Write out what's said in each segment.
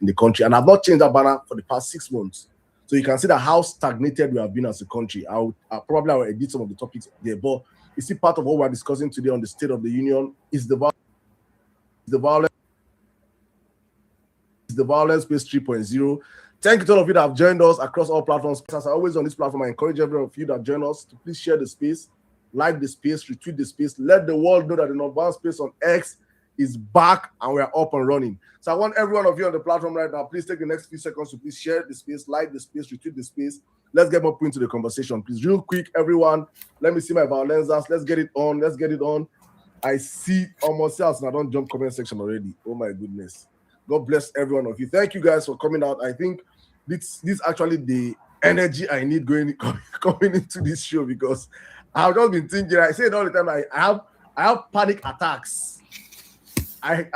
in the country. And I've not changed that banner for the past 6 months. So you can see that how stagnated we have been as a country. I'll edit some of the topics there, but you see part of what we're discussing today on the State of the Union is the violence space 3.0. Thank you to all of you that have joined us across all platforms. As I always on this platform, I encourage every one of you that join us to please share the space, like the space, retweet the space, let the world know that the number one space on X is back and we're up and running. So I want every one of you on the platform right now, please take the next few seconds to please share the space, like the space, retweet the space. Let's get more into the conversation. Please, real quick, everyone. Let me see my Vawulencers. Let's get it on. Let's get it on. I see almost else and I don't jump comment section already. Oh my goodness. God bless every one of you. Thank you guys for coming out. I think this actually the energy I need coming into this show, because I've just been thinking, I say it all the time, I have panic attacks. I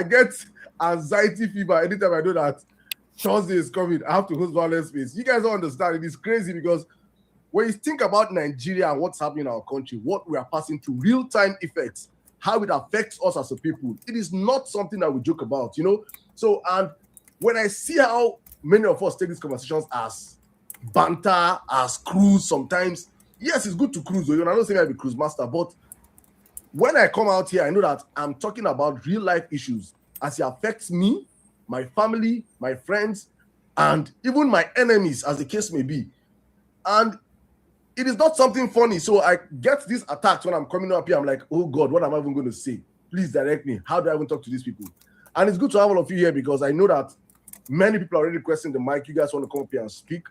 get anxiety fever anytime I know that Thursday is coming. I have to host Vawulence Space. You guys don't understand. It is crazy because when you think about Nigeria and what's happening in our country, what we are passing through, real-time effects, how it affects us as a people, it is not something that we joke about, you know? So, and when I see how many of us take these conversations as banter, as cruise sometimes, yes, it's good to cruise. You know, I don't say I'm a cruise master, but when I come out here, I know that I'm talking about real life issues as it affects me, my family, my friends, and even my enemies, as the case may be. And it is not something funny. So I get these attacks when I'm coming up here. I'm like, oh God, what am I even going to say? Please direct me. How do I even talk to these people? And it's good to have all of you here because I know that many people are already requesting the mic. You guys want to come up here and speak.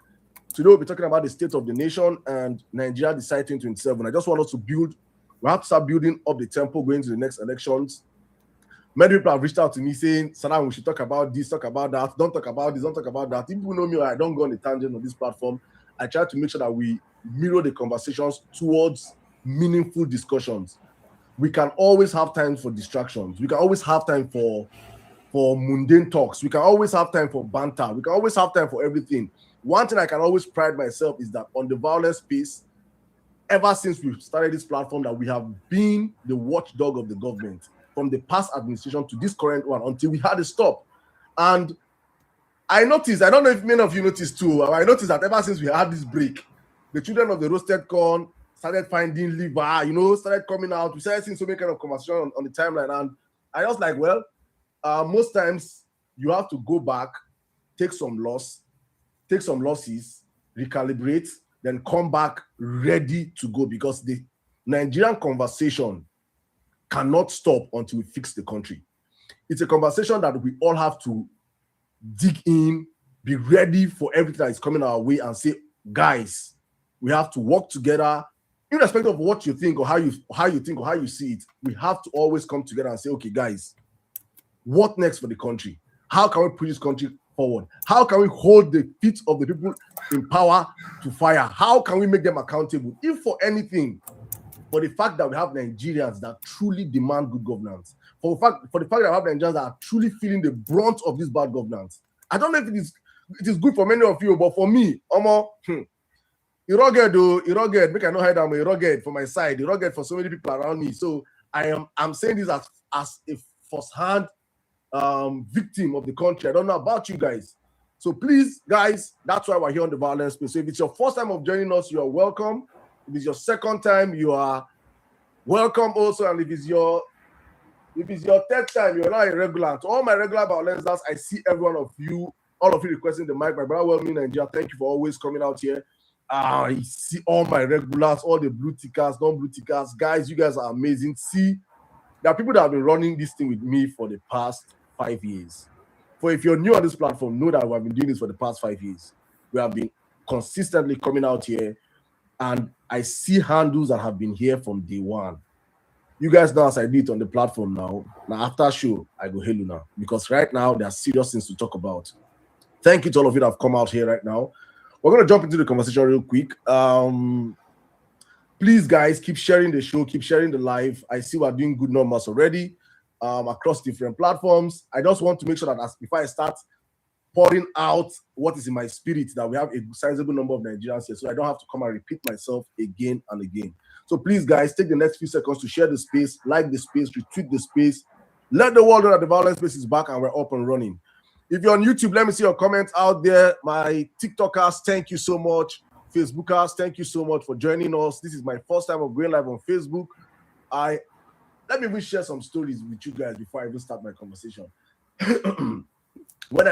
Today we'll be talking about the state of the nation and Nigeria Decide 2027. I just want us to we have to start building up the tempo going to the next elections. Many people have reached out to me saying, Salam, we should talk about this, talk about that. Don't talk about this, don't talk about that. If people know me, I don't go on the tangent on this platform. I try to make sure that we mirror the conversations towards meaningful discussions. We can always have time for distractions. We can always have time for mundane talks. We can always have time for banter. We can always have time for everything. One thing I can always pride myself is that on the Vawulence space, ever since we started this platform, that we have been the watchdog of the government from the past administration to this current one until we had to stop. And I noticed, I don't know if many of you noticed too, I noticed that ever since we had this break, the children of the roasted corn started finding liver, you know, started coming out. We started seeing so many kind of conversation on the timeline. And I was like, well, most times you have to go back, take some losses, recalibrate, then come back ready to go, because the Nigerian conversation cannot stop until we fix the country. It's a conversation that we all have to dig in, be ready for everything that is coming our way and say, guys, we have to work together, irrespective of what you think or how you think or how you see it. We have to always come together and say, okay, guys, what next for the country? How can we push this country forward? How can we hold the feet of the people in power to fire? How can we make them accountable? If for anything, for the fact that we have Nigerians that truly demand good governance, for the fact that we have Nigerians that are truly feeling the brunt of this bad governance. I don't know if it is good for many of you, but for me, rugged, make I know how I'm rugged for my side, rugged for so many people around me. So I'm saying this as a first-hand victim of the country. I don't know about you guys. So please, guys, that's why we're here on the Vawulence space. So if it's your first time of joining us, you are welcome. If it's your second time, you are welcome also. And if it's your third time, you're not a regular. To all my regular Vawulencers, I see every one of you, all of you requesting the mic. My brother, welcome Nigeria. Thank you for always coming out here. I see all my regulars, all the blue tickers, non-blue tickers. Guys, you guys are amazing. See, there are people that have been running this thing with me for the past 5 years. For if you're new on this platform, know that we have been doing this for the past 5 years. We have been consistently coming out here, and I see handles that have been here from day one. You guys know as I do it on the platform now. Now after show, I go hello now, because right now there are serious things to talk about. Thank you to all of you that have come out here right now. We're going to jump into the conversation real quick. Please, guys, keep sharing the show, keep sharing the live. I see we're doing good numbers already across different platforms. I just want to make sure that before I start pouring out what is in my spirit, that we have a sizable number of Nigerians here, so I don't have to come and repeat myself again and again. So please, guys, take the next few seconds to share the space, like the space, retweet the space, Let the world know that the Vawulence space is back and we're up and running. If you're on YouTube, let me see your comments out there. My TikTokers, thank you so much. Facebookers, thank you so much for joining us. This is my first time of going live on Facebook. Let me share some stories with you guys before I even start my conversation. When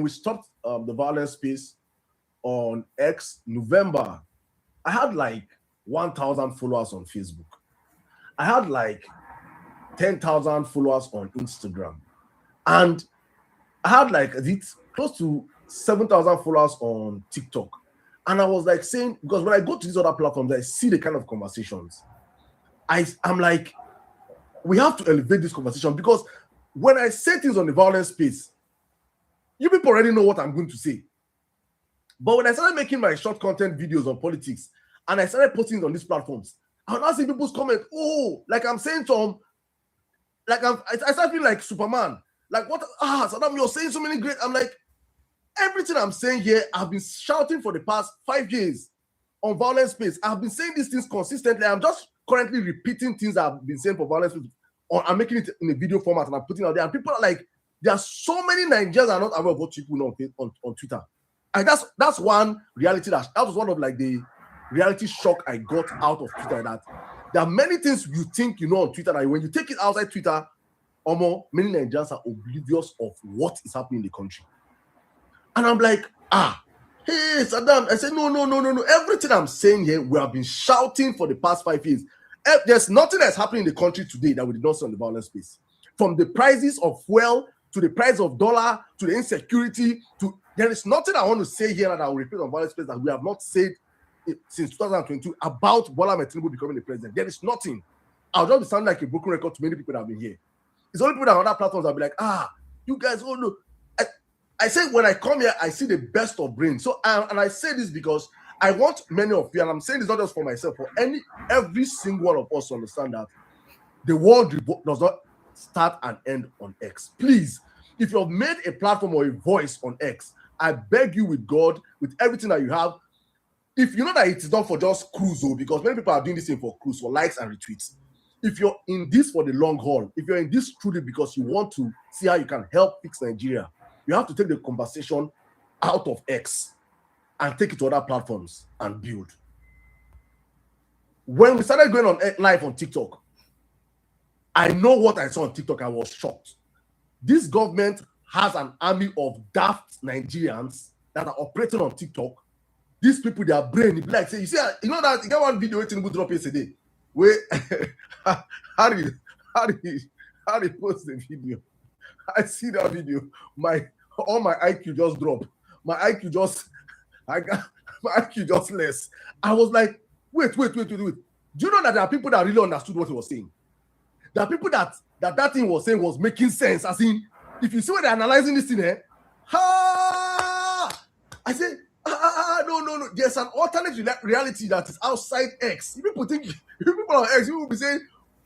we stopped the Vawulence space on X November, I had like 1,000 followers on Facebook. I had like 10,000 followers on Instagram. And I had like close to 7,000 followers on TikTok. And I was like saying, because when I go to these other platforms, I see the kind of conversations. I'm like, we have to elevate this conversation, because when I say things on the Vawulence space, you people already know what I'm going to say. But when I started making my short content videos on politics and I started posting on these platforms, I was asking people's comment, oh, like I'm saying some, like I started feeling like Superman. Like, what? Saddam, you're saying so many great. I'm like, everything I'm saying here, I've been shouting for the past 5 years on Vawulence space. I've been saying these things consistently. I'm just currently repeating things I've been saying for Vawulence space. I'm making it in a video format and I'm putting it out there. And people are like, there are so many Nigerians are not aware of what people know on Twitter. And that's one reality that was one of like the reality shock I got out of Twitter, that there are many things you think you know on Twitter that when you take it outside Twitter, many Nigerians are oblivious of what is happening in the country. And I'm like, hey, Saddam. I said, no. Everything I'm saying here, we have been shouting for the past 5 years. There's nothing that's happening in the country today that we did not see on the Vawulence space. From the prices of fuel, to the price of dollar, to the insecurity, there is nothing I want to say here that I will repeat on Vawulence space that we have not said since 2022 about Bola Ahmed Tinubu becoming the president. There is nothing. I'll just be sounding like a broken record to many people that have been here. It's only people that are on other platforms that will be like, you guys, oh no. I say when I come here, I see the best of brains. So, and I say this because I want many of you, and I'm saying this not just for myself, for every single one of us to understand that the world does not start and end on X. Please, if you've made a platform or a voice on X, I beg you with God, with everything that you have, if you know that it is not for just cruise, because many people are doing this thing for cruise, for likes and retweets. If you're in this for the long haul, if you're in this truly because you want to see how you can help fix Nigeria, you have to take the conversation out of X and take it to other platforms and build. When we started going on live on TikTok, I know what I saw on TikTok. I was shocked. This government has an army of daft Nigerians that are operating on TikTok. These people, their brain, it be like, say, you see, you know that you got one video waiting to drop yesterday. Where how did he post the video? I see that video. All my IQ just dropped. My IQ just less. I was like, wait. Do you know that there are people that really understood what he was saying? There are people that thing was saying was making sense. As in, if you see what they're analyzing this thing, I said, no. There's an alternate reality that is outside X. If people on X, people will be saying,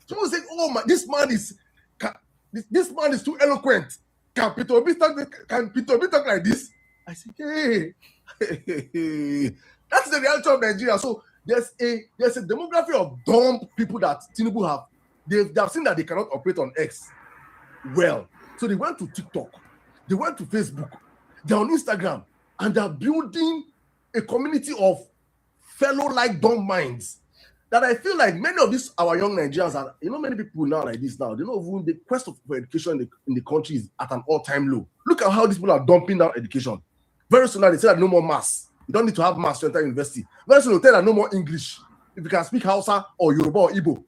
someone saying, oh my, this man is too eloquent. Can Peter Obi talk like this? I said, hey. That's the reality of Nigeria. So there's a demography of dumb people that Tinubu have. They've seen that they cannot operate on X well. So they went to TikTok, they went to Facebook, they're on Instagram, and they're building a community of fellow like dumb minds that I feel like many of these our young Nigerians are, many people now like this now, even the quest for education in the country is at an all-time low. Look at how these people are dumping down education. Very soon now they say that no more maths. You don't need to have maths to enter university. Very soon they'll tell that no more English. If you can speak Hausa or Yoruba or Igbo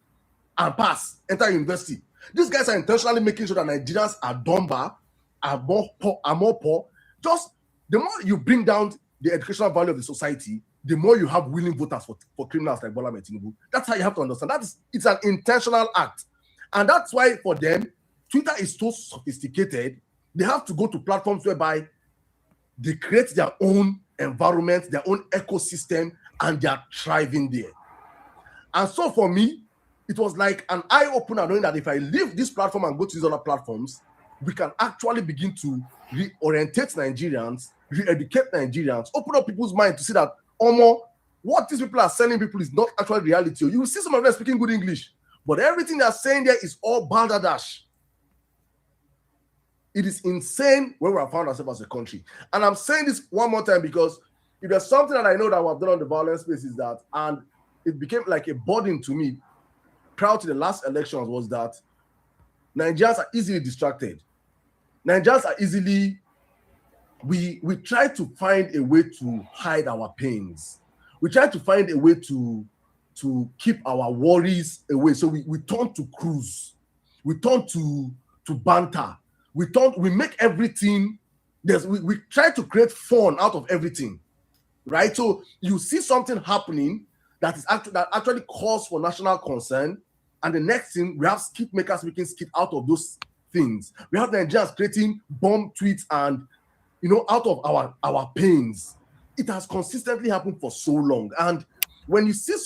and pass, enter university. These guys are intentionally making sure that Nigerians are dumber, are more poor. Just the more you bring down the educational value of the society, the more you have willing voters for criminals like Bola Ahmed Tinubu. That's how you have to understand. It's an intentional act. And that's why for them, Twitter is so sophisticated, they have to go to platforms whereby they create their own environment, their own ecosystem, and they are thriving there. And so for me, it was like an eye-opener knowing that if I leave this platform and go to these other platforms, we can actually begin to reorientate Nigerians, re-educate Nigerians, open up people's minds to see that, what these people are selling people is not actually reality. You will see some of them speaking good English, But everything they're saying there is all balderdash. It is insane where we have found ourselves as a country. And I'm saying this one more time because if there's something that I know that we have done on the violence space is that, and it became like a burden to me prior to the last elections, was that Nigerians are easily distracted. Nigerians are easily, we try to find a way to hide our pains. We try to find a way to keep our worries away. So we turn to cruise. We turn to banter. We make everything, we try to create fun out of everything, right? So you see something happening that actually calls for national concern, and the next thing, we have skit makers making skit out of those things. We have Nigerians creating bomb tweets and, out of our pains. It has consistently happened for so long. And when you see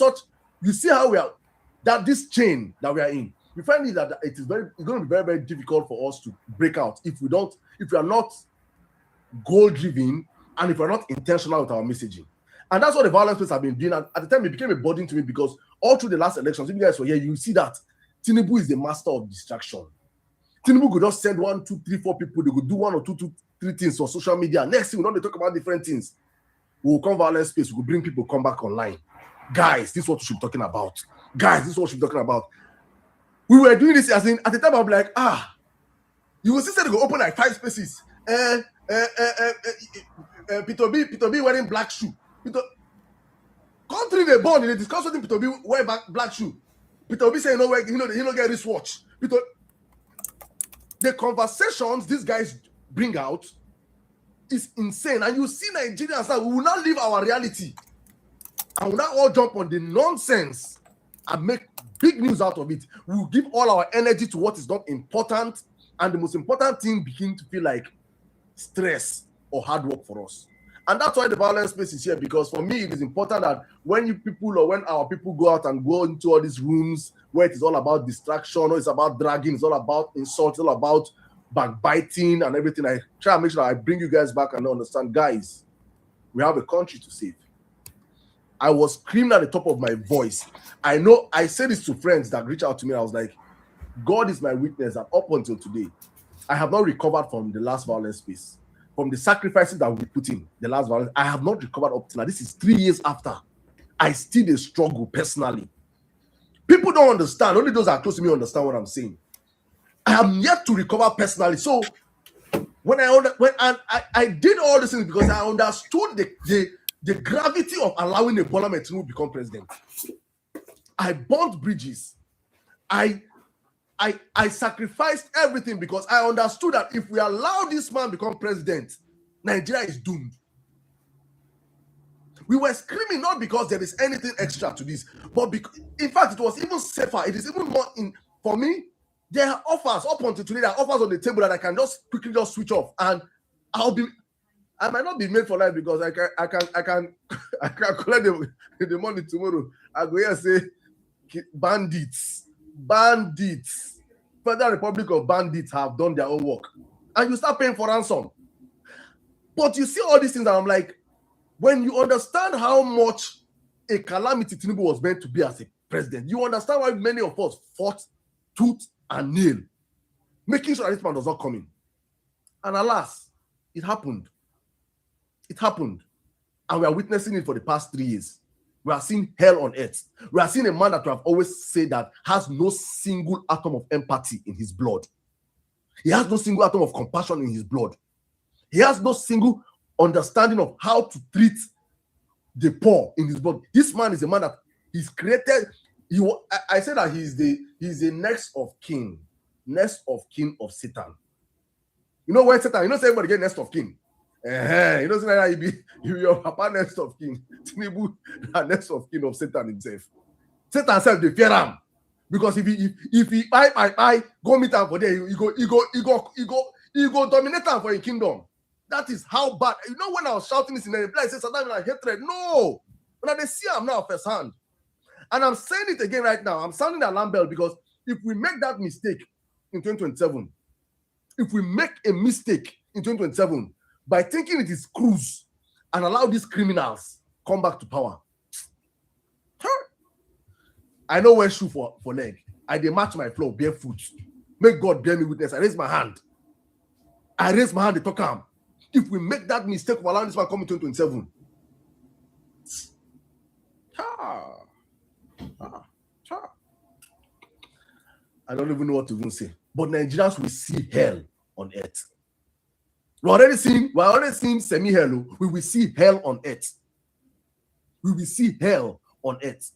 you see how this chain that we are in, we find that it's going to be very, very difficult for us to break out if we are not goal driven and if we're not intentional with our messaging. And that's what the violence space have been doing. And at the time, it became a burden to me because all through the last elections, if you guys were here, you see that Tinubu is the master of distraction. Tinubu could just send 1, 2, 3, 4 people. They could do 1 or 2, 3 things on social media. Next thing, we don't talk about different things. We will come violence space. We will bring people come back online. Guys, this is what we should be talking about. Guys, this is what we should be talking about. We were doing this at the time. I'm like, you will see that they go open like 5 spaces. Peter B wearing black shoe. Country they born, they discuss something. Peter B wear black shoe. Peter B say he don't get wristwatch. The conversations these guys bring out is insane, and you see Nigerians now. We will not leave our reality, and we will not all jump on the nonsense and make big news out of it. We will give all our energy to what is not important, and the most important thing begin to feel like stress or hard work for us. And that's why the violence space is here, because for me, it is important that when our people go out and go into all these rooms where it is all about distraction, or it's about dragging, it's all about insult, it's all about backbiting and everything, I try to make sure I bring you guys back and understand, guys, we have a country to save. I was screaming at the top of my voice. I know I said this to friends that reached out to me. I was like, God is my witness that up until today, I have not recovered from the last violence space. From the sacrifices that we put in the last violence, I have not recovered up to now. This is 3 years after. I still struggle personally. People don't understand. Only those that are close to me understand what I'm saying. I am yet to recover personally. So when I did all these things because I understood the gravity of allowing a parliament to become president. I burnt bridges. I sacrificed everything because I understood that if we allow this man become president, Nigeria is doomed. We were screaming not because there is anything extra to this, but because, in fact, it was even safer. It is even more for me. There are offers up until today. There are offers on the table that I can just quickly switch off, and I might not be made for life because I can collect the money tomorrow. I go here and say bandits. Federal Republic of Bandits have done their own work, and you start paying for ransom. But you see all these things, and I'm like, when you understand how much a calamity Tinubu was meant to be as a president, you understand why many of us fought tooth and nail, making sure that this man does not come in. And alas, it happened. It happened, and we are witnessing it for the past 3 years. We are seeing hell on earth. We are seeing a man that we have always said that has no single atom of empathy in his blood. He has no single atom of compassion in his blood. He has no single understanding of how to treat the poor in his blood. This man is a man that he's created. I say that he's the next of kin of Satan. You know when Satan, say everybody get next of kin. You know, say that you be your papa next of kin. Tinubu next of kin of Satan himself. Satan himself they fear him because if he I go meet him for there, he go dominate him for a kingdom. That is how bad. You know when I was shouting this in the place, I said something like hatred. No, when they see him now firsthand, and I'm saying it again right now. I'm sounding the alarm bell because if we make that mistake in 2027, if we make a mistake in 2027 by thinking it is cruise and allow these criminals come back to power, I know where shoe for leg. I dey match my floor barefoot. Make God bear me witness. I raise my hand. They talk am. If we make that mistake of allowing this man come in 2027, I don't even know what to even say. But Nigerians will see hell on earth. We're already seeing semi-hell. We will see hell on earth. We will see hell on earth.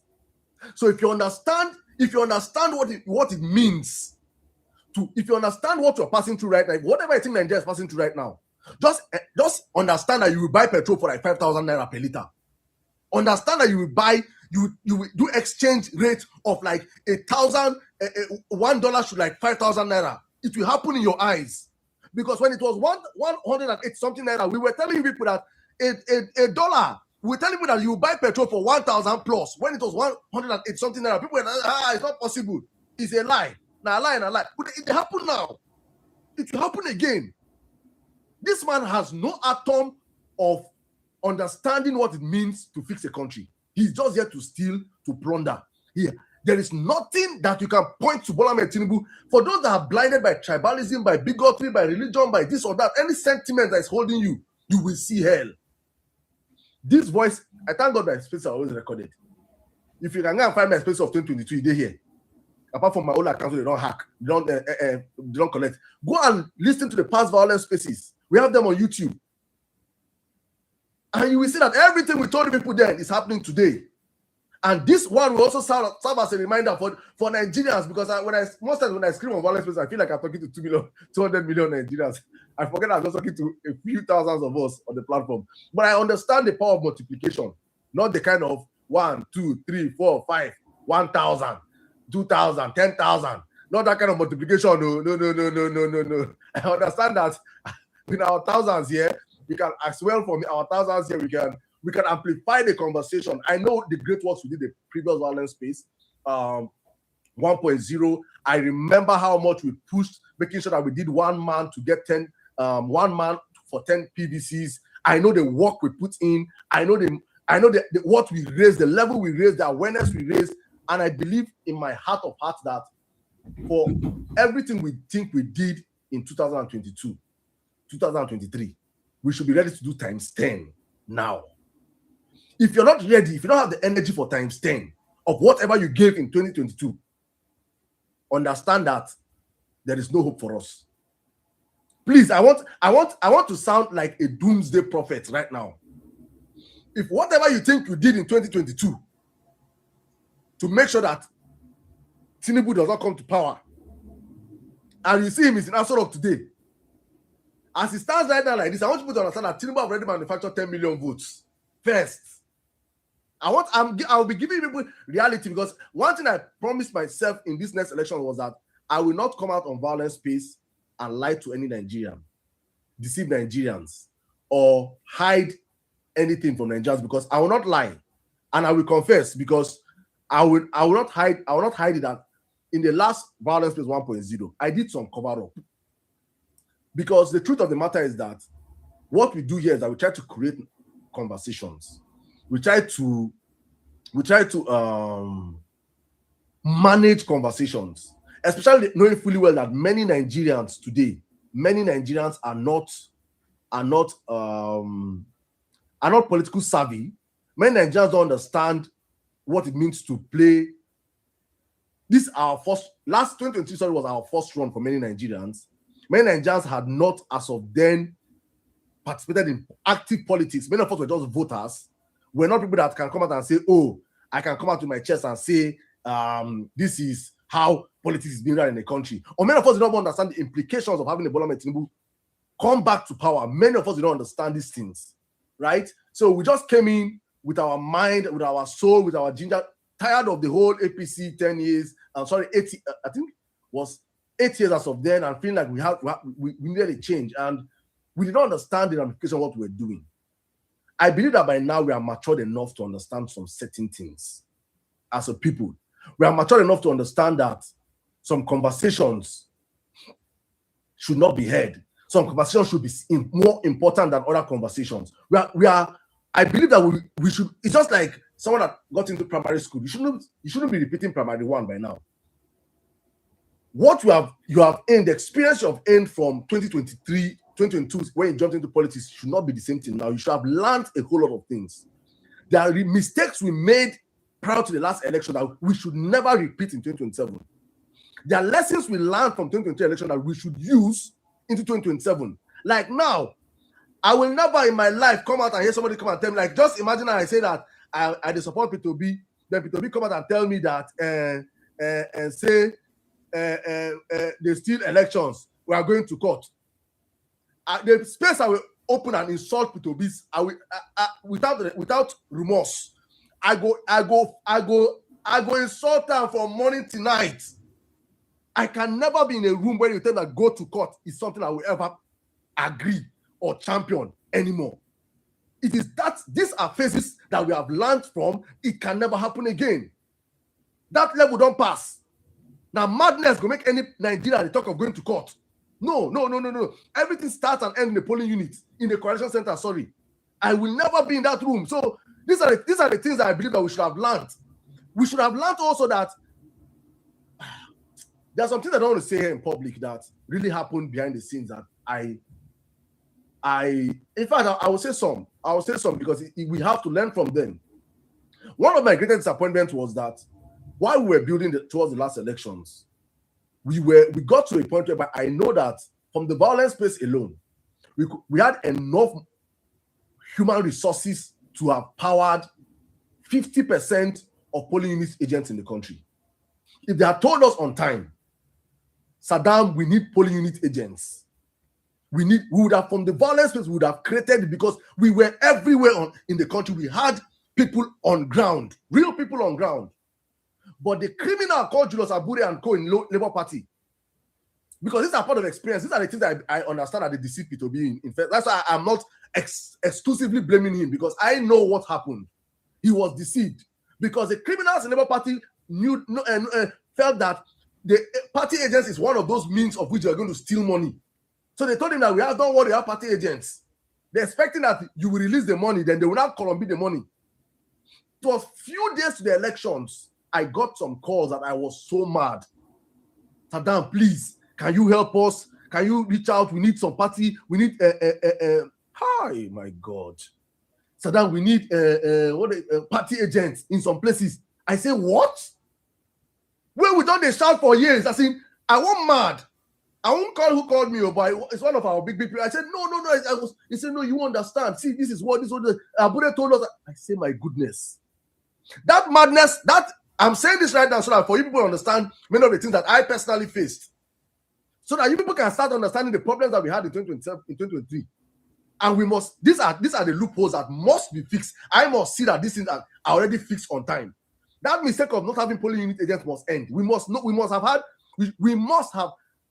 So if you understand what it means to, if you understand what you're passing through right now, whatever I think Nigeria is passing through right now, just understand that you will buy petrol for like 5,000 naira per liter. Understand that you will do exchange rate of like $1,000 to like 5,000 naira. It will happen in your eyes. Because when it was 108 something naira, we were telling people that a dollar, we were telling people that you buy petrol for 1,000 plus. When it was 108 something naira, people were like, it's not possible. It's a lie. Now a lie. But it happened now. It will happen again. This man has no atom of understanding what it means to fix a country. He's just here to steal, to plunder. There is nothing that you can point to Bola Ahmed Tinubu. For those that are blinded by tribalism, by bigotry, by religion, by this or that, any sentiment that is holding you, you will see hell. This voice, I thank God that space are always recorded. If you can go and find my space of 2022, they're here. Apart from my old account, they don't hack, they don't collect. Go and listen to the past Vawulence spaces. We have them on YouTube. And you will see that everything we told people then is happening today. And this one will also serve as a reminder for Nigerians, because most times when I scream on Vawulence spaces, I feel like I'm talking to 200 million Nigerians. I forget I'm just talking to a few thousands of us on the platform. But I understand the power of multiplication, not the kind of 1, 2, 3, 4, 5, 1,000, 2,000, 10,000. Not that kind of multiplication. No. I understand that in our thousands here, we can as well from our thousands here, we can amplify the conversation. I know the great works we did the previous Vawulence space, 1.0. I remember how much we pushed, making sure that we did one man to get 10, one man for 10 PVCs. I know the work we put in. I know what we raised, the level we raised, the awareness we raised, and I believe in my heart of hearts that for everything we think we did in 2022, 2023, we should be ready to do times 10 now. If you're not ready, if you don't have the energy for times 10 of whatever you gave in 2022, understand that there is no hope for us. Please, I want to sound like a doomsday prophet right now. If whatever you think you did in 2022 to make sure that Tinubu does not come to power, and you see him is in Aso Rock today, as it stands right now like this, I want people to understand that Tinubu have already manufactured 10 million votes. First, I'll be giving people reality, because one thing I promised myself in this next election was that I will not come out on Vawulence space and lie to any Nigerian, deceive Nigerians, or hide anything from Nigerians, because I will not lie, and I will confess, because I will not hide it that in the last Vawulence space 1.0, I did some cover up. Because the truth of the matter is that what we do here is that we try to create conversations. We try to manage conversations, especially knowing fully well that many Nigerians today, are not political savvy. Many Nigerians don't understand what it means to play. This last 2023 was our first run for many Nigerians. Many Nigerians had not, as of then, participated in active politics. Many of us were just voters. We're not people that can come out and say, oh, I can come out to my chest and say, this is how politics is being run in the country. Or many of us don't understand the implications of having a Bola Ahmed Tinubu come back to power. Many of us don't understand these things, right? So we just came in with our mind, with our soul, with our ginger, tired of the whole APC 10 years, 8, I think was 8 years as of then, and feeling like we needed a change, and we did not understand the ramification of what we were doing. I believe that by now we are matured enough to understand some certain things as a people. We are matured enough to understand that some conversations should not be heard. Some conversations should be more important than other conversations. I believe that we should. It's just like someone that got into primary school. You shouldn't be repeating primary 1 by now. what you have earned, the experience you have earned from 2023, 2022, when you jumped into politics, should not be the same thing now. You should have learned a whole lot of things. There are mistakes we made prior to the last election that we should never repeat in 2027. There are lessons we learned from 2023 election that we should use into 2027. Like now, I will never in my life come out and hear somebody come and tell me, like, just imagine I say that I support P2B, then P2B come out and tell me that and say they steal elections, we are going to court. The space I will open and insult P2Bs, I will without remorse. I go insult them from morning to night. I can never be in a room where you tell me that go to court is something I will ever agree or champion anymore. It is that these are phases that we have learned from. It can never happen again. That level don't pass. Now madness will make any Nigerian talk of going to court. No. Everything starts and ends in the polling unit, in the correction center. Sorry, I will never be in that room. So these are the things that I believe that we should have learned. We should have learned also that there are some things I don't want to say here in public that really happened behind the scenes that in fact, I will say some. Because we have to learn from them. One of my greatest disappointments was that while we were building towards the last elections, we got to a point where I know that from the violence space alone, we had enough human resources to have powered 50% of polling unit agents in the country. If they had told us on time, Saddam, we need polling unit agents. We would have, from the violence space, we would have created it because we were everywhere in the country. We had people on ground, real people on ground. But the criminal called Julius Abure and co in Labour Party, because these are part of experience. These are the things that I understand that they deceive P2B. In fact, that's why I'm not exclusively blaming him, because I know what happened. He was deceived because the criminals in Labour Party felt that the party agents is one of those means of which they are going to steal money. So they told him that don't worry, we have party agents. They're expecting that you will release the money, then they will not Colombia the money. It was few days to the elections, I got some calls that I was so mad. Saddam, please, can you help us? Can you reach out? We need some party. We need hi, my God. Saddam, we need party agents in some places. I say, what? Well, we done the shout for years. I said, I won't mad. I won't call who called me, but it's one of our big people. I said, no. He said, no, you understand. See, this is what Abure told us. I say, my goodness. That madness, I'm saying this right now so that for you people to understand many of the things that I personally faced. So that you people can start understanding the problems that we had in 2023. And we must, these are the loopholes that must be fixed. I must see that these things are already fixed on time. That mistake of not having polling unit agents must end. We must have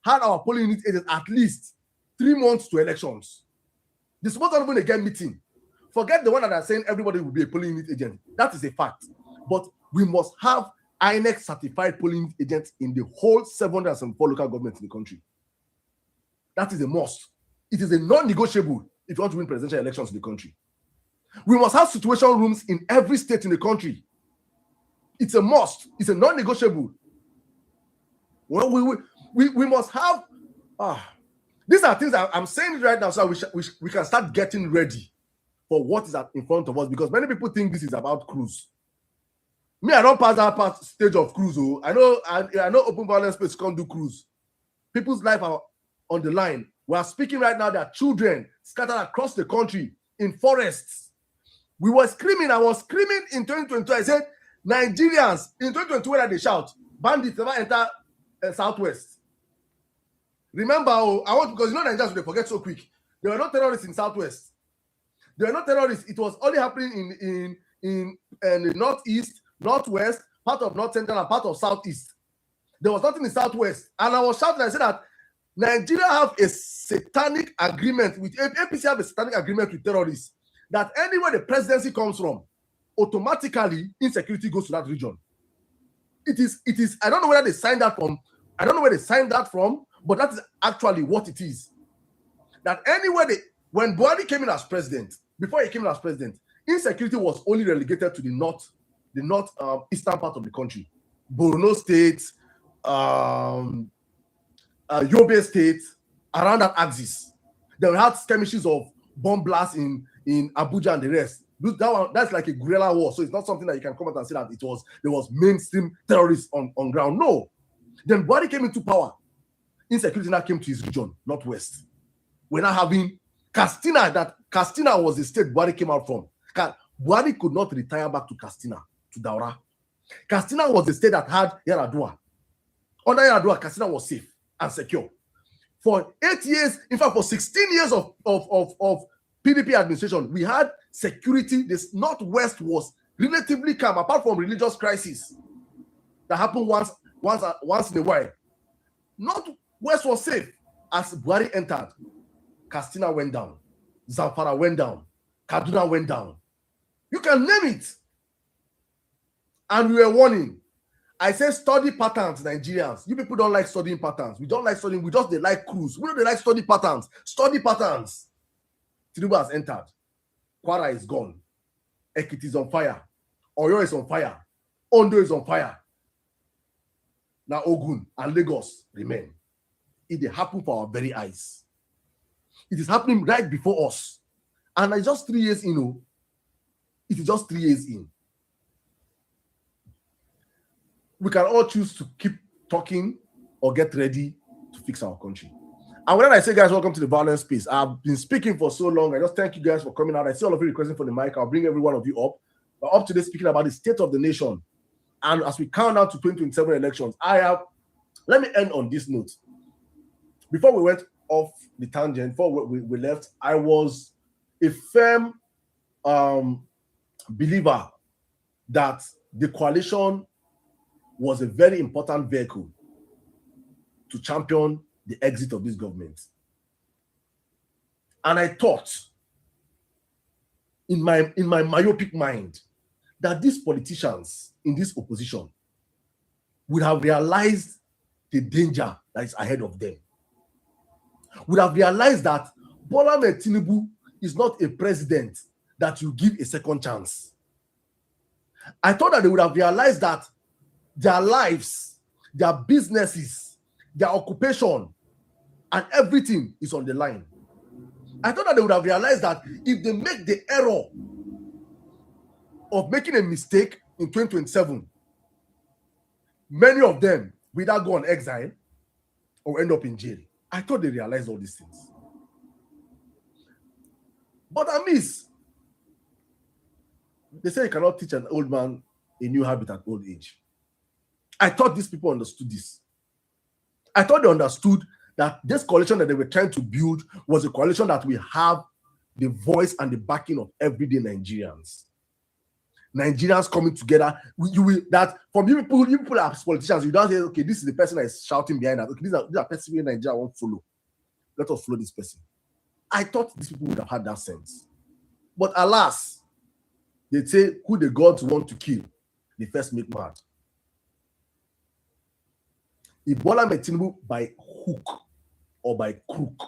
had our polling unit agents at least 3 months to elections. They're supposed to even again meeting. Forget the one that are saying everybody will be a polling unit agent. That is a fact. But we must have INEC certified polling unit agents in the whole 774 local governments in the country. That is a must. It is a non-negotiable if you want to win presidential elections in the country. We must have situation rooms in every state in the country. It's a must. It's a non-negotiable. Well, we must have. These are things that I'm saying right now, so we can start getting ready for what is in front of us, because many people think this is about cruise. Me, I don't pass that stage of cruise. Oh. I know open violence space can't do cruise. People's life are on the line. We are speaking right now. There are children scattered across the country in forests. We were screaming. I was screaming in 2022. I said, Nigerians in 2022, when they shout, bandits never enter Southwest. Remember, because you know Nigerians, they forget so quick. There were no terrorists in Southwest. There were no terrorists. It was only happening in the Northeast, Northwest, part of North Central, and part of Southeast. There was nothing in Southwest. And I was shouting, I said that Nigeria have a satanic agreement with APC, have a satanic agreement with terrorists, that anywhere the presidency comes from, automatically insecurity goes to that region. It is. I don't know where they signed that from. But that is actually what it is. That anywhere when Buhari came in as president, before he came in as president, insecurity was only relegated to the north eastern part of the country. Borno State, Yobe State, around that axis. Then we had skirmishes of bomb blasts in Abuja and the rest. That's like a guerrilla war, so it's not something that you can come out and say that there was mainstream terrorists on ground. No. Then Buhari came into power. Insecurity now came to his region, northwest. We're now having Katsina. Katsina was the state Buhari came out from. Buhari could not retire back to Katsina, to Daura. Katsina was the state that had Yaradua. Under Yaradua, Katsina was safe and secure. For 8 years, in fact, for 16 years of PDP administration, we had security. This northwest was relatively calm, apart from religious crisis that happened once in a while. Northwest was safe. As Buhari entered, Katsina went down, Zamfara went down, Kaduna went down. You can name it. And we were warning. I said study patterns, Nigerians. You people don't like studying patterns. We don't like studying. We just they like cruise. We don't they like study patterns. Study patterns. Tinubu has entered. Kwara is gone. Ekiti is on fire. Oyo is on fire. Ondo is on fire. Now Ogun and Lagos remain. It happened for our very eyes. It is happening right before us. And it's just 3 years in. It is just 3 years in. We can all choose to keep talking or get ready to fix our country. And when I say, guys, welcome to the Vawulence space, I've been speaking for so long. I just thank you guys for coming out. I see all of you requesting for the mic. I'll bring every one of you up. We're up today speaking about the state of the nation. And as we count down to 2027 elections, let me end on this note. Before we went off the tangent, before we left, I was a firm believer that the coalition was a very important vehicle to champion the exit of this government. And I thought, in my myopic mind, that these politicians in this opposition would have realized the danger that is ahead of them. Would have realized that Bola Tinubu is not a president that you give a second chance. I thought that they would have realized that their lives, their businesses, their occupation, and everything is on the line. I thought that they would have realized that if they make the error of making a mistake in 2027, many of them will either go on exile or end up in jail. I thought they realized all these things. But I miss. They say you cannot teach an old man a new habit at old age. I thought these people understood this. I thought they understood that this coalition that they were trying to build was a coalition that will have the voice and the backing of everyday Nigerians. Nigerians coming together. That from you people as politicians, you don't say, okay, this is the person that is shouting behind us. Okay, these are person in Nigeria I won't follow. Let us follow this person. I thought these people would have had that sense. But alas, they say who the gods want to kill, they first make mad. If Bola Tinubu by hook or by crook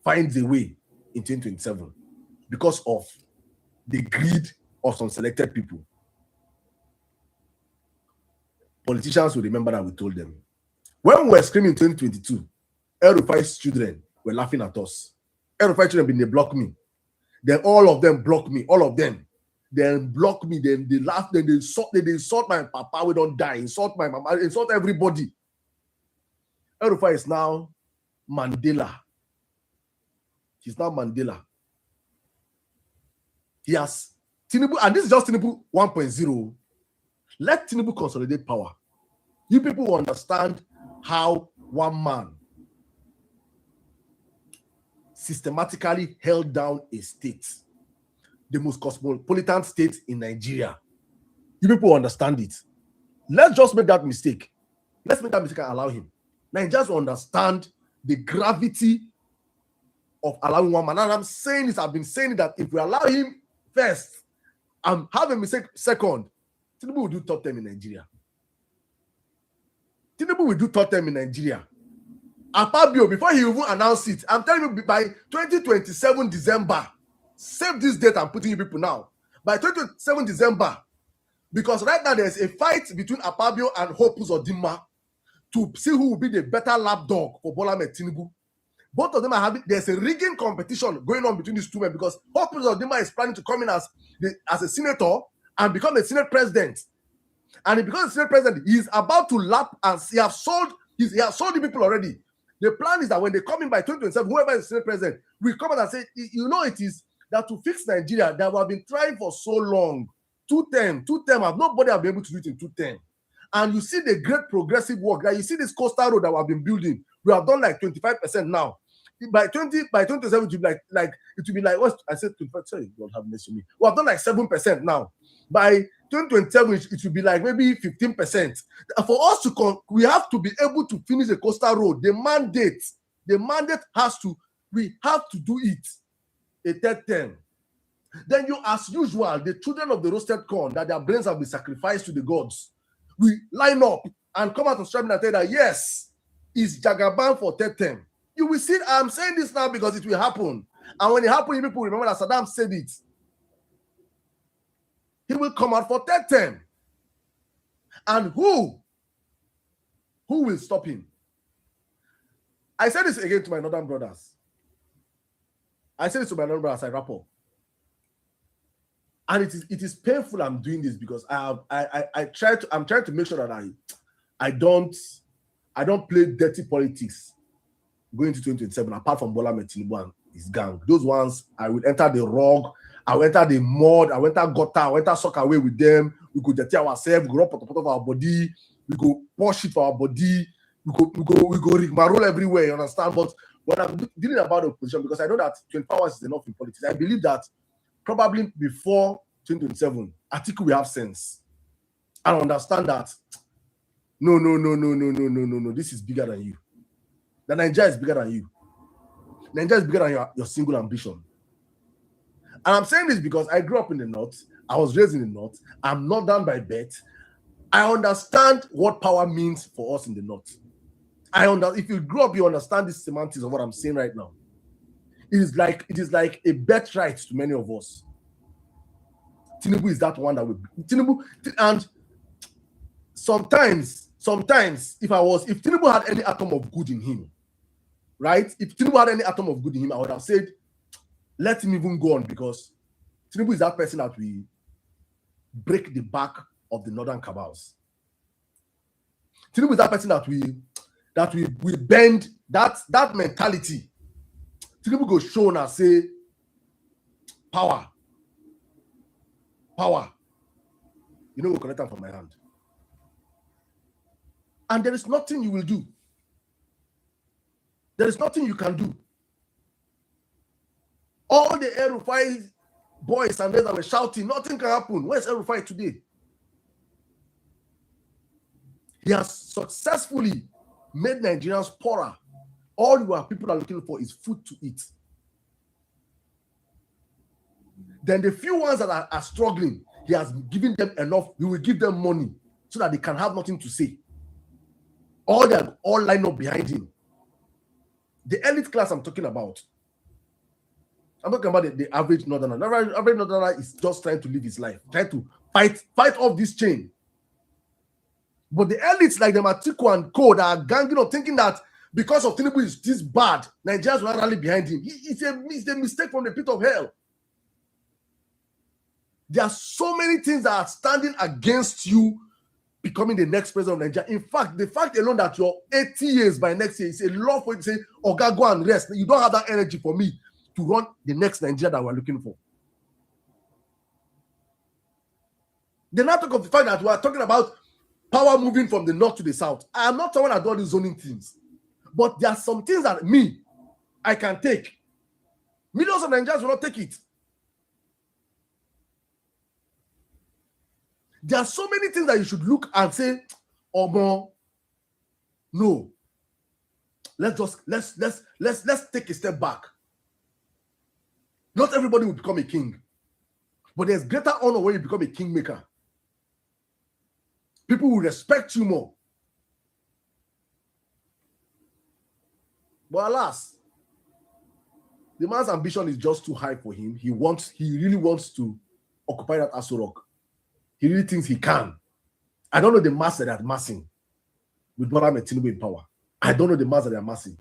finds a way in 2027 because of the greed of some selected people, politicians will remember that we told them. When we were screaming in 2022, El-Rufai's children were laughing at us. El-Rufai's children, they blocked me. Then all of them blocked me. All of them. Then block me. Then they laugh. Then they insult my papa. We don't die. Insult my mama. Insult everybody. El-Rufai is now Mandela. He's now Mandela. He has Tinubu, and this is just Tinubu 1.0. Let Tinubu consolidate power. You people will understand how one man systematically held down a state, the most cosmopolitan state in Nigeria. You people will understand it. Let's just make that mistake. Let's make that mistake and allow him. Nigerians will understand the gravity of allowing one man. And I'm saying this, I've been saying it, that if we allow him first and have a mistake second, Tinubu will do top 10 in Nigeria. Tinubu will do top 10 in Nigeria. Akpabio, before he even announced it, I'm telling you, by 2027 December, save this date I'm putting you people now. By 2027 December, because right now there's a fight between Akpabio and Hope Uzodinma to see who will be the better lapdog for Bola Ahmed Tinubu. Both of them are having, there's a rigging competition going on between these two men because Hope Uzodinma is planning to come in as a senator and become a Senate president. And if he becomes a Senate president, he's about to lap and he has sold the people already. The plan is that when they come in by 2027, whoever is Senate president will come in and say, you know, it is that to fix Nigeria that we have been trying for so long. 2 terms, nobody have been able to do it in 2 terms. And you see the great progressive work that you see this coastal road that we have been building. We have done like 25% now. By 2027, it will be like what I said. Sorry, don't have mercy on me. We have done like 7% now. By 2027, it will be like maybe 15%. For us to we have to be able to finish the coastal road. The mandate we have to do it a 3rd term. Then you, as usual, the children of the roasted corn, that their brains have been sacrificed to the gods, we line up and come out of striving and tell that yes, it's Jagaban for 3rd term. You will see, I'm saying this now because it will happen. And when it happens, people remember that Saddam said it. He will come out for 3rd term. And who will stop him? I said this again to my northern brothers. I wrap up. And it is painful I'm doing this because I'm trying to make sure that I don't play dirty politics going to 2027, apart from Bola Ahmed Tinubu and his gang. Those ones, I will enter the rug, I will enter the mud, I will enter gutter, I will enter sock away with them. We could dirty ourselves, we go rub pot of our body, we go pour shit for our body, we go rigmarole everywhere, you understand? But when I'm dealing about the opposition, because I know that 24 hours is enough in politics, I believe that probably before 2027, Atiku will have sense and understand that no, this is bigger than you. That Nigeria is bigger than you. Nigeria is bigger than your single ambition. And I'm saying this because I grew up in the North. I was raised in the North. I'm not done by birth. I understand what power means for us in the North. If you grew up, you understand the semantics of what I'm saying right now. It is like a birthright to many of us. Tinubu is that one that will and sometimes if Tinubu had any atom of good in him, right? If Tinubu had any atom of good in him, I would have said, let him even go on, because Tinubu is that person that will break the back of the northern cabals. Tinubu is that person that will bend that mentality. Tinubu go show and say, power. You know, we'll collect them from my hand. And there is nothing you will do. There is nothing you can do. All the El-Rufai boys and those that were shouting, nothing can happen. Where's El-Rufai today? He has successfully made Nigerians poorer. All your people are looking for is food to eat. Then the few ones that are struggling, he has given them enough. He will give them money so that they can have nothing to say. All line up behind him. The elite class I'm talking about. I'm talking about the average northerner. The average northerner is just trying to live his life, trying to fight off this chain. But the elites like the Atiku and Co that are ganging up, thinking that because of Tinubu is this bad, Nigerians will rally behind him. It's a mistake from the pit of hell. There are so many things that are standing against you becoming the next president of Nigeria. In fact, the fact alone that you're 80 years by next year is a lot for you to say, "Oga, go and rest." You don't have that energy for me to run the next Nigeria that we're looking for. Then I talk of the fact that we are talking about power moving from the north to the south. I am not someone that does these zoning things. But there are some things that I can take. Millions of Nigerians will not take it. There are so many things that you should look and say, "Oh, no. Let's take a step back." Not everybody will become a king. But there's greater honor when you become a kingmaker. People will respect you more. But alas, the man's ambition is just too high for him. He really wants to occupy that Aso Rock. He really thinks he can. I don't know the mass that are massing. with Bola Tinubu in power. I don't know the mass that they are massing.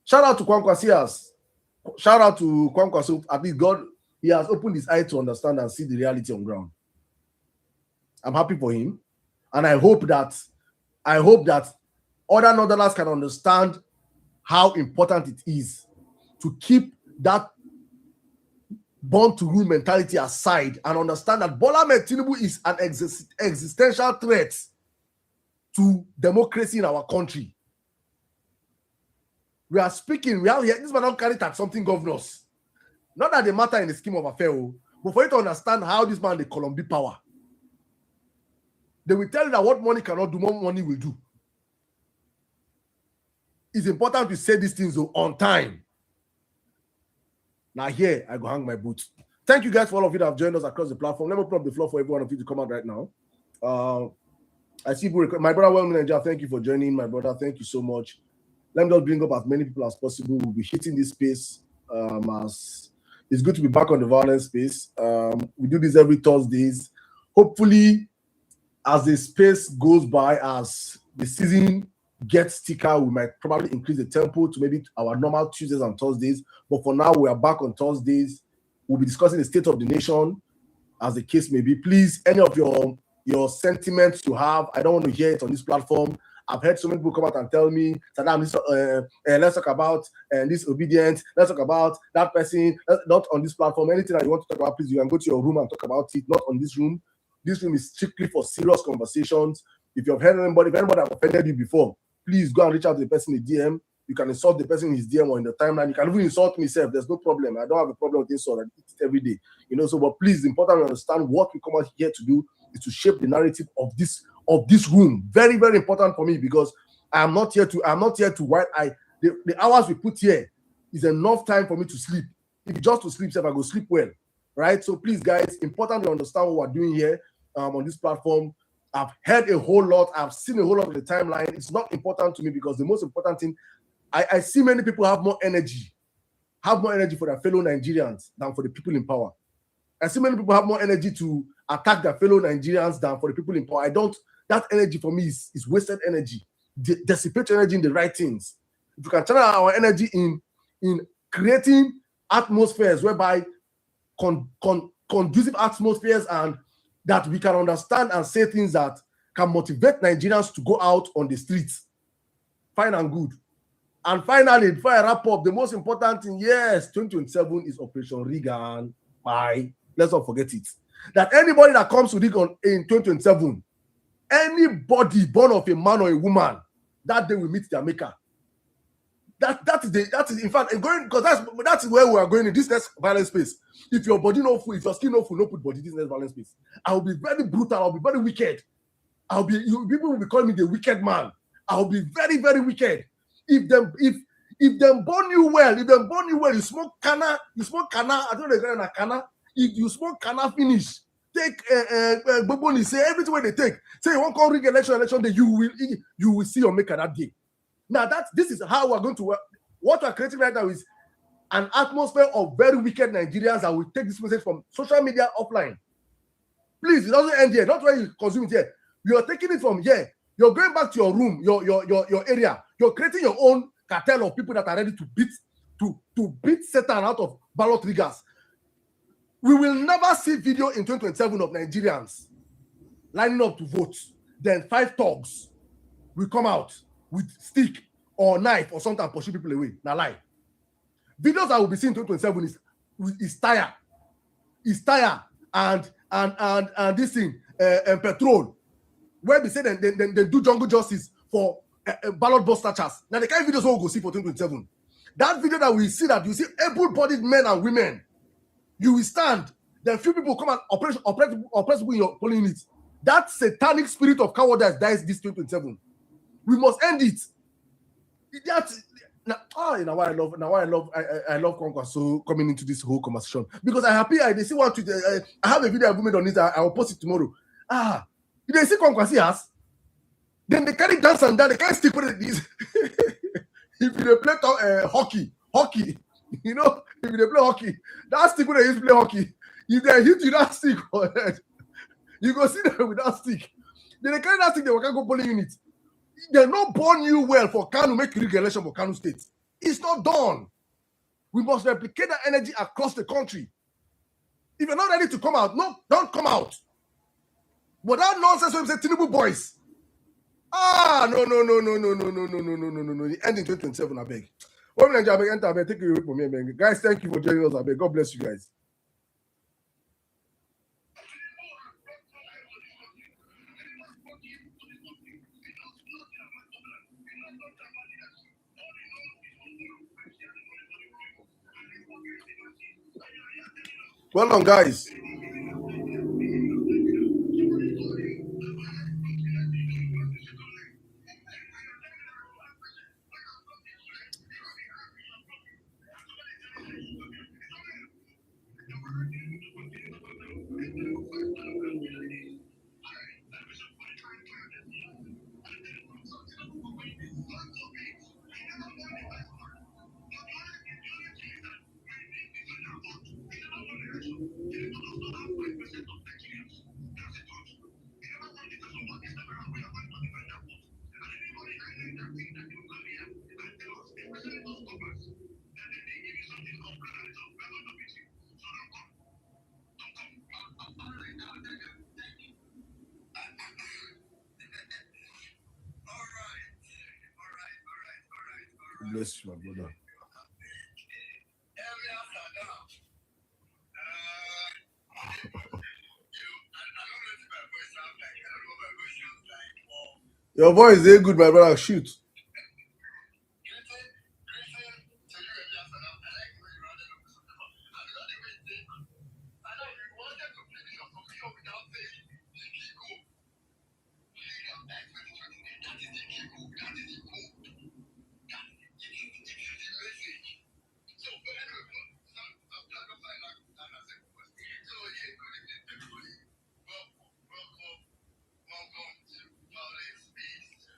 Shout out to Kwankwasias. Shout out to Kwankwaso. At least God, he has opened his eye to understand and see the reality on ground. I'm happy for him. And I hope that other Northerners can understand how important it is to keep that born to rule mentality aside and understand that Bola Tinubu is an existential threat to democracy in our country. We are speaking, this man not carry at something governors. Not that they matter in the scheme of affairs, but for you to understand how this man, the Colombia power. They will tell you that what money cannot do, more money will do. It's important to say these things on time. Now here, I go hang my boots. Thank you guys for all of you that have joined us across the platform. Let me open up the floor for every one of you to come out right now. I see people, my brother, well, Nigeria, thank you for joining. My brother, thank you so much. Let me just bring up as many people as possible. We'll be hitting this space. As it's good to be back on the Vawulence space. We do this every Thursdays. Hopefully, as the space goes by, as the season gets thicker, we might probably increase the tempo to maybe our normal Tuesdays and Thursdays. But for now, we are back on Thursdays. We'll be discussing the state of the nation, as the case may be. Please, any of your sentiments you have, I don't want to hear it on this platform. I've heard so many people come out and tell me, Saddam, let's talk about this obedience. Let's talk about that person. Not on this platform. Anything that you want to talk about, please, you can go to your room and talk about it. Not on this room. This room is strictly for serious conversations. If you've heard anybody, if anybody has offended you before, please go and reach out to the person in the DM. You can insult the person in his DM or in the timeline. You can even insult me self. There's no problem. I don't have a problem with insult. I eat it every day. So, but please, it's important to understand what we come out here to do is to shape the narrative of this room. Very, very important for me, because I'm not here to the hours we put here is enough time for me to sleep. If it's just to sleep, I go sleep well. Right? So please, guys, important to understand what we're doing here on this platform. I've heard a whole lot. I've seen a whole lot of the timeline. It's not important to me, because the most important thing, I see many people have more energy for their fellow Nigerians than for the people in power. I see many people have more energy to attack their fellow Nigerians than for the people in power. That energy for me is wasted energy. Dissipate energy in the right things. If you can channel our energy in creating atmospheres whereby conducive atmospheres, and that we can understand and say things that can motivate Nigerians to go out on the streets. Fine and good. And finally, before I wrap up, the most important thing, yes, 2027 is Operation Regan. Bye. Let's not forget it. That anybody that comes to Regan in 2027, anybody born of a man or a woman, that day will meet their maker. That is in fact going, because that's where we are going in this next violent space. If your body no full, if your skin no full, no put body this next violent space. I will be very brutal. I'll be very wicked. People will be calling me the wicked man. I'll be very, very wicked. If them born you well, you smoke canna. I don't know the canna. If you smoke canna finish, take Boboni, say everything where they take. Say you won't call rig election day, you will see your maker that day. Now this is how we're going to work. What we're creating right now is an atmosphere of very wicked Nigerians that will take this message from social media offline. Please, it doesn't end here. Not where you consume it here. You're taking it from here. You're going back to your room, your area. You're creating your own cartel of people that are ready to beat Satan out of ballot riggers. We will never see video in 2027 of Nigerians lining up to vote. Then 5 thugs will come out with stick or knife or something and pushing people away. Now lie. Videos that will be seen in 2027 is tire. Is tire and this thing and petrol. Where they say they do jungle justice for ballot busters. Now the kind of videos we'll go see for 2027. That video that we see, that you see able-bodied men and women, you will stand. Then few people come and oppress people in your polling unit. That satanic spirit of cowardice dies this 2027. We must end it. I love Kwankwaso coming into this whole conversation, because I'm happy. They see one tweet. I have a video I've made on it. I will post it tomorrow. They see Kwankwaso has. Then they carry dance and dance. They can't stick with this. If they play hockey, if they play hockey, that stick when they used to play hockey. If they hit you that stick on head, you go see them with that stick. Then they carry that stick. They can't go polling unit. They're not born you well for Kanu make rig election for Kanu State. It's not done. We must replicate that energy across the country. If you're not ready to come out, no, don't come out. But that nonsense when we say Tinubu boys. No. The end in 2027, I beg. When I beg, enter, I beg, take you away from me, man. Guys, thank you for joining us, I beg. God bless you guys. Well done, guys. Bless you, my brother. Your voice is very good, my brother. Shoot.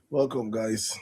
Welcome, guys.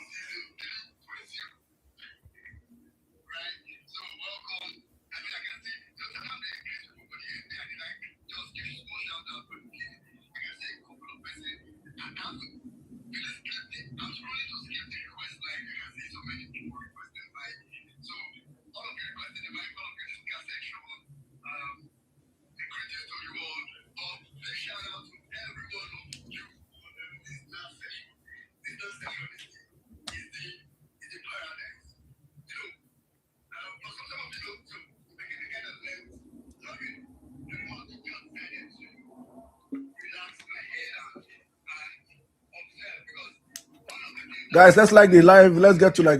Guys, let's like the live. Let's get to like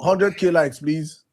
100K likes, please.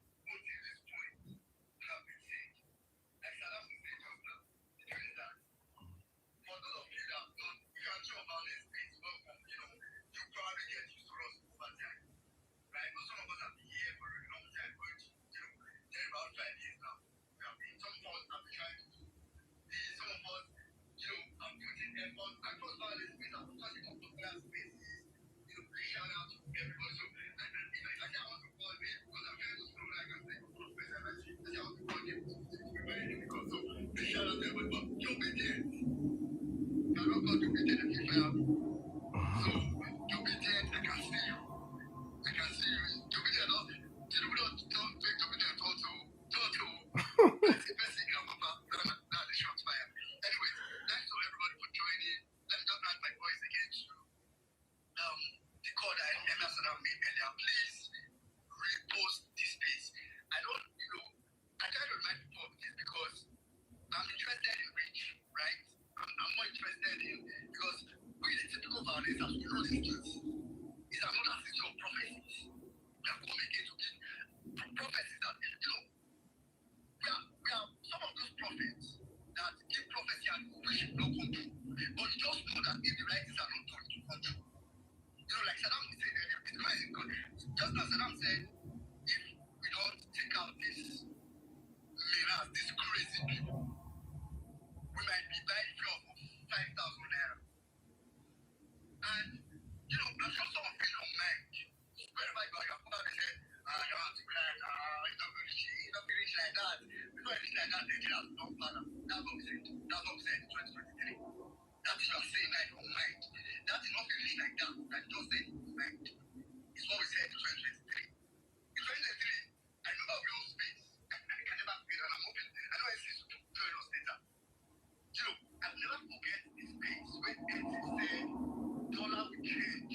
That is just saying that your mind. That is not feeling like that. That is just saying your mind. It's what we said in 2023. In 2023, I remember we own space. I can never forget, and I'm hoping. I know I see to join us later. You know, I'll never forget the space when NC said dollar will change.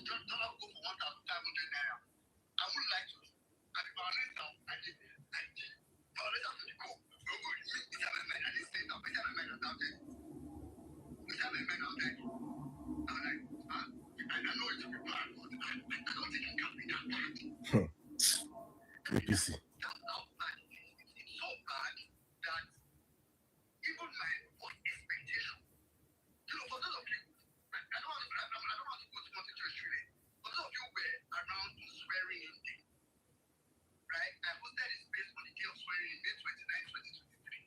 Dollar will go for 1,500 naira. I would like to. And the Vawulence now, I did. Vawulence after the call. No good. It's my mind. I didn't say that. It's my mind. I'm doubted. It's my mind. I'm like, I know it will be bad, but I don't think it can be that bad. APC. That's how bad it is. It's so bad that even my own expectation, you know, for those of you, I don't want to go too much into history. For those of you who were around on swearing in day, right? I hosted a space on the day of swearing in May 29, 2023.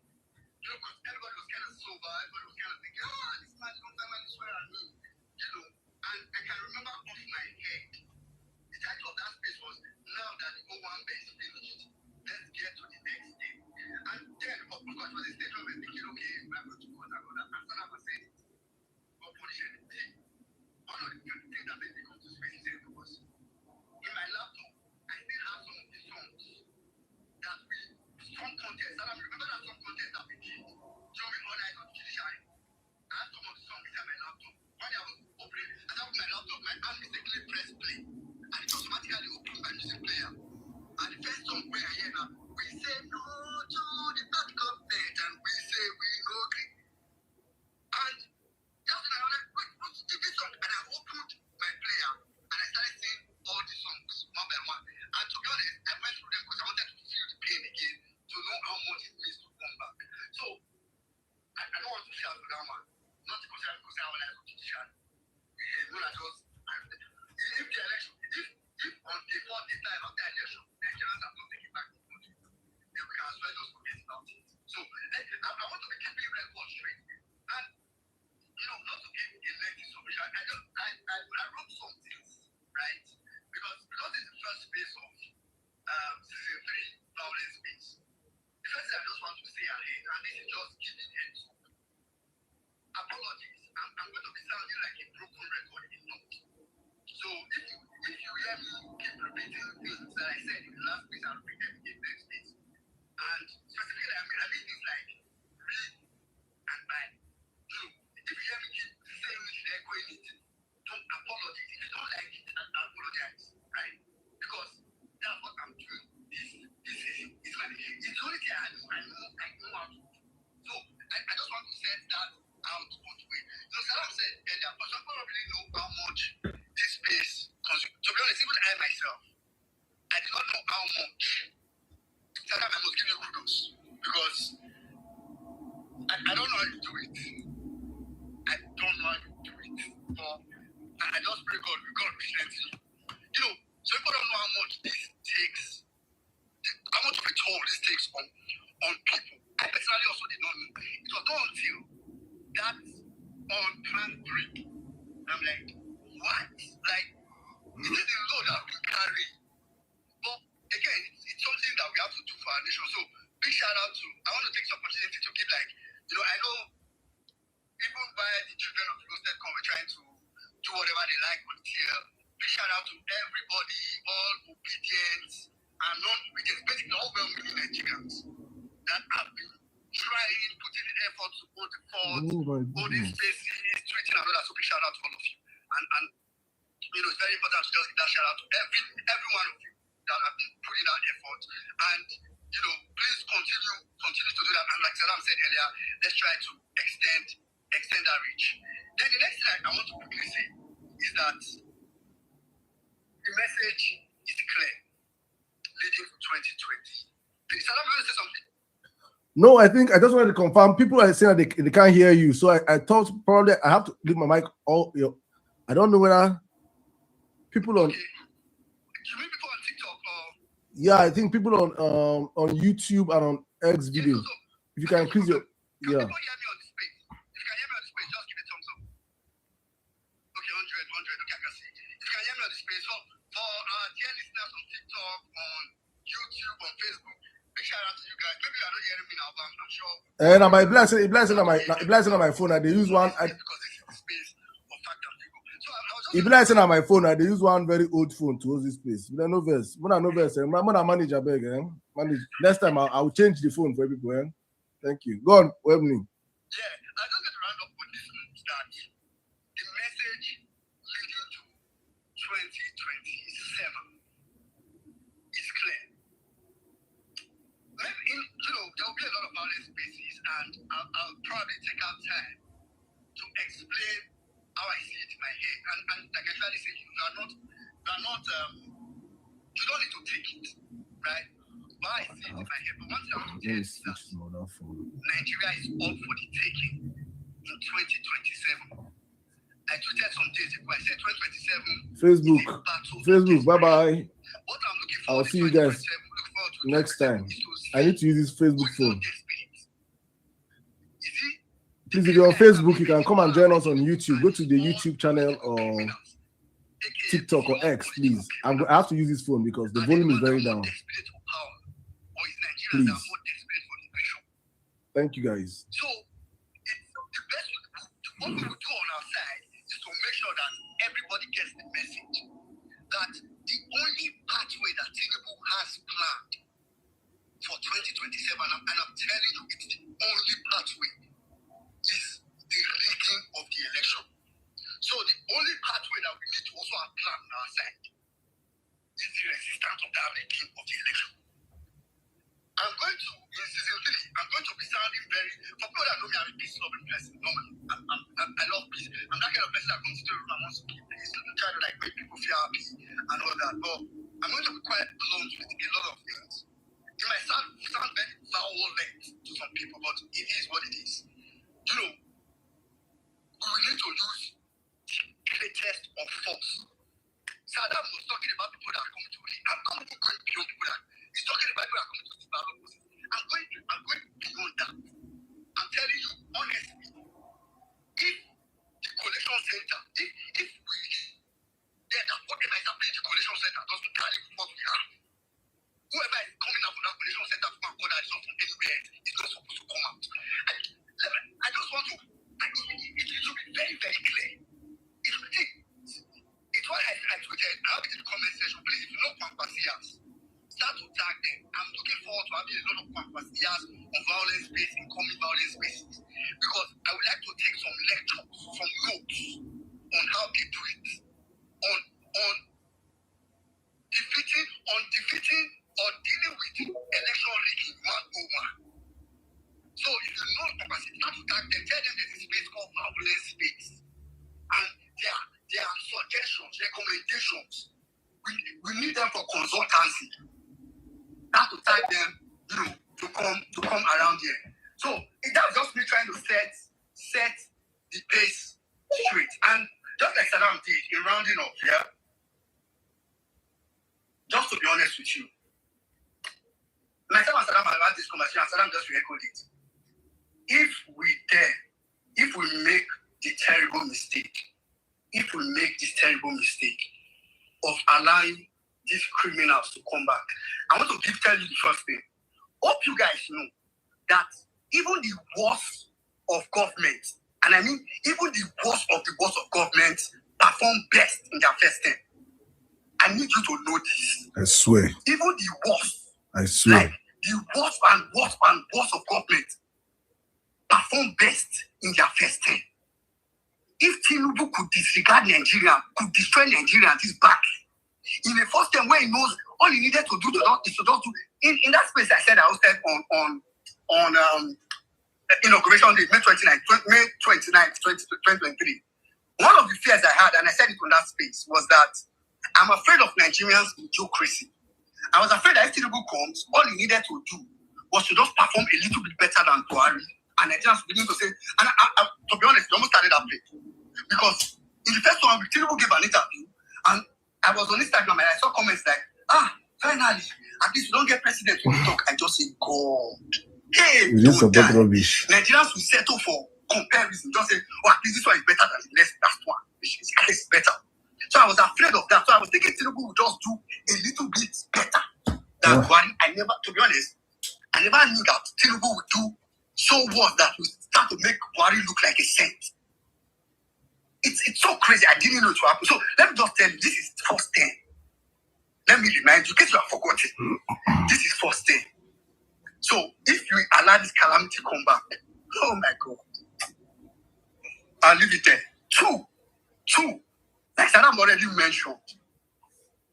You know, because everybody was kind of sober, everybody was kind of thinking, this man don't tell me to swear at me. You know, and I can remember off my head, the title of that space was Now That the O1 is Finished, Let's Get to the Next Day. And then, of course, for the stage, we were thinking, okay, we're going to go and go that. And so I was saying, what punish anything? One of the things that made me come to space was in my laptop, I still have some of the songs that we, song contest. And I remember that song contest that we did during All Night on Judiciary. I had some of the songs inside my laptop. When I was opening, as I opened my laptop, my hand mistakenly pressed play. And it automatically opened my music player. And the first song where I hear now, we say no to the bad government and we say we no agree. And just when I was like, wait, what's this song? And I opened my player and I started singing all the songs one by one. And to be honest, I went through them because I wanted to feel the pain again to know how much it means to come back. So I don't want to shout for that one. Not because I want to judicial. When I just, if the election, if on the fourth time after the election, Nigerians have not taken back the country, then we can as well just forget about it. So I want to be keeping record straight. And you know, not to give a lengthy submission. I wrote some things, right? Because it's the first phase of season 3 Vawulence space. The first thing I just want to say ahead, and this is just giving heads up. Apologies. I'm going to be sounding like a broken record in note. So if you hear me keep repeating things that I said in the last space, I'll repeat them in the next space. And specifically, I mean things like read and buy. So if you hear me keep saying it, they're going it, don't apologize. If you don't like it, apologize, right? Because that's what I'm doing. This is it's the only thing I know how to do. So I just want to set that out on the way. You know, Salam said earlier, but some people really know how much this space consumes. To be honest, even I myself, I did not know how much. Salam, I must give you kudos because I don't know how you do it. I don't know how you do it. But I just pray God will strengthen you. You know, so people don't know how much this takes, how much of a toll this takes on people. I personally also did not know. It was not until that on plan 3. I'm like, what? Like, it is the load that we carry. But again, it's something that we have to do for our nation. So big shout out to, I want to take this opportunity to give like, you know, I know even by the children of the roasted corn were trying to do whatever they like on here. Big shout out to everybody, all obedient and non-obedient, basically all well-meaning Nigerians that have been trying, putting in effort to hold the fort, holding spaces, tweeting and all that. So big shout out to all of you. And you know, it's very important to just give that shout out to every one of you that have been putting that effort. And you know, please continue to do that. And like Salam said earlier, let's try to extend that reach. Then the next thing I want to quickly say is that the message is clear leading to 2020. Salam, you want to say something? No, I think I just wanted to confirm. People are saying that they can't hear you, so I thought probably I have to leave my mic. I don't know whether people on. Okay. You mean people on TikTok or? Yeah, I think people on YouTube and on X video. Yeah, if you can increase your. Yeah. People hear me on the space. If you can hear me on the space, just give a thumbs up. Okay, 100. Okay, I can see. If you can hear me on the space, for our dear listeners on TikTok, on YouTube, on Facebook, make shout out to you guys. Maybe you're not hearing me now, but I'm not sure. And my blessing on my phone. They use one. Because this is the space of fact and figure. So I was just If blessing on my phone, they use one very old phone to hold this place. But no verse. When I know verse, I'm gonna manage a beg. Manage. Next time I'll change the phone for people. Thank you. Go on, web me. Yeah, I just get to round up with this that the message leading to 2027 is clear. Maybe there'll be a lot of violent spaces, and I'll probably take out time to explain how I see it in my head. And like I try to say, you don't need to take it, right? But I see it in my head. But one thing I want to tell you is that Nigeria is up for the taking in 2027. I tweeted some days ago. I said 2027. Facebook. Bye bye. What I'm looking for. I'll see you guys next time. I need to use this Facebook phone. Please, if you're on Facebook, you can come and join us on YouTube. Go to the YouTube channel or TikTok or X, please. I have to use this phone because the volume is very down. Please. Thank you, guys. So, the best what we will do on our side is to make sure that everybody gets the message that the only pathway that Tinubu has planned for 2027, and I'm telling you, it's the only pathway, is the rigging of the election. So the only pathway that we need to also have planned on our side is the resistance of that rigging of the election. In season 3, I'm going to be sounding very, for people that know me, I'm a peace-loving person, normally. I love peace. I'm that kind of person that comes to the room and wants to keep peace, to try to make people feel happy and all that. But I'm going to be quite blunt with a lot of things. It might sound very violent to some people, but it is what it is. We need to use the greatest of force. Saddam was talking about people that are coming to me. I'm not going beyond people that he's talking about people that are coming to this battle. I'm going beyond that. I'm telling you honestly, if the coalition center, if we get that whatever is happening in the coalition center doesn't carry what we have, whoever is coming out from that coalition center to come that is not from anywhere is not supposed to come out. I just want to, it should be very, very clear. It's what I tweeted. I have it in the comment section. Please, if you know Pampasias, start to tag them. I'm looking forward to having a lot of Pampasias on violence space, incoming violence spaces, because I would like to take some lectures, some notes on how they do it, on defeating or dealing with election rigging 101. So if you know Pampasias, start to tag them. Tell them there's a space called violence space, and there are suggestions, recommendations. We need them for consultancy. Not to tag them, to come around here. So that's just me trying to set the pace straight. And just like Saddam did in rounding up, yeah. Just to be honest with you, myself and Saddam had this conversation, and Saddam just re-echoed it. If we make the terrible mistake, of allowing these criminals to come back, I want to tell you the first thing. Hope you guys know that even the worst of government, and I mean even the worst of government, perform best in their first term. I need you to know this. I swear. Even the worst. I swear. Like the worst of government perform best in their first term. If Tinubu could disregard Nigeria, could destroy Nigeria this badly, in the first term where he knows all he needed to do is to just do in that space I said I hosted on inauguration day, May 29th, 2023. One of the fears I had, and I said it on that space, was that I'm afraid of Nigerians' mediocrity. I was afraid that if Tinubu comes, all he needed to do was to just perform a little bit better than Buhari. And Nigerians begin to say, and I, to be honest, they almost started that play. Because in the first one, Tinubu gave an interview, and I was on Instagram and I saw comments like, finally, at least we don't get president to talk. I just say, God, hey, don't die. Rubbish. Nigerians will settle for comparison. Just say, at least this one is better than the last one. It's better. So I was afraid of that. So I was thinking Tinubu would just do a little bit better than Buhari. I never, to be honest, I never knew that Tinubu would do so what that would start to make Buhari look like a saint. It's so crazy. I didn't know it would happen. So let me just tell you, this is first 10. Let me remind you, in case you have forgotten, this is first 10. So if you allow this calamity to come back, oh my God, I'll leave it there. Two, like Saddam already mentioned.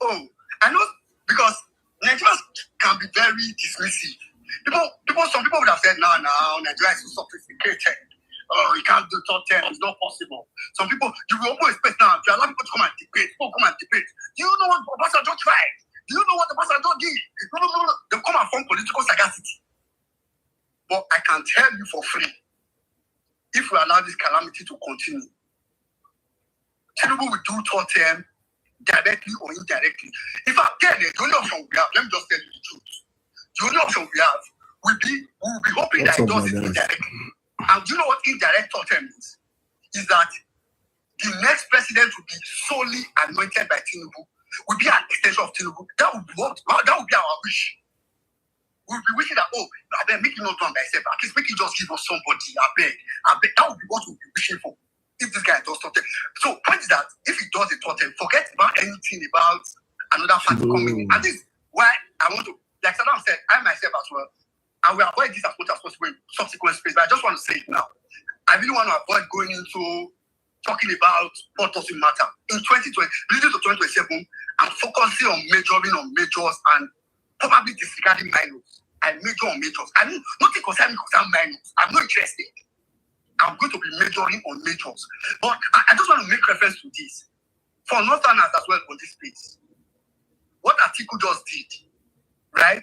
Oh, I know, because Nigerians can be very dismissive. Some people would have said, no, Nigeria is so sophisticated. Oh, you can't do top 10. It's not possible. Some people, you will open a space now. If you allow people to come and debate, Do you know what Obasanjo tried? Do you know what Obasanjo did? They'll come and form political sagacity. But I can tell you for free, if we allow this calamity to continue, Tinubu will do top 10 directly or indirectly. In fact, the only option we have, let me just tell you the truth. The only option we have will be hoping that it does it indirectly. And do you know what indirect thought means? Is that the next president will be solely anointed by Tinubu, will be an extension of Tinubu. That would be our wish. We'll be wishing that, I beg, make it not done by itself. At least make it just give us somebody. I beg. That would be what we'll be wishing for. If this guy does something. So, point is that if he does it, forget about anything about another party coming in. And this is why I want to, like Saddam said, I myself as well, I will avoid this as much as possible in subsequent space, but I just want to say it now. I really want to avoid going into talking about what doesn't matter. In 2020, leading to 2027, I'm focusing on majoring on majors and probably disregarding minors. I major on majors. I mean, nothing concerning minors. I'm not interested. I'm going to be majoring on majors. But I just want to make reference to this. For Northerners as well on this space, what Atiku just did, right?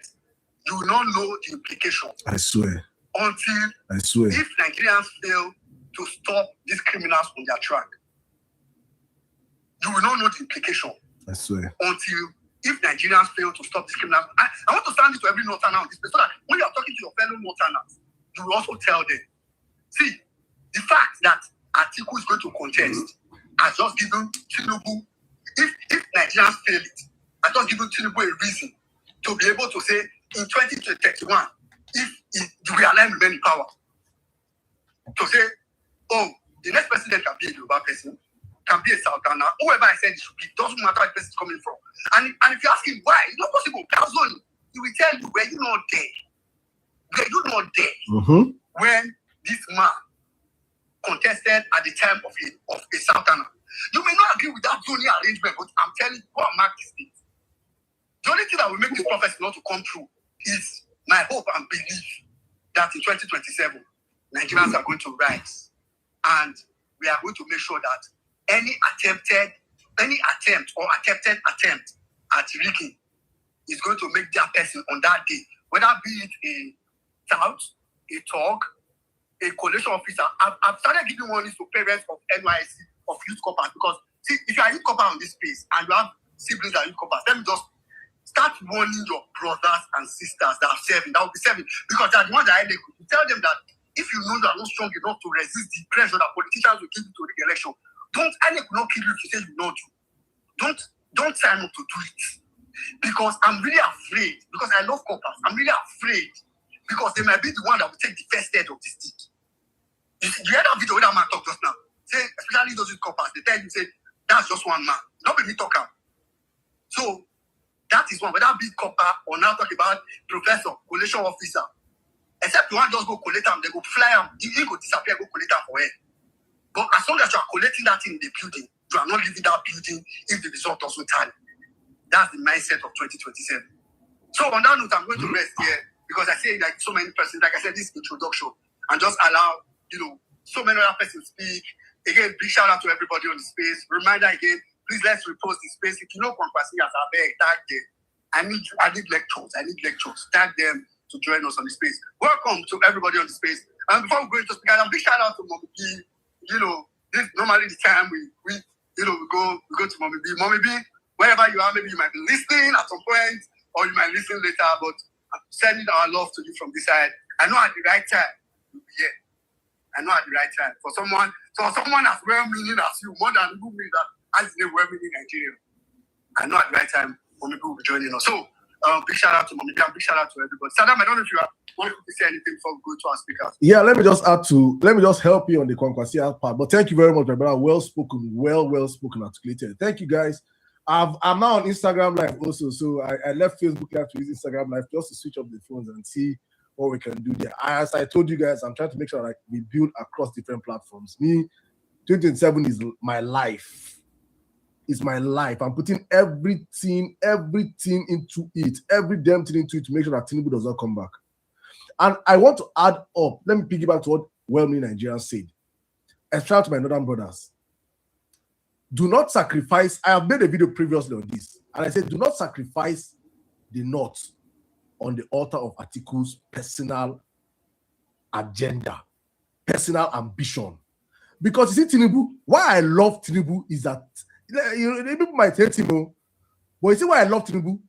You will not know the implications. I swear. If Nigerians fail to stop these criminals on their track, you will not know the implication. I swear. If Nigerians fail to stop this criminal, I want to stand this to every Northerner on this place so that when you are talking to your fellow Northerners, you will also tell them. See, the fact that Atiku is going to contest has just given Tinubu, if Nigerians fail it, has just given Tinubu a reason to be able to say in 2031, if we align remain in power, to say, the next president can be a Yoruba person, can be a Southerner, whoever I said it should be, doesn't matter where the person is coming from. And if you ask him why, it's not possible. He will tell you, were you not there? When this man contested at the time of a Southerner. You may not agree with that zoning arrangement, but I'm telling you, go and mark this thing. The only thing that will make this prophecy not to come true is my hope and belief that in 2027, Nigerians are going to rise. And we are going to make sure that any attempted attempt at rigging is going to make that person on that day, whether be it a tout, a talk, a coalition officer. I've started giving warnings to parents of NYSC, of youth corpers, because see, if you are youth corper on this space and you have siblings that are youth corpers, let me just start warning your brothers and sisters that are serving, that will be serving, because they are the ones that are able to tell them that if you know you are not strong enough to resist the pressure that politicians will give you to the election, INEC will not kill you if you say you know to. Don't sign up to do it. Because I'm really afraid, because I love corpers, I'm really afraid, because they might be the one that will take the first head of the stick. You hear that video where that man talked just now? Say, especially those with corpers, they tell you, say, that's just one man. Not be me talking. So, that is one. Whether be copper or now talk about professor, coalition officer, except you want just go collect them, they go fly them, he go disappear, go collect them for it. But as long as you are collecting that in the building, you are not leaving that building if the result doesn't tally. That's the mindset of 2027. So on that note, I'm going to rest here because I say like so many persons, like I said, this introduction, and just allow, so many other persons speak. Again, big shout out to everybody on the space. Reminder again, please let's repost the space. If you know Kwakwasi as our beg, tag them. I need lectures. Tag them to join us on the space. Welcome to everybody on the space. And before we go into speaker, a big shout out to Mommy B. This normally the time we go to Mommy B. Mommy B, wherever you are, maybe you might be listening at some point, or you might listen later, but I'm sending our love to you from this side. I know at the right time, you'll be here. I know at the right time. For someone as well-meaning as you, more than who means that as a well-meaning Nigerian, I know at the right time, Mommy B will be joining us. So, Big shout out to Mommy, big shout out to everybody. Saddam, I don't know if you want to say anything before we go to our speakers. Yeah, let me just help you on the Kwankwasia part. But thank you very much, my brother. Well spoken, well spoken, articulated. Thank you, guys. I'm now on Instagram Live also, so I left Facebook Live to use Instagram Live just to switch up the phones and see what we can do there. As I told you guys, I'm trying to make sure that we build across different platforms. Me, 2027 is my life. It's my life. I'm putting everything into it, every damn thing into it to make sure that Tinubu does not come back. And I want to add up. Let me piggyback to what well-meaning Nigerians said. And shout out to my northern brothers. Do not sacrifice. I have made a video previously on this, and I said, do not sacrifice the North on the altar of Atiku's personal agenda, personal ambition. Because you see, Tinubu, why I love Tinubu is that people might hate him, but you see why I love Tinubu?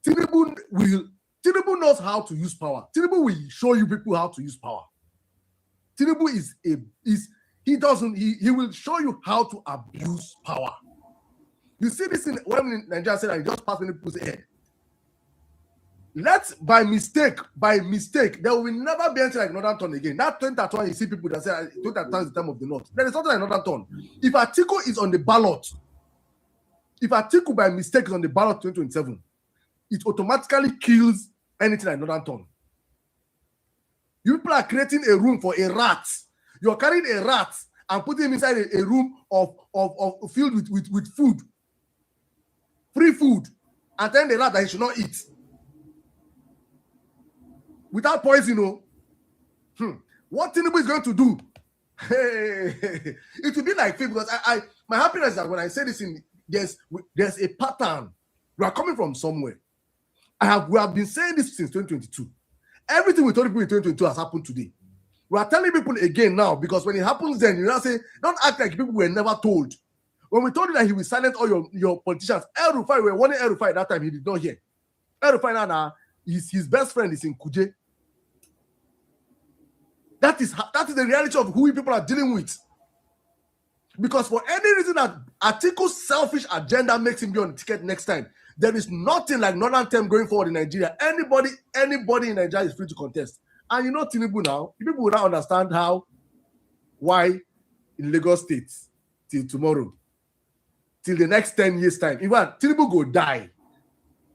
Tinubu knows how to use power. Tinubu will show you people how to use power. Tinubu he will show you how to abuse power. You see this when Nigeria said, I just passed many people's head. By mistake, there will never be anything like Northern Turn again. That 2021, you see people that say 2021 is the time of the North. There is something like Northern Turn. If Atiku is on the ballot, if Atiku by mistake is on the ballot 2027, it automatically kills anything like Northern Turn. You people are creating a room for a rat. You're carrying a rat and putting him inside a room of filled with food, free food, and telling the rat that he should not eat without poison. What Tinubu is going to do? It will be like fake, because my happiness is that when I say this, there's a pattern. We are coming from somewhere. We have been saying this since 2022. Everything we told people in 2022 has happened today. We are telling people again now, because when it happens then, you now say, don't act like people were never told. When we told you that he will silence all your politicians, El-Rufai, we were warning El-Rufai at that time, he did not hear. El-Rufai now, his best friend is in Kuje. That is the reality of who people are dealing with. Because for any reason that Atiku's selfish agenda makes him be on the ticket next time, there is nothing like Northern Term going forward in Nigeria. Anybody in Nigeria is free to contest. And you know Tinubu now, people will now understand why in Lagos State, till tomorrow, till the next 10 years time, even Tinubu go die.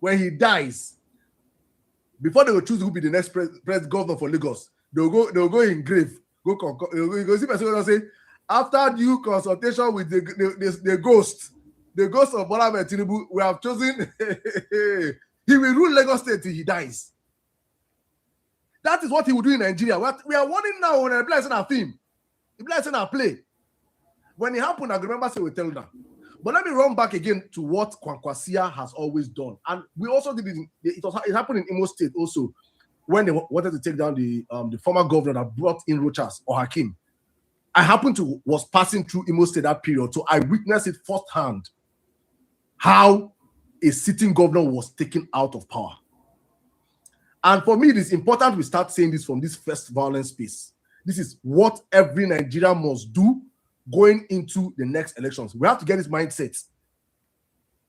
When he dies, before they will choose who will be the next president governor for Lagos, they'll go in grave, go see person will say, after due consultation with the ghost of Bola Ahmed Tinubu, we have chosen he will rule Lagos State till he dies. That is what he will do in Nigeria. We are warning now when a place in our film, a place in our play. When it happened, I remember say we tell them. But let me run back again to what Kwankwasia has always done, and we also did it. It happened in Imo State also, when they wanted to take down the former governor that brought in Rochas or Hakim. I was passing through Imo State that period, so I witnessed it firsthand how a sitting governor was taken out of power. And for me, it is important we start saying this from this first violence space. This is what every Nigerian must do going into the next elections. We have to get this mindset.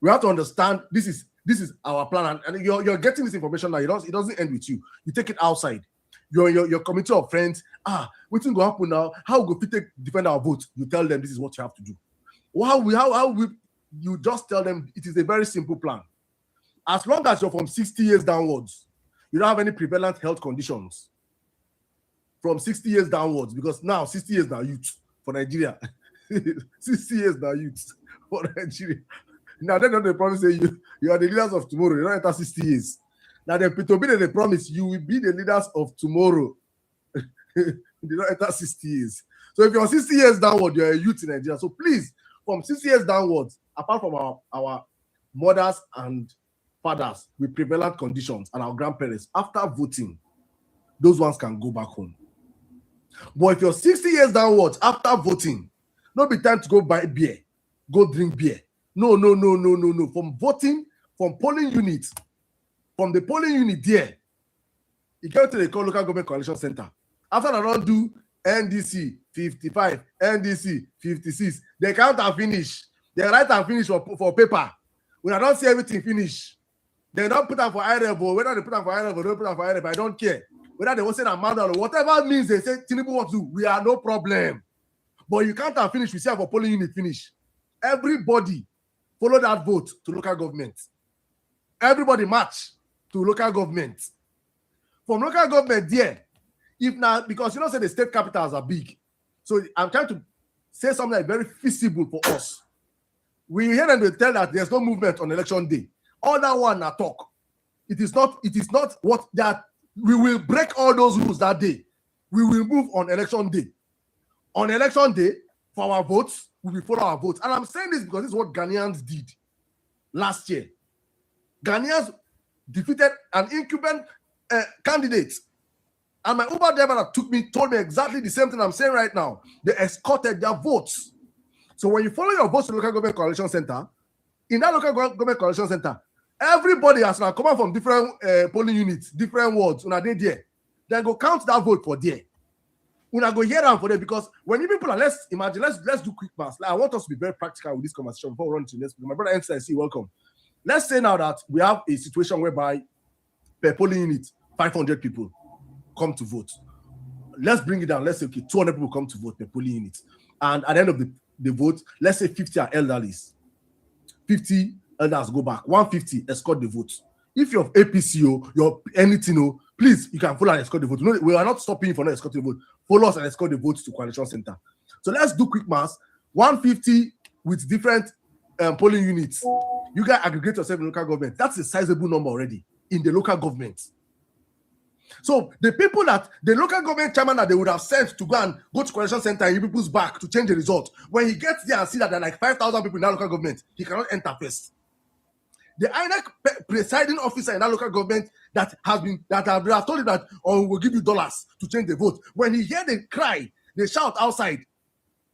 We have to understand this is our plan, and you're getting this information now. It doesn't end with you. You take it outside. Your committee of friends. What's going to happen now? How we go defend our vote? You tell them this is what you have to do. You just tell them it is a very simple plan. As long as you're from 60 years downwards, you don't have any prevalent health conditions. From 60 years downwards, because now 60 years now youth for Nigeria. 60 years now youth for Nigeria. Now they promise you are the leaders of tomorrow. You don't enter 60 years. Now they promise you will be the leaders of tomorrow. You don't enter 60 years. So if you're 60 years downward, you're a youth in Nigeria. So please, from 60 years downwards, apart from our mothers and fathers with prevalent conditions and our grandparents, after voting, those ones can go back home. But if you're 60 years downwards after voting, not be time to go buy beer, go drink beer. No. From voting, from polling units, from the polling unit there, you go to the local government coalition center. After they don't do NDC 55, NDC 56, they count and finish. They write and finish for paper. When I don't see everything finish, They don't put them for high level. Whether they put them for high level, don't put them for high level, I don't care. Whether they want to say a manual or whatever means they say Tinubu wants to do, we are no problem. But you can't have finished. We see for polling unit finish. Everybody follow that vote to local government. Everybody march to local government. From local government there, if now, because you know, say the state capitals are big. So I'm trying to say something like very feasible for us. We hear them tell that there's no movement on election day. All that one na talk. It is not what that we will break all those rules that day. We will move on election day. On election day, for our votes, we will follow our votes. And I'm saying this because this is what Ghanaians did last year. Ghanaians defeated an incumbent candidate. And my Uber driver that took me told me exactly the same thing I'm saying right now. They escorted their votes. So when you follow your votes to the local government coalition center, in that local government coalition center, everybody has now come out from different polling units, different wards. Una dey there. Then go count that vote for there. Una go hear them for them because when you people are, let's imagine, let's do quick math. Like, I want us to be very practical with this conversation before we run to the next. My brother MCIC, welcome. Let's say now that we have a situation whereby per polling unit, 500 people come to vote. Let's bring it down. Let's say, okay, 200 people come to vote per polling unit. And at the end of the vote, let's say 50 are elderly. 50 elders go back. 150 escort the vote. If you're APCO, you're anything, please, you can follow and escort the vote. No, we are not stopping you for not escorting the vote. Follow us and escort the votes to coalition center. So let's do quick math. 150 with different polling units. You guys aggregate yourself in local government. That's a sizable number already in the local government. So the people that the local government chairman that they would have sent to go to coalition center and people's back to change the result, when he gets there and see that there are like 5,000 people in that local government, he cannot enter first. The INEC presiding officer in that local government that have told him that, oh, we'll give you dollars to change the vote. When he hear the cry, they shout outside.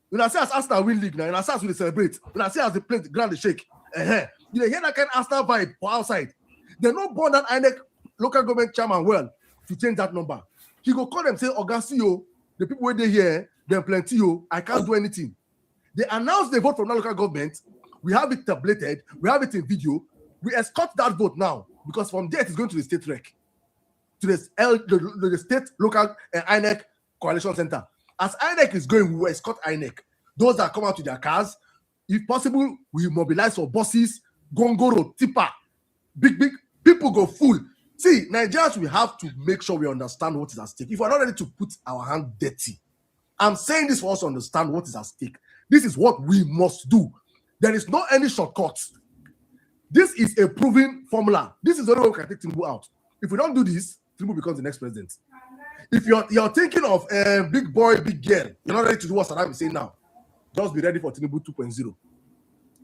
When I see as Arsenal win league now, and I see as we celebrate, when I see as they play the ground they shake, you hear that kind of Arsenal vibe for outside. They no born that INEC local government chairman well to change that number. He go call them say, Ogasio, the people where they here, they're plenty, I can't do anything. They announce the vote from that local government. We have it tabulated, we have it in video. We escort that vote now because from there it is going to the state rec, to the state local INEC coalition center. As INEC is going, we will escort INEC. Those that come out with their cars, if possible, we mobilize for buses, gongoro, tipper, big people go full. See, Nigerians, we have to make sure we understand what is at stake. If we're not ready to put our hand dirty, I'm saying this for us to understand what is at stake. This is what we must do. There is no any shortcuts. This is a proven formula. This is the only way we can take Tinubu out. If we don't do this, Tinubu becomes the next president. If you're thinking of big boy, big girl, you're not ready to do what Saddam is saying now. Just be ready for Tinubu 2.0.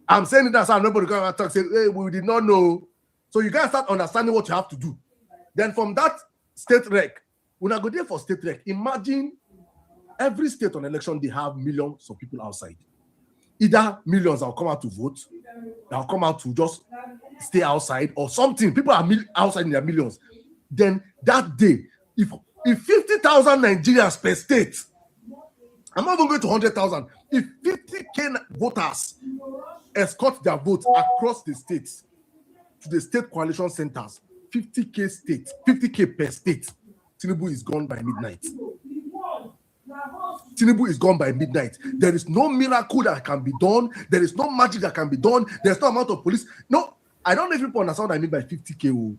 I'm saying that so nobody can talk, say, hey, we did not know. So you guys start understanding what you have to do. Then from that state rec, when I go there for state rec, imagine every state on election, they have millions of people outside. Either millions that will come out to vote, that will come out to just stay outside or something. People are outside in their millions. Then that day, if 50,000 Nigerians per state, I'm not even going to 100,000. If 50K voters escort their votes across the states to the state coalition centers, 50K per state, Tinubu is gone by midnight. Tinubu is gone by midnight. There is no miracle that can be done. There is no magic that can be done. There's no amount of police. No, I don't know if people understand what I mean by 50K.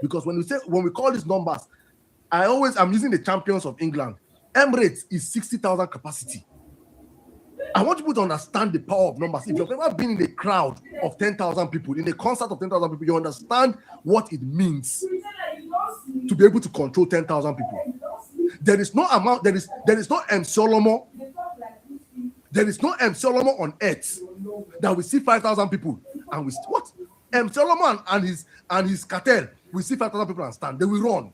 Because when we call these numbers, I'm using the champions of England. Emirates is 60,000 capacity. I want people to understand the power of numbers. If you've ever been in a crowd of 10,000 people, in a concert of 10,000 people, you understand what it means to be able to control 10,000 people. There is no amount, there is no M. Solomon. There is no M. Solomon on earth that we see 5,000 people and we what? M. Solomon and his cartel, we see 5,000 people and stand. They will run.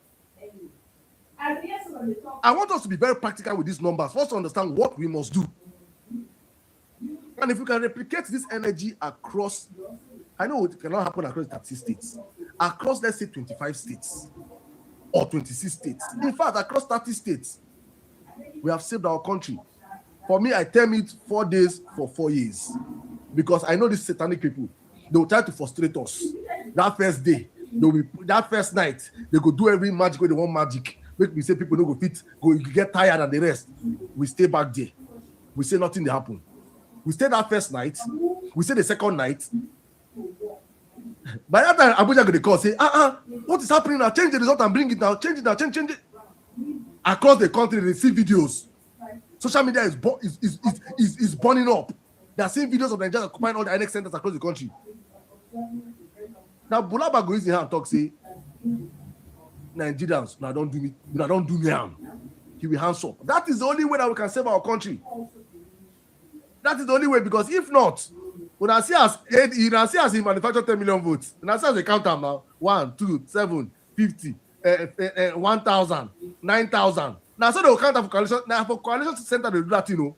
I want us to be very practical with these numbers. First, to understand what we must do. And if we can replicate this energy across, I know it cannot happen across 30 states, across, let's say, 25 states or 26 states. In fact, across 30 states, we have saved our country. For me, I term it 4 days for 4 years. Because I know these satanic people, they will try to frustrate us. That first day, They will be that first night. They go do every magic when they want magic. Make me say people don't go fit. Go, you get tired and the rest. We stay back there. We say nothing will happen. We stay that first night. We stay the second night. By that time, Abuja go to call say, what is happening now? Change the result and bring it now. Change it now. Change it. Across the country, they see videos. Social media is burning up. They are seeing videos of Nigeria occupying all the INEC centers across the country. Now, Bulaba goes in here and talk, say, Nigerians, now don't do me harm. He will hands up. That is the only way that we can save our country. That is the only way, because if not, when I see as he manufactured 10 million votes, and I see as they count them now, 1, 2, 7, 50, 1,000, 9,000. Now, so they will count for coalition. Now, for coalition center, they do that, you know.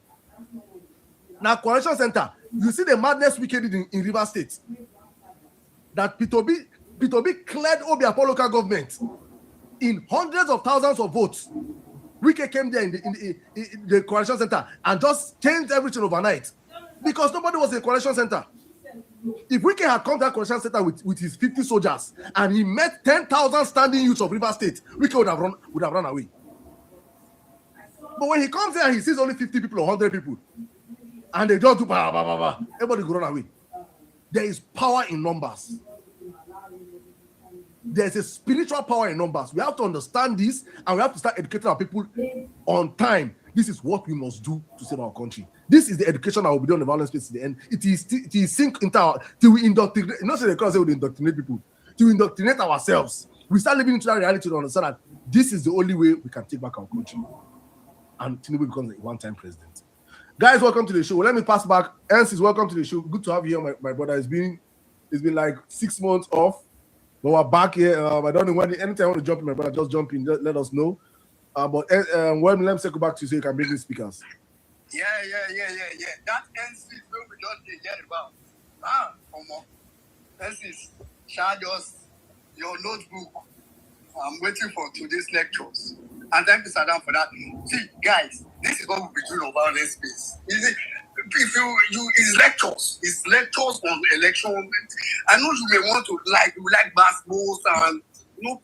Now, coalition center, you see the madness we did in River State. That P2B cleared Obiapo local government in hundreds of thousands of votes. Wike came there in the coalition center and just changed everything overnight because nobody was in the coalition center. If Wike had come to that coalition center with his 50 soldiers and he met 10,000 standing youths of River State, Wike would have run away. But when he comes there and he sees only 50 people or 100 people, and they just do everybody go run away. There is power in numbers. There's a spiritual power in numbers. We have to understand this, and we have to start educating our people on time. This is what we must do to save our country. This is the education that will be done in the violence space in the end. It is sink into our, till we indoctrinate, not say the class say we indoctrinate people, to indoctrinate ourselves. We start living into that reality to understand that this is the only way we can take back our country. And Tinubu becomes a one-time president. Guys, welcome to the show. Let me pass back. Ensis, welcome to the show. Good to have you here, my brother. It's been like 6 months off, but we're back here. I don't know when. Anytime I want to jump in, my brother, just jump in. Let us know. But let me circle back to you so you can bring the speakers. Yeah. That Ensis we just hear about. Ensis, share just your notebook. I'm waiting for today's lectures. And thank you, Saddam, for that. See, guys, this is what we'll be doing about this space. If it's lectures on election. I know you may want to like basketballs and no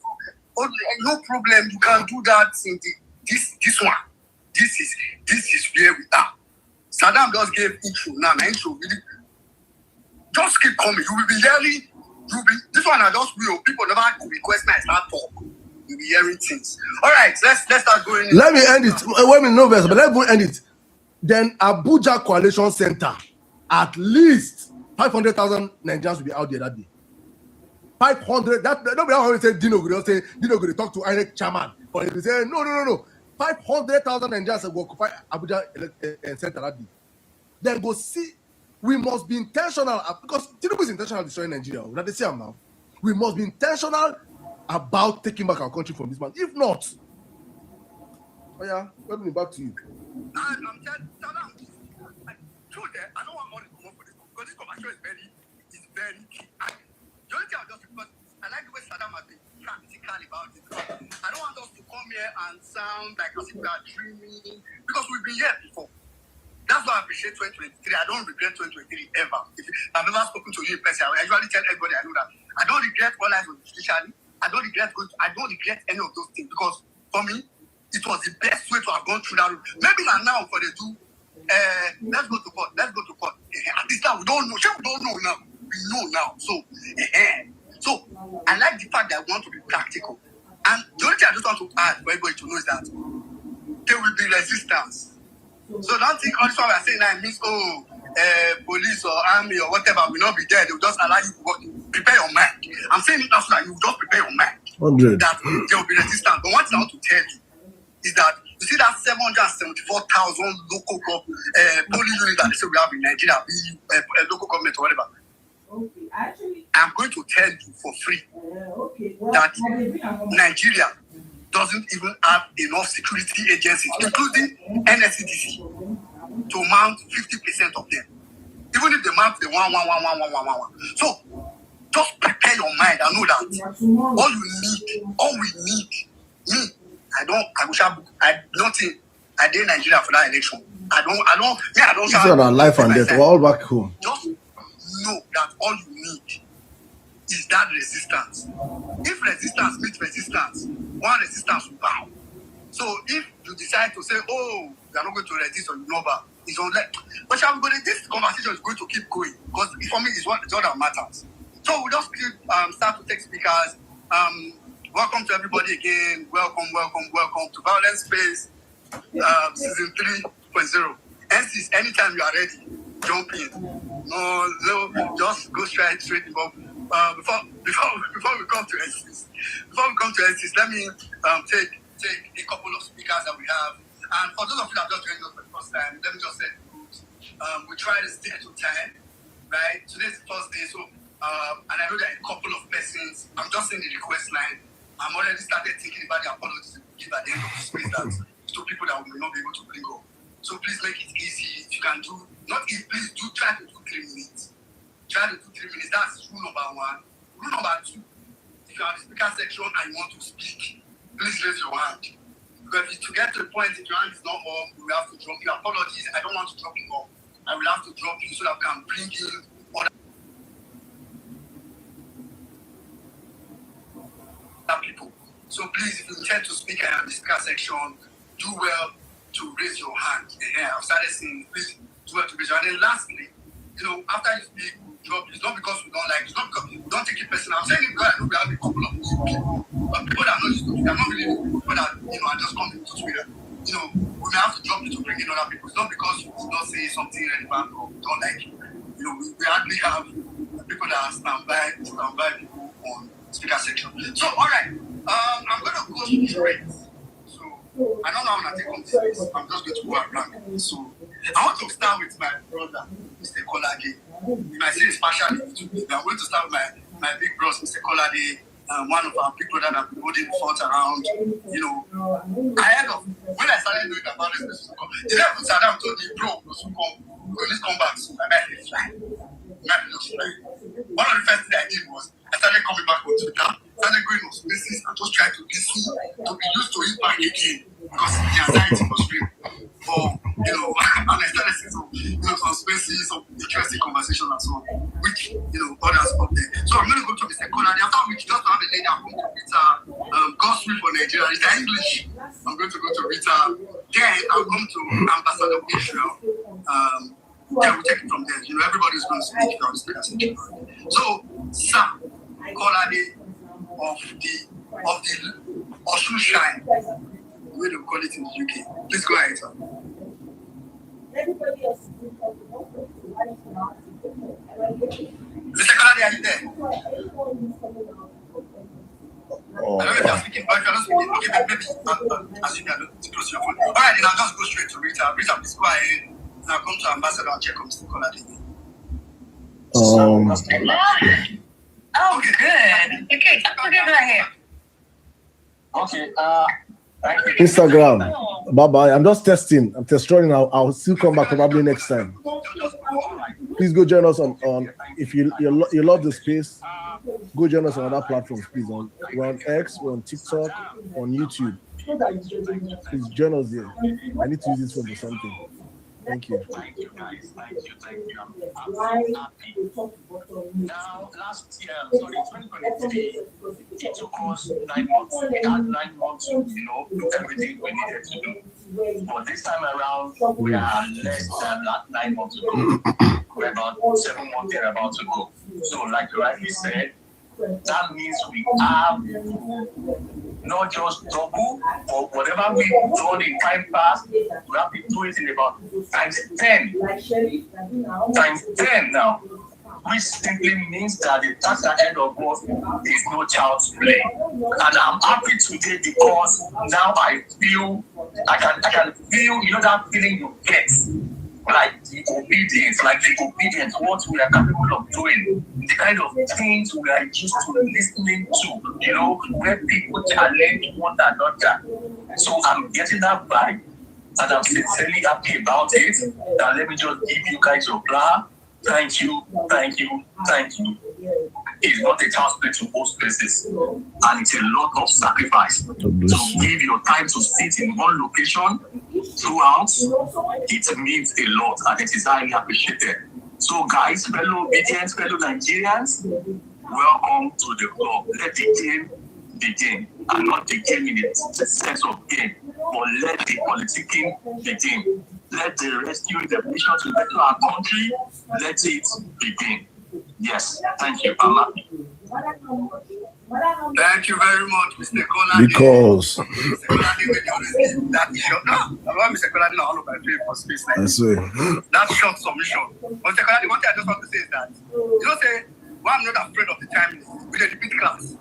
problem. You can do that in this one. This is where we are. Saddam just gave intro now. Intro really. Just keep coming. You will be hearing. This one I just will. People never request my start talk. You'll be hearing things. All right, let's start going. Let me end it. Wait a minute, but let's go end it. Then Abuja Coalition Center, at least 500,000 Nigerians will be out there that day. 500. That nobody always say Dino go to talk to INEC chairman, or they say no. 500,000 Nigerians will occupy Abuja Center that day. Then go see. We must be intentional because Tinubu is intentional destroying Nigeria. That they say now. We must be intentional about taking back our country from this man. If not, let me back to you. I'm telling you, I don't want money to come for this because this conversation is very key. The only thing I just because I like the way Saddam has been practical about it. I don't want us to come here and sound like as if we are dreaming because we've been here before. That's why I appreciate 2023. I don't regret 2023 ever. I've never spoken to you in person. I usually tell everybody I know that. I don't regret all I was judicially. I don't regret any of those things because for me, it was the best way to have gone through that route. Maybe now for the two, let's go to court. At this time, we don't know. We don't know now. We know now. So I like the fact that I want to be practical. And the only thing I just want to add for everybody to know is that there will be resistance. So don't think all this what we're saying now means police or army or whatever will not be there. They will just allow you to prepare your mind. I'm saying it now so that you will just prepare your mind. 100. That there will be resistance. But one thing I want to tell you is that you see that 774,000 local polling units that they say we have in Nigeria, local government or whatever. I'm going to tell you for free that Nigeria doesn't even have enough security agencies, including NSCDC, to mount 50% of them. Even if they mount the 1. So just prepare your mind and know that all we need, me, I did Nigeria for that election. I don't. It's not our life and death. We're all back home. Just know that all you need is that resistance. If resistance meets resistance, one resistance will bow. So if you decide to say, oh, you are not going to resist or you know about, it's on that. But this conversation is going to keep going because for me, it's what that matters. So we just start to take speakers. Welcome to everybody again. Welcome to Vawulence Space season 3.0. NCs, anytime you are ready, jump in. No, just go straight in. But before we come to NCs, let me take a couple of speakers that we have. And for those of you that have just joined us for the first time, let me just say, we try to stick to time, right? Today's the first day, so and I know there are a couple of persons. I'm just in the request line. I'm already started thinking about the apologies to give at the end of the space that to people that we may not be able to bring up. So please make it easy. If you can do, not easy, please do try to do 3 minutes. Try to do 3 minutes. That's rule number 1. Rule number 2, if you have the speaker section and you want to speak, please raise your hand. Because to get to the point, if your hand is not up, we will have to drop you. Apologies, I don't want to drop you off. I will have to drop you so that we can bring in other people. So please, if you intend to speak in the speaker section, do well to raise your hand. I've started saying, please do well to raise your hand. And lastly, after you speak, drop. It's not because we don't like. It's not because we don't take it personal. I'm saying it because I know we have a couple of new people, but people that are not used to it. I'm not really people that are just coming to Twitter. We may have to drop you to bring in other people. It's not because you did not say something relevant or don't like it. We hardly have people that are standby people on speaker section. So, all right, I'm going to go straight. So, I don't know how to take on this. I'm just going to go around. So, I want to start with my brother, Mr. Kolade. You might say it's partially to me. I'm going to start with my big bros, Mr. Kolade, one of our big brothers that have been holding the fort around. Ahead of when I started doing about this, the day after Saddam told me, bro, please come back soon. I might be flying. One of the first things I did was I started coming back on Twitter, started going on spaces and just trying to listen to be used to it back again because the anxiety was real. And I started seeing some spaces, some interesting conversations and so on, which others up there. So I'm going to go to Mr. Conrad. After which, just to have a lady, I'm going to Rita, Gospel for Nigeria, Rita English. I'm going to go to Rita. Then I'll come to Ambassador Israel. Yeah, we'll take it from there. Everybody's going to speak on speaker section. So, Sam Kolade of the Osun Shine, the way they call it in the UK. Please go ahead, sir. Mr. Kolade, are you there? I don't know if you're speaking, but if you're not speaking, okay, maybe as you can close your phone. All right, then I'll just go straight to Rita. Rita, please go ahead. Now come to Ambassador and check on Mr. Kolade. Oh, good. Okay, go ahead. Okay, Instagram. Bye-bye. I'm just testing. I'm test running. I'll still come back probably next time. Please go join us on if you love the space, go join us on other platforms, please. We're on X, we're on TikTok, on YouTube. Please join us there. I need to use this phone for something. Thank you. Thank you, guys. Thank you. I'm so happy. Now, last year, 2023, it took us 9 months. We had 9 months to, do everything we needed to do. But this time around, we are less than 9 months ago. We're about 7 months here about to go. So, like you rightly said, that means we have not just double, but whatever we've done in time past, we have to do it in about times 10. Times 10 now. Which simply means that the task ahead of us is no child's play. And I'm happy today because now I can feel, that feeling you get. Like the obedience, what we are capable of doing, the kind of things we are used to listening to, where people challenge one another. So I'm getting that vibe, and I'm sincerely happy about it. Now let me just give you guys your plan. Thank you. It's not a child's play to host places, and it's a lot of sacrifice. To give your time to sit in one location throughout, it means a lot, and it is highly appreciated. So, guys, fellow Nigerians, welcome to the club. Let the game begin, and not the game in the sense of game, but let the politicking begin. Let the rescue the mission to better our country. Let it begin. Yes, thank you. I'm happy. Thank you very much, Mr. Kola. Because Mr. Kola, that short. No, I want Mr. Kola all of my faith for space. Like that's it. that short submission. But Mr. Kola, the one thing I just want to say is that say why I'm not afraid of the time is we dey repeat class.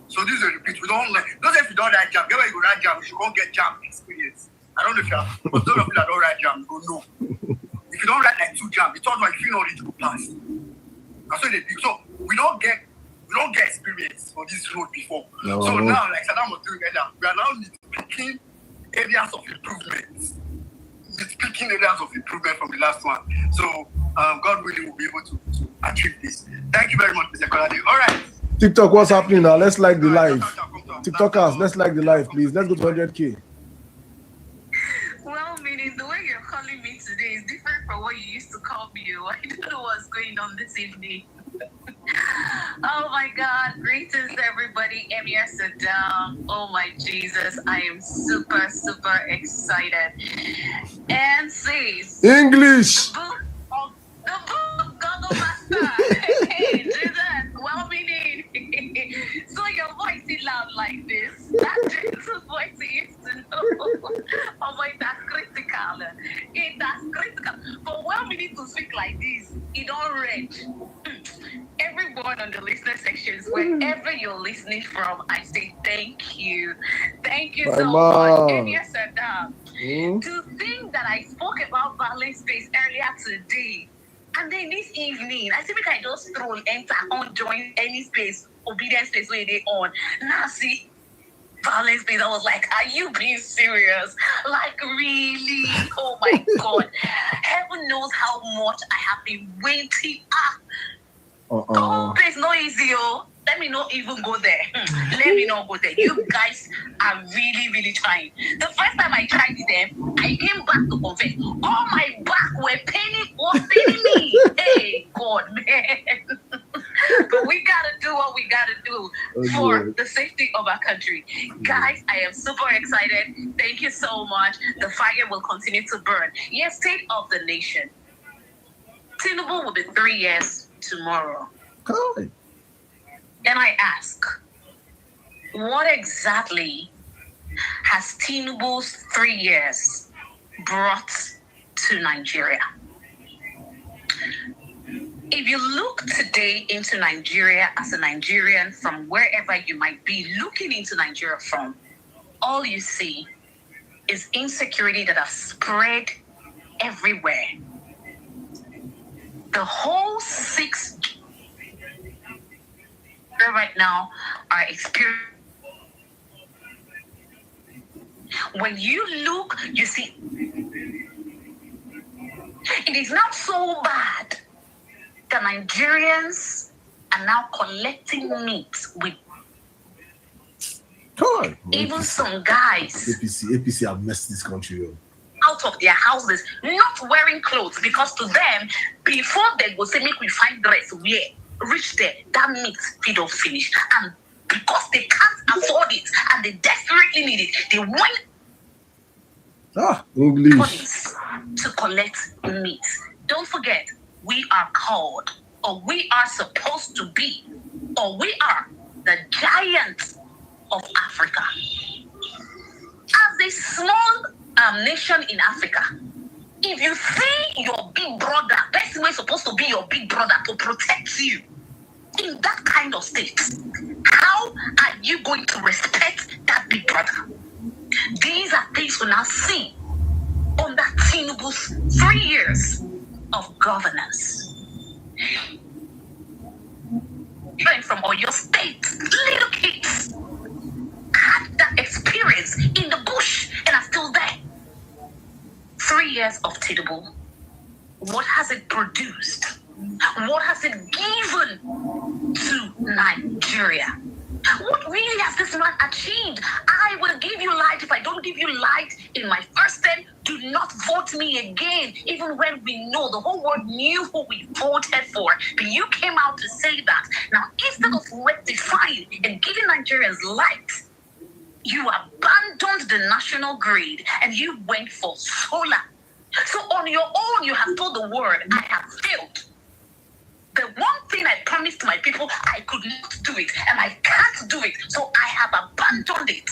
So this is a repeat. We don't like. Don't say if you don't write jam, get where you go write jam, you won't get jam experience. I don't know if you have, but those of you that don't write jam, you go know. If you don't write like 2 jam, the third one, if you know it, you go pass. That's what they do. So we don't get experience for this road before. No. So now, like Saddam was doing earlier, we are now picking areas of improvement. Picking areas of improvement from the last one. So God willing will be able to achieve this. Thank you very much, Mr. Kolade. All right. TikTok, what's happening now? Let's like the live. TikTokers, let's like the live, please. Let's go to 100K. Well, meaning the way you're calling me today is different from what you used to call me. I don't know what's going on this evening. Oh my God, greetings everybody. Emir Saddam. Oh my Jesus, I am super, super excited. And says English. The book, God the Master. Hey, Jesus, well meaning. So your voice is loud like this. That gentle voice is to know. Oh my, that's critical. That's critical. But when we need to speak like this, it don't reach. Everyone on the listener sections, wherever you're listening from, I say thank you. Thank you so much. And yes, Saddam, to think that I spoke about Vawulence space earlier today, and then this evening, I think I just stroll, enter, on, join any space, obedience space where they on. Now see, Vawulence space, I was like, are you being serious? Like, really? Oh my God. Heaven knows how much I have been waiting. The whole place no easy, oh. Let me not even go there. Let me not go there. You guys are really, really trying. The first time I tried it, I came back to confess. All my back was paining me. Hey, God, man. But we gotta do what we gotta do for the safety of our country. Guys, I am super excited. Thank you so much. The fire will continue to burn. Yes, state of the nation. Tinubu will be 3 years tomorrow. Okay. Then I ask, what exactly has Tinubu's 3 years brought to Nigeria? If you look today into Nigeria as a Nigerian from wherever you might be looking into Nigeria from, all you see is insecurity that has spread everywhere. The whole 6 right now are experiencing. When you look, you see it is not so bad that Nigerians are now collecting meat with even some guys. APC have messed this country up. Out of their houses, not wearing clothes, because to them, before they go say, make we find dress, wear, reach there, that meat feed don't finish. And because they can't afford it and they desperately need it, they went English to collect meat. Don't forget, we are called, or we are supposed to be, or we are the giants of Africa. As a small nation in Africa, if you see your big brother, person who is supposed to be your big brother to protect you in that kind of state, how are you going to respect that big brother? These are things we now see under Tinubu's 3 years of governance. Children from Oyo State, little kids, had that experience in the bush and are still there. 3 years of Tinubu. What has it produced? What has it given to Nigeria? What really has this man achieved? I will give you light. If I don't give you light in my first term, do not vote me again, even when we know the whole world knew who we voted for. But you came out to say that. Now, instead of rectifying and giving Nigerians light, you abandoned the national grid and you went for solar. So on your own, you have told the world, I have failed. The one thing I promised my people, I could not do it, and I can't do it, so I have abandoned it.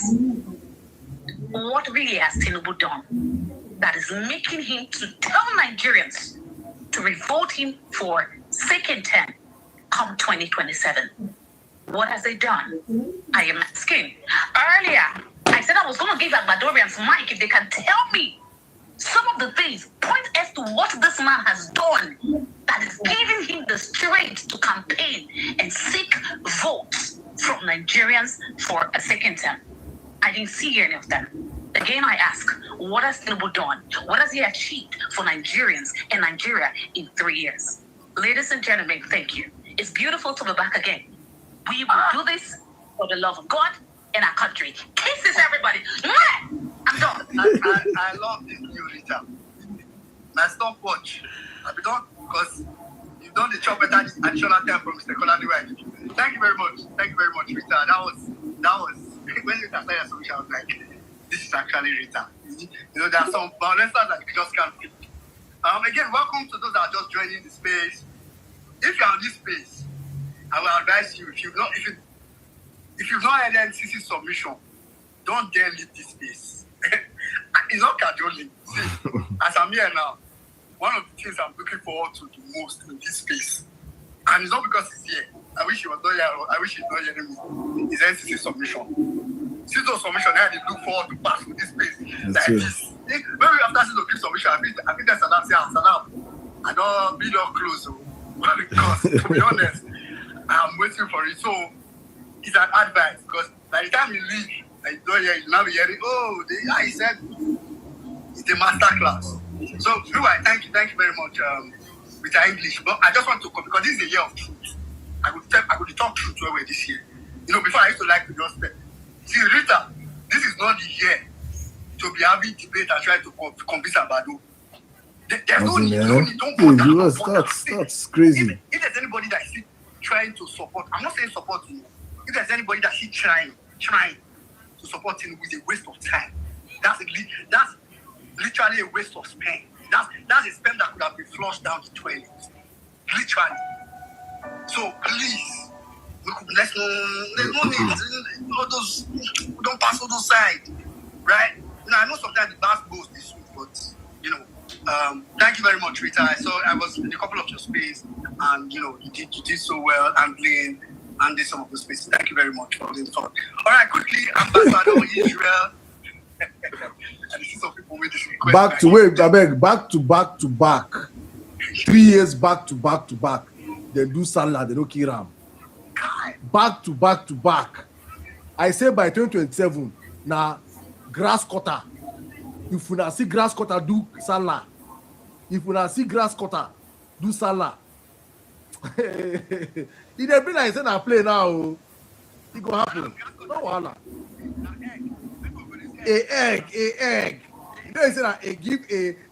What really has Tinubu done that is making him to tell Nigerians to revote him for second term come 2027? What has he done? I am asking. Earlier, I said I was going to give Albadorians mic if they can tell me some of the things, point as to what this man has done that is giving him the strength to campaign and seek votes from Nigerians for a second term. I didn't see any of them. Again, I ask, what has Tinubu done? What has he achieved for Nigerians and Nigeria in 3 years? Ladies and gentlemen, thank you. It's beautiful to be back again. We will do this for the love of God and our country. Kisses, everybody. I'm done. I love this new Rita. My stopwatch. I've been done because you've done the job better additional time from Mr. Koladiwe. Thank you very much. Thank you very much, Rita. That was when you started your solution, I was like, this is actually Rita. You know, there are some violence that you just can't pick. Again, welcome to those that are just joining the space. If you're on this space, I will advise you, if you've not had NCC submission, don't dare leave this space. It's not cajoling. See, as I'm here now, one of the things I'm looking forward to the most in this space, and it's not because he's here. I wish he was not here. I wish he's not hearing me. Is NCC submission. Season submission, I look forward to pass with this space. Like this. Maybe after season submission, I think there's Salam. I don't be not close. Because, to be honest, I'm waiting for it. So, it's an advice. Because by the time you leave, you don't hear, you now be hearing, he said it's a master class. So, thank you very much with our English. But I just want to come because this is a year of truth. I could talk truth where we're this year. You know, before I used to like to just say, see, Rita, this is not the year to be having debate and try to convince Abado. There's no need. Don't put that's crazy. If there's anybody that is trying to support, I'm not saying support you. If there's anybody that is trying to support him with a waste of time, that's literally a waste of spend. That's a spend that could have been flushed down the toilet. Literally. So please, there's no need. All those, we don't pass all those sides, right? Now I know sometimes the bass goes this way, but you know. Thank you very much, Rita. I was in a couple of your space, and you know you did so well handling some of the spaces. Thank you very much for being fun. All right, quickly, Ambassador Israel. And this is some people with this request. Back to back. 3 years back to back. They do Salah, they don't kill Ram. Back to back. I say by 2027, now grass cutter. If we not see grass cutter, do Salah. If we not see grass cutter, do Salah. It dey be like saying I play now. It go happen. No wahala. A egg. You know, say that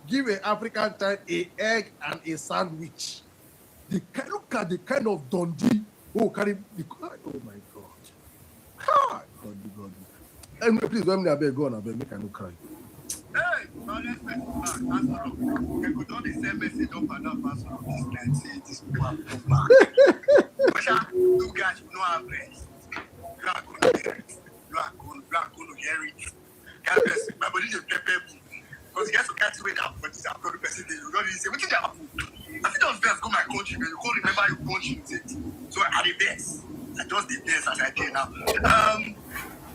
give a African child a egg and a sandwich. Look at the kind of Dundee. Carry the. Oh my God. God. Please let me go on. Make I no cry. Hey, let's make it back. They could not the same message up and up as this guy say this people are back. You guys will not have rest. You are going to hear it. You are going to hear it. God bless you. My body is prepare me. Because you guys will catch away that but it's after the person you don't really say, what did they happen? I think those best go my country, but you can't remember your country with it. So I the best. I just the best as I did now.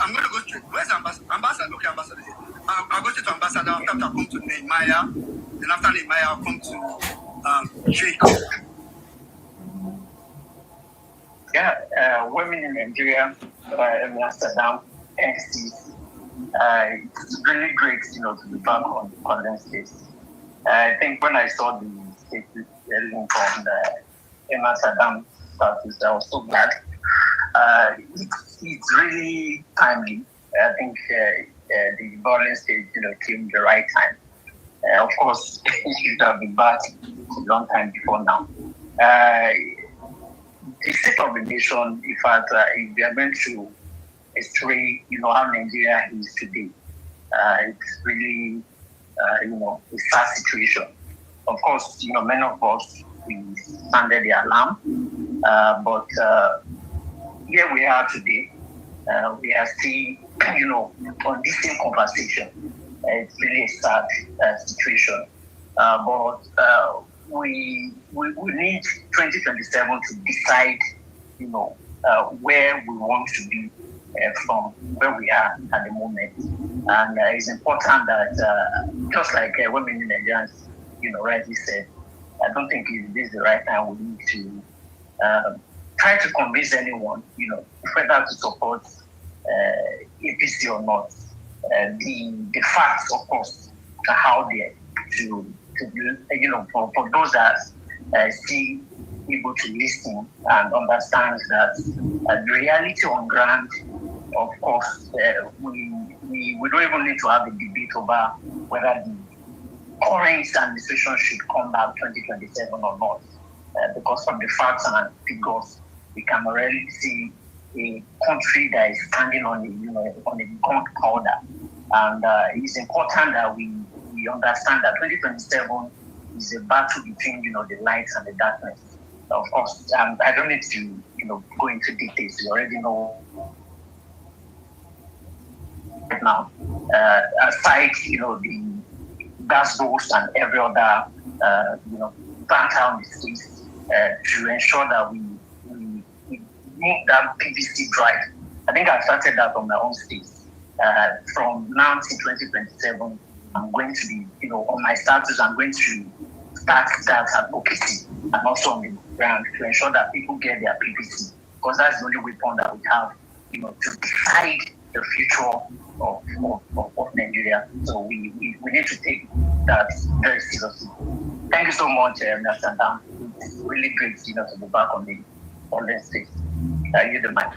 I'm going to go straight. Where's Ambassador? Okay, Ambassador. I'll go straight to Ambassador. After I'll come to Nehemiah. Then after Nehemiah, I'll come to Jacob. Women in Nigeria, in Amsterdam, NC. It's really great, to be back on them states. I think when I saw the statement from Amsterdam status, I was so glad. It's really timely. I think the violence stage, came the right time. Of course, it should have been bad a long time before now. The state of the nation, in fact, if we are going to stray, how Nigeria is today, it's really, a sad situation. Of course, many of us, we sounded the alarm, but here we are today. We are still, on this same conversation. It's really a sad situation. But we need 2027 to decide, where we want to be from where we are at the moment. And it's important that, just like women in Nigerians, rightly said, I don't think this is the right time we need to try to convince anyone, whether to support APC or not. The facts, of course, are out there to for those that still able to listen and understand that the reality on ground, of course, we don't even need to have a debate over whether the current administration should come back 2027 or not. Because of the facts and figures, we can already see a country that is standing on a gunpowder. And it's important that we understand that 2027 is a battle between, the lights and the darkness. Of course, I don't need to, go into details. You already know right now. Aside, the gas bills and every other, banter on the streets to ensure that we make that PVC drive. I think I started that on my own state. From now to 2027, I'm going to be, on my status, I'm going to start that advocacy and also on the ground to ensure that people get their PVC, because that's the only weapon that we have, to decide the future of Nigeria. So we need to take that very seriously. Thank you so much, Mr. Dan. It's really great, to be back on the stage. You the mic.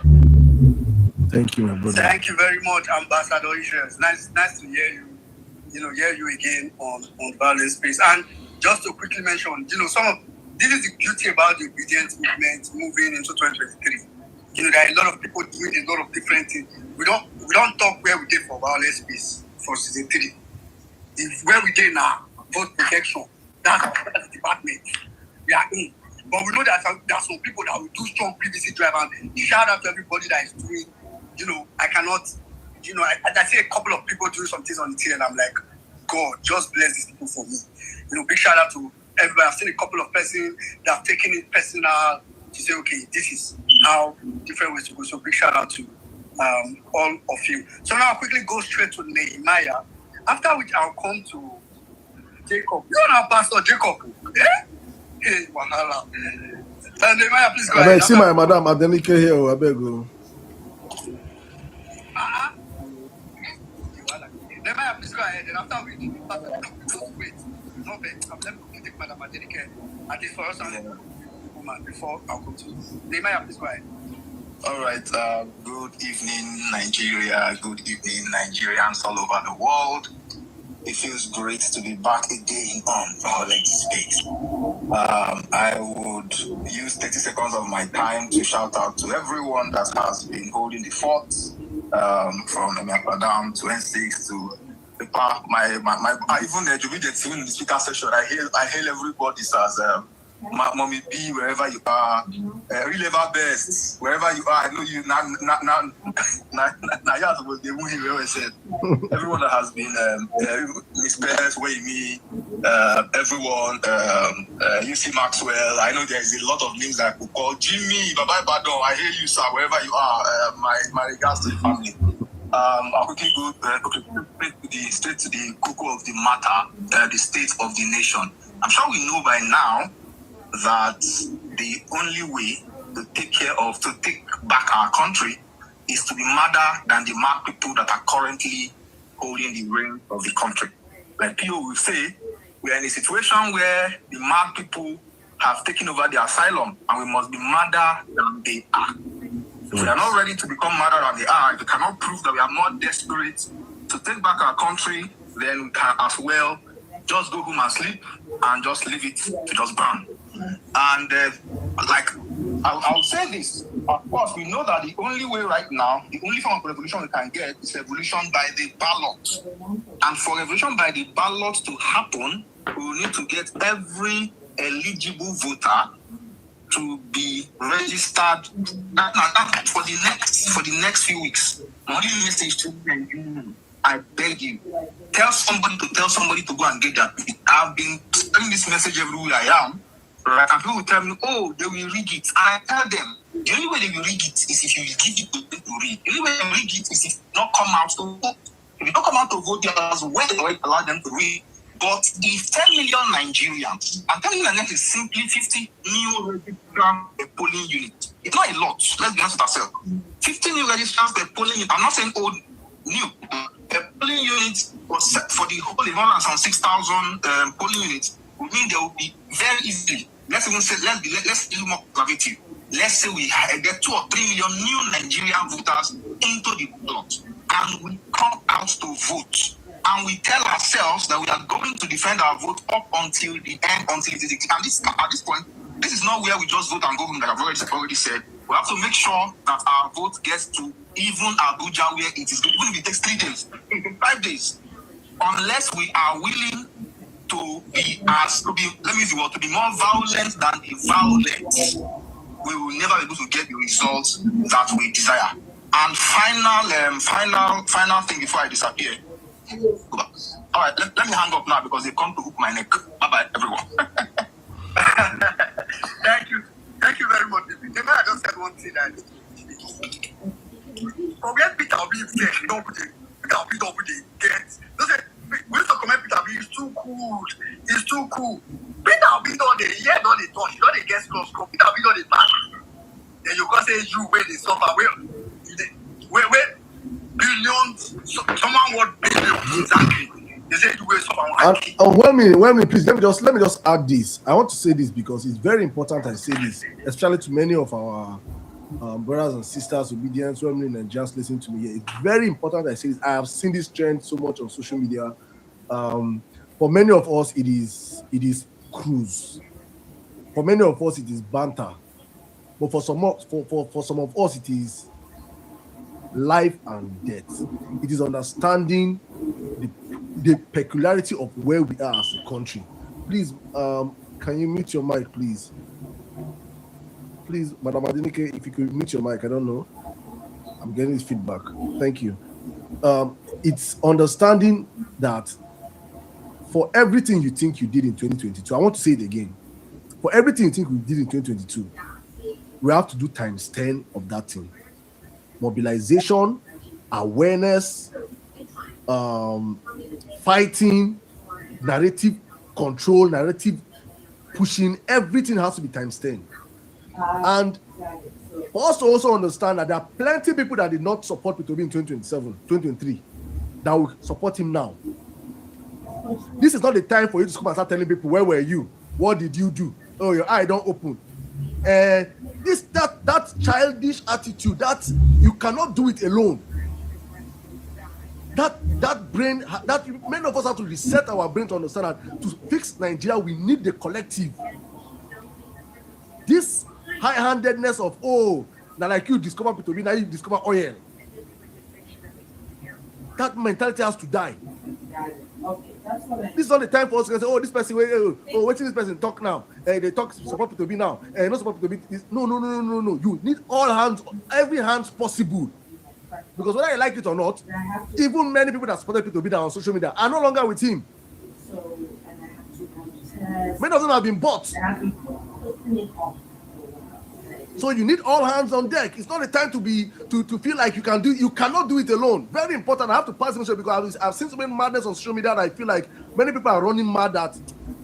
Thank you, my brother. Thank you very much, Ambassador Israel. Nice to hear you. Hear you again on Vawulence Space. And just to quickly mention, this is the beauty about the obedience movement moving into 2023. There are a lot of people doing a lot of different things. We don't talk where we did for Vawulence Space for season 3. Where we did now, vote protection. That's the department we are in. But we know that there are some people that will do strong PVC drive, and shout out to everybody that is doing. I cannot. I see a couple of people doing some things on the team, and I'm like, God, just bless these people for me. Big shout out to everybody. I've seen a couple of persons that have taken it personal to say, okay, this is how different ways to go. So big shout out to all of you. So now I'll quickly go straight to Nehemiah, after which I'll come to Jacob. You know Pastor Jacob? Yeah? Hey, wahala. Nehemiah, please go ahead. I see my madam Adenike here. I beg you. Nehemiah, please go ahead. And after we wait, no bet. I'm let me take Madam Adenike at least for us and woman before I'll come to Nehemiah, please go ahead. All right. Good evening, Nigeria. Good evening, Nigerians all over the world. It feels great to be back again on Vawulence Space. I would use 30 seconds of my time to shout out to everyone that has been holding the fort, from Emiakwadam to N6 to the park. Even the speaker session, I hail everybody as Mommy B, wherever you are, Reliever Best, wherever you are. I know you now. Everyone that has been Miss Best, Wayme, everyone, UC Maxwell. I know there is a lot of names that I could call. Jimmy, Baba Badon, I hear you, sir, wherever you are. My regards to the family. I'll quickly go straight to the cocoa of the matter, the state of the nation. I'm sure we know by now that the only way to take back our country is to be madder than the mad people that are currently holding the reins of the country. Like people will say, we are in a situation where the mad people have taken over the asylum and we must be madder than they are. If we are not ready to become madder than they are, if we cannot prove that we are more desperate to take back our country, then we can as well just go home and sleep and just leave it to just burn. And I'll say this, of course, we know that the only way right now, the only form of revolution we can get is revolution by the ballot. And for revolution by the ballot to happen, we will need to get every eligible voter to be registered for the next few weeks. Only message to them, I beg you, tell somebody to go and get that. I've been sending this message everywhere I am, right? And people will tell me, oh, they will rig it. And I tell them, the only way they will rig it is if you give it to them to read. The only way they will rig it is if you not come out to vote. If you don't come out to vote, you have to allow them to read. But if 10 million Nigerians, and 10 million is simply 50 new registrants per polling unit. It's not a lot. Let's be honest with ourselves. 50 new registrants per polling unit. I'm not saying old, new. A polling unit was set for the whole 106,000 polling units. Would mean there will be very easily. Let's even say let's be more conservative. Let's say we get 2 or 3 million new Nigerian voters into the ballot, and we come out to vote. And we tell ourselves that we are going to defend our vote up until the end, until it is. And at this point, this is not where we just vote and go home, like I've already said. We have to make sure that our vote gets to even Abuja, where it is. Even if it takes 3 days, 5 days, unless we are willing to be more violent than the violent, we will never be able to get the results that we desire. And final thing before I disappear. All right, let me hang up now because they come to hook my neck. Bye-bye, everyone. Thank you very much. Remember, I just said one thing that forget Peter Obi said, Peter Obi don't get. We used to comment Peter Obi is too cool. He's too cool. Peter Obi don't they touch, don't they get close. Peter Obi don't they back. Then you can say you where they suffer, where billions, someone want billions exactly. They say you where someone. Well, me, please let me just add this. I want to say this because it's very important. I say this, especially to many of our brothers and sisters, obedience, women and just listening to me here. It's very important. I say this. I have seen this trend so much on social media. For many of us, it is cruise. For many of us, it is banter. But for some of us, it is life and death. It is understanding the peculiarity of where we are as a country. Please, can you mute your mic, please? Please, Madam Adinike, if you could mute your mic, I don't know. I'm getting this feedback. Thank you. It's understanding that for everything you think you did in 2022, I want to say it again. For everything you think we did in 2022, we have to do times 10 of that thing. Mobilization, awareness, fighting, narrative control, narrative pushing, everything has to be times 10. And for us to also understand that there are plenty of people that did not support Peter Obi in 2027, 2023, that will support him now. This is not the time for you to come and start telling people, where were you? What did you do? Oh, your eye don't open. That childish attitude, that you cannot do it alone. That brain, that many of us have to reset our brain to understand that to fix Nigeria, we need the collective. This high-handedness of, now like you discover Peter Obi, now you discover oil. That mentality has to die. This is not the time for us to say, this person, waiting this person talk now. They talk support Peter Obi now. Not support Peter Obi. No. You need all hands, every hands possible. Because whether you like it or not, even many people that supported Peter Obi on social media are no longer with him. Many of them have been bought. So you need all hands on deck. It's not the time to feel like you cannot do it alone. Very important. I have to pass this message because I've seen so many madness on social media that I feel like many people are running mad that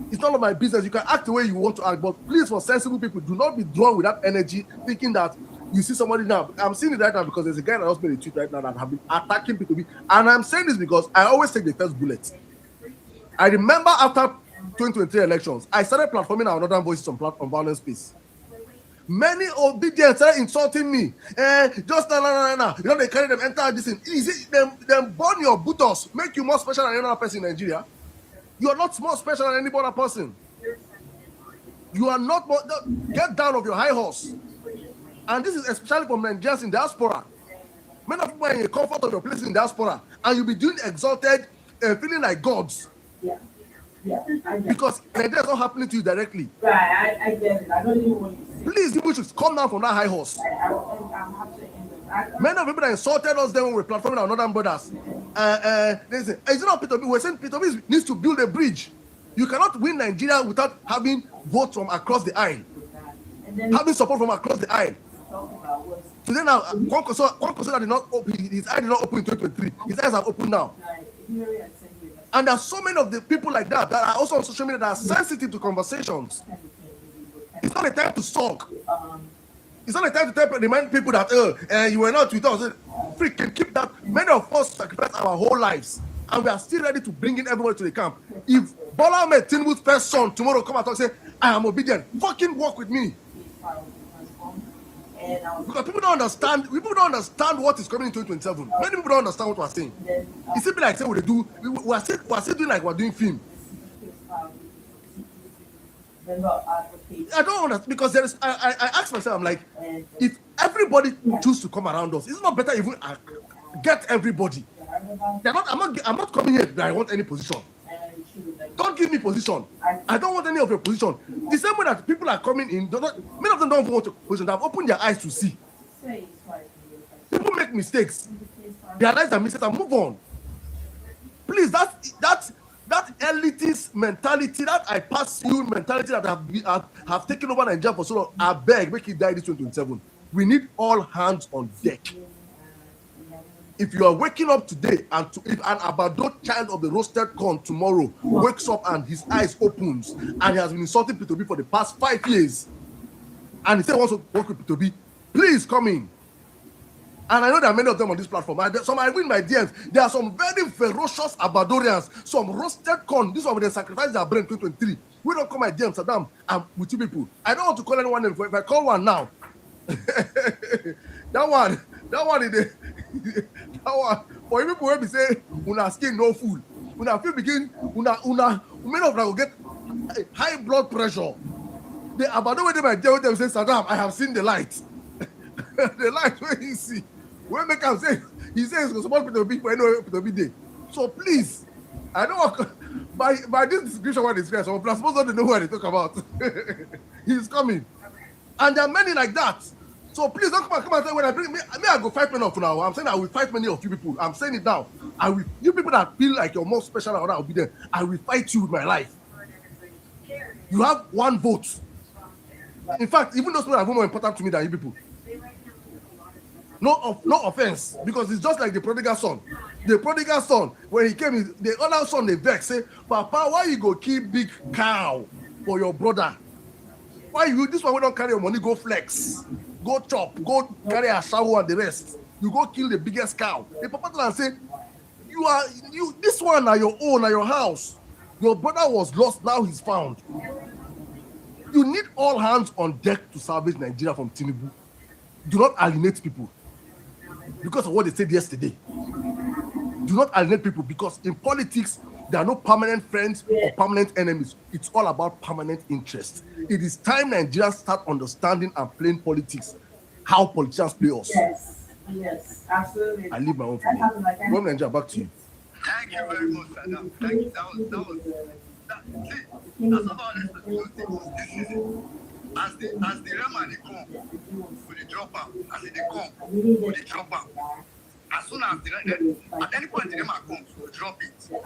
it's none of my business. You can act the way you want to act, but please, for sensible people, do not be drawn with that energy, thinking that you see somebody now. I'm seeing it right now because there's a guy that just made a tweet right now that have been attacking Peter Obi, and I'm saying this because I always take the first bullet. I remember after 2023 elections, I started platforming our Northern Voices on Vawulence space. Many obedience started insulting me. Just no. You know, they carry them enter this thing. Is it them burn your buttocks, make you more special than any other person in Nigeria? You are not more special than any other person. You are not more. Get down off your high horse. And this is especially for Nigerians in diaspora. Many of you are in the comfort of your place in diaspora, and you'll be doing exalted, feeling like gods. Yeah. Yeah. Because Nigeria is not happening to you directly. Right, I get it. I don't even want you to say. Please, you should come down from that high horse. I'm happy to end it. Many of the people that insulted us then when we were platforming our northern brothers. They say, is it not Peter B? We're saying Peter B needs to build a bridge. You cannot win Nigeria without having votes from across the aisle. Having support from across the aisle. Today now, Kwankwaso did not open, his eye did not open in 2023. His eyes are open now. And there are so many of the people like that that are also on social media that are sensitive to conversations. It's not a time to sulk. It's not a time to remind people that you were not with us. Freaking keep that. Many of us sacrifice our whole lives, and we are still ready to bring in everybody to the camp. If Bola Ahmed Tinubu's first son tomorrow come out and say, I am obedient, fucking walk with me. Because people don't understand what is coming in 2027. Many people don't understand what we're saying. It's simply like saying we're still doing like we're doing film. I don't understand, because there is. I ask myself, I'm like, if everybody choose to come around us, is it not better if we get everybody? I'm not coming here that I want any position. Don't give me position. I don't want any of your position. The same way that people are coming in, many of them don't want a position. They have opened their eyes to see. People make mistakes. Their lives are mistakes and move on. Please, that elitist mentality, that I pass you mentality that have taken over Nigeria for so long, I beg, make it die this 2027. We need all hands on deck. If you are waking up today and if an Abado child of the roasted corn tomorrow wakes up and his eyes opens and he has been insulting P2B for the past 5 years and he said he wants to work with P2B, please come in. And I know there are many of them on this platform. Some I read my DMs. There are some very ferocious Abadorians, some roasted corn. This one when they sacrifice their brain 2023. We don't call my DMs, Saddam. I'm with you people. I don't want to call anyone name. If I call one now, that one is the that one. For you people, when we say una skin no food, una feel begin una many of them will get high blood pressure. The Abado when they might tell them say, Saddam, I have seen the light. The light where you see. When make him say, he says he's supposed to be for any P2B day. So please, I don't want by this description what is some plus most of them know what they talk about. He's coming. And there are many like that. So please don't come and say when I bring me, I go fight many of you now. I'm saying I will fight many of you people. I'm saying it now. You people that feel like you're more special or I'll be there. I will fight you with my life. You have one vote. In fact, even those people are more important to me than you people. No offense, because it's just like the prodigal son. The prodigal son, when he came, the other son, they vex, say, Papa, why you go keep big cow for your brother? Why you, this one we don't carry your money, go flex, go chop, go carry a shower and the rest. You go kill the biggest cow. The papa tell and say, this one are your own, are your house. Your brother was lost, now he's found. You need all hands on deck to salvage Nigeria from Tinubu. Do not alienate people because of what they said yesterday. Do not alienate people because in politics, there are no permanent friends or permanent enemies. It's all about permanent interest. It is time Nigerians start understanding and playing politics, how politicians play us. Yes, absolutely. I leave my own for you. From Nigeria, back to you. Thank you very much, Adam. Thank you. That's about it. As the Rama they come, with the drop out, as they come, with the drop out. As soon as at any point the Rama comes, we'll drop it. You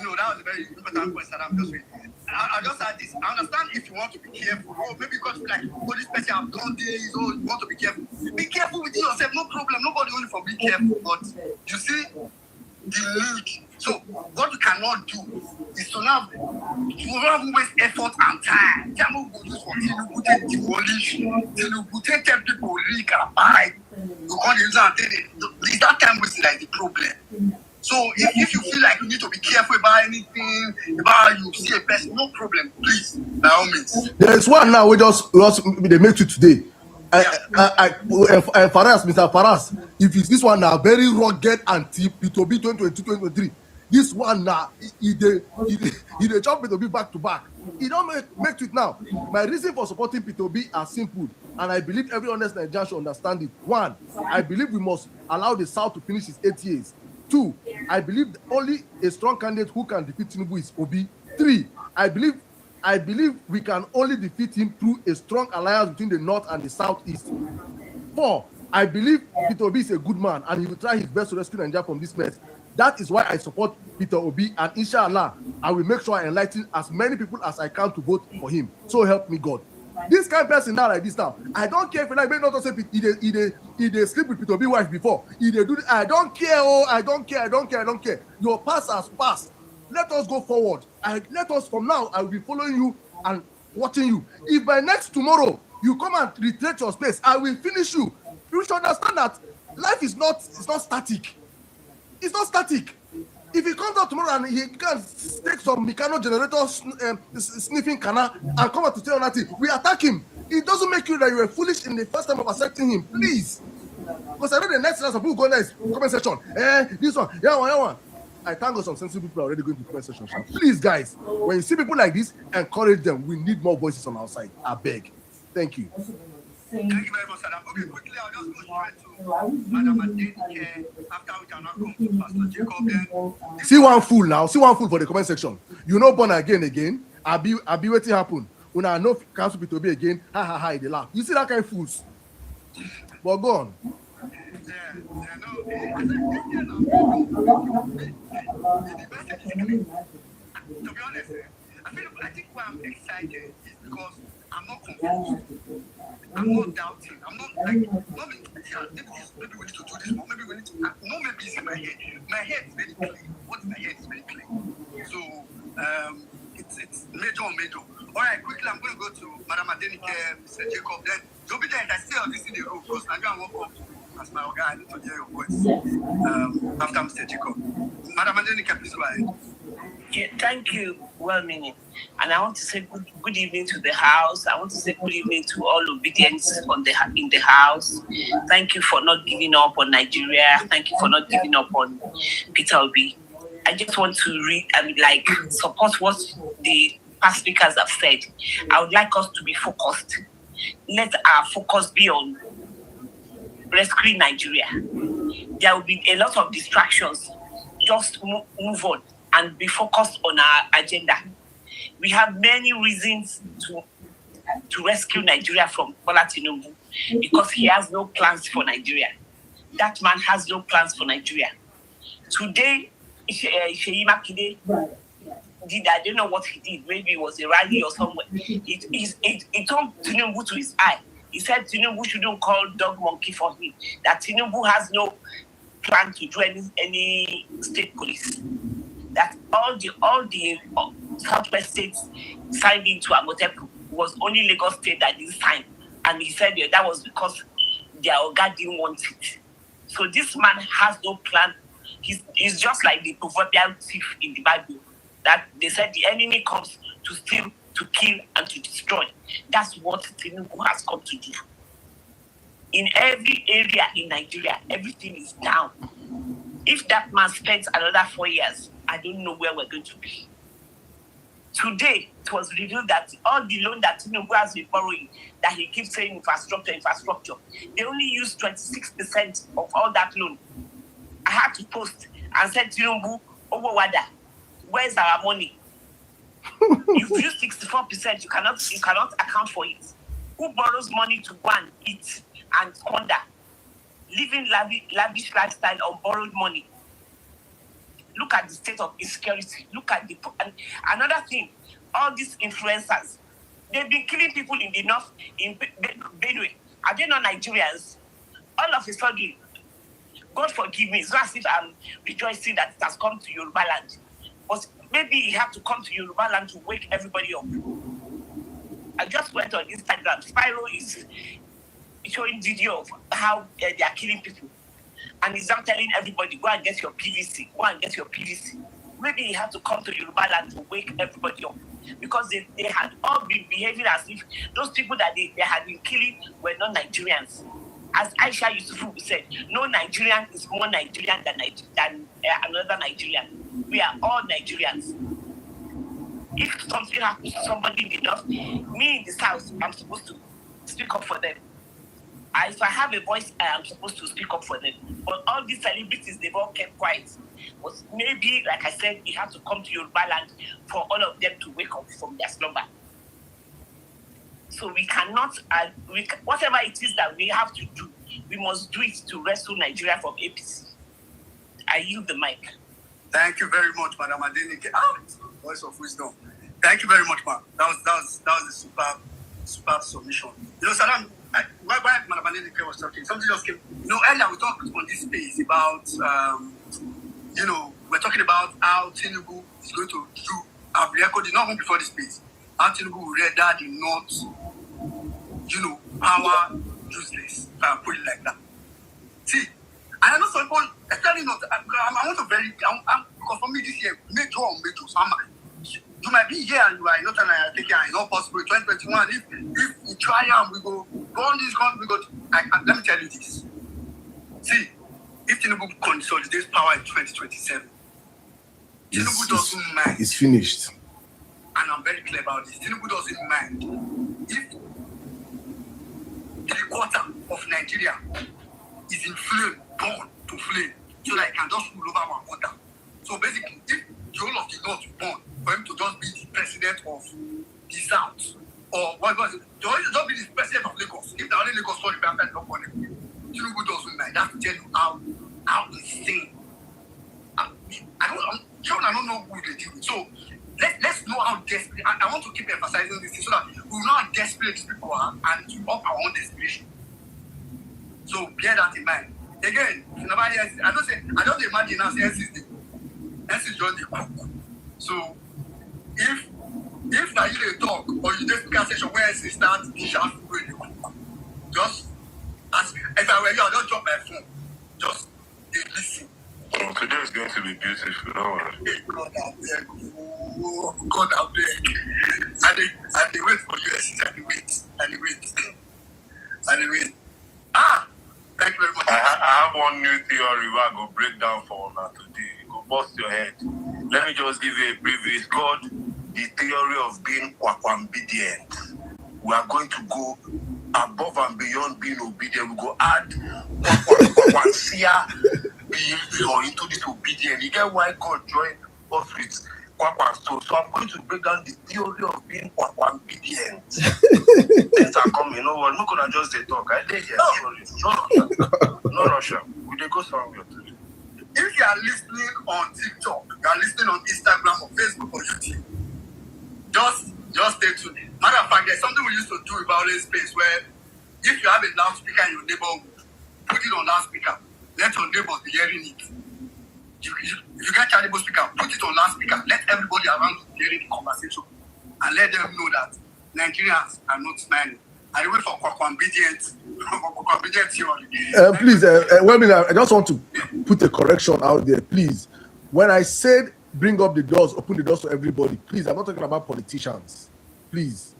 know, that was a very important point that I'm just with. I just had this. I understand if you want to be careful, or maybe because like, this person have done this, or you want to be careful. Be careful with yourself, no problem. Nobody only for be careful. But you see, the league. So what you cannot do is to not waste effort and time. Jamu go use for Tinubu take demolish, Tinubu take people leak and buy. You can't use that that time wasting like the problem. So if you feel like you need to be careful about anything, about you see a person, no problem, please, by all means. There is one now we they make you today. Faras, Mr. Faras, if it's this one now very rugged anti P2B 2022-2023. This one now, he dey chop Peter Obi back to back. He don't make tweet now. My reason for supporting Peter Obi are simple, and I believe every honest Nigerian should understand it. 1, I believe we must allow the South to finish its 8 years. 2, I believe only a strong candidate who can defeat Tinubu is Obi. 3, I believe we can only defeat him through a strong alliance between the North and the Southeast. 4, I believe Peter Obi is a good man and he will try his best to rescue Nigeria from this mess. That is why I support Peter Obi, and inshallah, I will make sure I enlighten as many people as I can to vote for him. So help me God. This kind of person now like this now, I don't care if like maybe not say he dey sleep with Peter Obi wife before. He dey do this. I don't care. Oh, I don't care. Your past has passed. Let us go forward. Let us from now. I will be following you and watching you. If by next tomorrow you come and retreat your space, I will finish you. You should understand that life is not static. It's not static. If he comes out tomorrow and he can take some mechanical generator sniffing canna and come out to say on that thing, we attack him. It doesn't make you that you were foolish in the first time of accepting him. Please. Because I know the next time some people go next comment section. This one, yeah one. I thank God some sensible people are already going to comment section. Please, guys, when you see people like this, encourage them. We need more voices on our side. I beg. Thank you. Thank you very much, Adam. Okay, quickly, I'll just go straight to Madam Adenike after we can now come to Pastor Jacob. Then See one fool now. See one fool for the comment section. You know, born again. I'll be waiting happen. When I know cancel Peter Obi again, ha, they laugh. You see that kind of fools. But go on. To be honest, I think why I'm excited is because I'm not confused. I'm not doubting. I'm not like, maybe we need to do this more. Maybe we need to, no, maybe it's in my head. My head is very clean. What's my head is very clean. So, it's major. All right, quickly, I'm going to go to Madam Adenike, Mr. Jacob. Then, don't be there. I stay on this in the room because I'm going to walk up as my guy. I need to hear your voice after Mr. Jacob. Madam Adenike, please go ahead. Yeah, thank you, well-meaning. And I want to say good evening to the house. I want to say good evening to all obedience in the house. Thank you for not giving up on Nigeria. Thank you for not giving up on Peter Obi. I just want to support what the past speakers have said. I would like us to be focused. Let our focus be on rescuing Nigeria. There will be a lot of distractions. Just move on and be focused on our agenda. We have many reasons to rescue Nigeria from Bola Tinubu because he has no plans for Nigeria. That man has no plans for Nigeria. Today, Seyi Makinde did, I don't know what he did, maybe it was a rally or somewhere. He told Tinubu to his eye. He said Tinubu shouldn't call dog monkey for him, that Tinubu has no plan to do any state police. That all the Southwest states signed into Amotepu was only Lagos State that didn't sign. And he said that was because their Oga didn't want it. So this man has no plan. He's just like the proverbial thief in the Bible. That they said the enemy comes to steal, to kill, and to destroy. That's what Tinubu has come to do. In every area in Nigeria, everything is down. If that man spends another 4 years, I don't know where we're going to be. Today, it was revealed that all the loan that Tinubu has been borrowing, that he keeps saying infrastructure, they only use 26% of all that loan. I had to post and said, Tinubu, Wada, where's our money? You've used 64%, you cannot account for it. Who borrows money to go and eat and squander? Living lavish lifestyle on borrowed money. Look at the state of insecurity. Look at another thing. All these influencers, they've been killing people in the north, in Benue. Are they not Nigerians? All of a sudden, God forgive me. It's not as if I'm rejoicing that it has come to Yoruba land. But maybe you have to come to Yoruba land to wake everybody up. I just went on Instagram. Spyro is showing video of how they are killing people. And he's now telling everybody, go and get your PVC. Go and get your PVC. Maybe you have to come to Yoruba land to wake everybody up. Because they had all been behaving as if those people that they had been killing were not Nigerians. As Aisha Yusufu said, no Nigerian is more Nigerian than another Nigerian. We are all Nigerians. If something happens to somebody in the north, me in the south, I'm supposed to speak up for them. If I have a voice, I am supposed to speak up for them. But all these celebrities, they've all kept quiet. But maybe, like I said, you have to come to Yoruba land for all of them to wake up from their slumber. So we cannot, whatever it is that we have to do, we must do it to rescue Nigeria from APC. I yield the mic. Thank you very much, Madam Adenike. Voice of wisdom. Thank you very much, ma'am. That was a superb submission. You know, Salam, why Madam Adenike was talking, something just came. You know, earlier we talked on this space about, you know, we're talking about how Tinubu is going to do. I've recorded not even before this space. How Tinubu will render the North, you know, power useless. Put it like that. See, and I know some people, especially not, I want to because for me this year, major, so you might be here and you are not thinking it's not possible. 2021, if we try and we go on this country, let me tell you this. See, if Tinubu consolidates power in 2027, Tinubu doesn't mind. It's finished. And I'm very clear about this. Tinubu doesn't mind if 3/4 of Nigeria is in flame, born to flame, so that it can just rule over our water. So basically, if the whole of the North is born for him to just be the president of the South, or what was it? Just be the president of Lagos. If the only Lagos story back then, no problem. Tinubu doesn't mind. That's to tell you how insane. I don't know who they deal with. So let's know how desperate. I want to keep emphasizing this so that we know how desperate these people are and to up our own desperation. So bear that in mind. Again, I don't imagine now say NC is just the cook. So if now you talk or you just speak a session where NC starts the sharp way the cook, just ask me. If I were you, I'll just drop my phone. Just listen. Oh, today is going to be beautiful, don't worry. God, I beg. Oh, God, I beg. And they wait for you, and they wait. Thank you very much. I have one new theory where I go break down for now today. It go bust your head. Let me just give you a preview. It's called the theory of being obedient. We are going to go above and beyond being obedient. We go add being into this obedience. You get why God joined us with so I'm going to break down the theory of being obedient. Things are coming. No one, no gonna just they talk. I did here. No Russia. We they go somewhere today. If you are listening on TikTok, you are listening on Instagram or Facebook or YouTube, just stay tuned. Matter of fact, there's something we used to do in Vawulence space where if you have a loudspeaker in your neighborhood, put it on loudspeaker. Let your neighbors be hearing it. If you get a speaker, put it on loudspeaker. Let everybody around you be hearing the conversation. And let them know that Nigerians are not smiling. I wait for obedient theory. Please, I just want to put a correction out there, please. When I said bring up the doors, open the doors to everybody, please, I'm not talking about politicians. Please.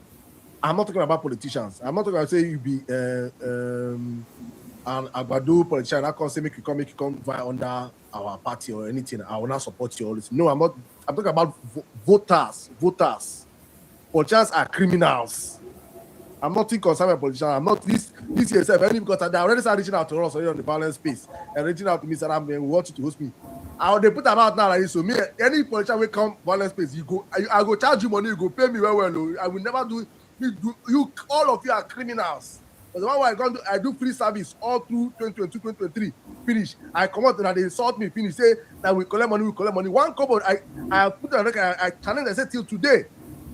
I'm not talking about politicians. I'm not talking about say you be an Agbado politician. I can't say make you come via under our party or anything. I will not support you all this. No, I'm not. I'm talking about voters. Politicians are criminals. I'm not too concerned about politicians. I'm not this yourself. Only because they already started reaching out to us on the Vawulence space and reaching out to me saying, we want you to host me. They put them out now like this. So me, any politician will come Vawulence space, I go charge you money, you go pay me well. I will never do. You all of you are criminals. But the one I do free service all through 2022, 2023. Finish. I come out and they insult me. Finish. Say that we collect money. One couple, I put on record. I challenge. I said till today,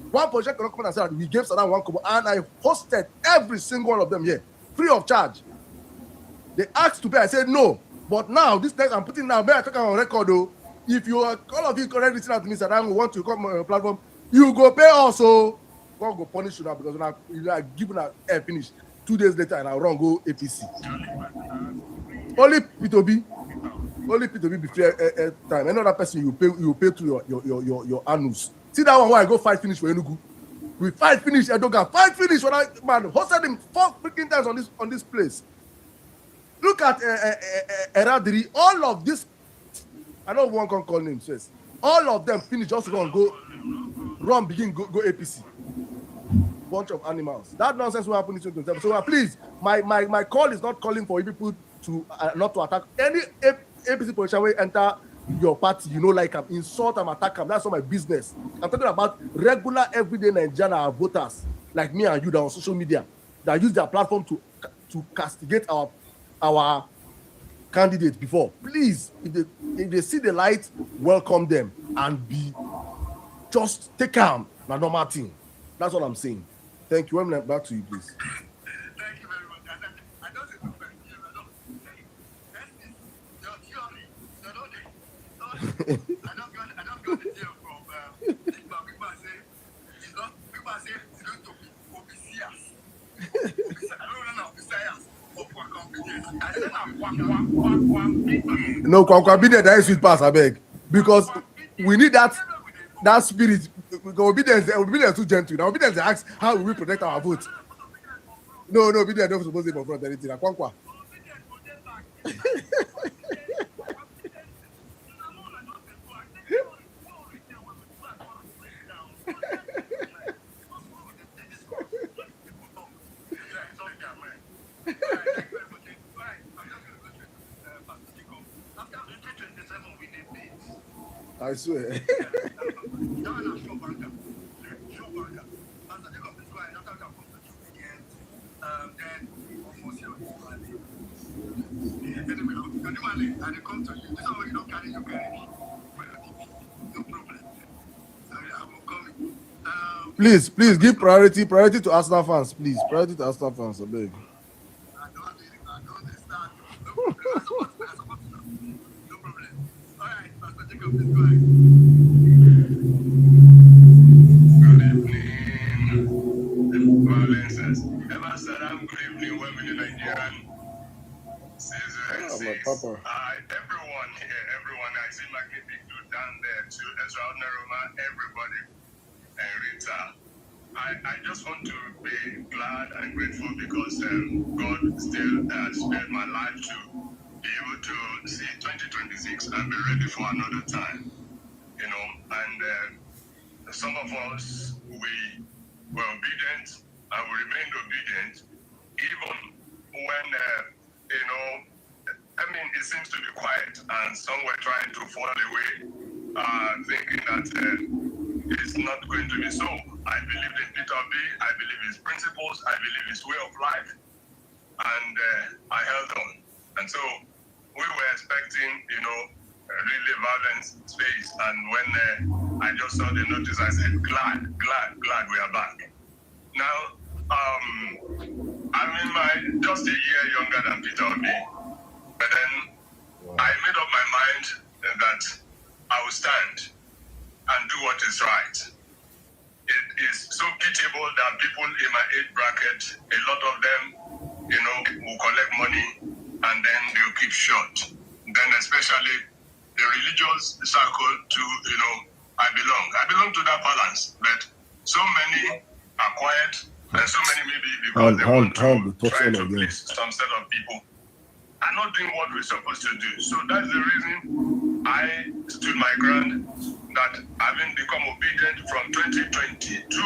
one project cannot come and say that we gave Saddam one couple, and I hosted every single one of them here, free of charge. They asked to pay. I said no. But now this next I'm putting now. May I talk on record though? If you are all of you correct listening to me, Saddam, we want to come on your platform, you go pay also. God go punish you now because when you are given a finish 2 days later and I run go APC. Only P2B be fair time. Any other person you pay to your annus. See that one where I go fight finish for Enugu. We fight finish Edoga. Fight finish when I hosted him 4 freaking times on this place. Look at Eradiri. All of this. I don't want to call names first. All of them finish, just run, begin, go APC. Bunch of animals. That nonsense will happen in 2027. So please, my call is not calling for you people to not to attack any APC politician will enter your party, like them, insult them, attack them. That's not my business. I'm talking about regular, everyday Nigerian voters like me and you that are on social media that use their platform to castigate our candidate before. Please, if they see the light, welcome them and just take calm. Now, normal thing. That's what I'm saying. Thank you. Back to you, please. Thank you very much. I don't say too many years. I don't say I don't got the deal from people say it's going to be obvious. I don't know obvious of what company. I said no, Kwakwabide, that is sweet pass, I beg. Because we need that spirit. Obedience too gentle. Now obedience asks how will we protect our vote. No, obedience don't supposed to confront anything. Kwankwa. I swear. Please give priority to Arsenal fans, please. Priority to Arsenal fans, I beg. I don't understand. No problem. All right, Pastor Jacob, please go ahead. Good evening, Vawulence. Ever said I'm good evening, women in Nigerian. Everyone here, everyone. I see Magnific Dude down there too, Ezra Neroma, everybody, and Rita. I just want to be glad and grateful because God still spared my life to be able to see 2026 and be ready for another time. And some of us, we were obedient and we remained obedient even when, it seems to be quiet and some were trying to fall away, thinking that it's not going to be so. I believed in Peter B. I believe his principles. I believe his way of life. And I held on. And so we were expecting, really violent space. And when I just saw the notice, I said, glad we are back. Now, I'm just a year younger than Peter B. But then I made up my mind that I will stand and do what is right. It is so pitiable that people in my age bracket, a lot of them, will collect money and then they'll keep short. Then especially the religious circle to, I belong to that balance. But so many are quiet and so many maybe because they want to try to please some set of people are not doing what we're supposed to do. So that's the reason I stood my ground that having become obedient from 2022,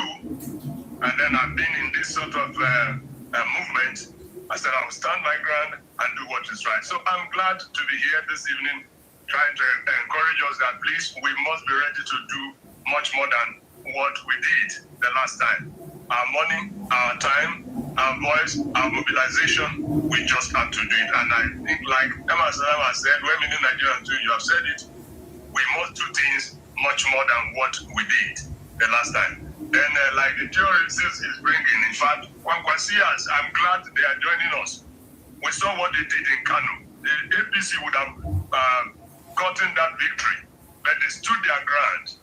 and then I've been in this sort of movement, I said I will stand my ground and do what is right. So I'm glad to be here this evening trying to encourage us that please, we must be ready to do much more than what we did the last time. Our money, our time, our voice, our mobilization, we just have to do it. And I think like Emma said, women in Nigeria too, you have said it, we must do things much more than what we did the last time. Then like the Geopolitics is bringing, in fact, Kwankwasias, I'm glad they are joining us. We saw what they did in Kano. The APC would have gotten that victory, but they stood their ground.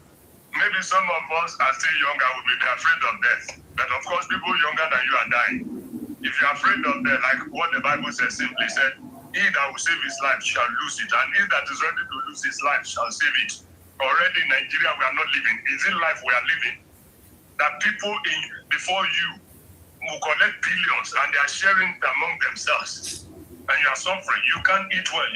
Maybe some of us are still younger, we may be afraid of death. But of course, people younger than you are dying. If you're afraid of death, like what the Bible says, simply said, he that will save his life shall lose it, and he that is ready to lose his life shall save it. Already in Nigeria, we are not living. Is it life we are living? That people before you will collect billions and they are sharing it among themselves. And you are suffering. You can't eat well.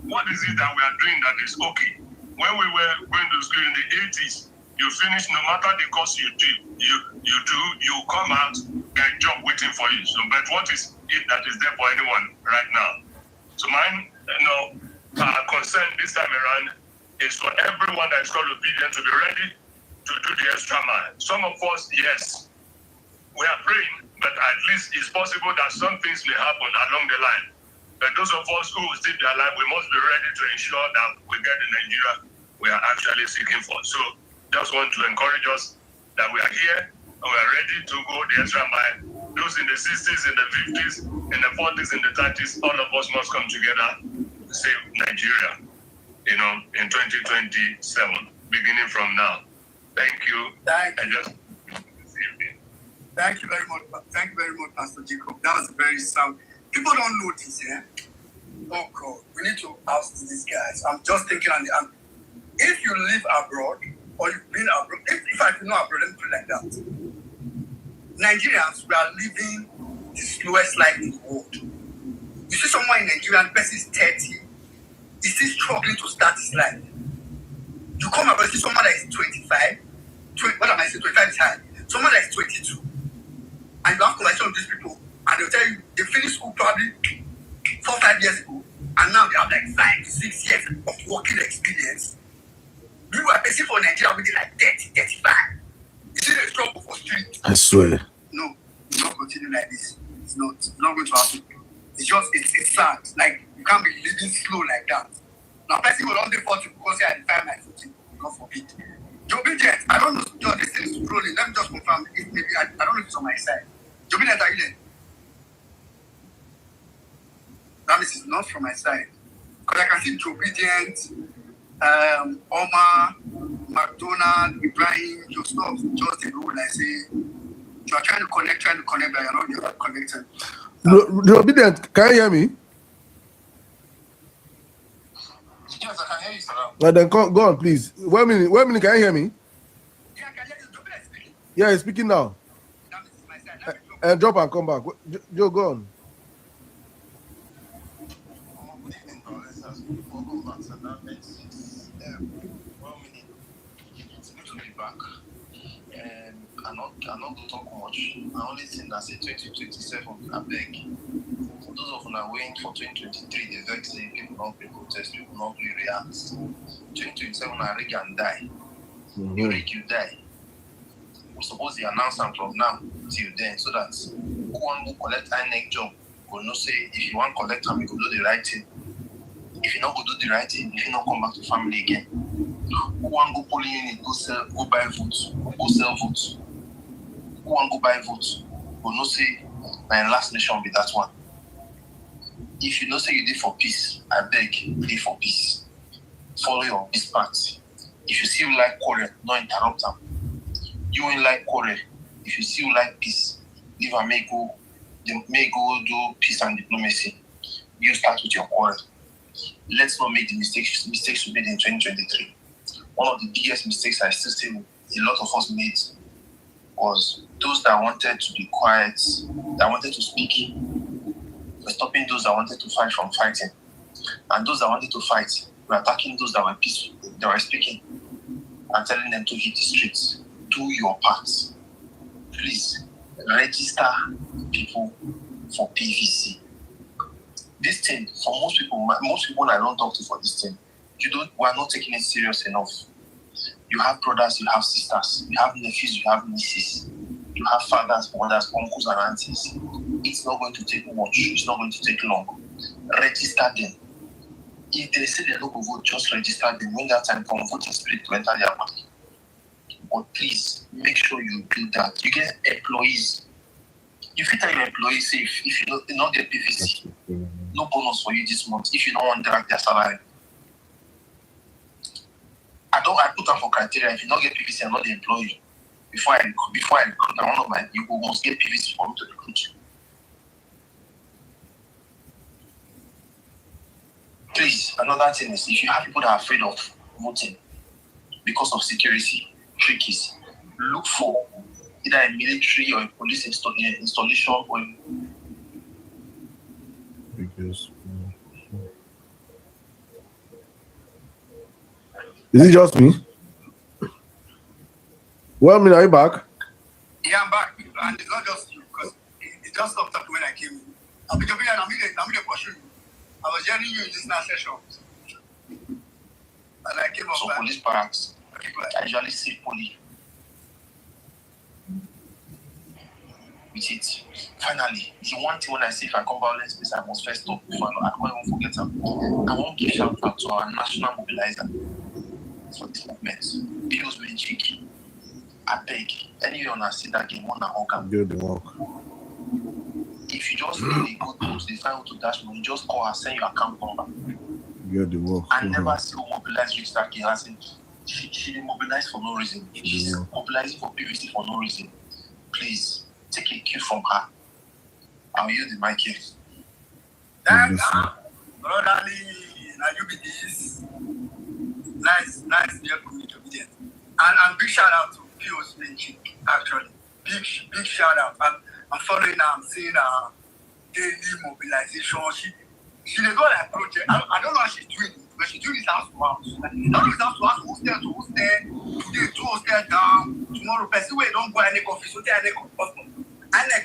What is it that we are doing that is okay? when we were going to school in the 80s, you finish no matter the course you do, you come out, get a job waiting for you. So, but what is it that is there for anyone right now? So mine, concern this time around is for everyone that is called obedient to be ready to do the extra mile. Some of us, yes, we are praying, but at least it's possible that some things may happen along the line. But those of us who will still be alive, we must be ready to ensure that we get the Nigeria we are actually seeking for. So just want to encourage us that we are here and we are ready to go the extra mile. Those in the 60s, in the 50s, in the 40s, in the 30s, all of us must come together to save Nigeria, in 2027, beginning from now. Thank you. Thank you very much. Thank you very much, Pastor Jacob. That was very sound. People don't know this, yeah? Oh, God. We need to ask these guys. I'm just thinking, if you live abroad, or you've been abroad, if I can know abroad, let me put it like that. Nigerians, we are living the slowest life in the world. You see someone in Nigeria, the person is 30, he's still struggling to start his life. You come abroad, see someone that is 25, what am I saying? 25 is high. Someone that is 22. And you have conversation with these people, and they'll tell you they finished school probably 4-5 years ago, and now they have like 5 to 6 years of working experience. We were facing for Nigeria within like 30, 35. You see the struggle for street. I swear. No, it's not continuing like this. It's not going to happen. It's sad. Like, you can't be living slow like that. Now, person will only 40 because I define my footing. God forbid. Geopolitics, I don't know, John, this thing is rolling. Let me just confirm if maybe I don't know if it's on my side. Geopolitics, are you there? That means it's not from my side. Because I can see Geopolitics, Omar, McDonald, Ibrahim, your stuff, just the rule I say. You are trying to connect, but you're not connected. Obedient, can you hear me? Yes, I can hear you, sir. Then go on, please. Wait a minute, can you hear me? Yeah, I can hear you. Speaking. Yeah, he's speaking now. That means it's my side. And drop and come back. Joe, go on. Good evening, brothers. Welcome back to that next 6. Well, it's good to be back. And I'm not going to talk much. I only think that 2027, I beg. For those of you waiting for 2023, the vex say people not be protest, people not be react. 2027, I rig and die. You rig, you die. We suppose the announcement from now till then, so that who want to collect our next job will not say if you want to collect them, you go do the right thing. If you not go do the right thing, if you not come back to family again. Who want to go polling unit, go buy votes, go sell votes. Who want to go buy votes will not say my last nation be that one. If you don't say you did for peace, I beg, did for peace. Follow your peace path. If you still like quarrel, don't interrupt them. You ain't like quarrel. If you still like peace, leave and may go do peace and diplomacy. You start with your quarrel. Let's not make the mistakes we made in 2023. One of the biggest mistakes I still see a lot of us made was those that wanted to be quiet, that wanted to speak, were stopping those that wanted to fight from fighting. And those that wanted to fight were attacking those that were peaceful, that were speaking, and telling them to hit the streets. Do your part. Please register people for PVC. This thing, for most people I don't talk to for this thing, we are not taking it serious enough. You have brothers, you have sisters, you have nephews, you have nieces, you have fathers, mothers, uncles, and aunties. It's not going to take much. It's not going to take long. Register them. If they say they don't vote, just register them. When that time comes, voting spirit to enter their body. But please, make sure you do that. You get employees. You fit tell your employees say if you don't get PVC, no bonus for you this month if you don't want to drag their salary. I put up for criteria. If you don't get PVC, I'm not the employee. Before I recruit, one of my you must get PVC for me to recruit you. Please, another thing is if you have people that are afraid of voting because of security, trickies, look for either a military or a police installation or Is it just me? Well, are you back? Yeah, I'm back. And it's not just you, because it just stopped up when I came in. I'm the pursue you. I was hearing you in this last session. And I came up. So police barracks, I usually see police. With it. Finally, the one thing when I say if I come violence space, I must first stop before I won't forget them. I won't give shout out to our national mobilizer for this movement. Bills Magic. I beg anyone that see that game, one and all can do the work. If you just need a good post, they find out to dash money, just call and send your account number. Get the work. I never see who mobilize reach that game. She didn't mobilize for no reason. If she's mobilizing for PVC for no reason, please take a cue from her. I'll use the mic here. Brotherly, now you be this. Nice, dear community obedience. And big shout out to Pios Benji, actually. Big shout out. I'm following her, I'm seeing her daily mobilization. She dey go like project. I don't know how she's doing it, but she's doing this house to house. I don't know if it's house to house, hostel to hostel, today 2 hostel down, tomorrow person where don't go any office, so they are like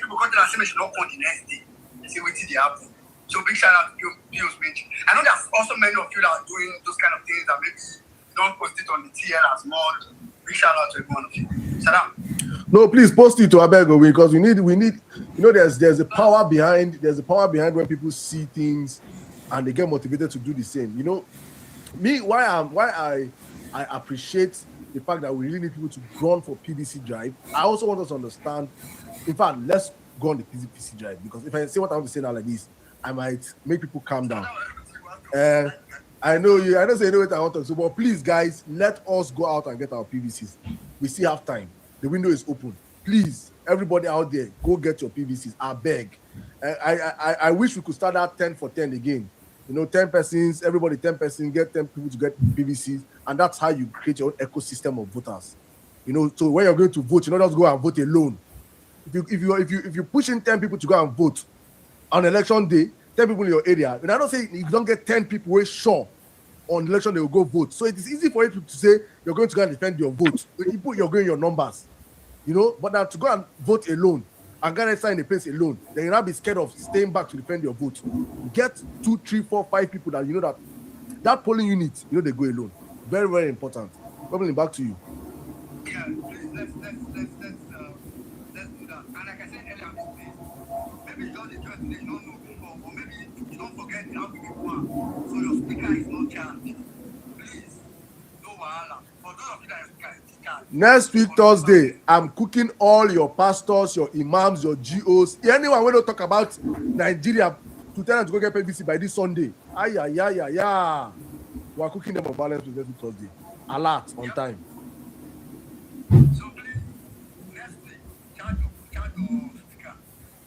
people come and say she don't come the next day. See what they happen. So big shout out to Pios Benji. I know there's also many of you that are doing those kind of things that maybe don't post it on the TL as much. Big shout out to every one of you. Shout out. No, please post it to Abego because we need. There's a power behind. There's a power behind when people see things and they get motivated to do the same. Why I appreciate the fact that we really need people to run for PVC drive. I also want us to understand. In fact, let's go on the PVC drive because if I say what I want to say now like this, I might make people calm down. I know you. I don't say what I want to say, but please, guys, let us go out and get our PVCs. We still have time. The window is open. Please, everybody out there, go get your PVCs. I beg. I wish we could start out 10 for 10 again. 10 persons, everybody 10 persons, get 10 people to get PVCs, and that's how you create your own ecosystem of voters. So when you're going to vote, you don't just go and vote alone. If you push in 10 people to go and vote on election day, 10 people in your area, and I don't say you don't get 10 people who are sure on election they will go vote. So it is easy for you to say you're going to go and defend your vote. You put your numbers, but now to go and vote alone and get inside the place alone, then you'll not be scared of staying back to defend your vote. Get 2, 3, 4, 5 people that that polling unit, they go alone. Very, very important. Probably back to you. Yeah, please let's do that. And like I said earlier, maybe you don't enjoy today, you don't know before, or maybe you don't forget how big you are, so your speaker is not jammed. Please, no wahala. For those of you that are speaker is jammed. Next week Thursday, I'm cooking all your pastors, your imams, your GOs, anyone when they talk about Nigeria to tell them to go get PVC by this Sunday. Yeah. We are cooking them on Vawulence next week Thursday. Alert on time. So please, next week, charge your speaker.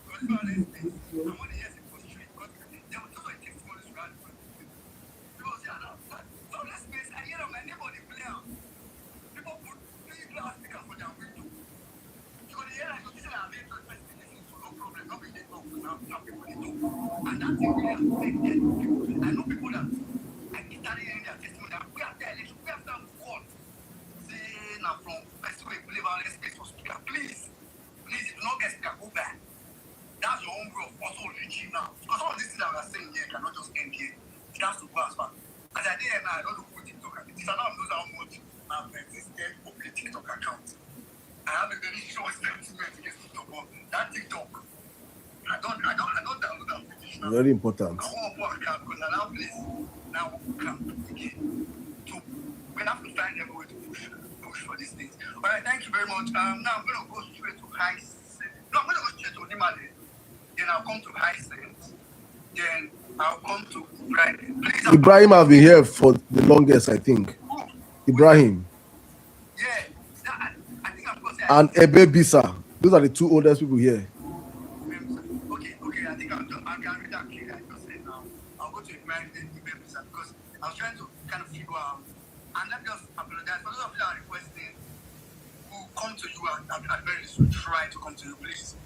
Because Vawulence is, I want to hear it for straight. Because there was no testimony to rally for because Vawulence space, I hear my neighbor, they play out. People put 3 glass speakers for their window. So the air like this, I made breakfast listening to no problem, not being they talk now people they talk. And that thing really affected people. I know people that I started hearing their testimony that we have the election, we have done God. Say now from festival play Vawulence space for speaker. Please, if you don't get speaker, go back. That's your own way of also reaching now. Because all of these things that we are saying here cannot just end here. It has to go as far. As I did here now, I don't look for TikTok. These are not those how much I've existed public TikTok account. I have a very short sentiment against TikTok, but that TikTok, I don't download that finish now. Very important. I want to put account because I now place now camp again. So we have to find a way to push for these things. All right, thank you very much. Now I'm going to go straight to high. No, I'm going to go straight to Nimale. Then I'll come to high sense. Then I'll come to Ibrahim. Please, Ibrahim have been here for the longest, I think. Ibrahim. Yeah, I think I'm going to say. And Ebe Bisa. Those are the 2 oldest people here. Okay, I think I'll read that clear. I just said now. I'll go to Ibrahim then Ebe Bisa because I was trying to kind of figure out. And let me just apologize for those of you that are requesting who come to you at very least will try to come to you, please.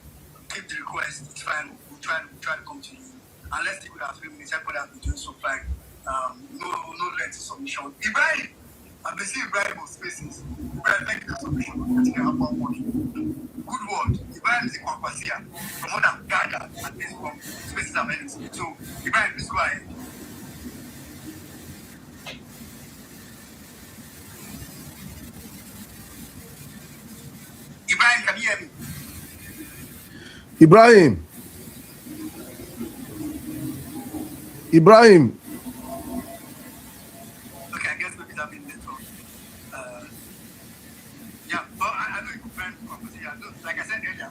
Keep the request, it's fine. We'll try to come to you. And let's take it as 3 minutes. Everybody has been doing so fine. No lengthy submission. Ibrahim, And they see Ibrahim on spaces. Ibrahim, thank you for submission. I think I have one word. Good word. Ibrahim is a Kwapasia. From what I've gathered, at least from spaces I've been to. So, Ibrahim, please go ahead. Ibrahim, can you hear me? Ibrahim. Ibrahim. Okay, I guess maybe that means network. Yeah, but I know you could find Kwapasia. Like I said earlier,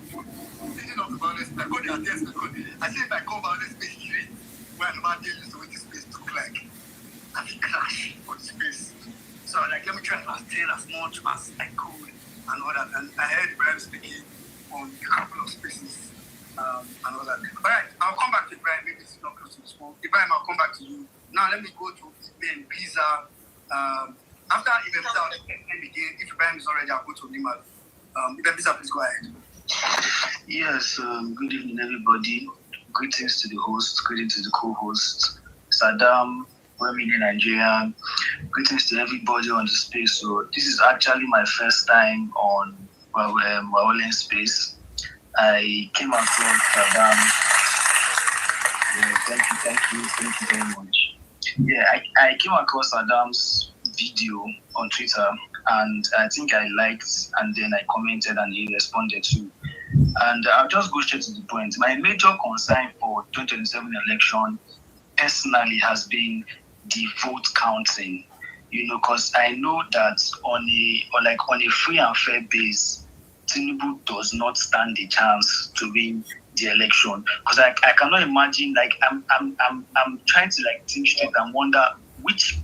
thinking of the violence, I call the attest because I say if I call violence space street, where I'm about to use the way this space took like, I think crash for the space. So like, let me try to attain as much as I could and all that. And I heard Ibrahim speaking on a couple of spaces and all that. All right, I'll come back to Ibrahim. Maybe it's not close to the phone. Ibrahim, I'll come back to you. Now let me go to Ibn Pizza. After Ibn Pizza, let me begin. If Ibrahim is already, I'll go to Limal. Ibn Pizza, please go ahead. Yes, good evening, everybody. Greetings to the host, greetings to the co-host, Saddam, women in Nigerian. Greetings to everybody on the space. So this is actually my first time on Vawulence space. I came across Saddam. Yeah, thank you very much. Yeah, I came across Saddam's video on Twitter, and I think I liked, and then I commented, and he responded too. And I'll just go straight to the point. My major concern for 2027 election personally has been the vote counting. Because I know that on a free and fair base, Tinubu does not stand a chance to win the election. Because I cannot imagine, I'm trying to think straight and wonder which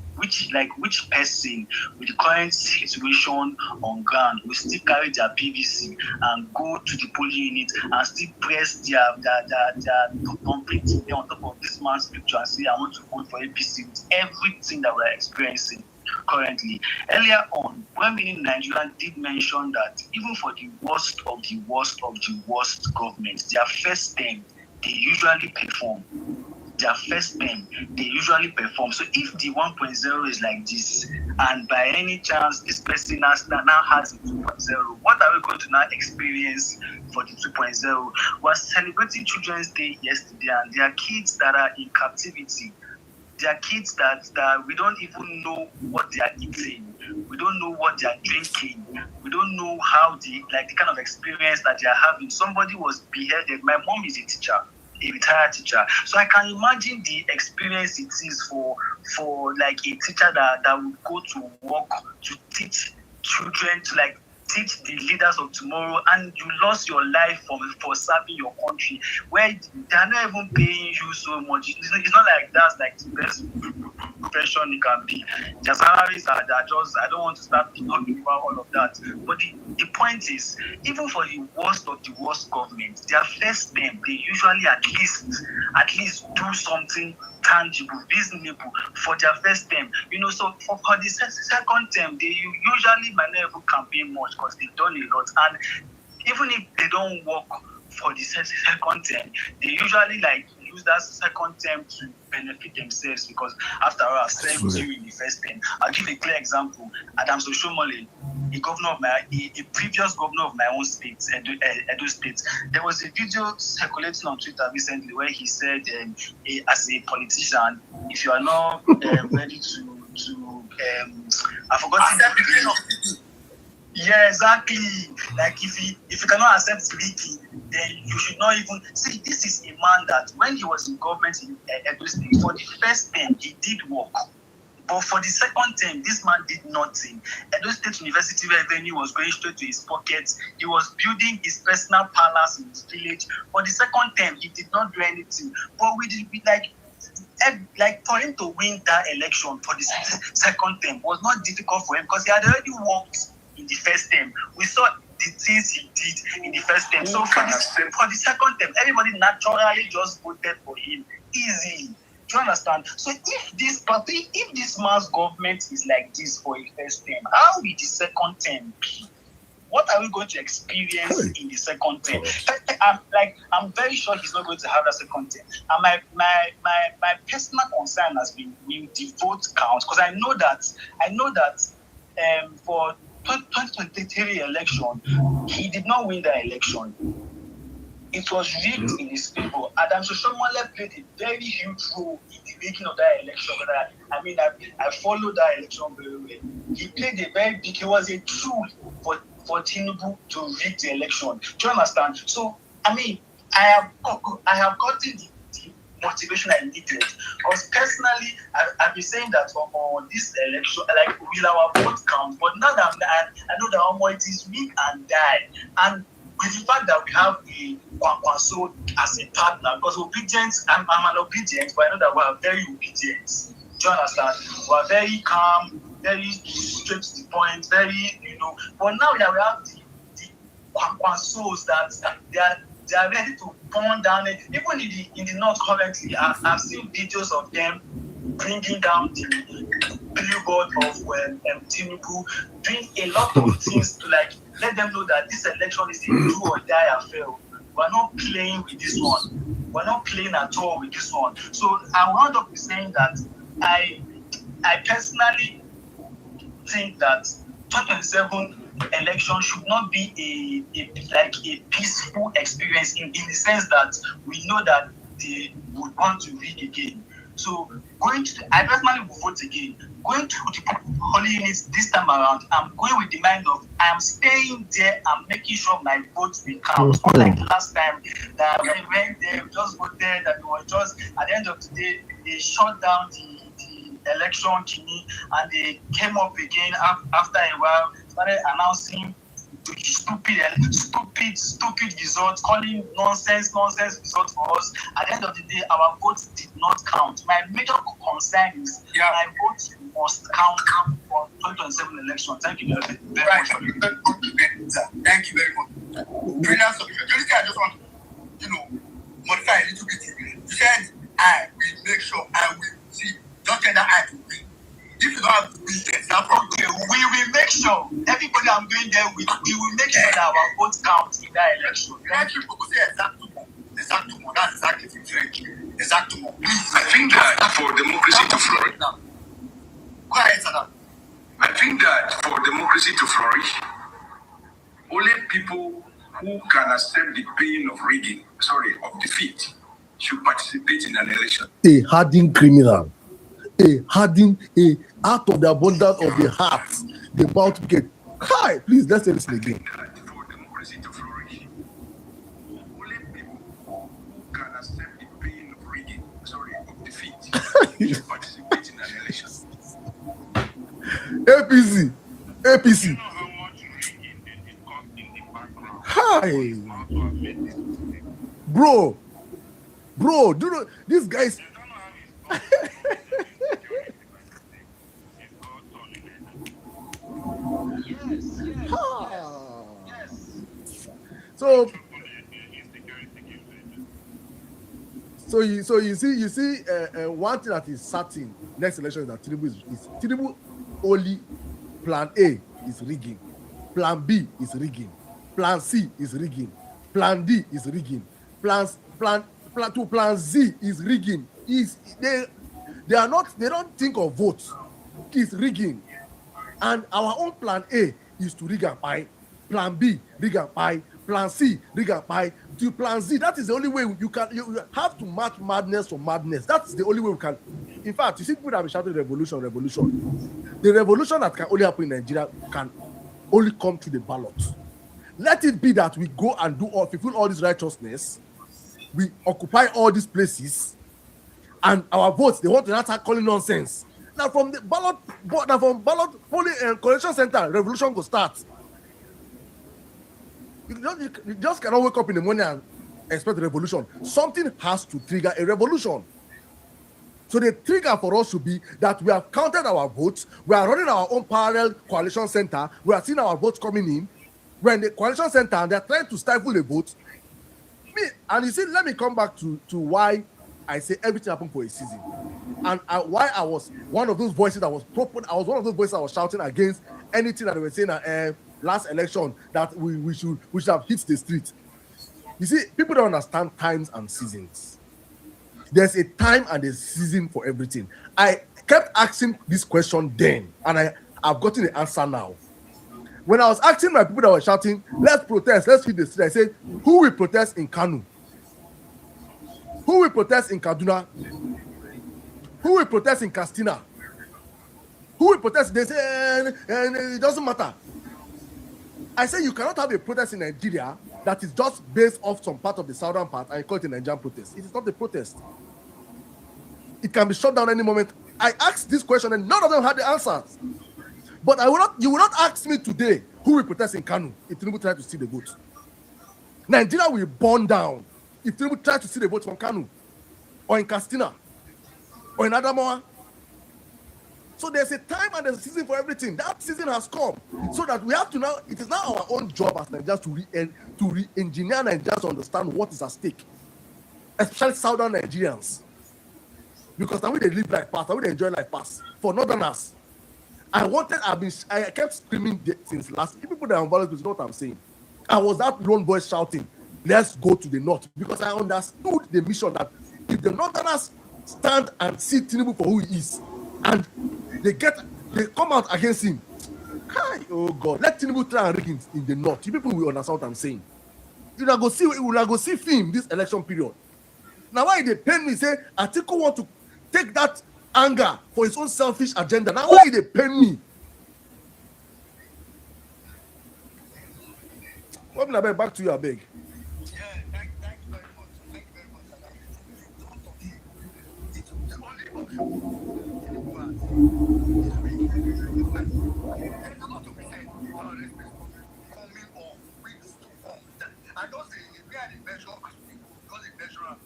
person with the current situation on ground will still carry their PVC and go to the polling unit and still press their complete thing on top of this man's picture and say, I want to vote for APC with everything that we're experiencing currently. Earlier on, when we in Nigeria did mention that even for the worst of the worst government, their first term, they usually perform. Their first term, they usually perform. So if the 1.0 is like this, and by any chance this person now has a 2.0, what are we going to now experience for the 2.0? We're celebrating Children's Day yesterday, and there are kids that are in captivity. There are kids that we don't even know what they are eating. We don't know what they are drinking. We don't know how the kind of experience that they are having. Somebody was beheaded. My mom is a teacher, a retired teacher. So I can imagine the experience it is for a teacher that would go to work to teach children, to teach the leaders of tomorrow, and you lost your life for serving your country, where they are not even paying you so much. It's not like that's the best profession it can be. Their salaries are just, I don't want to start talking about all of that. But the point is, even for the worst of the worst government, their first term, they usually at least do something tangible, reasonable for their first term. So for the second term, they usually might not even campaign much because they've done a lot. And even if they don't work for the second term, they usually use that second term to benefit themselves, because after all, I've served you in the first term. I'll give a clear example. Adams Oshomole, a previous governor of my own state, Edo State, there was a video circulating on Twitter recently where he said, as a politician, if you are not ready to I forgot his name. Yeah, exactly. If you cannot accept leaking, then you should not even see. This is a man that when he was in government in Edo State, for the first term he did work, but for the second term this man did nothing. Edo State University revenue was going straight to his pockets. He was building his personal palace in his village. For the second term he did not do anything. But we did for him to win that election for the second term was not difficult for him, because he had already worked in the first term. We saw the things he did in the first term. So for the second term, everybody naturally just voted for him easily. Do you understand? So if this man's government is like this for a first term, how will the second term be? What are we going to experience in the second term? I'm very sure he's not going to have a second term. And my personal concern has been, will the vote count? Because I know that for 2023 election, he did not win that election. It was rigged in his favor. Adam Soshomole played a very huge role in the making of that election. I followed that election very well. He played a very big, he was a tool for Tinubu to rig the election. Do you understand? So, I have gotten the motivation I needed. Because personally, I've been saying that on this election, like, will our vote count? But now that I know that Omoye is weak and die. And with the fact that we have a Kwankwaso as a partner, because obedience, I'm an obedient, but I know that we are very obedient. Do you understand? We are very calm, very straight to the point, very, But now that we have the Kwankwasos that they are ready to burn down it. Even in the north currently, I've seen videos of them bringing down the billboard of Tinubu, doing a lot of things to let them know that this election is a do or die affair. We're not playing with this one. We're not playing at all with this one. So I wound up saying that I personally think that 2027 election should not be a peaceful experience in the sense that we know that they would want to rig again. So I personally will vote again. Going to the holy units this time around, I'm going with the mind of I'm staying there and making sure my vote will count. Unlike the last time that we went there, we just voted, that we were just at the end of the day, they shut down the election kidney and they came up again after a while, started announcing stupid results, calling nonsense results for us. At the end of the day, our votes did not count. My major concern is my vote must count for 2027 election. Thank you very much. Thank you very much. Brilliant solution. The only thing I just want to, modify a little bit. You said I will make sure I will see. Don't tell that I will win. If you don't have to win, there's no problem. Okay, we will make sure. Everybody I'm going there with, we will make sure that our vote counts in that election. Thank you for saying exactly. That's exactly exactly. I think that for democracy to flourish. Go ahead, Sada. I think that for democracy to flourish, only people who can accept the pain of defeat, should participate in an election. A hardened criminal, out of the abundance of the heart, the mouth to get. Hi, please, let's say this again. For democracy to flourish, only people who can accept the pain of defeat, should participate in an election. APC. Hi, bro, do you know these guys? So you see, one thing that is certain next election is that Tinubu only plan A is rigging, plan B is rigging, plan C is rigging, plan D is rigging, plan Z is rigging. They don't think of votes. It's rigging. And our own plan A is to rig and buy, plan B, rig and buy, plan C, rig and buy, to plan Z. That is the only way you have to match madness for madness. That's the only way we can. In fact, you see people that have been shouting revolution. The revolution that can only happen in Nigeria can only come through the ballot. Let it be that we go and fulfill all this righteousness, we occupy all these places, and our votes, they want to not start calling nonsense. Now from the ballot polling and collection center, revolution will start. You just cannot wake up in the morning and expect a revolution. Something has to trigger a revolution. So the trigger for us should be that we have counted our votes, we are running our own parallel coalition center, we are seeing our votes coming in. We're in the coalition center and they're trying to stifle the votes. And you see, let me come back to why I say everything happened for a season. And why I was one of those voices that was shouting against anything that they were saying at last election, that we should have hit the street. You see, people don't understand times and seasons. There's a time and a season for everything. I kept asking this question then, and I've gotten the answer now. When I was asking my people that were shouting, let's protest, let's hit the street, I said, who will protest in Kanu? Who will protest in Kaduna? Who will protest in Katsina? Who will protest? They say, and it doesn't matter. I say you cannot have a protest in Nigeria that is just based off some part of the southern part and you call it a Nigerian protest. It is not a protest. It can be shut down any moment. I asked this question and none of them had the answers. But you will not ask me today who will protest in Kanu if Tinubu try to steal the vote. Nigeria will burn down if Tinubu try to steal the vote from Kanu or in Katsina or in Adamawa. So there's a time and there's a season for everything. That season has come. So that we have to now, it is now our own job as Nigerians to re-engineer Nigerians to understand what is at stake. Especially Southern Nigerians. Because now we they live life past, now we they enjoy life past. For Northerners, I kept screaming since last. People that are involved know what I'm saying. I was that lone voice shouting, let's go to the north. Because I understood the mission that if the Northerners stand and see Tinubu for who he is, and they come out against him, oh God, let Tinubu try and rig in the north. You people will understand what I'm saying. You will go see film this election period. Now why they pain me say Atiku want to take that anger for his own selfish agenda. Now why they pain me? What will I beg back to you, I beg? Yeah, thank you very much. Thank you very much. The only option there's a lot to be said about this coming or weeks to come. I don't say we are the measure as people, because the measure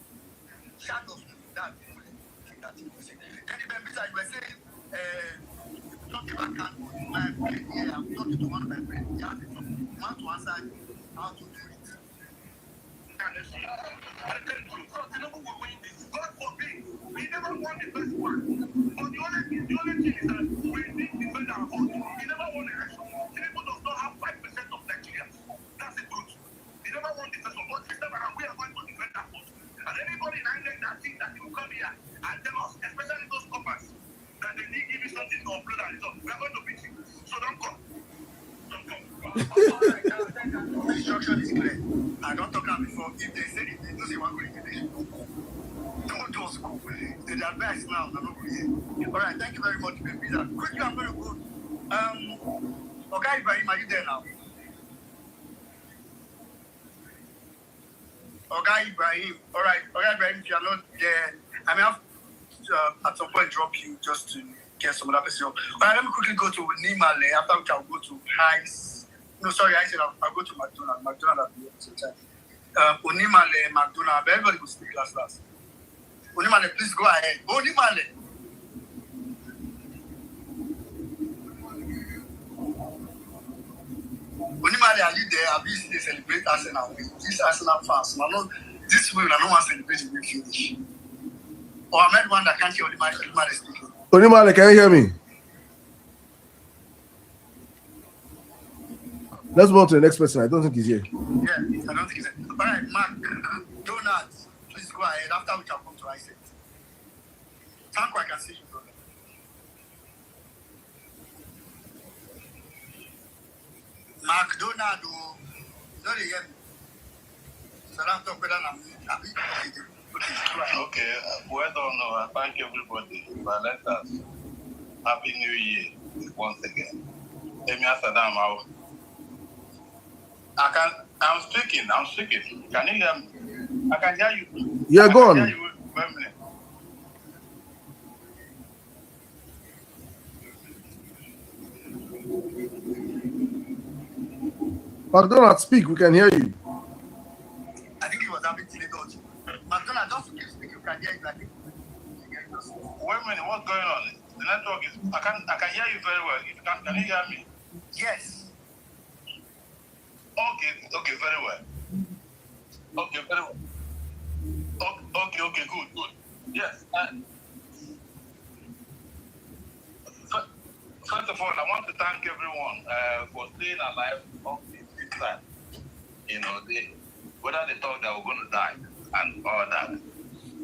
shadows that people think that you say. Then the besides you were saying talking about my friend here, I'm talking to one of my friends. He asked me want to answer how to do it. So Tinubu will win this. God forbid. We never won the first one. But the only thing is that we need to defend our vote. He never won the election. Tinubu does not have 5% of Nigerians. That's the truth. He never won the first one. But this time around, we are going to defend our vote. And anybody in Ireland that thinks that he will come here and tell us, especially those coppers, that they need to give you something to upload and result, we are going to beat you. So don't come. The instruction is clear. I don't talk about before. If they say it, they do say one good information. Don't just go. The advice now, I'm not going here. All right, thank you very much, baby. Quickly, I'm going to go. Okay, Ibrahim, are you there now? Okay, Ibrahim. All right, Ibrahim, if you're not there, I may have to, at some point drop you just to get some other person. All right, let me quickly go to Nimale, after which I'll go to Heiss. No, sorry, I said I'll go to McDonald. McDonald at the same time. Unimale, McDonald, but everybody will speak last. Unimale, please go ahead. Unimale. Unimale, are you there? Have you seen they celebrate Arsenal? This Arsenal fans, this way, I don't want to celebrate the finish. Or I met one that can't hear Unimale speaking. Unimale, can you hear me? Let's move on to the next person. I don't think he's here. Yeah, I don't think he's here. All right, Mark, Donald, please go ahead. After we can come to Isaac. Tanko, I can see you, brother. Mark, Donald, no, they hear me. So I'm talking about that. Okay, well done. Thank everybody. Vawulence. Happy New Year once again. Let me answer that. I'm speaking. Can you hear me? I can hear you. Yeah, go on. Hear you. 1 minute. McDonald, speak. We can hear you. I think he was having difficulty. McDonald, just keep speaking. You can hear you. I think. 1 minute. What's going on? The network is. I can hear you very well. Can you hear me? Yes. Okay, very well. Okay, very well. Okay, good. Yes. First of all, I want to thank everyone for staying alive up this time. You know, whether they thought they were going to die and all that,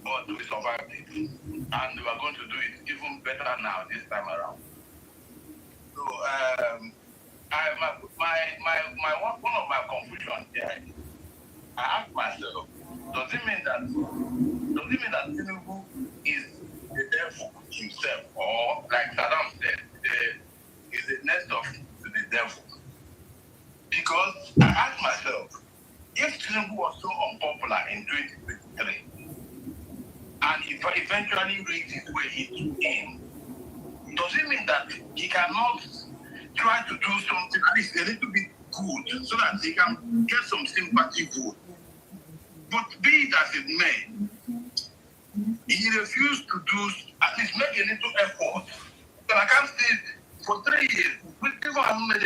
but we survived it. And we are going to do it even better now this time around. So one of my confusions here, I ask myself, does it mean that Tinubu is the devil himself, or like Saddam said, is the next of to the devil? Because I ask myself, if Tinubu was so unpopular in 2023 and he eventually reached his way into him, does it mean that he cannot try to do something at least a little bit good so that he can get some sympathy vote? But be it as it may, he refused to do at least make a little effort. But I can't say for 3 years, we never haven't made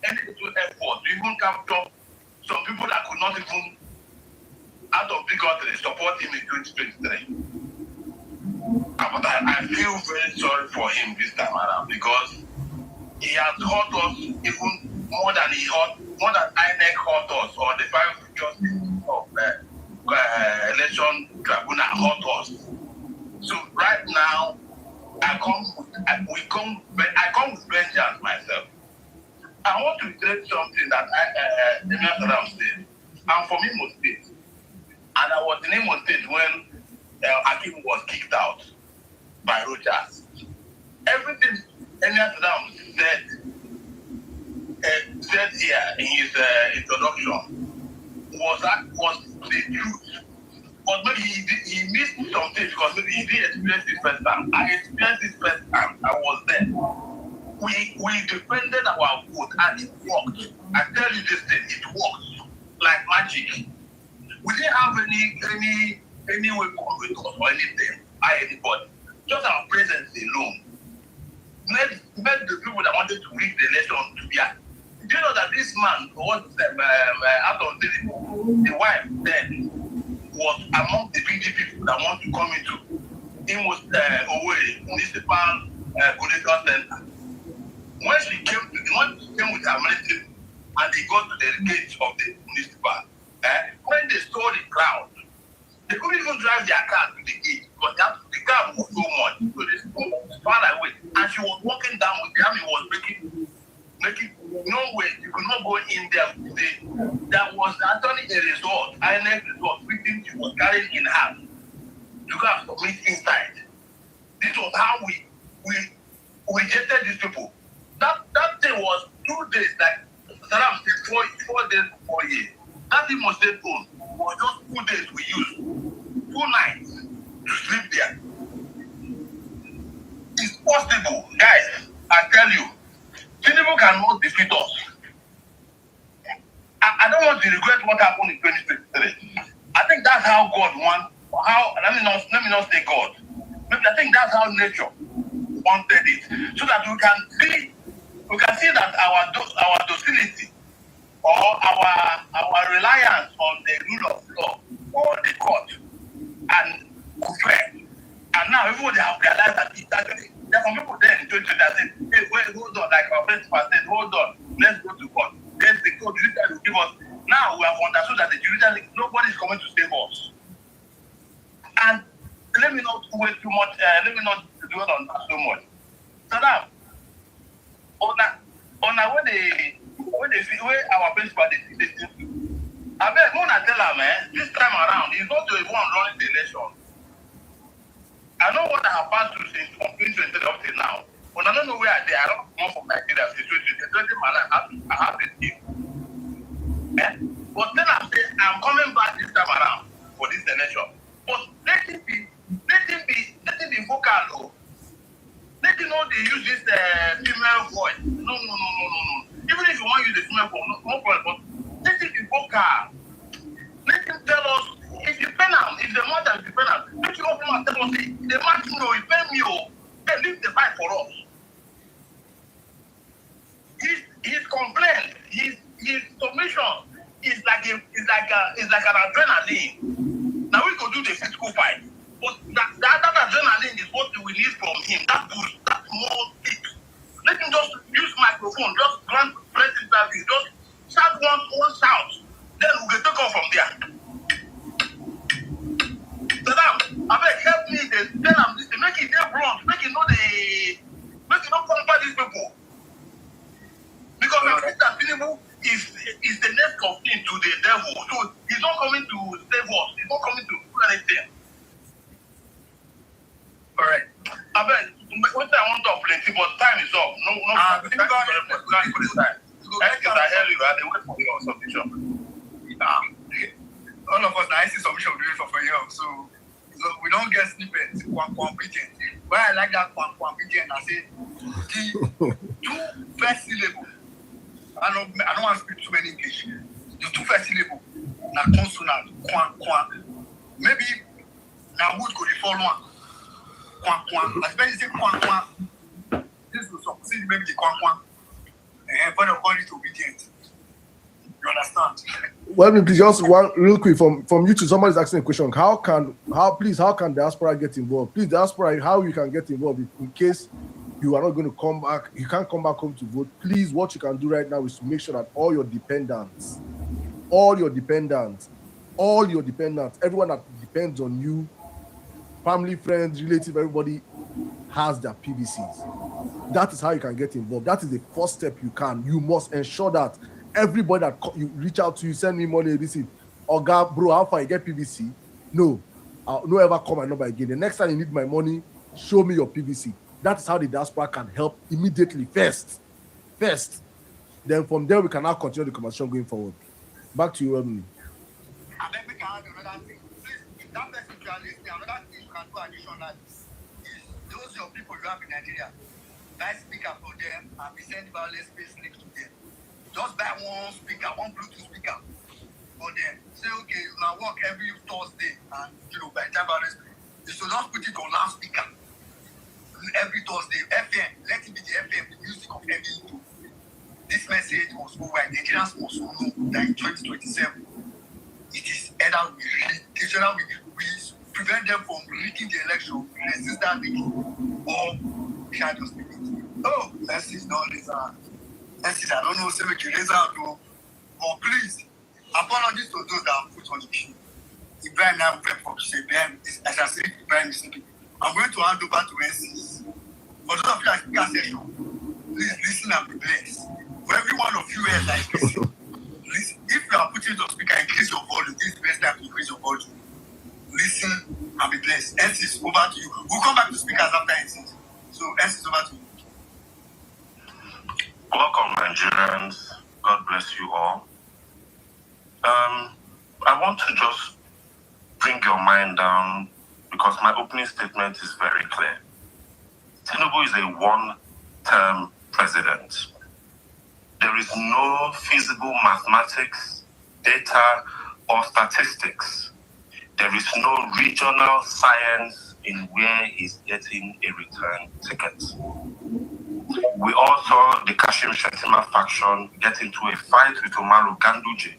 any little effort to even capture some people that could not even, out of bigotry, support him in 2023. But I feel very sorry for him this time around because he has hurt us even more than INEC hurt us, or the five justices of election tribunal hurt us. So right now, I come with vengeance myself. I want to say something that Saddam said. I'm from Imo State, and I was in Imo State when Akim was kicked out by Rogers. Everything Saddam said here in his introduction was the truth. But maybe he missed something because maybe he didn't experience it first time. I experienced it first time. I was there. We defended our vote and it worked. I tell you this thing, it worked like magic. We didn't have any weapon with us or anything by anybody. Just our presence alone made the people that wanted to rig the election to be at. Do you know that this man was out of the wife then was among the PDP people that want to come into Omoye Municipal Political Center. When she came with her military and they got to the gate of the municipal, when they saw the crowd, they couldn't even drive their car to the gate because the car was so much, so they stood far away. And she was walking down with the army, was making no way, you could not go in there. There was actually a resort, INEC resort, which she was carrying in hand to go and submit inside. This was how we rejected these people. That day was 2 days, like Saddam said, 4 days, 4 years. That thing was stay home. Was just 2 days we used, 2 nights to sleep there. It's possible, guys. I tell you, Tinubu cannot defeat us. I don't want to regret what happened in 2023. I think that's how God wants. Let me not say God. Maybe I think that's how nature wanted it, so that we can see that our docility or our reliance on the rule of law or the court and fair. And now everybody have realized that it's actually there are some people there in 2020 that say, hey, wait, hold on, like our principal said, hold on, let's go to court. There's the court, judiciary will give us. Now we have understood that the judiciary, nobody is coming to save us. And let me not wait too much, let me not dwell on that so much. Saddam, on our way our principal they I bet when I tell her, man, this time around, he's not the one running the election. I know what I have passed through since from 2020 up till now. But I don't know where I don't come from Nigeria since 2020. I have this team. But then I'm coming back this time around for this election. But let it be vocal. Let it know they use this female voice. No. Even if you want to use the female voice, no problem. But let it be vocal. Let him tell us if you pay now, if the matter is dependent, let you open and tell us the matter no, you pay me, then leave the fight for us. His complaint, his submission is like an adrenaline. Now we could do the physical fight, but that adrenaline is what we need from him. That boost, that more kick. Let him just use microphone, just grant press interview, just shout one shout. Then we can take off from there. Saddam, I beg help me. Tell him this. Make it their blunt. Make it not conquer these people. Mr. Tinubu is the next of kin to the devil. So he's not coming to save us. He's not coming to do anything. Correct. I bet what I want to plenty, but time is up. No, time for the time. Because I hear you, they wait for your submission. All of us, I see submission we do for you. So we don't get snippets. Competent. Why I like that competent, I say the two first syllable. I don't want to speak too many English. The two first syllable, na consonant, kwan. Maybe now wood could follow one. Kwan. As many say kwan. This will succeed maybe the kwan. And for the body to obedient. You understand? Well, please, just one real quick from you to somebody's asking a question. How can diaspora get involved? Please, diaspora, how you can get involved in case you are not going to come back, you can't come back home to vote. Please, what you can do right now is to make sure that all your dependents, everyone that depends on you, family, friends, relatives, everybody has their PVCs. That is how you can get involved. That is the first step you can. You must ensure that everybody that you reach out to, you send me money, this is, Oga, bro, how far you get PVC? No, I'll no ever call my number again. The next time you need my money, show me your PVC. That is how the diaspora can help immediately first. Then from there, we can now continue the conversation going forward. Back to you, Ebony. And then we can add another thing. Please, if that person can listen, another thing you can do additional is those your people you have in Nigeria, buy speaker for them and we send Vawulence space link to them. Just buy one speaker, one Bluetooth speaker for them. Say, okay, you can work every Thursday and, by the time Vawulence, you should not put it on loudspeaker. Every Thursday, FM, let it be the FM, the music of every. This message must go wide. Nigerians must know that in 2027, it is either we prevent them from rigging the election, resist that rigging, or shall just make it. Oh, let's see, no, let's see, I don't know, say make you raise out, but please, apologies to those that have put on the queue. Ibrahim now prep for say, as I say, Ibrahim is saying, I'm going to hand over to NCs. For those of you that speak session, please listen and be blessed. For every one of you here that is listen, if you are putting the speaker, increase your volume. This is the best time to increase your volume. Listen and be blessed. NCs, over to you. We'll come back to speakers after NCs. So, NCs, over to you. Welcome, Nigerians. God bless you all. I want to just bring your mind down because my opening statement is very clear. Tinubu is a one-term president. There is no feasible mathematics, data, or statistics. There is no regional science in where he's getting a return ticket. We all saw the Kashim Shettima faction get into a fight with Umaru Ganduje.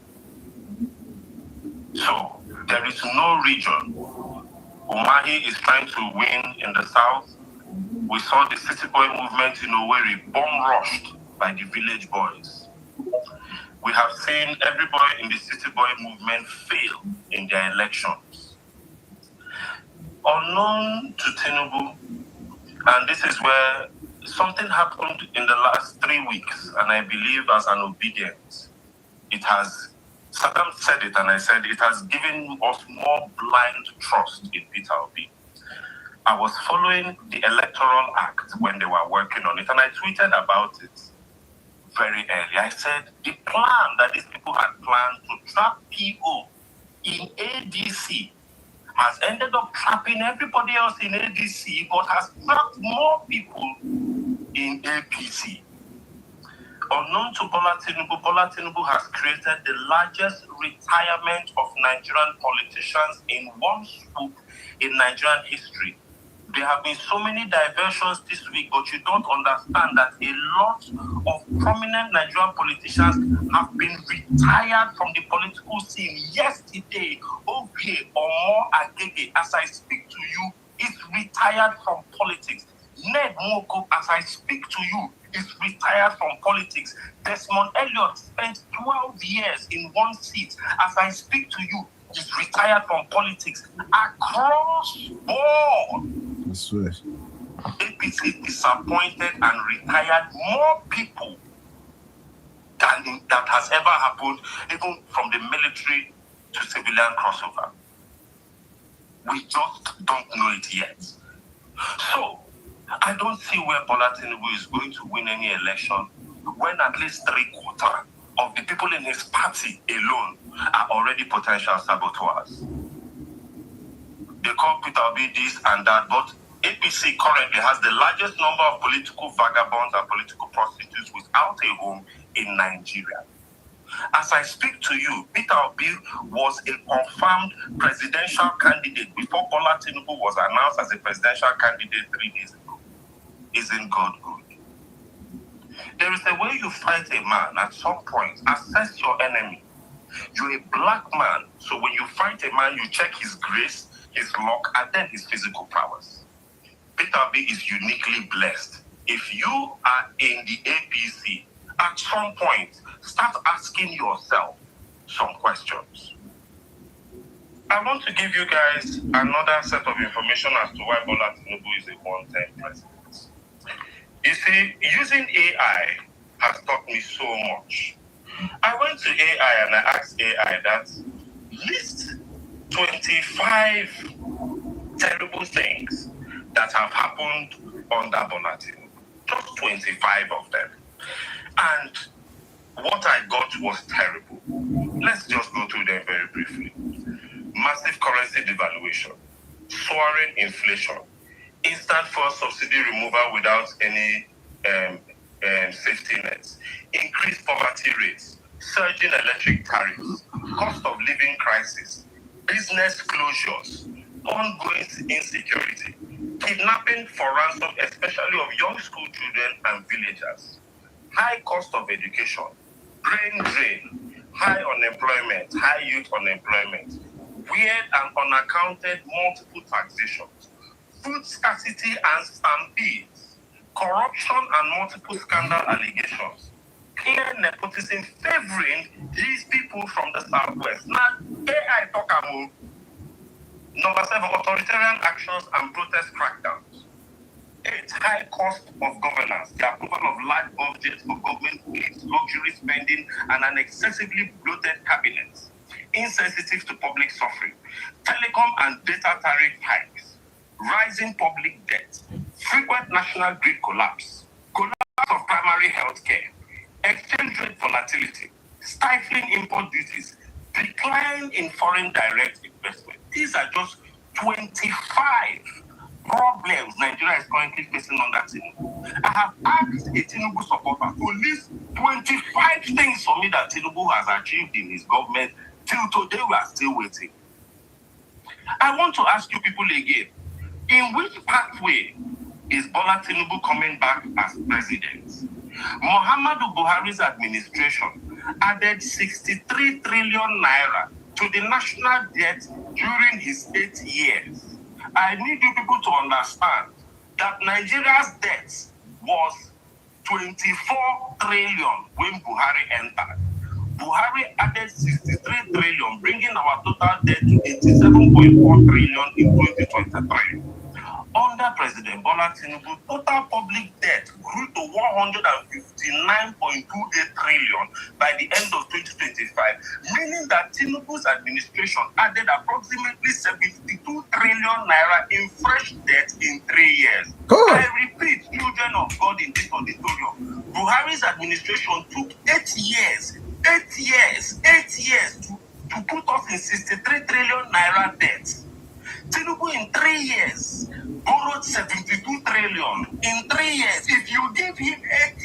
So, there is no region. Umahi is trying to win in the south. We saw the City Boy movement in Owerri bomb rushed by the village boys. We have seen everybody in the City Boy movement fail in their elections. Unknown to Tinubu, and this is where something happened in the last 3 weeks, and I believe as an obedience, it has, Saddam said it, and I said it has given us more blind trust in Peter Obi. I was following the Electoral Act when they were working on it, and I tweeted about it very early. I said the plan that these people had planned to trap PO in ADC has ended up trapping everybody else in ADC, but has trapped more people in APC. Unknown to Bola Tinubu has created the largest retirement of Nigerian politicians in one swoop in Nigerian history. There have been so many diversions this week, but you don't understand that a lot of prominent Nigerian politicians have been retired from the political scene. Yesterday, Omoye Agege, as I speak to you, is retired from politics. Ned Nwoko, as I speak to you, is retired from politics. Desmond Elliott spent 12 years in one seat. As I speak to you, is retired from politics. Across board, I swear. APC disappointed and retired more people that has ever happened, even from the military to civilian crossover. We just don't know it yet. So, I don't see where Bola Tinubu is going to win any election when at least 3/4 of the people in his party alone are already potential saboteurs. They call Peter Obi this and that, but APC currently has the largest number of political vagabonds and political prostitutes without a home in Nigeria. As I speak to you, Peter Obi was a confirmed presidential candidate before Bola Tinubu was announced as a presidential candidate 3 days ago. Isn't God good? There is a way you fight a man. At some point, assess your enemy. You're a black man, so when you fight a man, you check his grace, his luck, and then his physical powers. Peter Obi is uniquely blessed. If you are in the APC, at some point, start asking yourself some questions. I want to give you guys another set of information as to why Bola Tinubu is a one-time president. You see, using AI has taught me so much. I went to AI and I asked AI that list 25 terrible things that have happened under Bola Tinubu. Just 25 of them. And what I got was terrible. Let's just go through them very briefly. Massive currency devaluation, soaring inflation, instant fuel subsidy removal without any safety nets, increased poverty rates, surging electric tariffs, cost of living crisis, business closures, ongoing insecurity, kidnapping for ransom, especially of young school children and villagers, high cost of education, brain drain, high unemployment, high youth unemployment, weird and unaccounted multiple taxations, food scarcity and stampedes, corruption and multiple scandal allegations, clear nepotism favoring these people from the Southwest. Now, AI talk about number 7, authoritarian actions and protest crackdowns. 8, high cost of governance, the approval of large budgets for government aids, luxury spending, and an excessively bloated cabinet, insensitive to public suffering, telecom and data tariff hikes, rising public debt, frequent national grid collapse of primary health care, exchange rate volatility, stifling import duties, decline in foreign direct investment. These are just 25 problems Nigeria is currently facing under Tinubu. I have asked a Tinubu supporter to list 25 things for me that Tinubu has achieved in his government. Till today, we are still waiting. I want to ask you people again, in which pathway is Bola Tinubu coming back as president? Muhammadu Buhari's administration added 63 trillion naira to the national debt during his 8 years. I need you people to understand that Nigeria's debt was 24 trillion when Buhari entered. Buhari added 63 trillion, bringing our total debt to 87.4 trillion in 2023. Under President Bola Tinubu, total public debt grew to 159.28 trillion by the end of 2025, meaning that Tinubu's administration added approximately 72 trillion naira in fresh debt in 3 years. God. I repeat, children of God in this auditorium, Buhari's administration took 8 years to put us in 63 trillion naira debt. Tinubu in 3 years borrowed 72 trillion. In 3 years, if you give him 8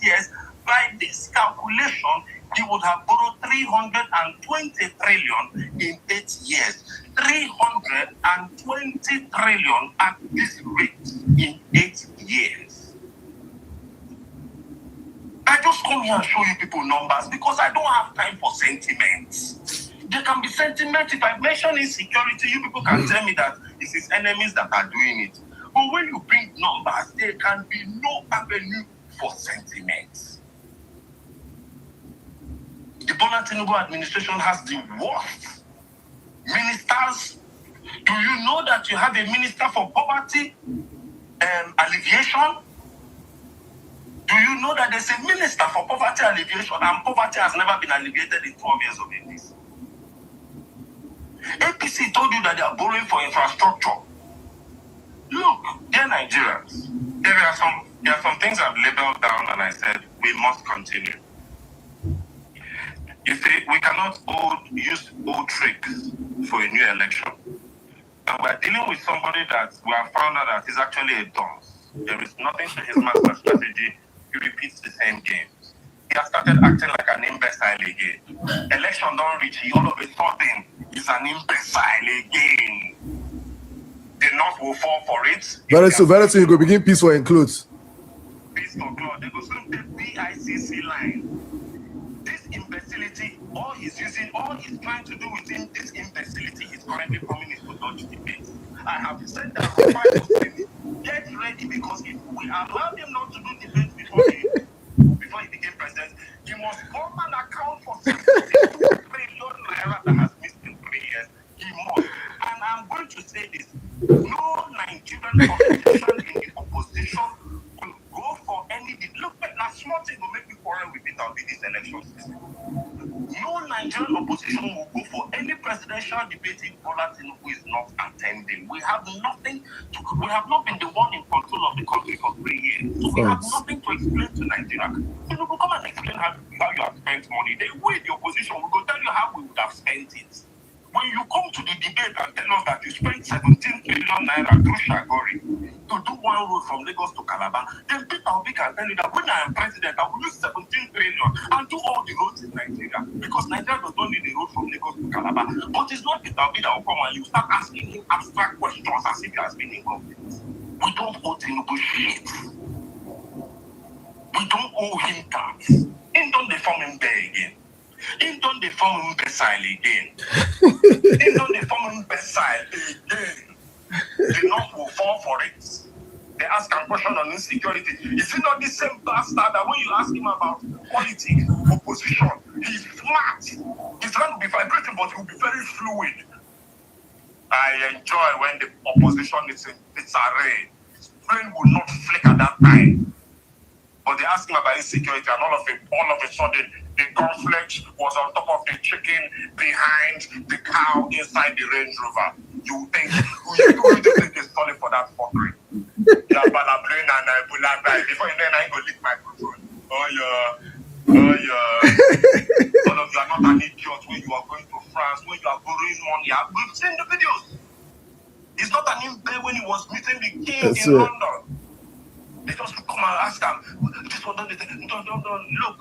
years, by this calculation, he would have borrowed 320 trillion in 8 years. 320 trillion at this rate in 8 years. I just come here and show you people numbers because I don't have time for sentiments. There can be sentiment. If I mention insecurity, you people can tell me that it's his enemies that are doing it. But when you bring numbers, there can be no avenue for sentiments. The Bola Tinubu administration has the worst ministers. Do you know that you have a minister for poverty alleviation? Do you know that there's a minister for poverty alleviation and poverty has never been alleviated in 12 years of APC? APC told you that they are borrowing for infrastructure. Look, dear Nigerians, there are some things I've labeled down and I said we must continue. You see, we cannot use old tricks for a new election. And we're dealing with somebody that we have found out that is actually a dunce. There is nothing to his master strategy. He repeats the same games. He has started acting like an imbecile again. Election don't reach, he all of a sudden is an imbecile again. The North will fall for it. Very soon you go begin peace for includes. Peace for God. They go soon the BICC line. This imbecility, all he's trying to do within this imbecility, he's currently coming into dodge debate. I have said that for 5 years. Get ready, because if we allow him not to do debate before he became president, he must come and account for 60 trillion naira that has missed in 3 years. He must. And I'm going to say this: no Nigerian politician in the opposition will go for any debate. Look, that small thing will make me quarrel with Peter Obi this election season. No Nigerian opposition will go for any presidential debate if Bola Tinubu is not attending. We have not been the one in control of the country for 3 years. So we have nothing to explain to Nigeria. Tinubu, come and explain how you have spent money. The way the opposition will go tell you how we would have spent it. When you come to the debate and tell us that you spent 17 trillion naira through Shagori to do one road from Lagos to Calabar, then Peter Obi can tell you that when I am president, I will use 17 trillion and do all the roads in Nigeria, because Nigeria does not need a road from Lagos to Calabar. But it's not Peter Obi that will come and you start asking him abstract questions as if he has been involved in it. We don't owe Tinubu shit. We don't owe him that. And don't they form him there again. Him don't they form imbecile again. Him don't they form imbecile again. The North will fall for it. They ask a question on insecurity. Is it not the same bastard that when you ask him about politics, opposition, he's smart. He's going to be vibrating, but he'll be very fluid. I enjoy when the opposition is in disarray. His brain will not flick at that time. But they ask him about insecurity, and all of a sudden, the conflict was on top of the chicken behind the cow inside the Range Rover. You think is falling for that fuckery? Yeah, but I'm playing and I pull out by before you know I go lick my microphone. Oh yeah. All of you are not an idiot when you are going to France, when you are borrowing money. I've seen the videos. It's not an imbe when he was meeting the king in London. They just come and ask him, this one, don't. Look.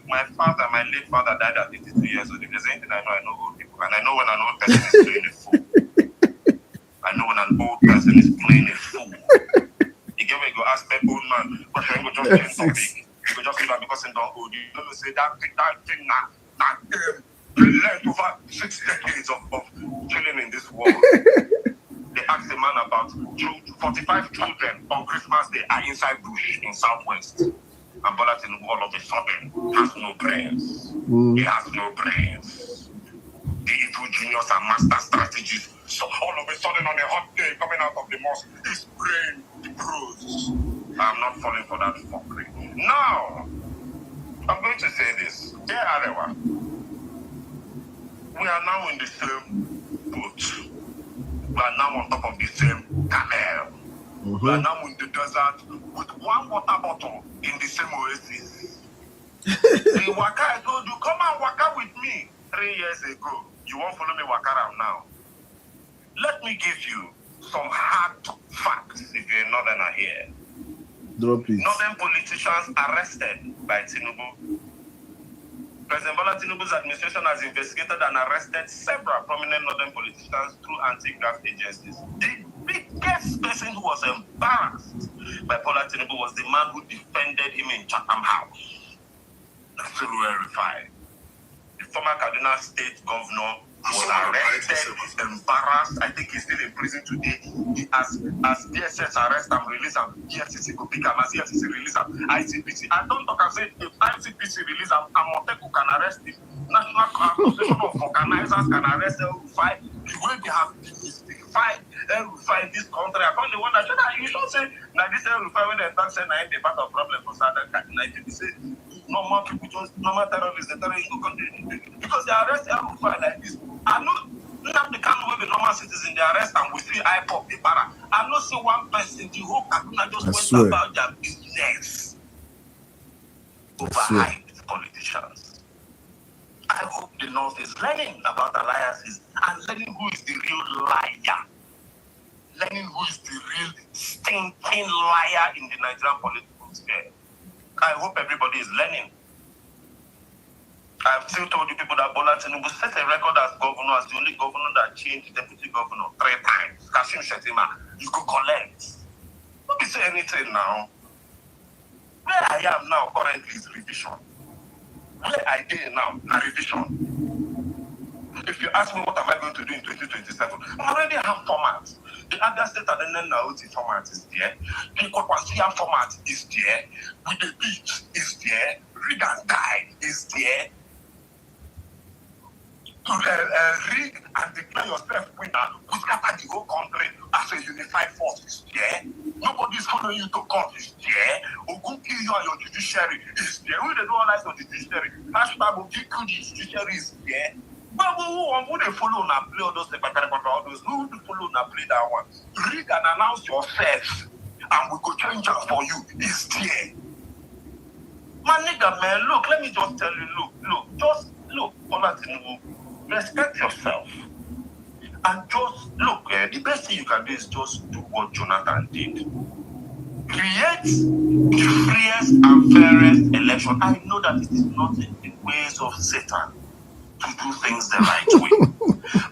My late father died at 82 years old. If there's anything I know old people. And I know when an old person is playing a fool. I know when an old person is playing a fool. You get where you go ask that old man, but you go just doing something. You go just do that because they don't old. You don't say that thing they learned over 6 decades of chilling in this world. They asked the man about 45 children on Christmas Day are inside bush in Southwest. And Bola Tinubu all of a sudden has no brains. He has no brains. The evil genius and master strategies. So all of a sudden on a hot day coming out of the mosque, his brain grows. I'm not falling for that fuckery. Now, I'm going to say this. Dear Arewa, we are now in the same boat. We are now on top of the same camel. We are now in the desert with one water bottle in the same oasis. The waka I told you, come and waka with me 3 years ago. You won't follow me waka around now. Let me give you some hard facts if you're a northerner here. Drop it. Northern politicians arrested by Tinubu. President Bola Tinubu's administration has investigated and arrested several prominent northern politicians through anti-graft agencies. The biggest person who was embarrassed by Bola Tinubu was the man who defended him in Chatham House. That's still verified. The former Kaduna State governor was arrested, embarrassed. I think he's still in prison today. As DSS arrest and release him, EFCC go pick him. As EFCC release him, ICPC. I don't talk and say if ICPC release him, Amoteku can arrest him. National Association of Organizers can arrest him. The way they have fight this country. I found the one that you should say that this Rufai when they talk say na the part of problem for Southern Nigeria. They say normal people just normal terrorists, the terrorists go country because they arrest Rufai like this. I know not the kind of way the normal citizen they arrest and we see IPOP the para. I know see one person the whole Kaduna just went about their business. Overhyped politicians. I hope the North is learning about alliances and learning who is the real liar. Learning who is the real stinking liar in the Nigerian political sphere. I hope everybody is learning. I've still told you people that Bola Tinubu set a record as governor, as the only governor that changed deputy governor 3 times. Kashim Shettima, you could collect. Don't be saying anything now. Where I am now currently is revision. Where I did now, a revision. If you ask me what am I going to do in 2027, I already have formats. The other state and then Nauti format is there. The Kwakwasia format is there. With the beach is there. Rig and die is there. To rig and declare yourself winner, which scatter the whole country as a unified force is there. Nobody's following you to court is there. Ogun kill you and your judiciary is there. Who they don't realize your judiciary? Hashtag Ogun kill the judiciary is there. But who they follow and play all those all those? Who they follow and play that one? Read and announce yourself, and we could change it for you. It's there. My nigga, man, look, let me just tell you, look, Bola Tinubu, respect yourself. And just look, the best thing you can do is just do what Jonathan did. Create the freest and fairest election. I know that it is not in the ways of Satan to do things the right way.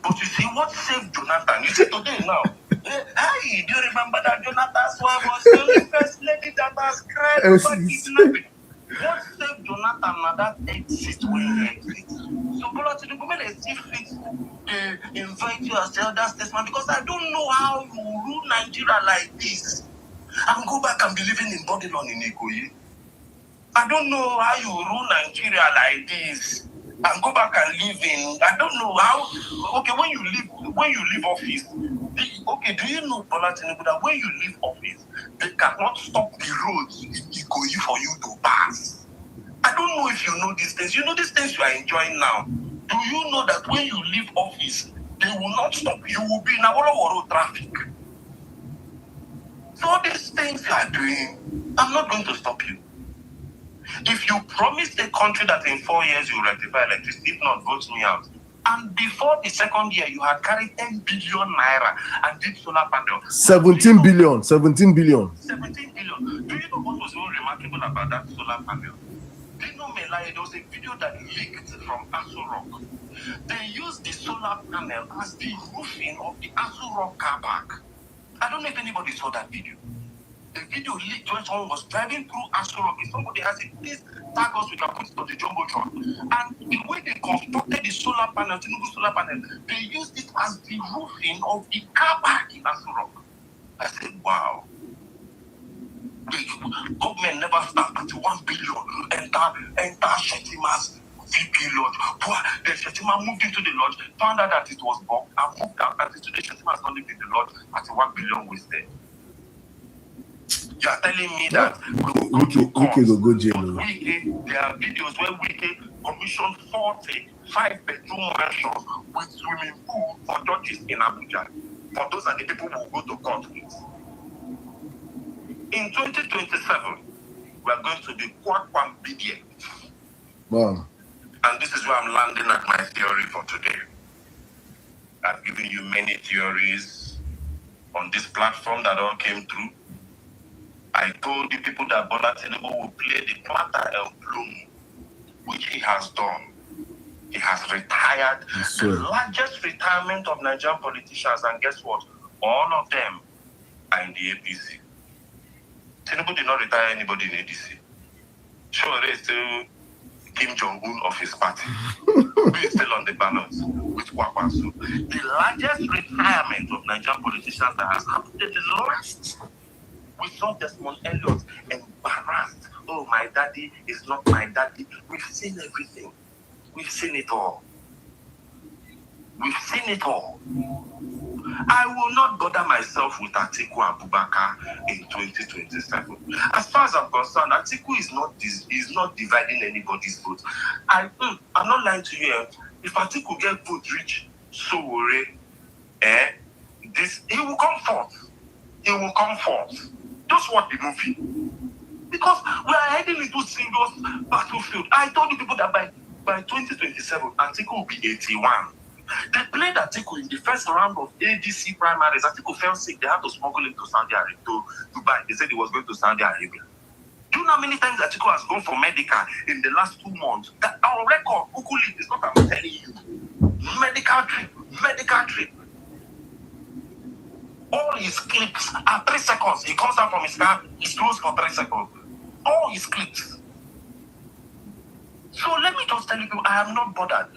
But you see, what saved Jonathan? You see today now. Hey, do you remember that Jonathan's wife was the only first lady that has cried about kidnapping? What saved Jonathan now that exit when he exits? So Bola Tinubu made a fit invite you as the elder statesman because I don't know how you rule Nigeria like this and go back and be living in Babylon in Ikoyi. I don't know how you rule Nigeria like this and go back and live in. I don't know how. Okay, when you leave office, do you know, Bola Tinubu, that when you leave office, they cannot stop the roads in Ikoyi for you to pass? I don't know if you know these things. You know these things you are enjoying now. Do you know that when you leave office, they will not stop you? You will be in Awolowo traffic. So all these things you are doing, I'm not going to stop you. If you promise the country that in 4 years you will rectify electricity, if not, vote me out. And before the second year, you had carried 10 billion naira and did solar panel. 17 billion. 17 billion. 17 billion. Do you know what was so remarkable about that solar panel? Do you know, Melai, there was a video that leaked from Aso Rock. They used the solar panel as the roofing of the Aso Rock car park. I don't know if anybody saw that video. The video leaked when someone was driving through Aso Rock. If somebody has it, please tag us, we can put it on the Jumbotron. And the way they constructed the solar panel, Tinubu solar panel, they used it as the roofing of the car park in Aso Rock. I said, wow. The government never started at 1 billion. Enter Shettima's VP lodge. Then Shettima moved into the lodge, found out that it was bugged, and moved out. And today Shettima has not lived in the lodge at 1 billion wasted. You are telling me that Wike go jail. There are videos where Wike commissioned 45 bedroom mansions with swimming pool for judges in Abuja. For those are the people who go to court with. In 2027, we are going to be quite obedient. Wow. And this is where I'm landing at my theory for today. I've given you many theories on this platform that all came through. I told the people that Bola Tinubu will play the plata el plum, which he has done. He has retired, the largest retirement of Nigerian politicians, and guess what? All of them are in the APC. Tinubu did not retire anybody in ADC. Sure, there is still Kim Jong-un of his party, who is still on the balance with Kwakwansu. The largest retirement of Nigerian politicians that has happened is the last. We saw Desmond Elliot embarrassed. Oh, my daddy is not my daddy. We've seen everything. We've seen it all. We've seen it all. I will not bother myself with Atiku Abubakar in 2027. As far as I'm concerned, Atiku is not dividing anybody's vote. I'm not lying to you. If Atiku get vote reach Sowore, he will come forth. He will come forth. Just watch the movie. Because we are heading into serious battlefield. I told you people that by 2027, Atiku will be 81. They played Atiku in the first round of ADC primaries. Atiku fell sick. They had to smuggle him to Saudi Arabia, to Dubai. They said he was going to Saudi Arabia. Do you know how many times Atiku has gone for medical in the last 2 months? That our record, Google it, is what I'm telling you. Medical trip. All his clips are 3 seconds. He comes out from his car, he's closed for 3 seconds. All his clips. So let me just tell you, I am not bothered.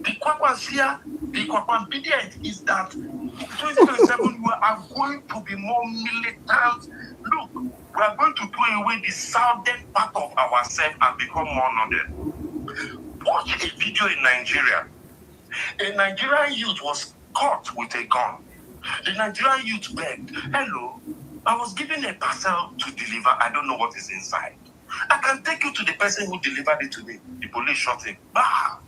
The Kwakwansia, the Kwakwanbidient is that 2027 we are going to be more militant. Look, we are going to throw away the southern part of ourselves and become more northern. Watch a video in Nigeria. A Nigerian youth was caught with a gun. The Nigerian youth begged, hello, I was given a parcel to deliver. I don't know what is inside. I can take you to the person who delivered it to me. The police shot him. Bah!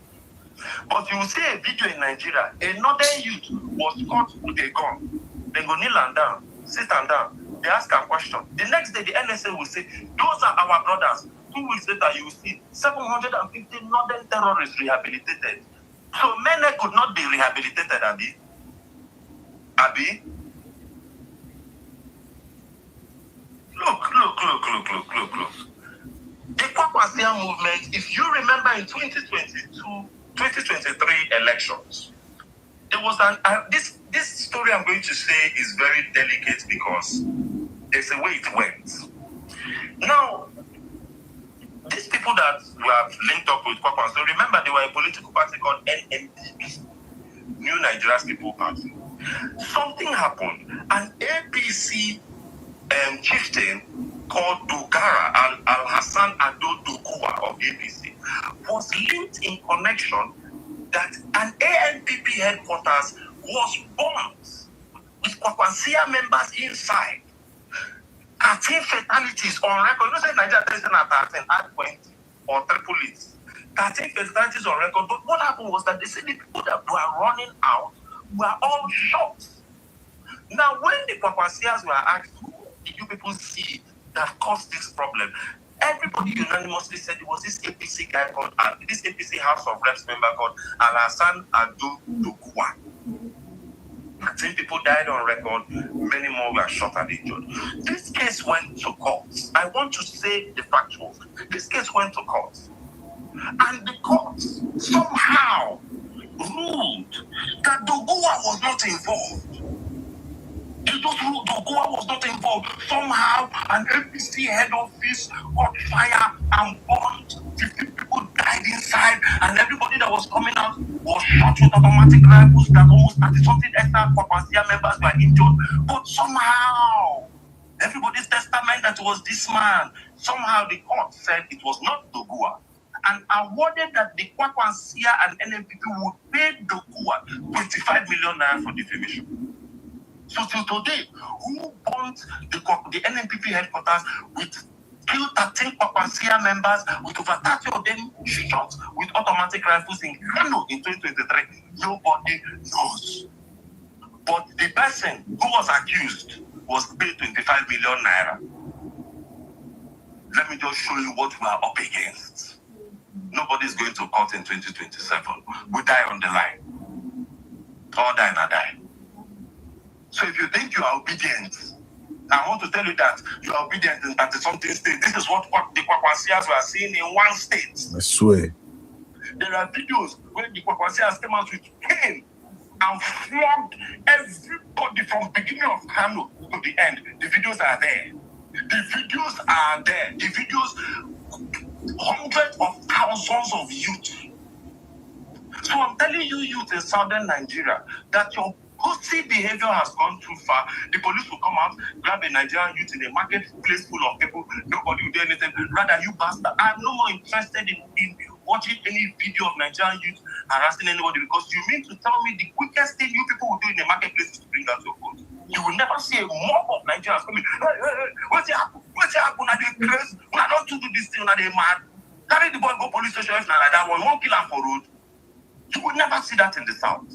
But you will see a video in Nigeria. Another youth was caught with a gun. They go kneel and down, sit and down. They ask a question. The next day, the NSA will say, those are our brothers. 2 weeks later, you will see 750 northern terrorists rehabilitated. So many could not be rehabilitated, Abi. Look. The Kwakwansia movement, if you remember in 2023 elections, there was this story I'm going to say is very delicate because there's a way it went. Now, these people that were linked up with Kwakwansia, remember they were a political party called NMPP, New Nigeria's People Party. Something happened. An APC chieftain called Dogara Al-Hassan Ado Dokuwa of APC was linked in connection that an ANPP headquarters was bombed with Kwakwansia members inside. 13 fatalities on record. You know, say Nigeria 13 at 13 at 20 or triple it. 13 fatalities on record. But what happened was that they said the people that were running out were all shot. Now, when the Kwakwansias were asked, who did you people see that caused this problem? Everybody unanimously said it was this APC guy called, this APC House of Reps member called Al-Hassan Ado Dokuwa. 13 people died on record, many more were shot and injured. This case went to court. I want to say the factuals. This case went to court. And the court somehow ruled that Dokuwa was not involved. They just ruled Dokuwa was not involved. Somehow, an APC head office caught fire and burned. 50 people died inside, and everybody that was coming out was shot with automatic rifles that almost 30-something extra Kwakwansia members were injured. But somehow, everybody's testament that it was this man. Somehow, the court said it was not Dokuwa, and awarded that the Kwakwansia and NMPP would pay Dokuwa 25 million naira for defamation. So till today, who bombed the NMPP headquarters with killed 13 Kwakwansia members with over 30 of them shot with automatic rifles in Kano in 2023? Nobody knows. But the person who was accused was paid 25 million naira. Let me just show you what we are up against. Nobody's going to court in 2027. We die on the line. All die and die. So if you think you are obedient, I want to tell you that you are obedient in 30-something states. This is what the Kwakwansias were seeing in one state. I swear. There are videos where the Kwakwansias came out with cane and flogged everybody from beginning of Kano to the end. The videos are there. The videos, hundreds of thousands of youth. So I'm telling you, youth in southern Nigeria, that your pussy behavior has gone too far. The police will come out, grab a Nigerian youth in a marketplace full of people. Nobody will do anything. Rather, you bastard. I'm no more interested in watching any video of Nigerian youth harassing anybody, because you mean to tell me the quickest thing you people will do in a marketplace is to bring out never see a mob of Nigerians coming. Hey, what's happening? What's happening? Are they crazy? We are not to do this thing. Are they mad? Carry the boy go police station if not like that one. Won't kill him for road. You will never see that in the South.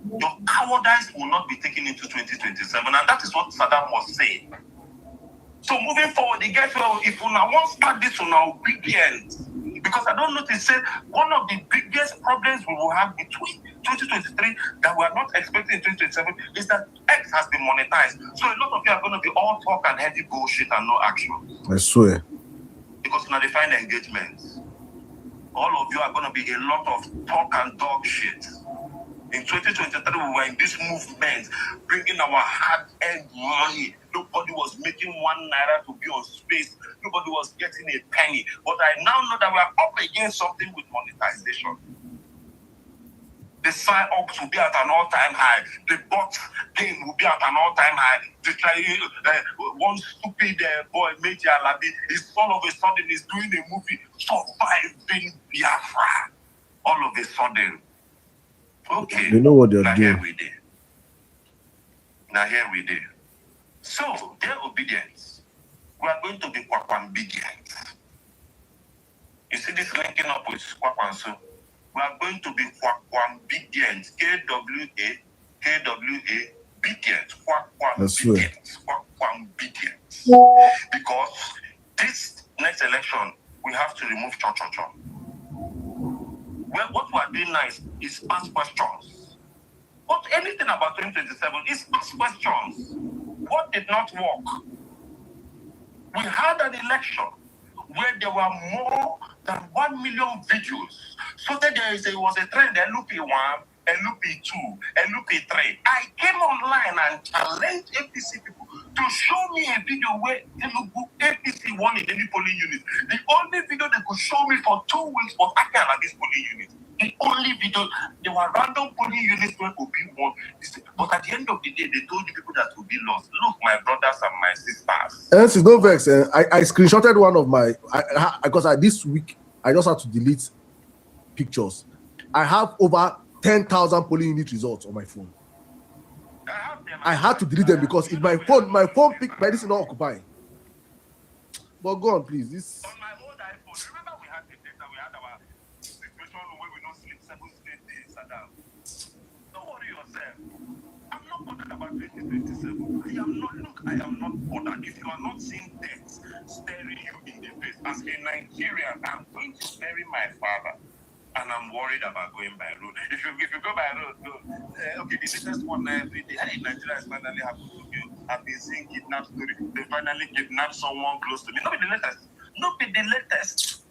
Your cowardice will not be taken into 2027, and that is what Saddam was saying. So moving forward, the guys, if you now want to start this on our weekend, because I don't notice, say one of the biggest problems we will have between 2023 that we are not expecting in 2027 is that X has been monetized. So a lot of you are going to be all talk and heavy bullshit and no action. I swear. Because now they find engagements. All of you are going to be a lot of talk and dog shit. In 2023, we were in this movement, bringing our hard-earned money. Nobody was making 1 naira to be on space. Nobody was getting a penny. But I now know that we are up against something with monetization. The sign-ups will be at an all-time high. The bot game will be at an all-time high. One stupid boy, Major Alabi, is all of a sudden is doing a movie, Surviving Biafra. All of a sudden. Okay. They know what they're doing. Here we did. Now here we did. So their obedience, we are going to be obedient. You see this linking up with Kwakwanso? We are going to be obedient. K-W-A, obedient. Obedient. Because this next election, we have to remove cho-cho-cho. Well, what we are doing now is ask questions. But anything about 2027 is ask questions. What did not work? We had an election where there were more than 1 million videos. So that there was a trend, LUP1, LUP2, LUP3. I came online and challenged APC people to show me a video where APC won in any polling unit. The only video they could show me for 2 weeks was this polling unit. The only video, there were random polling units where Obi won. But at the end of the day, they told the people that Obi lost. Look, my brothers and my sisters. And it's no vex. I screenshotted one of my, because this week, I just had to delete pictures. I have over 10,000 polling unit results on my phone. I had to delete them because in my phone picked by this is not occupying. But go on, please. This. On my old iPhone, remember we had the data, we had our situation where we don't sleep 7 straight days, Saddam. Don't worry yourself. I'm not bothered about 2027. I am not bothered. If you are not seeing death staring you in the face, as a Nigerian, I'm going to bury my father. And I'm worried about going by road. If you go by road, okay, the latest one every day. Hey, Nigeria is finally happened to you. I've been seeing kidnap story. They finally kidnapped someone close to me. Not be the latest. Not be the latest.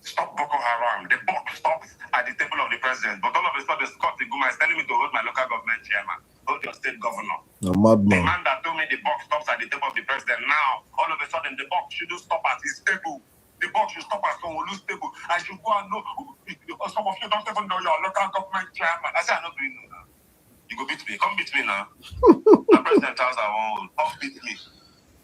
Stop Boko Haram. The box stops at the table of the president. But all of a sudden, Scott Iguma is telling me to hold my local government chairman. Hold your state governor. A madman. The man that told me the box stops at the table of the president. Now, all of a sudden, the box shouldn't stop at his table. The box should stop at someone lose table. I should go and know. Some of you don't even know your local government chairman. I said, I'm not doing that. You go beat me. Come beat me now. The president tells I won't. Come beat me.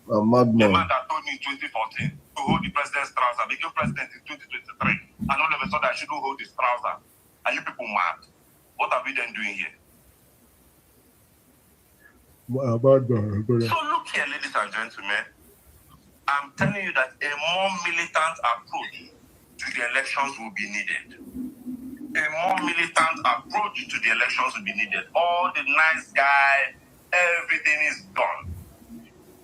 A madman. The man that told me in 2014 to hold the president's trouser became president in 2023. And all of a sudden, I shouldn't hold his trouser. Are you people mad? What are we then doing here? So look here, ladies and gentlemen. I'm telling you that a more militant approach to the elections will be needed. A more militant approach to the elections will be needed. All the nice guy, everything is done.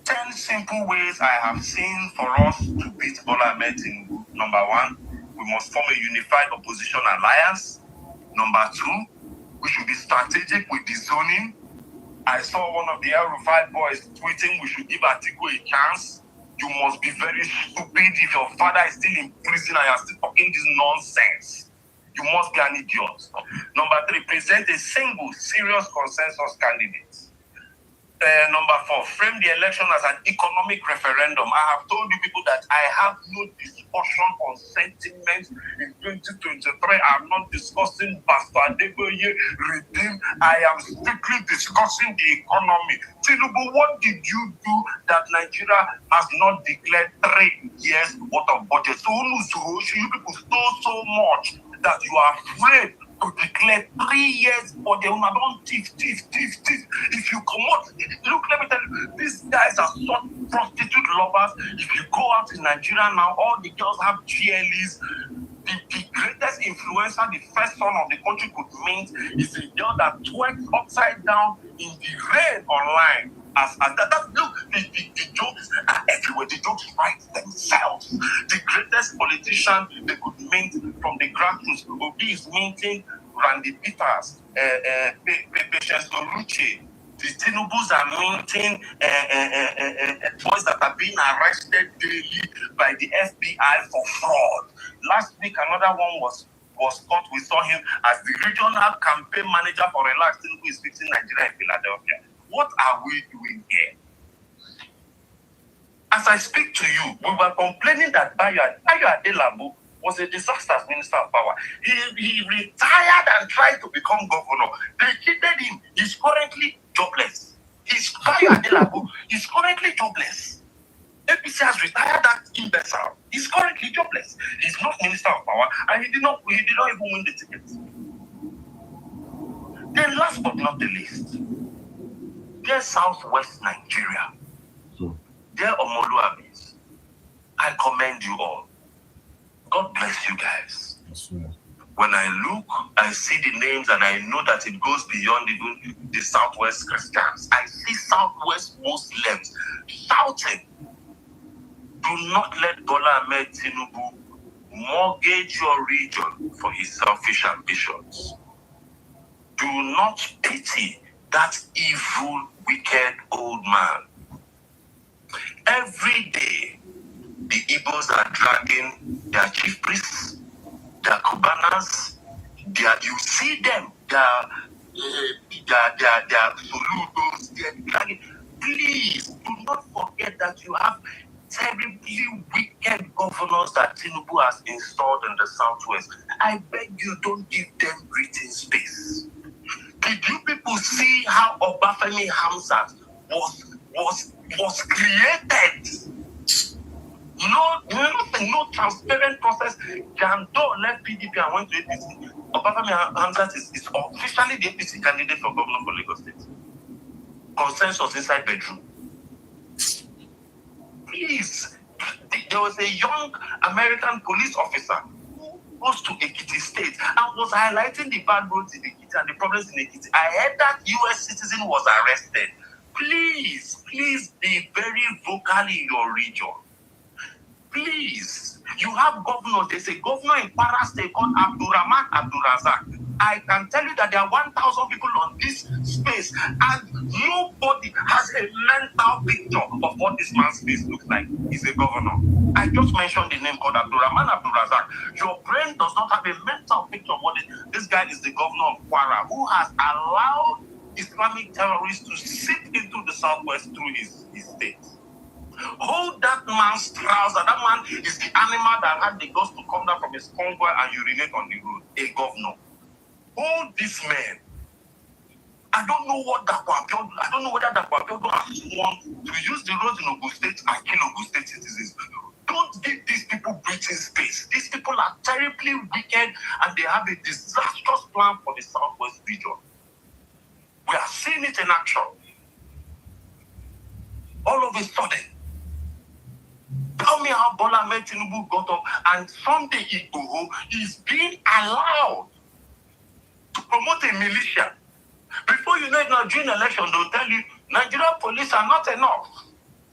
10 simple ways I have seen for us to beat Bola Ahmed Tinubu. Number 1, we must form a unified opposition alliance. Number 2, we should be strategic with the zoning. I saw one of the El-Rufai boys tweeting we should give Atiku a chance. You must be very stupid if your father is still in prison and you are still talking this nonsense. You must be an idiot. Number 3, present a single serious consensus candidate. Number 4, frame the election as an economic referendum. I have told you people that I have no discussion on sentiment in 2023. I'm not discussing Pastor Adeboye redeem. I am strictly discussing the economy. Tinubu, what did you do that Nigeria has not declared 3 years worth of budget? So you people stole so much that you are afraid to declare 3 years for the woman. Don't thief. If you come out, look, let me tell you, these guys are such prostitute lovers. If you go out in Nigeria now, all the girls have GLEs. The greatest influencer, the first son of the country could mint, is a girl that twerks upside down in the rain online. As that look, the jokes are everywhere. The jokes write themselves. The greatest politician they could mint from the grassroots. Obi is minting Randy Peters, Patience Oluche. The Tinubus are minting boys that are being arrested daily by the FBI for fraud. Last week, another one was caught. We saw him as the regional campaign manager for Relax Tinubu is fixing Nigeria in Philadelphia. What are we doing here? As I speak to you, we were complaining that Bayo Adelabu was a disaster as Minister of Power. He retired and tried to become governor. They cheated him. He's currently jobless. Bayo Adelabu is currently jobless. APC has retired that imbecile. He's currently jobless. He's not Minister of Power, and he did not even win the ticket. Then last but not the least, dear Southwest Nigeria, dear Omoluabis, I commend you all. God bless you guys. When I look, I see the names and I know that it goes beyond even the Southwest Christians. I see Southwest Muslims shouting, do not let Bola Ahmed Tinubu mortgage your region for his selfish ambitions. Do not pity that evil, wicked old man. Every day, the Igbos are dragging their chief priests, their Cubanas, you see them, their soludos, they're dragging. Please do not forget that you have terribly wicked governors that Tinubu has installed in the Southwest. I beg you, don't give them breathing space. Did you people see how Obafemi Hamzat was created? No transparent process. Jando left PDP and went to APC. Obafemi Hamzat is officially the APC candidate for governor for Lagos State. Consensus inside bedroom. Please, there was a young American police officer who goes to Ekiti State and was highlighting the bad roads in Ekiti and the problems in Ekiti. I heard that US citizen was arrested. Please be very vocal in your region. Please, you have governors. There's a governor in Kwara State called Abdurrahman Abdurazak. I can tell you that there are 1,000 people on this space, and nobody has a mental picture of what this man's face looks like. He's a governor. I just mentioned the name called Abdurrahman Abdurazak. Your brain does not have a mental picture of what this guy is the governor of Kwara, who has allowed Islamic terrorists to seep into the Southwest through his state. Hold that man's trouser. That man is the animal that had the guts to come down from his convoy and urinate on the road. A governor. Hold this man. I don't know what I don't know whether Dapo Abiodun has sworn to use the roads in Ogun State and kill Ogun State citizens. Don't give these people breathing space. These people are terribly wicked and they have a disastrous plan for the Southwest region. We are seeing it in action. All of a sudden, tell me how Bola Ahmed Tinubu got up and Sunday Igboho is being allowed to promote a militia. Before you know it now, during election, they'll tell you Nigerian police are not enough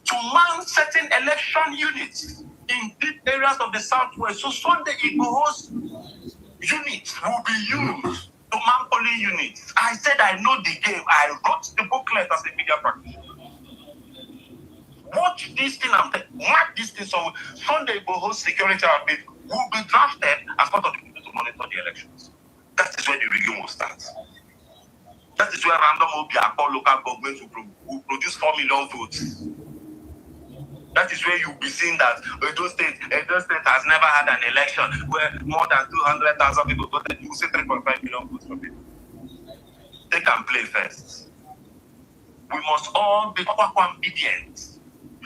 to man certain election units in deep areas of the Southwest. So Sunday Igboho's units will be used to man police units. I said I know the game. I wrote the booklet as a media practitioner. Watch this thing and mark this thing. So Sunday Igboho's security outfit will be drafted as part of the people to monitor the elections. That is where the rigging will start. That is where random Obiako local governments will produce 4 million votes. That is where you'll be seeing that Edo State has never had an election where more than 200,000 people voted. You will see 3.5 million votes for people. They can play first. We must all be obedient.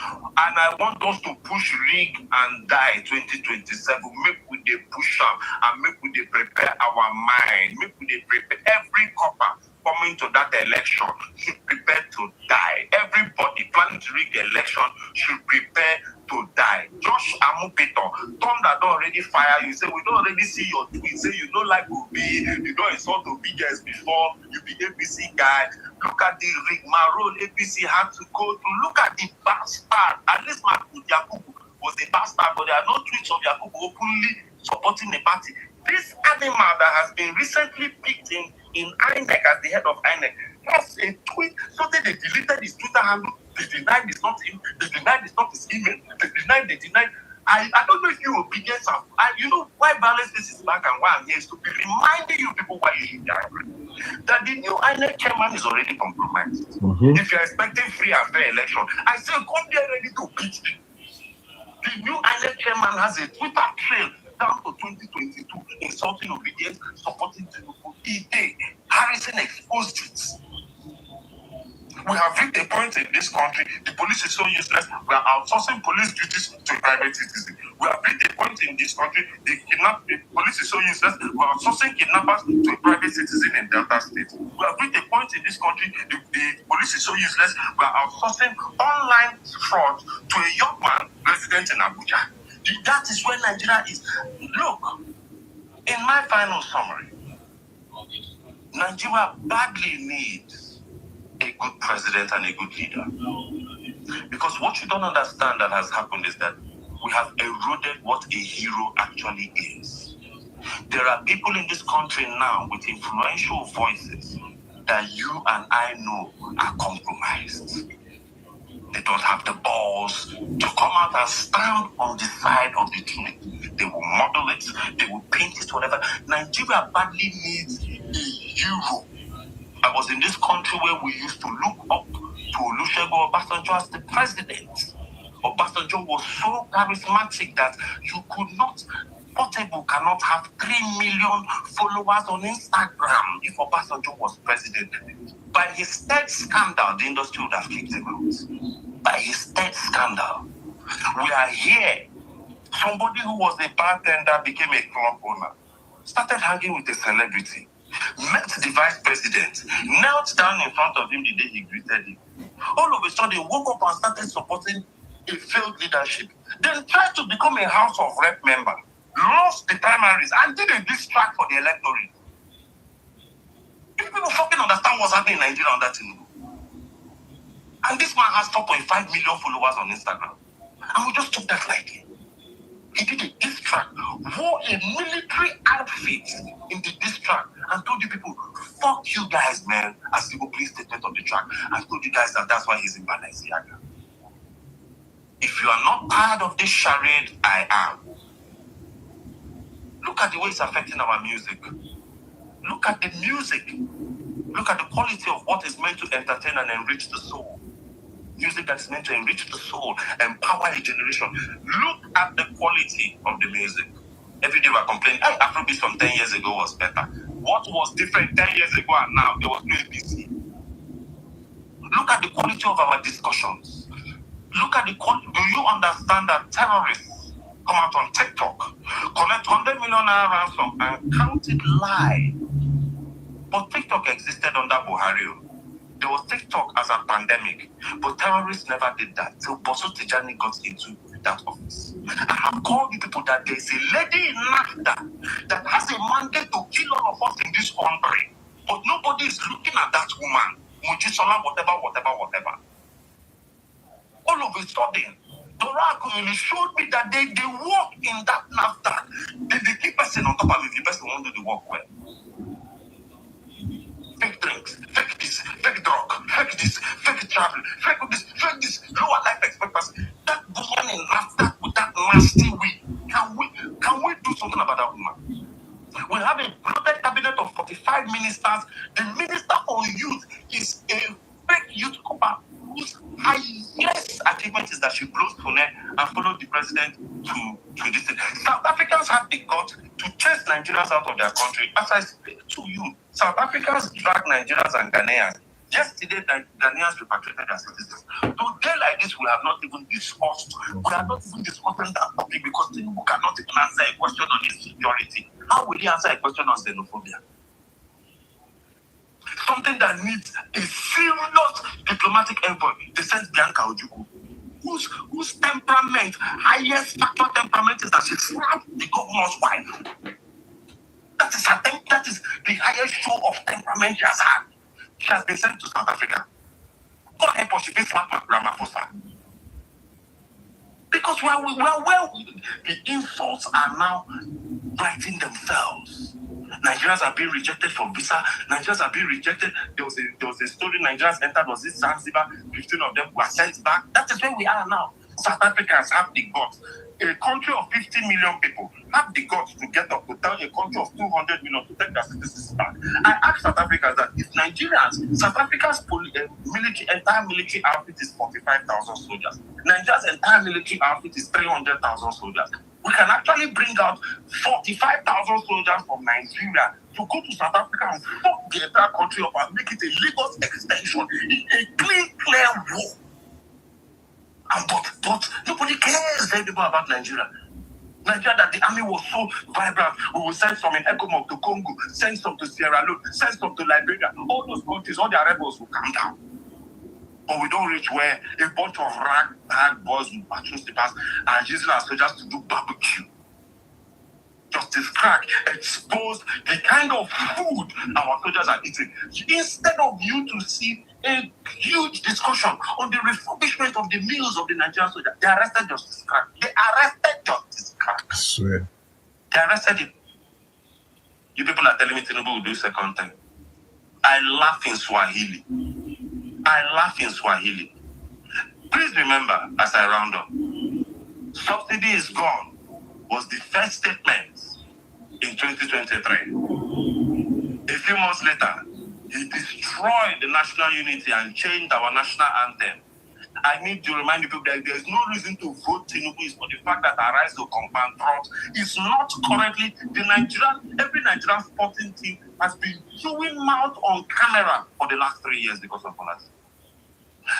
And I want us to push rig and die 2027. Make we dey push up and make we dey prepare our our mind. Make we dey prepare. Every copper coming to that election should prepare to die. Everybody planning to rig the election should prepare to die. Josh Amupeto, thunder don't already fire you. Say we don't already see your tweet. Say you don't like Obi, you don't insult Obi guys before. You be APC guy. Look at the rigmarole APC had to go through. Look at the bastard. At least Yakubu was a bastard, but there are no tweets of Yakubu openly supporting the party. This animal that has been recently picked in INEC as the head of INEC has a tweet, so they deleted his Twitter handle. They denied it's not him. They denied it's not his email. They denied. I don't know if you obedience of. You know why Vawulence is back and why I'm here is to be reminding you people why you should be angry. That the new INEC chairman is already compromised. If you're expecting free and fair election, I say come there ready to beat me. The new INEC chairman has a Twitter trail down to 2022, insulting obedience, supporting Tinubu. Harrison exposed it. We have reached a point in this country, the police is so useless, we are outsourcing police duties to private citizens. We have reached a point in this country, the police is so useless, we are outsourcing kidnappers to a private citizen in Delta State. We have reached a point in this country, the police is so useless, we are outsourcing online fraud to a young man resident in Abuja. That is where Nigeria is. Look, in my final summary, Nigeria badly needs a good president and a good leader. Because what you don't understand that has happened is that we have eroded what a hero actually is. There are people in this country now with influential voices that you and I know are compromised. They don't have the balls to come out and stand on the side of the truth. They will model it, they will paint it, whatever. Nigeria badly needs a hero. I was in this country where we used to look up to Olusegun Obasanjo as the president. Obasanjo was so charismatic that you could not, Portable cannot have 3 million followers on Instagram if Obasanjo was president. By his third scandal, the industry would have kicked him out. By his third scandal. We are here. Somebody who was a bartender became a club owner. Started hanging with a celebrity. Met the vice president. Knelt down in front of him the day he greeted him. All of a sudden, woke up and started supporting a failed leadership. Then tried to become a House of Rep member. Lost the primaries and did a diss track for the electorate. People fucking understand what's happening in Nigeria on that thing. And this man has 4.5 million followers on Instagram. And we just took that lightly. He did a diss track, wore a military outfit in the diss track, and told you people, fuck you guys, man, as the opening statement of the track, and told you guys that that's why he's in Balenciaga. If you are not tired of this charade, I am. Look at the way it's affecting our music. Look at the music. Look at the quality of what is meant to entertain and enrich the soul. Music that is meant to enrich the soul, empower a generation. Look at the quality of the music. Every day we're complaining, Afrobeat from 10 years ago was better. What was different 10 years ago and now? There was no ABC. Look at the quality of our discussions. Look at the quality. Do you understand that terrorists come out on TikTok, collect 100 million naira ransom and count it live? But TikTok existed under Buhari. There was TikTok as a pandemic, but terrorists never did that till Boso Tijani got into that office. I have called you people that there's a lady in NAFTA that has a mandate to kill all of us in this country, but nobody is looking at that woman. Mujisola, whatever. All of a sudden, Dora Akumili showed me that they work in that NAFTA. They keep person on top of it, the person won't do the work well. Fake drinks, fake this, fake drug, fake this, fake travel, fake this, lower life expectancy. That woman in NAFTA with that nasty way, can we do something about that woman? We have a bloated cabinet of 45 ministers. The minister for youth is a fake youth copper whose highest achievement is that she blows Pune and followed the president to this thing. South Africans have the guts to chase Nigerians out of their country. As I speak to you, South Africans drag Nigerians and Ghanaians. Yesterday, Ghanaians repatriated their citizens. Today, like this, we have not even discussed. We are not even discussing that topic because Tinubu cannot even answer a question on insecurity. How will he answer a question on xenophobia? Something that needs a serious diplomatic effort. They sent Bianca Ojukwu, whose temperament, highest factor temperament, is that she slapped the governor's wife. That is the highest show of temperament she has had. She has been sent to South Africa. God help us, she did slap Ramaphosa. Because the insults are now writing themselves. Nigerians are being rejected for visa. Nigerians are being rejected. There was a story Nigerians entered, was this Zanzibar? 15 of them were sent back. That is where we are now. South Africans have the guts. A country of 50 million people have the guts to get up to tell a country of 200 million to take their citizens back. I asked South Africans that if Nigerians, South Africa's entire military outfit is 45,000 soldiers. Nigeria's entire military outfit is 300,000 soldiers. We can actually bring out 45,000 soldiers from Nigeria to go to South Africa and fuck the entire country up and make it a Lagos extension, a clear war. But nobody cares anymore about Nigeria. Nigeria, that the army was so vibrant. We will send some in Ecomog to Congo, send some to Sierra Leone, send some to Liberia. All those countries, all their rebels will come down. But we don't reach where a bunch of rag boys with patrol slippers are using our soldiers to do barbecue. Justice Crack exposed the kind of food our soldiers are eating. Instead of you to see a huge discussion on the refurbishment of the meals of the Nigerian soldiers, they arrested Justice Crack. I swear. They arrested him. You people are telling me Tinubu will do second time. I laugh in Swahili. Please remember, as I round up, subsidy is gone was the first statement in 2023. A few months later, he destroyed the national unity and changed our national anthem. I need to remind people that there's no reason to vote Tinubu is for the fact that our rise to compound drought is not currently every Nigerian sporting team has been chewing mouth on camera for the last 3 years because of politics.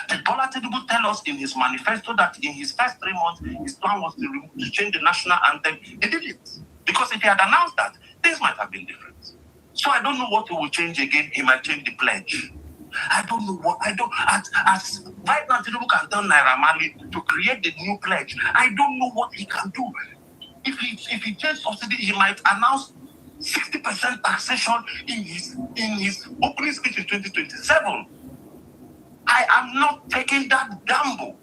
Did Bola Tinubu tell us in his manifesto that in his first 3 months, his plan was to change the national anthem? He didn't. Because if he had announced that, things might have been different. So I don't know what he will change again. He might change the pledge. I don't know what. As right now, Tinubu can tell Naira Marley to create the new pledge. I don't know what he can do. If he changes subsidy, he might announce 60% taxation in his opening speech in 2027. I am not taking that gamble.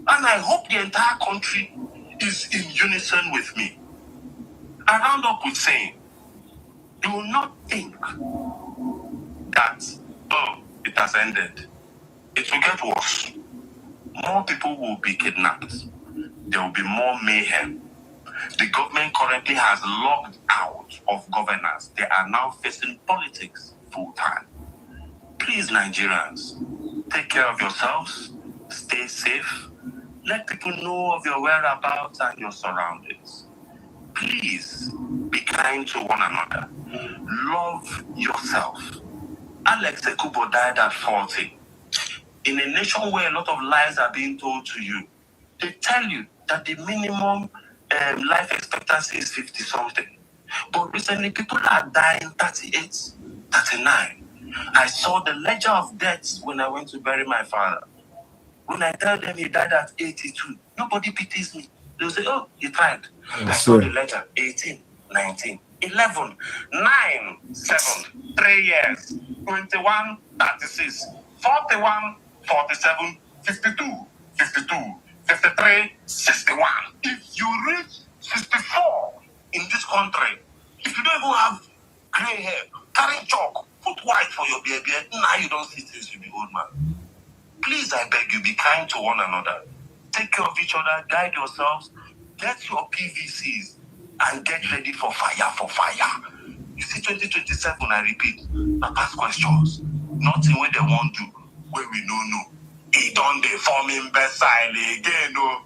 And I hope the entire country is in unison with me. I round up with saying, do not think that, it has ended. It will get worse. More people will be kidnapped. There will be more mayhem. The government currently has locked out of governance. They are now facing politics full time. Please, Nigerians, take care of yourselves, stay safe, let people know of your whereabouts and your surroundings. Please be kind to one another. Love yourself. Alex Ekubo died at 40. In a nation where a lot of lies are being told to you, they tell you that the minimum life expectancy is 50-something. But recently, people are dying 38, 39. I saw the ledger of deaths when I went to bury my father. When I tell them he died at 82, nobody pities me. They'll say, oh, he tried. I saw the ledger, 18, 19, 11, 9, 7, 3 years, 21, 36, 41, 47, 52, 52, 53, 61. If you reach 64 in this country, if you don't even have gray hair, carry chalk, put white for your baby, now you don't see things, you be old man. Please, I beg you, be kind to one another. Take care of each other, guide yourselves, get your PVCs, and get ready for fire. You see, 2027, I repeat, now past questions. Nothing where they want to, where we don't know. He done the forming best side again, no.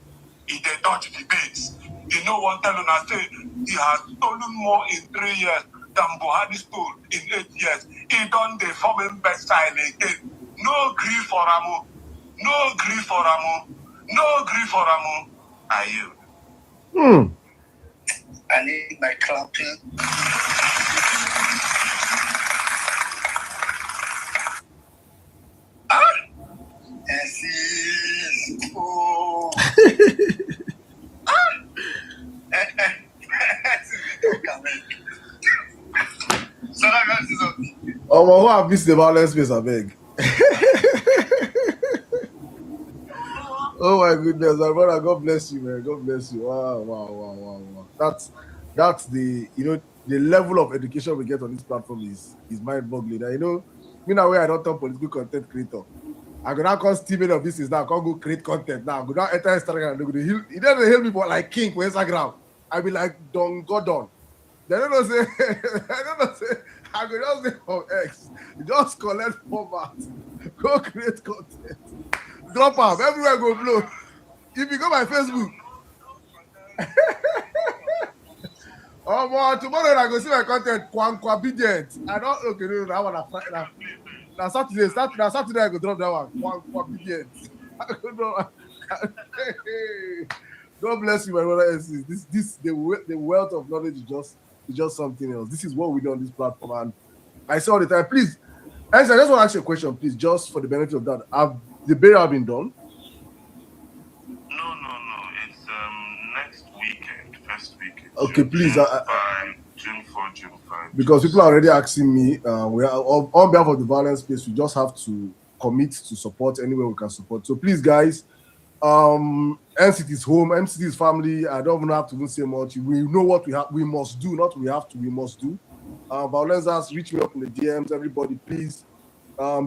He did touch debates. You know one tell I say he has stolen more in 3 years than Buhari stole in 8 years. He done the forming best side again. No grief for Ramu. No grief for Ramu. No grief for Ramu. I yield. I need my clapping. Oh. So that guys is okay. Who have missed the violence space, I beg. Oh my goodness, my brother, God bless you, man. God bless you. Wow. That's the the level of education we get on this platform is mind-boggling. Me now where I don't turn political content creator. I go now call Steven of this is now can't go create content now. Go now enter Instagram and go to heal. He doesn't help me but like king for Instagram. I be like Don Gordon. They don't know say I go just say from X. Just collect format. Go create content. Drop out everywhere go blow. If you go my Facebook. Tomorrow I go see my content obedient. I don't okay no that one na Saturday I go drop that one obedient. God bless you, my brother. This the wealth of knowledge is just something else. This is what we do on this platform, and I say all the time. Please, I just want to ask you a question, please, just for the benefit of that. Have the burial been done? No. It's next weekend, first weekend. Okay, please. June 4, June 5. Because people are already asking me, we are on behalf of the violence space, we just have to commit to support anywhere we can support. So please, guys, NCT is home, MCT is family. I don't even have to even say much. We know what we must do, not we have to, we must do. Vawulence has reached me up in the DMs. Everybody, please.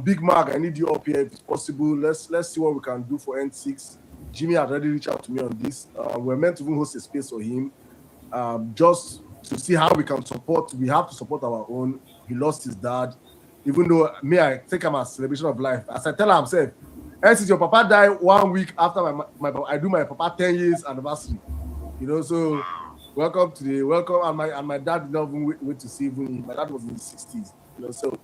Big Mark, I need you up here if it's possible. Let's see what we can do for N6. Jimmy had already reached out to me on this. We're meant to even host a space for him. Just to see how we can support. We have to support our own. He lost his dad. Even though I take him as celebration of life. As I tell himself, and since your papa died 1 week after I do my papa 10 years anniversary. So welcome and my dad did not even wait to see him. My dad was in his 60s. So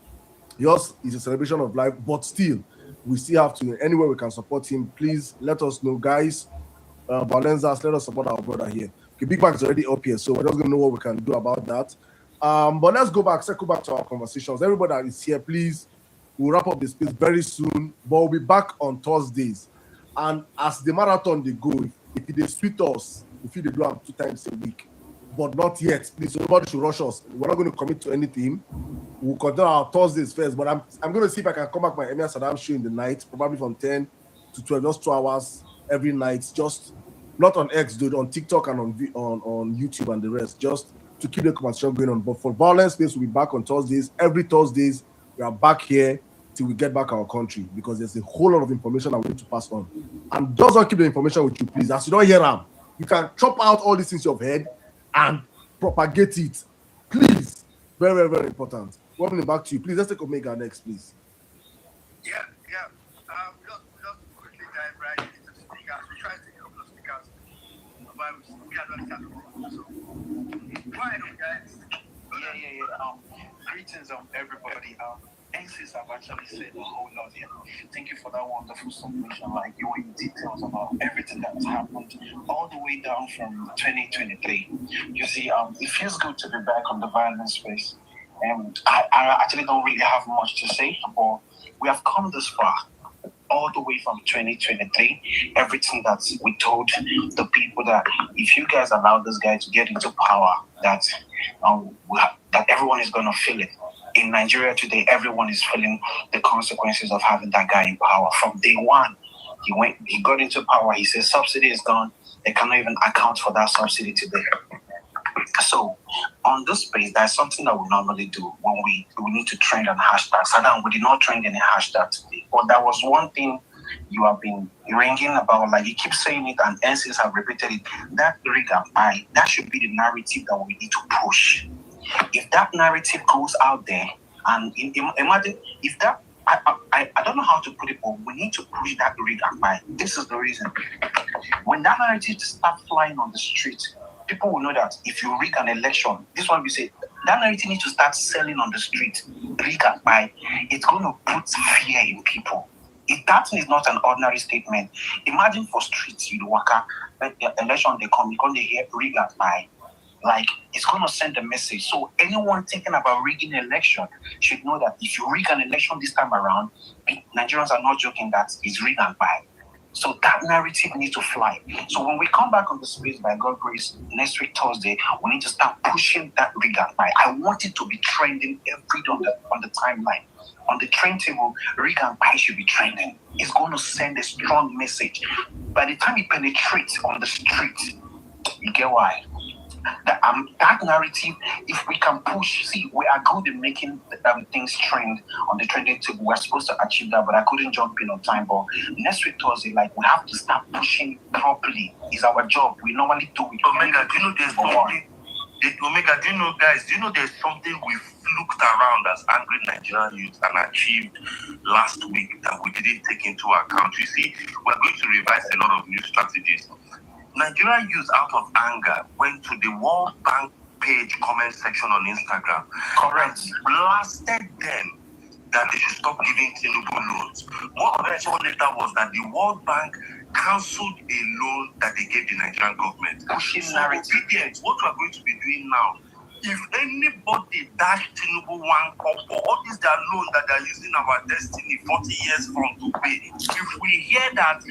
yours is a celebration of life, but still, we still have to, anywhere we can support him. Please let us know, guys. Vawulence, let us support our brother here. Okay, Big Bang is already up here, so we're just gonna know what we can do about that. But let's circle back to our conversations. Everybody that is here, please. We'll wrap up the space very soon, but we'll be back on Thursdays. And as the marathon they go, if they sweet us, if they do them 2 times a week, but not yet. Please, nobody should rush us. We're not going to commit to anything. We'll continue our Thursdays first, but I'm going to see if I can come back my Emir Saddam show in the night, probably from 10 to 12, just 2 hours every night, just not on X, dude, on TikTok and on YouTube and the rest, just to keep the conversation going on. But for Vawulence Space, we'll be back on Thursdays. Every Thursdays, we are back here till we get back our country, because there's a whole lot of information that we need to pass on. And just don't keep the information with you, please. As you don't hear them, you can chop out all these things you've heard and propagate it. Please. Very, very, very important. Welcome back to you. Please, let's take Omega next, please. Yeah. Just quickly dive right into the speakers. We try to take a couple of speakers, but we are not starting. So, go ahead, guys. Yeah. Greetings, everybody. NCs have actually said a whole lot here. Thank you for that wonderful submission. Like, you went in details about everything that has happened all the way down from 2023. You see, it feels good to be back on the violence space. And I actually don't really have much to say, but we have come this far. All the way from 2023, everything that we told the people, that if you guys allow this guy to get into power, that everyone is going to feel it. In Nigeria today, everyone is feeling the consequences of having that guy in power. From day one, he got into power. He says subsidy is gone. They cannot even account for that subsidy today. So on this space, there's something that we normally do when we need to trend on hashtags. Saddam, we did not trend any hashtag today, but there was one thing you have been ringing about, like you keep saying it, and NCs have repeated it. That rig and buy, that should be the narrative that we need to push. If that narrative goes out there, and imagine if that, I don't know how to put it, but we need to push that rig and buy. This is the reason. When that narrative starts flying on the street, people will know that if you rig an election, this one we say, that narrative needs to start selling on the street, rig and buy. It's going to put fear in people. If that is not an ordinary statement, imagine for streets, you work out, election, they come, they hear rig and buy. like it's going to send a message. So anyone thinking about rigging an election should know that if you rig an election this time around, Nigerians are not joking that it's rigged and buy. So that narrative needs to fly. So when we come back on the space, by God's grace, next week Thursday, we need to start pushing that rig and buy. I want it to be trending every day on the timeline. On the trend table, rig and buy should be trending. It's going to send a strong message. By the time it penetrates on the street, you get why? That narrative, if we can push, see, we are good in making things trend on the trending table. We're supposed to achieve that, but I couldn't jump in on time. But next week Thursday, like, we have to start pushing properly. It's our job. We normally do it. Omega, do you know there's something? Omega, do you know, guys? Do you know there's something we've looked around as angry Nigerian youth and achieved last week that we didn't take into account? You see, we're going to revise a lot of new strategies. Nigerian youth, out of anger, went to the World Bank page comment section on Instagram. Correct. Blasted them that they should stop giving Tinubu loans. What I saw later was that the World Bank cancelled a loan that they gave the Nigerian government. Pushing narrative. What we are going to be doing now, if anybody dash Tinubu one couple, all these their loan that they are using our destiny 40 years from to pay, if we hear that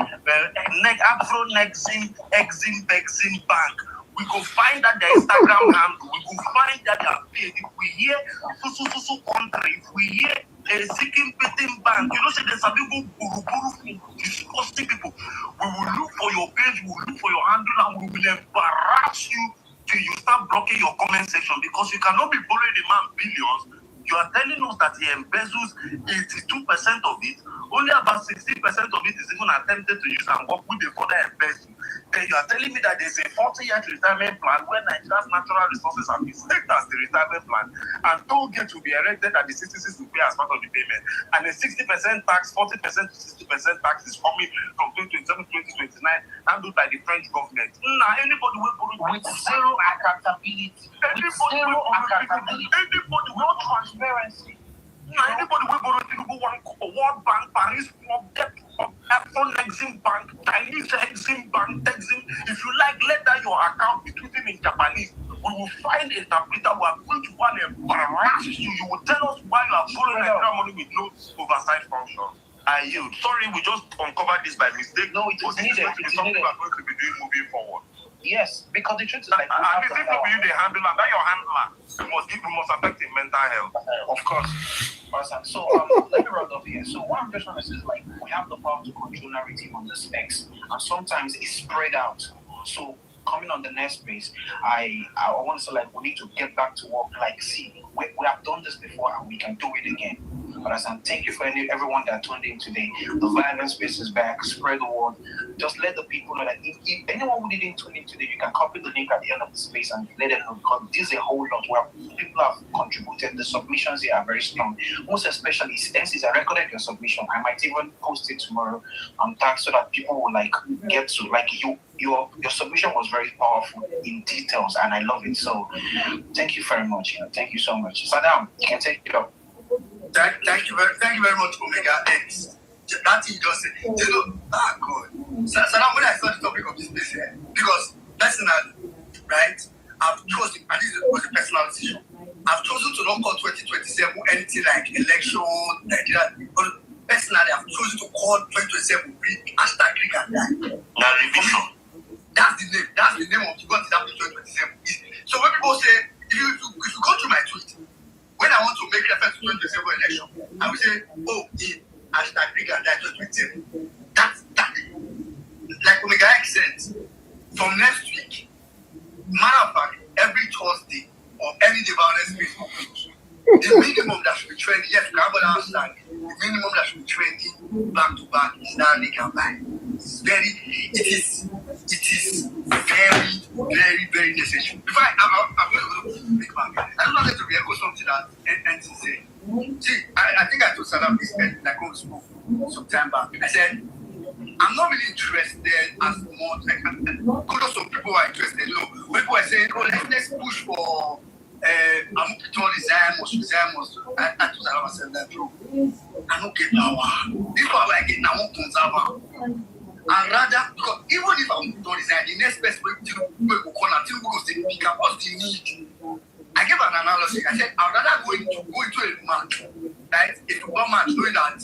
Afro Nexim, Exim, Bexim Bank, we go find that their Instagram handle, we go find that they are paid. If we hear so country, if we hear a Seeking Petting Bank, you know, say there's some people buru disgusting people. We will look for your page, we will look for your handle, and we will embarrass you till you start blocking your comment section, because you cannot be borrowing the man billions. You are telling us that he embezzles 82% of it. Only about 60% of it is even attempted to use and work with the further embezzle. Then you are telling me that there's a 40-year retirement plan where Nigeria's natural resources have been staked as the retirement plan, and toll gates will be erected that the citizens will pay as part of the payment. And a 60% tax, 40% to 60% tax is coming from 2027-2029, handled by the French government. Now, anybody will borrow with zero accountability. Anybody will transparency. Anybody will borrow Tinubu one World Bank, Paris Club, Debt Club, Afro Exim Bank, Chinese Exim Bank, Exim. If you like, let that your account be written in Japanese. We will find a interpreter who are going to want to embarrass you. You will tell us why you are borrowing Nigerian money with no oversight function. I yield. Sorry, we just uncovered this by mistake. No, it is needed. It's something we are going to be doing moving forward. Yes, because the truth is like, and if you the handler, that your handler, we must affect his mental health. Of course. Awesome. So let me round up here. So what I'm just trying to say is, like, we have the power to control narrative on the specs, and sometimes it's spread out. So coming on the next space, I want to say, like, we need to get back to work. Like, see, we have done this before and we can do it again. But as I'm thank you for everyone that tuned in today. The violence space is back. Spread the word. Just let the people know that if anyone who didn't tune in today, you can copy the link at the end of the space and let them know, because this is a whole lot where people have contributed. The submissions here are very strong. Most especially, since I recorded your submission, I might even post it tomorrow on tag so that people will like get to like you. Your submission was very powerful in details, and I love it. So thank you very much. Thank you so much. Saddam, you can take it up. Thank you very much, Omega X. That thing you just said, God. So now when I saw the topic of this place here, because personally, right, I've chosen, and this was a personal decision, I've chosen to not call 2027 anything like election, Nigeria. Personally, I've chosen to call 2027 hashtag Rick and Die. Now, revision. That's the name of the God that 2027 is. So when people say, if you go to my tweet, when I want to make reference to 2027 election, I will say, hashtag Rick and Die 2027. That's like Omega X said, from next week, matter of fact, every Thursday or any day violence space, the minimum that should be trending, yes, we have an hashtag, the minimum that should be trending back to back is now Rick and Die. It is very, very, very necessary. Before I'm going to make my I don't want to re-echo something that NT said. See, I think I told Saddam this like on school some time back. I said, I'm not really interested as much. Because some people are interested. You know, when people are saying, let's push for I told Saddam that, bro, I don't get power. This power I get now, won't conserve. And rather, because even if I don't resign, the next person will call and go say, what's the need? I gave an analogy. I said, I'd rather go into a match, right? A football match, knowing that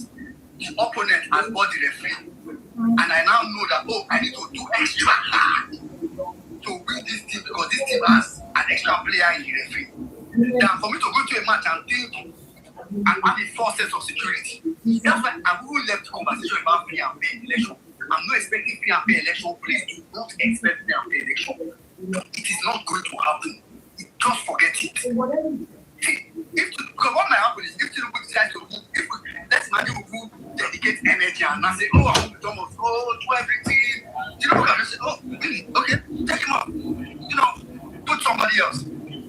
the opponent has bought the referee. And I now know that, I need to do extra hard to win this team because this team has an extra player in the referee. Than for me to go to a match and think and have a false sense of security. That's why I wouldn't left the conversation about free and fair election. I'm not expecting free and fair election, please. Do not expect free and fair election. It is not going to happen. Just forget it. Because what might happen is if Tinubu decides to move, let's imagine who dedicate energy and now say, I want to do everything. Tinubu can just say, really? Okay, take him up. Put somebody else.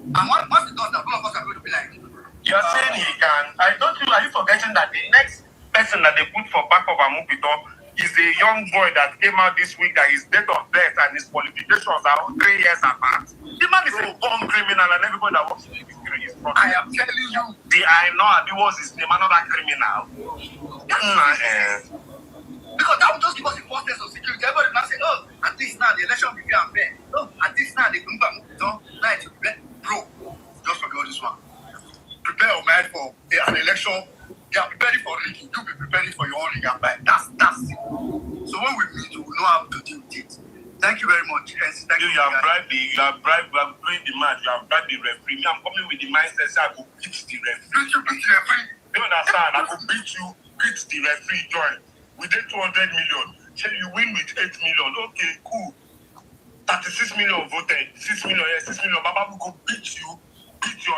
And once it does that, all of us are going to be like, you're saying he can. Are you forgetting that the next person that they put for back of Amupito is a young boy that came out this week that his date of birth and his qualifications are 3 years apart? The man is a born criminal and everybody that works in the industry is from. I am telling you. I know Abi was his name, another criminal. Because that would just give us a false sense of security. Everybody now say, at least now the election will be fair and fair. At least now they can now it will be bro. Just forget all this one. Prepare your mind for an election. You are preparing for rigging. You be preparing for your own rig and buy. That's it. So when we meet, we will know how to deal with it. Thank you very much. Yes, thank you. You have bribed you have played the match, you have bribed the referee. Me, I'm coming with the mindset say I could beat the referee. Beat the referee. You understand? I could beat the referee, join. We did 200 million. Say you win with 8 million. Okay, cool. 36 million voted. 6 million, 6 million. Baba, we go beat your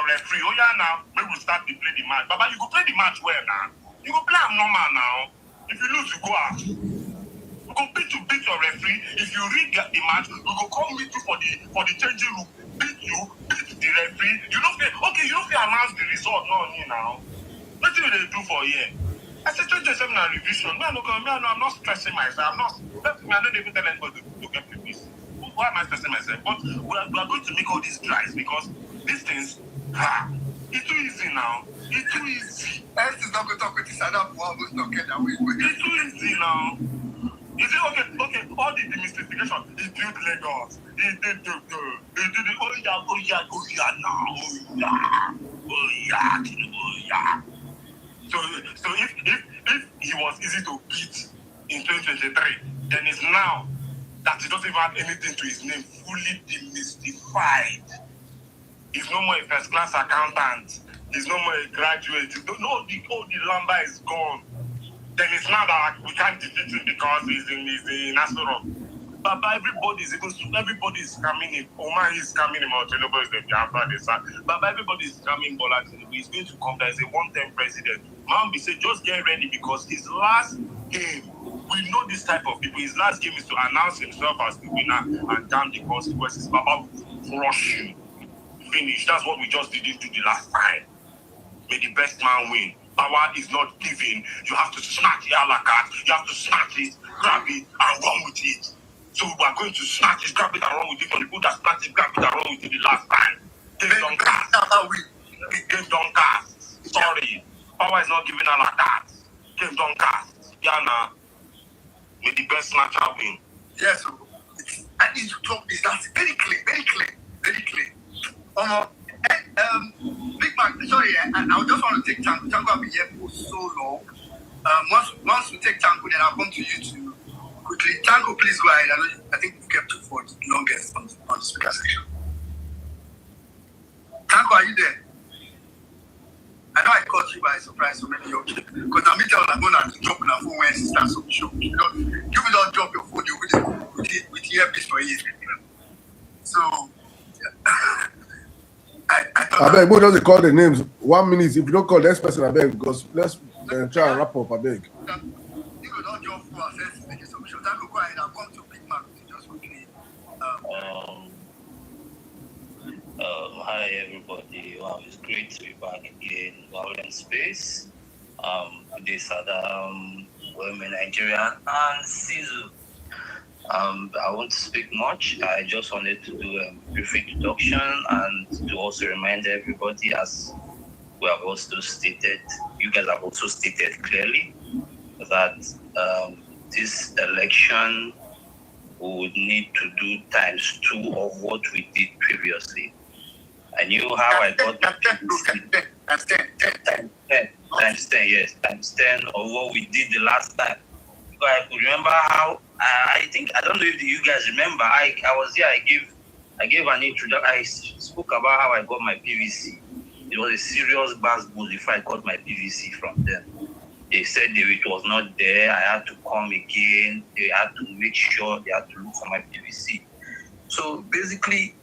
referee. Oh yeah, now we will start to play the match. Baba, you go play the match well now. You go play normal now. If you lose, you go out. We go beat your referee. If you rig the match, we go come meet you for the changing room. Beat the referee. You don't announce the result, no now. What do they do for a year? I said 27 revision. I'm not stressing myself. I don't even tell anybody to get this. Why am I stressing myself? But we are going to make all these tries because these things, it's too easy now. It's too easy. Else is not going to talk with this other one who's not getting away with it. It's too easy now. Is it okay? All the demystification, he built Lagos. He did the So if he was easy to beat in 2023, then it's now that he doesn't even have anything to his name, fully demystified. He's no more a first-class accountant. He's no more a graduate. The lumber is gone. Then it's now that we can't defeat him because he's in Asoro. But everybody is coming in. Omoye is coming in. Tinubu is the Biafra. But everybody is coming. Bola Tinubu is going to come. There is a one-term president. Mambi said, just get ready because his last game, we know this type of people. His last game is to announce himself as the winner and damn the consequences. Baba will crush you. Finish. That's what we just didn't do the last time. May the best man win. Power is not given. You have to snatch it a la carte. You have to snatch it, grab it, and run with it. So we are going to snatch it, grab it, and run with it. For the people that snatch it, grab it, and run with it the last time. Game don't cast. Game don't cast. Sorry. Power is not given a la carte. Game don't cast. Yana. May the best snatcher win. Yes, sir. I need to talk this. That's very clear. Big man, sorry, I just want to take Tango. Tango have been here for so long. Once we take Tango, then I'll come to you to quickly. Tango, please go ahead. I think we've kept you for the longest on the speaker section. Tango, are you there? I know I caught you by surprise so many of you. Because I'm going to drop your phone when she starts to show. You don't drop your phone, with the earpiece for you. So, I beg, who doesn't call the names? 1 minute. If you don't call next person, I beg, because let's try and wrap up. I beg. You will not jump for us. Make a solution. That will go ahead and come to Big Man. Just quickly. Hi everybody. Wow, it's great to be back in Vawulence space. This other women Nigerian and Sizu. I won't speak much. I just wanted to do a brief introduction and to also remind everybody, as we have also stated, you guys have also stated clearly that this election we would need to do times 2 of what we did previously. I knew how I got my PVC. Times 10, yes, times 10 of what we did the last time. Because I could remember how I don't know if you guys remember. I was here. I gave an introduction. I spoke about how I got my PVC. It was a serious basketball before I got my PVC from them. They said it was not there. I had to come again. They had to make sure they had to look for my PVC. So basically,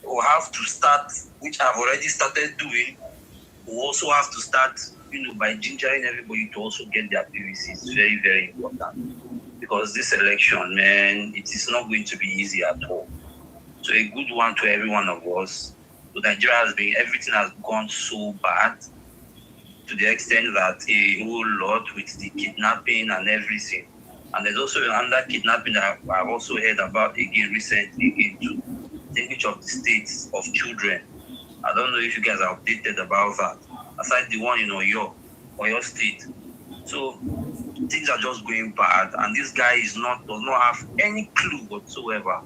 we'll have to start, which I've already started doing. We'll also have to start, by gingering everybody to also get their PVC. It's very, very important. Because this election, man, it is not going to be easy at all. So a good one to every one of us. So Nigeria everything has gone so bad, to the extent that a whole lot with the kidnapping and everything. And there's also another kidnapping that I've also heard about again recently into which of the states of children. I don't know if you guys are updated about that. Aside the one in Oyo State. So things are just going bad, and this guy does not have any clue whatsoever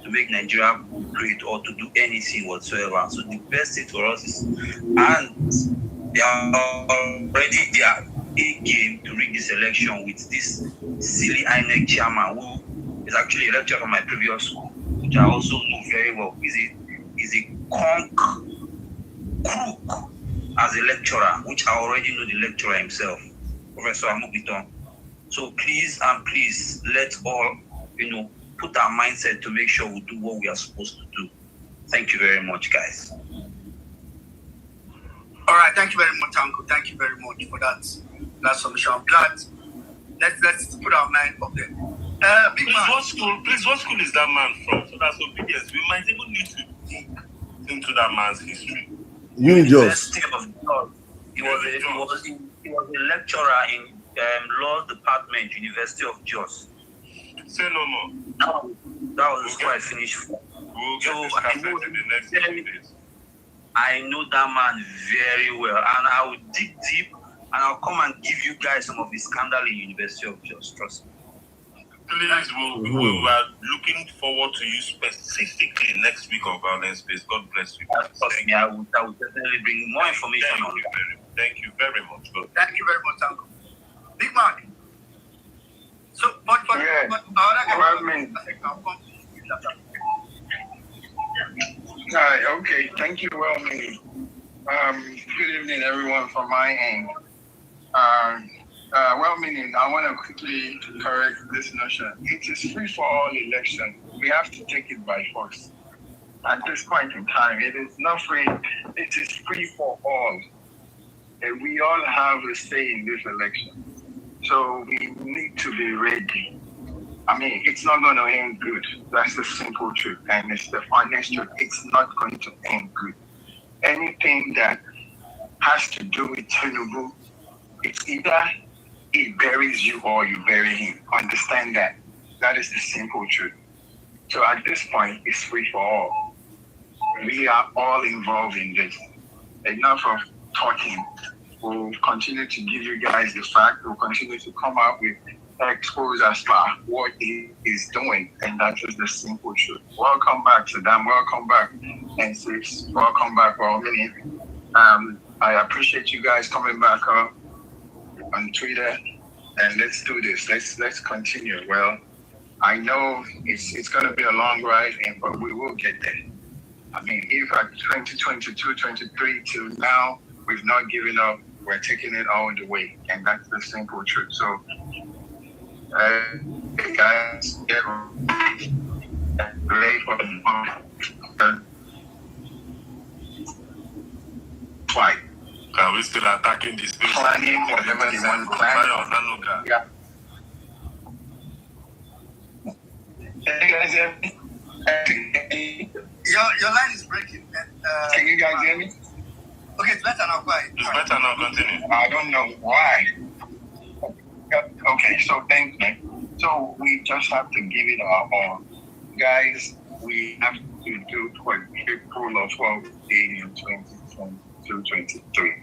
to make Nigeria great or to do anything whatsoever. So the best thing for us is, and they are already there a game to rig this election with this silly INEC chairman who is actually a lecturer from my previous school, which I also know very well. Is a crook as a lecturer, which I already know the lecturer himself, Professor Amubiton. So please let's all, put our mindset to make sure we do what we are supposed to do. Thank you very much, guys. All right, thank you very much, Uncle. Thank you very much for that submission. I'm glad. Let's put our mind up there. What school is that man from? So that's obedience. We might even need to dig into that man's history. University of Jos. He was a lecturer in law department, University of Jos. Say no more. That was the school I finished. We'll get this happening in the next few days. I know that man very well, and I will dig deep, and I'll come and give you guys some of the scandal in University of Jos. Trust me. Please, we are looking forward to you specifically next week on Vawulence Space. God bless you. Trust me, I will definitely bring more information on it. Thank you very much. God. Thank you very much, Uncle. Big man. So, but Hi, okay. Thank you, Well-meaning. Good evening, everyone, from my end. Well-meaning, I want to quickly correct this notion. It is free for all election. We have to take it by force. At this point in time, it is not free. It is free for all. And we all have a say in this election. So we need to be ready. I mean, it's not going to end good. That's the simple truth. And it's the honest truth. It's not going to end good. Anything that has to do with Tinubu, it's either it buries you or you bury him. Understand that. That is the simple truth. So at this point, it's free for all. We are all involved in this. Enough of talking. We'll continue to give you guys the fact. We'll continue to come out with expose as far what he is doing, and that is the simple truth. Welcome back, Saddam. Welcome back, N6. Welcome back, Well-meaning. I appreciate you guys coming back up on Twitter, and let's do this. Let's continue. Well, I know it's going to be a long ride, but we will get there. I mean, if at 2022, 23 till now, we've not given up, we're taking it all the way, and that's the simple truth. So, guys, get ready for the fight. Are we still attacking this space? Planning whatever they want to plan. Yeah. Can you guys hear me? Your line is breaking. Can you guys hear me? Okay, it's better now. Quiet. It's better now. Continue. I don't know why. Okay, so thank you. So we just have to give it our all. Guys, we have to do quadruple of what we did in 2022-23.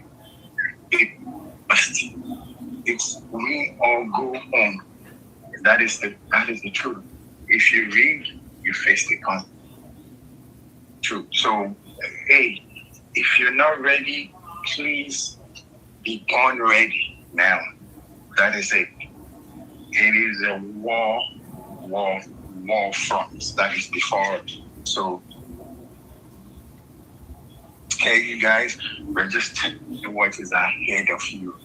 It's we all go home. That is the truth. If you read, you face the truth. So, hey, if you're not ready, please be born ready now. That is it. It is a war front that is before us. So, okay, you guys, we're just telling you what is ahead of you.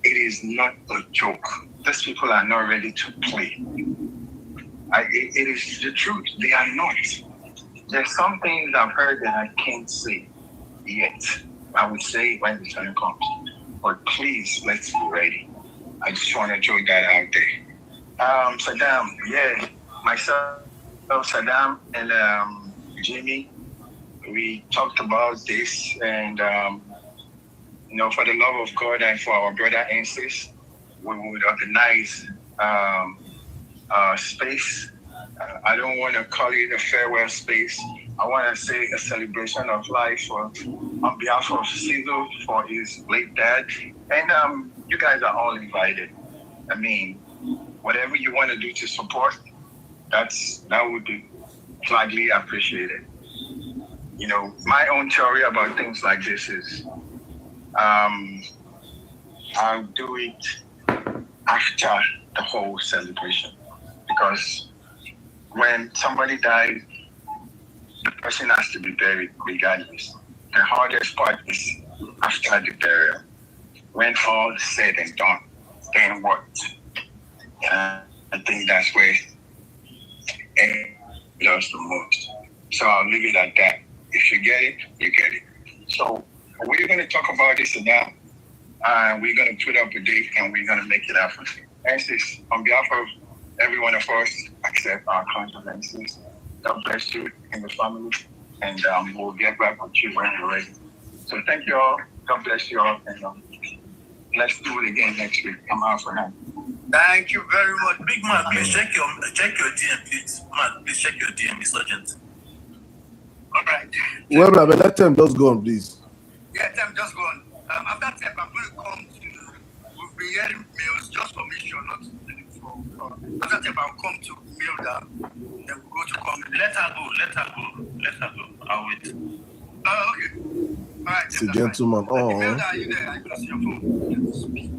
It is not a joke. These people are not ready to play. It is the truth. They are not. There's some things I've heard that I can't say yet. I would say it when the time comes. But please, let's be ready. I just want to throw that out there. Saddam, yeah, myself, Saddam, and Jimmy, we talked about this, and for the love of God and for our brother and sis, we would organize space. I don't want to call it a farewell space. I want to say a celebration of life on behalf of Cecil for his late dad. And you guys are all invited. I mean, whatever you want to do to support, that would be gladly appreciated. My own theory about things like this is I'll do it after the whole celebration, because when somebody dies, the person has to be buried regardless. The hardest part is after the burial. When all is said and done, then what? I think that's where it loves the most. So I'll leave it at that. If you get it, you get it. So we're going to talk about this now. We're going to put up a date and we're going to make it happen. And sis, on behalf of every one of us, accept our condolences. God bless you and the family. And we'll get back with you when you're ready. So thank you all. God bless you all. And let's do it again next week. I'm out for now. Thank you very much. Big man, please check your DM, please. Man, please check your DM. It's urgent. All right. Well, but let them just go on, please. Yeah, time just go on. After that, I'm going to come to. We've been hearing mails just for me, sure, not for. After that, I'll come to mail that. Then we'll go to comment. Let her go. I'll wait. Okay. All right. It's a gentleman. Mail that, are you there? I can see your phone. Speak.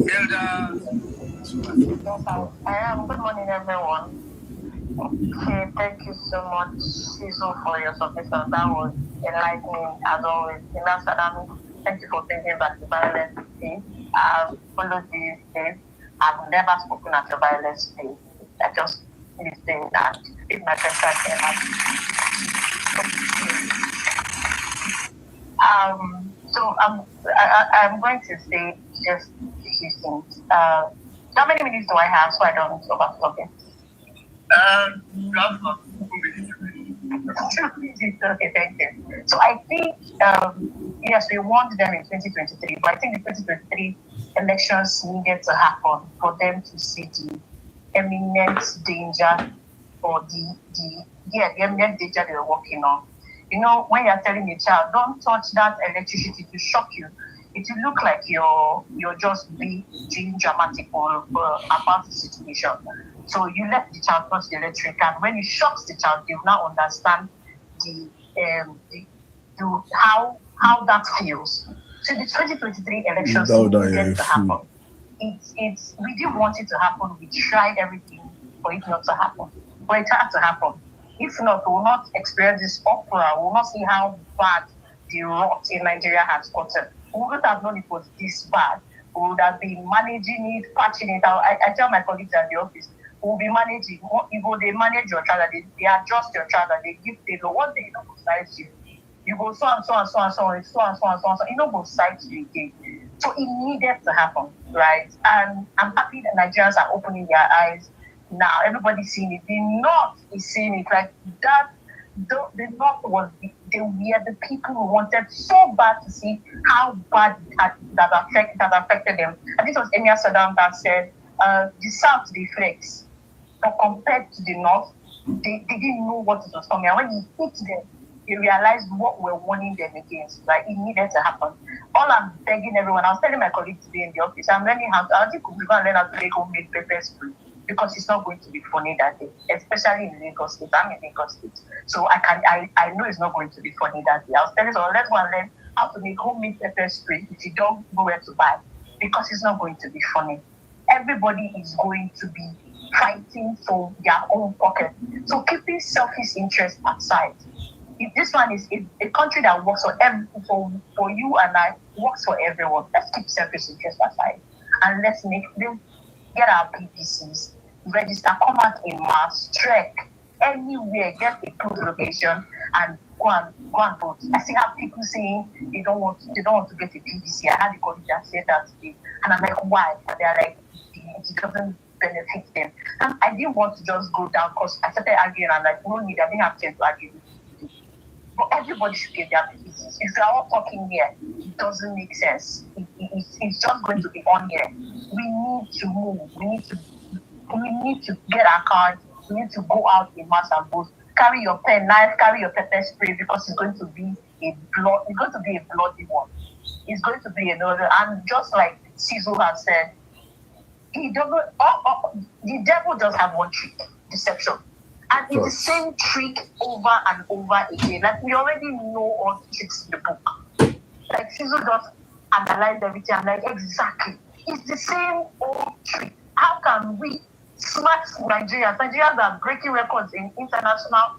Mail that. Good morning, everyone. Okay, thank you so much, Cecil, for your submission. That was enlightening as always. Saddam, thank you for thinking that the violence space. I've followed these days. I've never spoken at the violence space. I just listen and keep my temperature. So I'm going to say just a few things. How many minutes do I have so I don't overflow it? Okay, thank you. So I think, yes, we won them in 2023, but I think the 2023 elections needed to happen for them to see the imminent danger or the imminent danger they were working on. When you're telling a child, don't touch that electricity to shock you, it will look like you're just being dramatic about the situation. So you let the child touch the electric, and when it shocks the child, they will now understand how that feels. So the 2023 elections needed to happen. We didn't want it to happen. We tried everything for it not to happen, but it had to happen. If not, we will not experience this opera. We will not see how bad the rot in Nigeria has gotten. We wouldn't have known it was this bad. We would have been managing it, patching it out. I tell my colleagues at the office, we'll be managing. They manage your child, they adjust your child, and they give payload. One day, go size you. You go so and so and so and so and so and so and so and so. Go size you again. So it needed to happen, right? And I'm happy that Nigerians are opening their eyes now. Everybody's seeing it. The North is seeing it like that. The North they were the people who wanted so bad to see how bad that affected them. And this was Emir Saddam that said, the South, they flex. But compared to the North, they didn't know what it was coming. And when he hit them, they realized what we're warning them against. Like, it needed to happen. all I'm begging everyone, I was telling my colleague today in the office, I'm learning how to, I think we're going to learn how to make homemade pepper spray because it's not going to be funny that day, especially in Lagos State. I'm in Lagos State. So I know it's not going to be funny that day. I was telling someone, let's go and learn how to make homemade pepper spray if you don't know where to buy because it's not going to be funny. Everybody is going to be fighting for their own pocket. So keeping selfish interest aside, if this one is a country that works for you and I, works for everyone, let's keep selfish interest aside and let's get our PPCs, register, come out in mass, trek anywhere, get a close location and go and vote. I see how people saying they don't want to get a PPC. I had a colleague that said that today, and I'm like, why? And they're like, it doesn't benefit them. And I didn't want to just go down because I started arguing. I'm like, no need, I didn't have time to argue. But everybody should get their PPCs. If we are all talking here, it doesn't make sense. It's just going to be on here. We need to move. We need to get our cards. We need to go out in mass and vote. Carry your pen, knife, carry your pepper spray because it's going to be a bloody one. It's going to be another. And just like Cizo has said, the devil does have one trick, deception. And it's the same trick over and over again. Like we already know all the tricks in the book. Like Cizo just analyzed everything. I'm like, exactly. It's the same old trick. How can we smart Nigerians are breaking records in international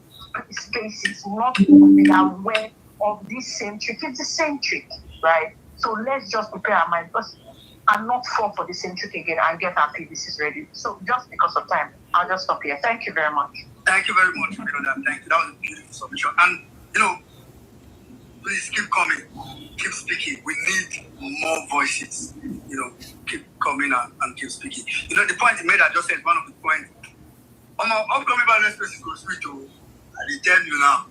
spaces, not be aware of this same trick? It's the same trick, right? So let's just prepare our minds and not fall for the same trick again and get our PVCs ready. So just because of time, I'll just stop here. Thank you very much. Thank you very much, Mioda. Thank you. That was a beautiful submission. And, please keep coming. Keep speaking. We need more voices. Keep coming and keep speaking. The point you made, I just said, one of the points. Upcoming violence spaces go sweet, I tell you now.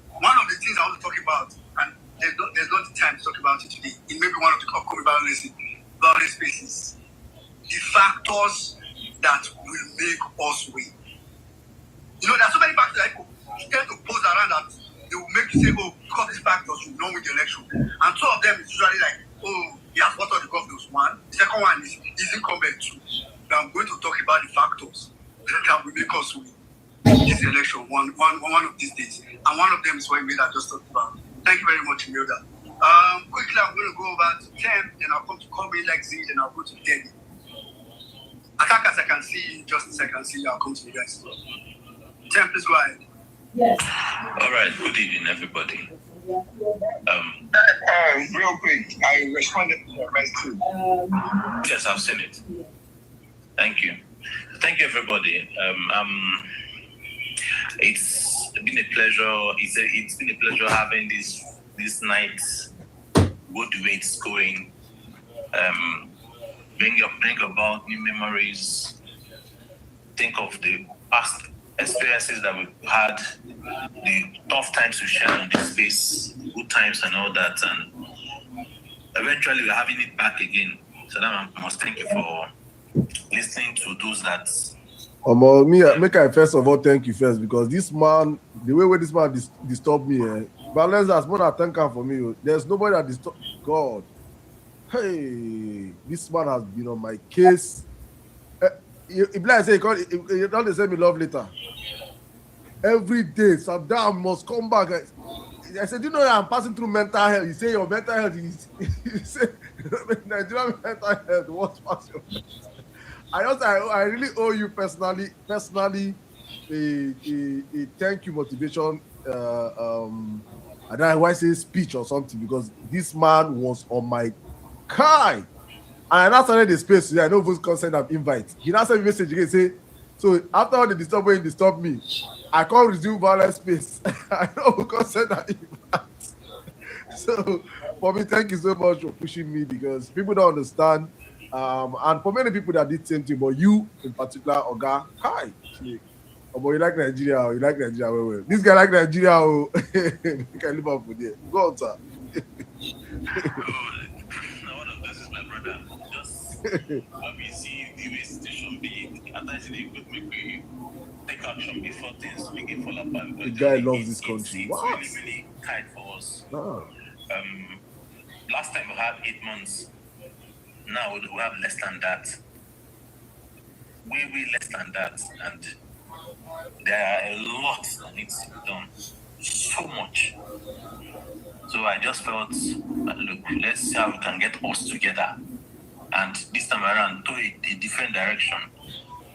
One of the things I want to talk about, and there's not the time to talk about it today, it may be one of the upcoming violence spaces. The factors that will make us win. There's so many factors that you tend to pose around that they will make you say, because these factors you don't win the election. And two of them is usually like, yes, what are the governors? One. The second one is incumbent. Two. Now I'm going to talk about the factors that will make us win this election one of these days. And one of them is what Imelda just talked about. Thank you very much, Imelda. Quickly, I'm going to go over to Tem, then I'll come to Kobe, Lexi, then I'll go to Teddy. Attackers, I can see you just a second. I'll come to you guys. Tem, please go ahead. Yes. All right. Good evening, everybody. Real quick, I responded to your message. Yes, I've seen it. Thank you. Thank you, everybody. It's been a pleasure. It's been a pleasure having this night. Good the way it's going. Bring about new memories. Think of the past experiences that we've had, the tough times we shared on this space, good times and all that, and eventually we're having it back again. So now I must thank you for listening to those that. Make I first of all thank you first because this man, the way this man disturbed me, Vawulence has more than thank him for me. There's nobody that disturbed God. Hey, this man has been on my case. If I say he don't send me love letter every day. Saddam must come back. I said, I'm passing through mental health. You say your mental health is you say Nigerian mental health. What's past your mental health? I really owe you personally a thank you motivation. I don't know why I say speech or something because this man was on my car. And I started the space today. I know who's consent of invite. He now sent me a message again. Say, so after all the disturb me, I can't resume violence space. I know who consent of invite. So for me, thank you so much for pushing me because people don't understand. And for many people that did same thing, but you in particular, Oga, hi. But you like Nigeria, well. This guy like Nigeria, you can live up with it. Go on, sir. When we see the way situation be, at times it could make we take action before things begin fall apart. The guy loves this country. It's really, really tight for us. Oh. Last time we had 8 months. Now we have less than that. Way less than that. And there are a lot that needs to be done. So much. So I just felt, look, let's see how we can get us together. And this time around, to a different direction.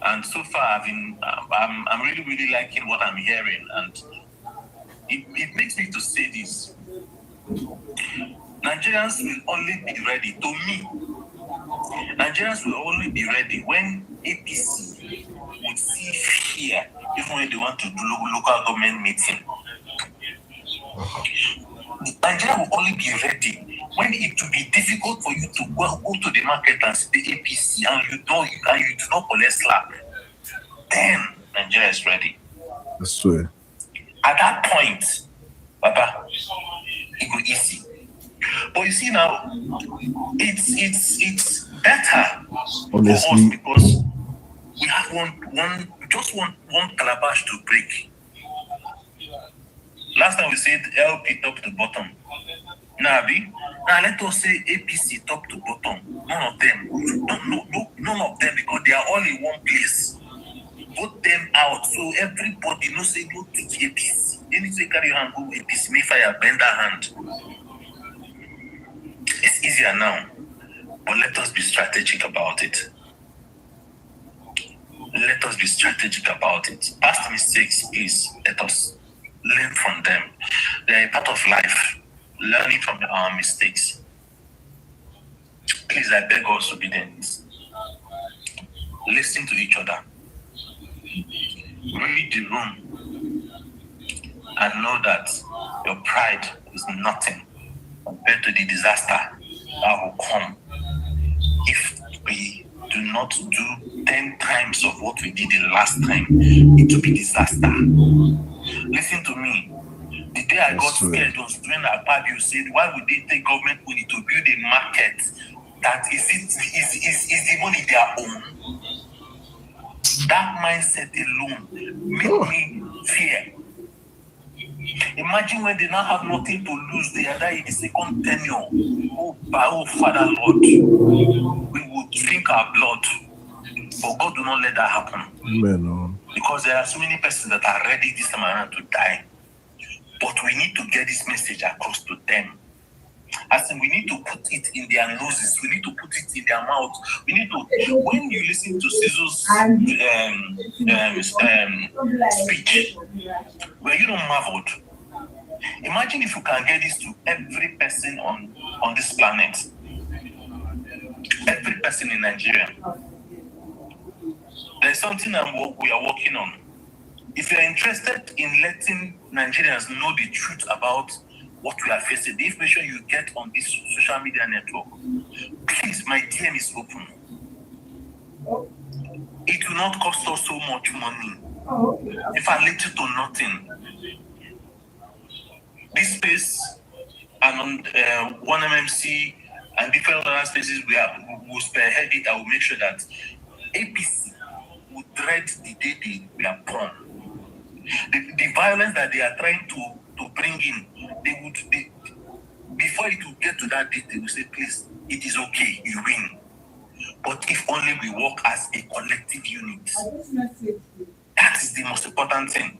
And so far, I'm really liking what I'm hearing. And it makes me to say this. Nigerians will only be ready, to me, Nigerians will only be ready when APC would see fear, even when they want to do local government meeting. Nigeria will only be ready when it will be difficult for you to go to the market and see the APC and you do not collect slack. Then Nigeria is ready. That's true. At that point, Baba, it will easy. But you see now, it's better honestly for us because we have one calabash to break. Last time we said LP top to bottom. Now let us say APC top to bottom. None of them because they are all in one place. Vote them out so everybody knows say go to APC. Anything carry your hand go APC, make fire bend that hand. It's easier now, but let us be strategic about it. Let us be strategic about it. Past mistakes, please, let us learn from them. They are a part of life. Learning from our mistakes. Please, I beg us obedience. Listen to each other. Read the room. And know that your pride is nothing compared to the disaster that will come if we do not do 10 times of what we did the last time. It will be disaster. Listen to me. The day I got scared was when Akpabio said, why would they take government money to build a market that is the money their own? That mindset alone made me fear. Imagine when they now have nothing to lose, they are in the second tenure. Oh, Father Lord, we would drink our blood, but God do not let that happen. Amen. Because there are so many persons that are ready this time around to die. But we need to get this message across to them. As in, we need to put it in their noses. We need to put it in their mouth. We need to. When you listen to Caesar's speech, were you not marveled? Imagine if you can get this to every person on this planet. Every person in Nigeria. There's something we are working on. If you're interested in letting Nigerians know the truth about what we are facing, the information you get on this social media network, please, my DM is open. It will not cost us so much money. If I let you to nothing. This space and on 1MMC and different other spaces we will spearhead it. I will make sure that APC will dread the day they are born. The violence that they are trying to bring in, before it will get to that day, they will say, please, it is okay, you win. But if only we work as a collective unit, that is the most important thing.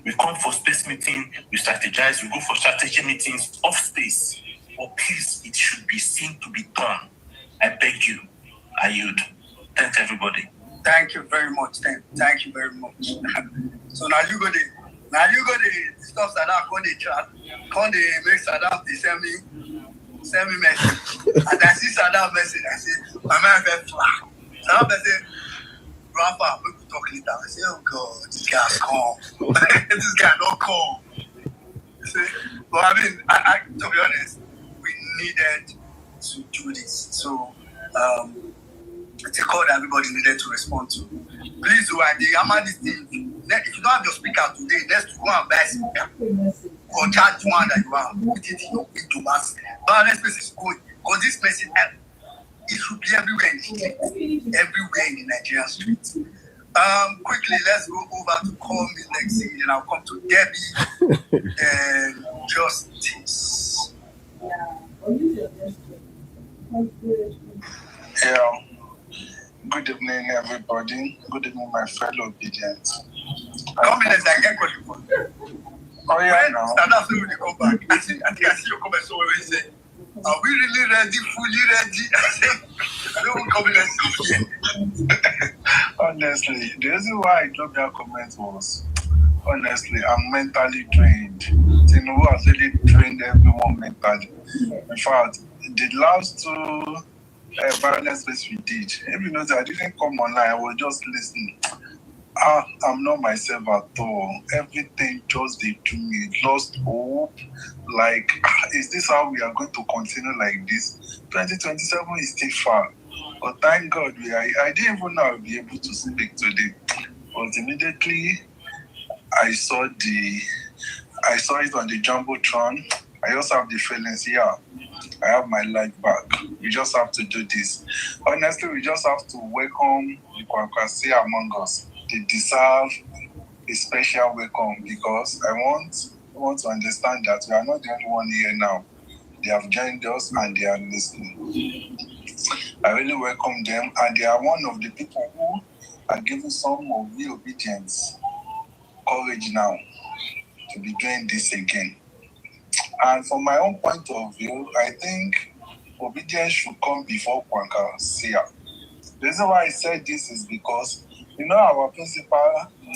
We come for space meeting, we strategize, we go for strategy meetings off space. But please, it should be seen to be done. I beg you, I yield. Thanks, everybody. Thank you very much. Thank you very much. So now you go the stuff that I call the chat, call the make Saddam, they send me message. And I see Saddam message, I say, my man very flat. Saddam say, Rafa, we will talk later. I say, oh God, this guy's calm. This guy not calm. But I mean, I to be honest, we needed to do this. So it's a call that everybody needed to respond to. Please, this thing. If you don't have your speaker today, let's go and buy a speaker. Or charge one that you have. Put it in your to us. But let's space is good. Because this message, it should be everywhere in the street. Everywhere in the Nigerian streets. Quickly, let's go over to call me next thing, and I'll come to Debbie and Justice. Yeah. Good evening, everybody. Good evening, my fellow obedience. Confidence, I get what you want. Oh, yeah, When now. stand up, when you come back, I think I see your comment somewhere where you say, are we really ready, fully ready? I say, I don't want confidence here. Honestly, the reason why I dropped that comment was, honestly, I'm mentally drained. Tinubu has really drained everyone mentally. In fact, the last two violence space we did, if you notice, I didn't come online, I was just listening. I'm not myself at all. Everything just they do me. Lost hope. Like, is this how we are going to continue like this? 2027 is still far. But thank God, I didn't even know I would be able to speak today. But immediately I saw it on the Jumbotron. I also have the feelings, yeah, I have my life back. We just have to do this. Honestly, we just have to welcome the Kwakwasi among us. They deserve a special welcome because I want to understand that we are not the only one here now. They have joined us and they are listening. I really welcome them, and they are one of the people who are giving some of the obedience courage now to be doing this again. And from my own point of view, I think obedience should come before Kwakwasi. The reason why I said this is because, our principal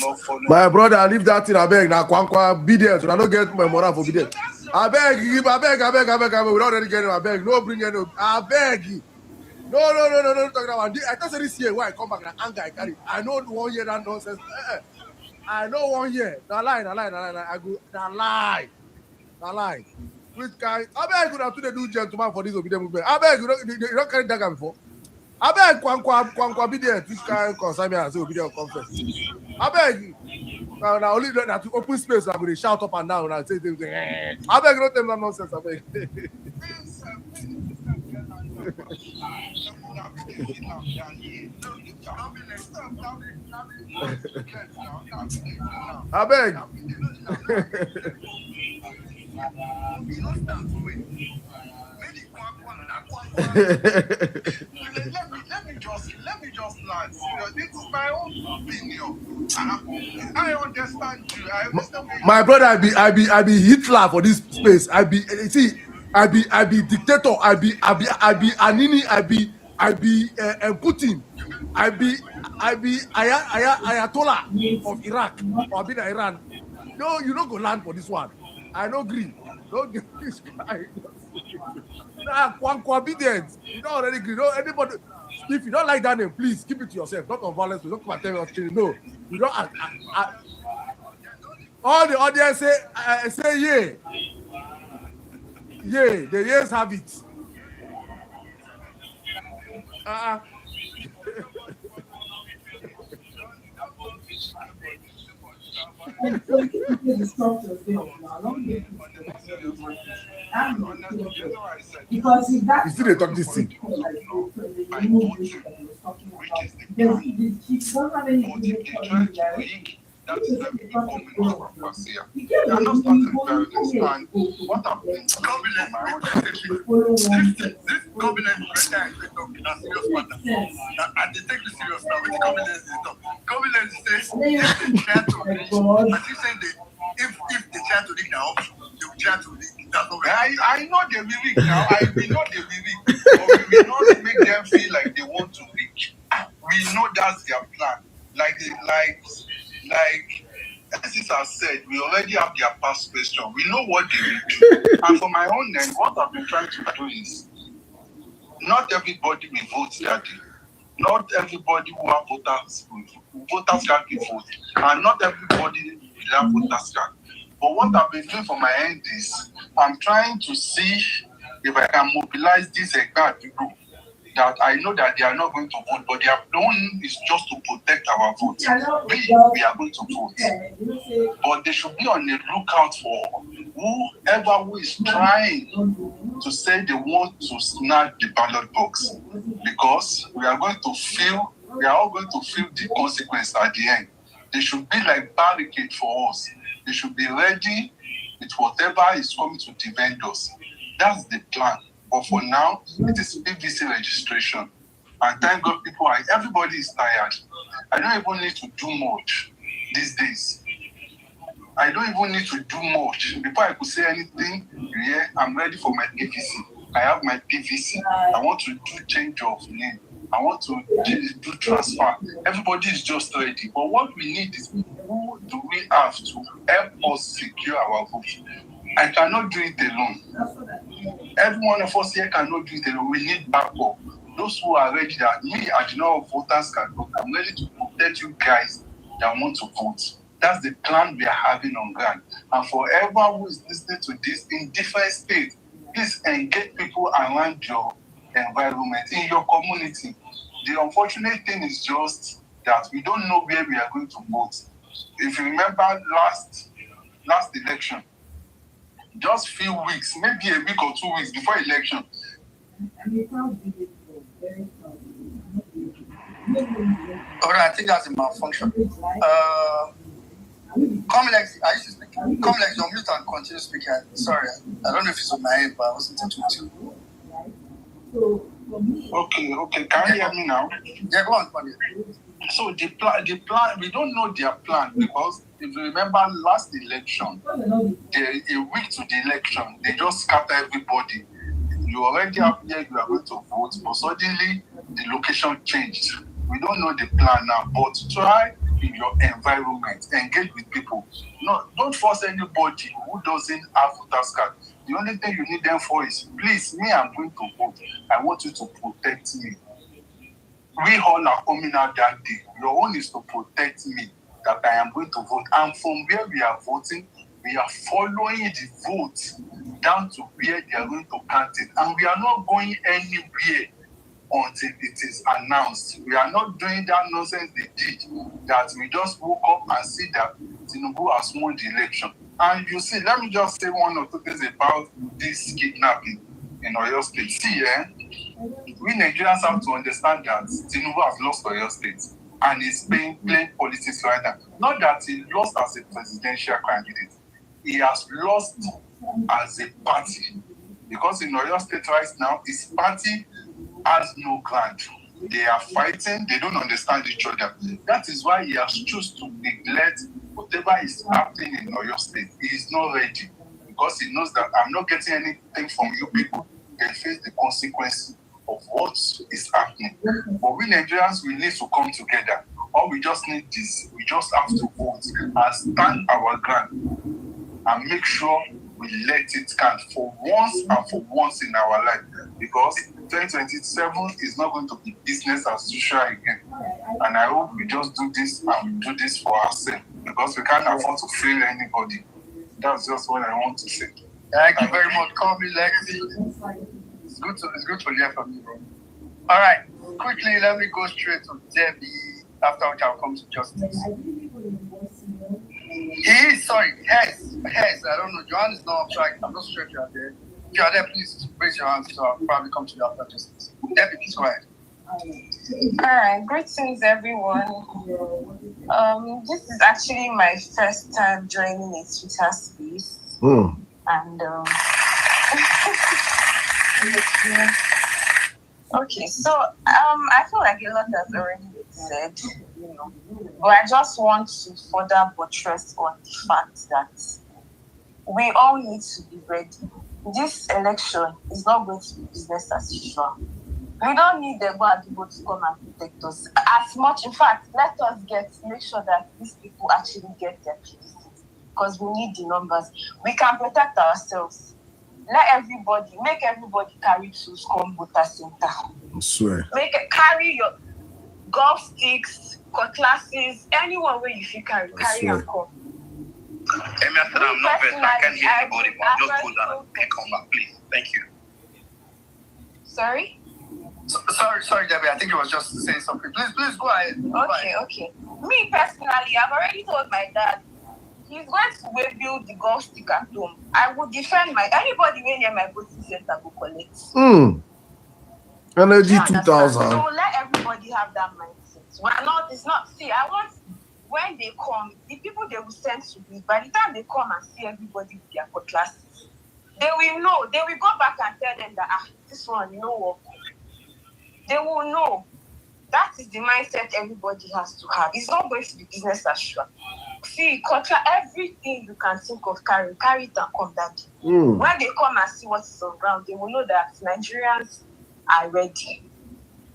love following. My brother, leave that in. I beg. Now, Kwankwa, obedience. I don't get my moral for obedience. I beg. We don't already get him. I beg. No, bring any. I beg. No. Talking about. I thought this year why I come back and anger I carry. I know 1 year that nonsense. I know 1 year. The lie. I go. The lie. Which guy? I beg you not to do gentleman for this obedient movement. I beg you don't carry dagger before. I beg Kwankwa obedient. Which guy concern me and say obedient conference. I beg you. Now only that to open space. I'm going to shout up and down and say things. I beg you don't tell me that nonsense. I beg. I beg. Let me just land. This is my own opinion. I understand you. I understand. My brother, I be Hitler for this space. I be dictator. I be Anini. I be Putin. I be Ayatollah of Iraq or be Iran. No, you don't go land for this one. I don't agree. Don't get this guy. Nah, obedience. You don't already agree. No, anybody. If you don't like that name, please keep it to yourself. Not on violence. Don't come and tell me. No, you don't. All the audience say yeah. Yeah, the years have it. Because if that's you still talk this thing. That is the becoming of Kwakwasi. They are not starting violence. And what happens? This government is better in a serious matter. And they take it serious now. With the government is top. Government says if they try to leak, as you say, if they try to leak now, they will try to leak. I know they will leak now. We know they will leak. But we will not make them feel like they want to leak. We know that's their plan. Like as it has said, we already have their past question. We know what they will do. And for my own end, what I've been trying to do is not everybody will vote that day. Not everybody who have voters card will vote. And not everybody will have voters card. But what I've been doing for my end is I'm trying to see if I can mobilize these exact people that I know that they are not going to vote, but their own is just to protect our vote. We are going to vote. But they should be on the lookout for whoever who is trying to say they want to snag the ballot box. Because we are all going to feel the consequence at the end. They should be like barricade for us. They should be ready with whatever is coming to defend us. That's the plan. But for now, it is PVC registration. And thank God everybody is tired. I don't even need to do much these days. I don't even need to do much. Before I could say anything, I'm ready for my PVC. I have my PVC. I want to do change of name. I want to do transfer. Everybody is just ready. But what we need is, who do we have to help us secure our vote? I cannot do it alone. Every one of us here cannot do it alone. We need backup. Those who are ready, that me, I do not have voters can vote. I'm ready to protect you guys that want to vote. That's the plan we are having on ground. And for everyone who is listening to this in different states, please engage people around your environment, in your community. The unfortunate thing is just that we don't know where we are going to vote. If you remember last election, just few weeks, maybe a week or 2 weeks before election. All right, I think that's a malfunction. Comlex, I used to speak. Comlex, you're mute and continue speaking. Sorry, I don't know if it's on my end, but I wasn't touching you. Okay. Can you hear me now? Yeah, go on. So the plan, we don't know their plan, because if you remember last election, a week to the election, they just scatter everybody. You already up here, you are going to vote, but suddenly the location changed. We don't know the plan now, but try in your environment, engage with people. No, don't force anybody who doesn't have voters card. The only thing you need them for is, please, me, I'm going to vote. I want you to protect me. We all are coming out that day. Your own is to protect me, that I am going to vote. And from where we are voting, we are following the vote down to where they are going to count it. And we are not going anywhere until it is announced. We are not doing that nonsense they did, that we just woke up and see that Tinubu has won the election. And you see, let me just say one or two things about this kidnapping in Oyo State. See, we Nigerians have to understand that Tinubu has lost Oyo State and is playing politics right now. Not that he lost as a presidential candidate. He has lost as a party. Because in Oyo State right now, his party has no ground. They are fighting. They don't understand each other. That is why he has chosen to neglect whatever is happening in Oyo State. He is not ready, because he knows that I'm not getting anything from you people. They face the consequences of what is happening. But we Nigerians, we need to come together. All we just need is, we just have to vote and stand our ground and make sure we let it count for once in our life, because 2027 is not going to be business as usual again. And I hope we just do this and do this for ourselves, because we can't afford to fail anybody. That's just what I want to say. Thank you very much. Call me Lexi. It's good to hear from you, bro. All right, quickly, let me go straight to Debbie, after which I'll come to Justice. Hess. I don't know. Joanne is not on track. I'm not sure if you are there. If you are there, please raise your hand, so I'll probably come to you after Justice. Debbie, please go ahead. Alright, greetings everyone. This is actually my first time joining a Twitter space. And okay, so I feel like a lot has already been said, but I just want to further buttress on the fact that we all need to be ready. This election is not going to be business as usual. We don't need the people to come and protect us. As much, in fact, let us make sure that these people actually get their PVC, because we need the numbers. We can protect ourselves. Make everybody carry tools, come voter center. I swear. Carry your golf sticks, cutlasses, anyone where you feel carry and come. I'm not better. I can't hear anybody, but just go down and come back, please. Thank you. Sorry? Sorry, Debbie. I think it was just saying something. Please go ahead. Okay. Me personally, I've already told my dad he's going to build the golf stick at home. I would defend anybody near my voting center go collect. Energy 2000. So let everybody have that mindset. I want when they come, the people they will send to me, by the time they come and see everybody with their cutlasses, They will know. They will go back and tell them that this one, they will know. That is the mindset everybody has to have. It's not going to be business as usual. See, everything you can think of carry it and come that day. When they come and see what is on ground, they will know that Nigerians are ready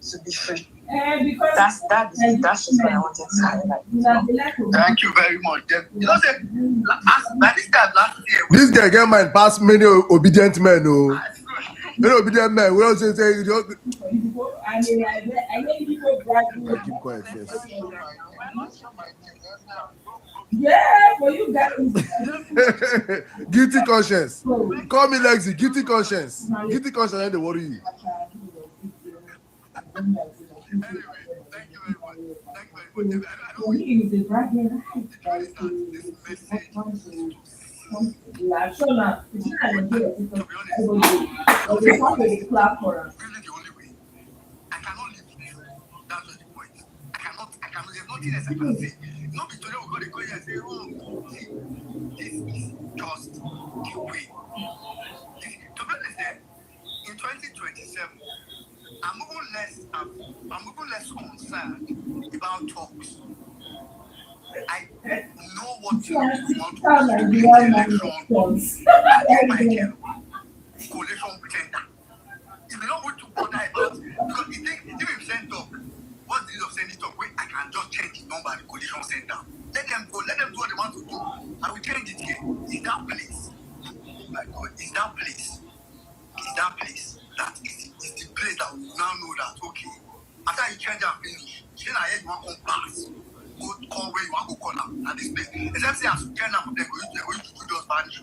to be free. That's just what I wanted to highlight. Thank you very much. You know, by this time last year, this guy get mind past many obedient men. Oh, many obedient men. We also say you don't. I keep quiet first. Yeah, for you guys. Guilty conscience. Call me Lexi. Guilty conscience. Guilty conscience. I don't worry you. Anyway, thank you very much. Thank you very much. I don't this message to be honest, really the only way. I cannot live with this. That's just the point. I cannot, there's nothing else I can say. Not be today we're going to go here and say, oh, see, this is just the way. To be honest, in 2027, I'm even less concerned about talks. I know what you want to do in the election. Coalition tender. If you don't want to bother about, because you think if you send talk, what's the use of sending talk? Wait, I can just change the number at the coalition center. Let them go, let them do what they want to do. I will change it here. Is that place? Oh my God, is that place? That is the place that we now know that, okay, after you change and finish, then I hear you want to pass. Go call where you want to call now at this place. Except say as you turn up, they're going to do those vanish.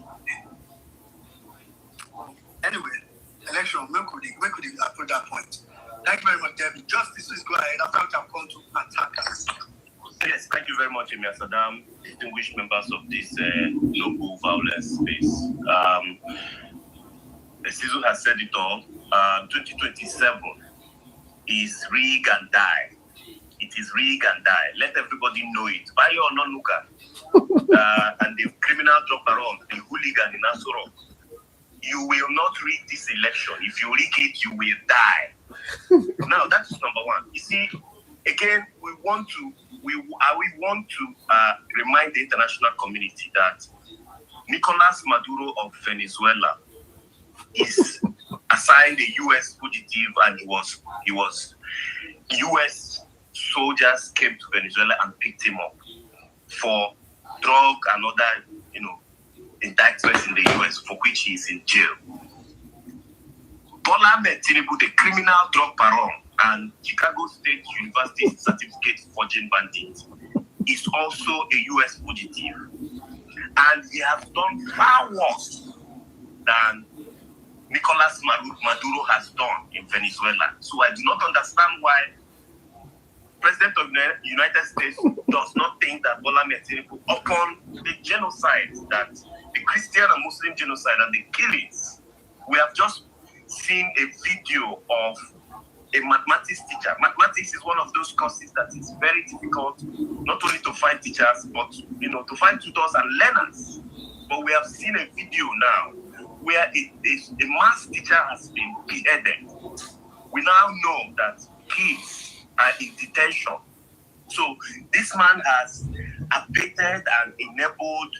Anyway, election, where could they approach that point? Thank you very much, David. Justice, please go ahead. After which I'm going to attack us. Yes, thank you very much, Emir Saddam, distinguished members of this global violence space. Sizu has said it all. 2027 is rig and die. It is rig and die. Let everybody know it. Bayo or non-looker. And the criminal drop around, the hooligan in Asoro. You will not rig this election. If you rig it, you will die. Now, that's number one. You see, again, we want to remind the international community that Nicolas Maduro of Venezuela is assigned a U.S. fugitive, and he was U.S. soldiers came to Venezuela and picked him up for drug and other, indictments in the U.S. for which he is in jail. Bola Ahmed Tinubu, the criminal drug baron and Chicago State University certificate forging bandit, is also a U.S. fugitive, and he has done far worse than Nicolas Maduro has done in Venezuela. So I do not understand why President of the United States does not think that Bola Ahmed Tinubu, upon the genocide, that the Christian and Muslim genocide and the killings, we have just seen a video of a mathematics teacher. Mathematics is one of those courses that is very difficult, not only to find teachers, but to find tutors and learners. But we have seen a video now where a maths teacher has been beheaded. We now know that kids are in detention. So this man has abated and enabled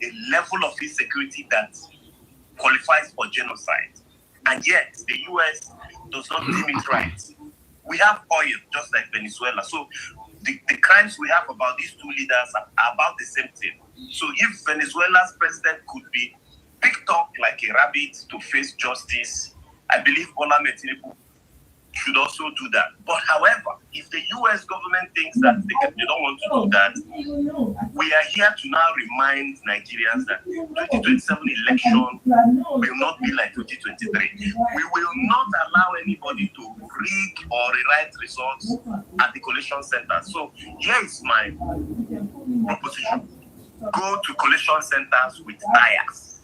a level of insecurity that qualifies for genocide. And yet the US does not deem it right. We have oil just like Venezuela. So the crimes we have about these two leaders are about the same thing. So if Venezuela's president could be picked up like a rabbit to face justice, I believe Bola Ahmed Tinubu should also do that. But however, if the US government thinks that they don't want to do that, we are here to now remind Nigerians that 2027 election will not be like 2023. We will not allow anybody to rig or rewrite results at the collation center. So here is my proposition. Go to collation centers with bias.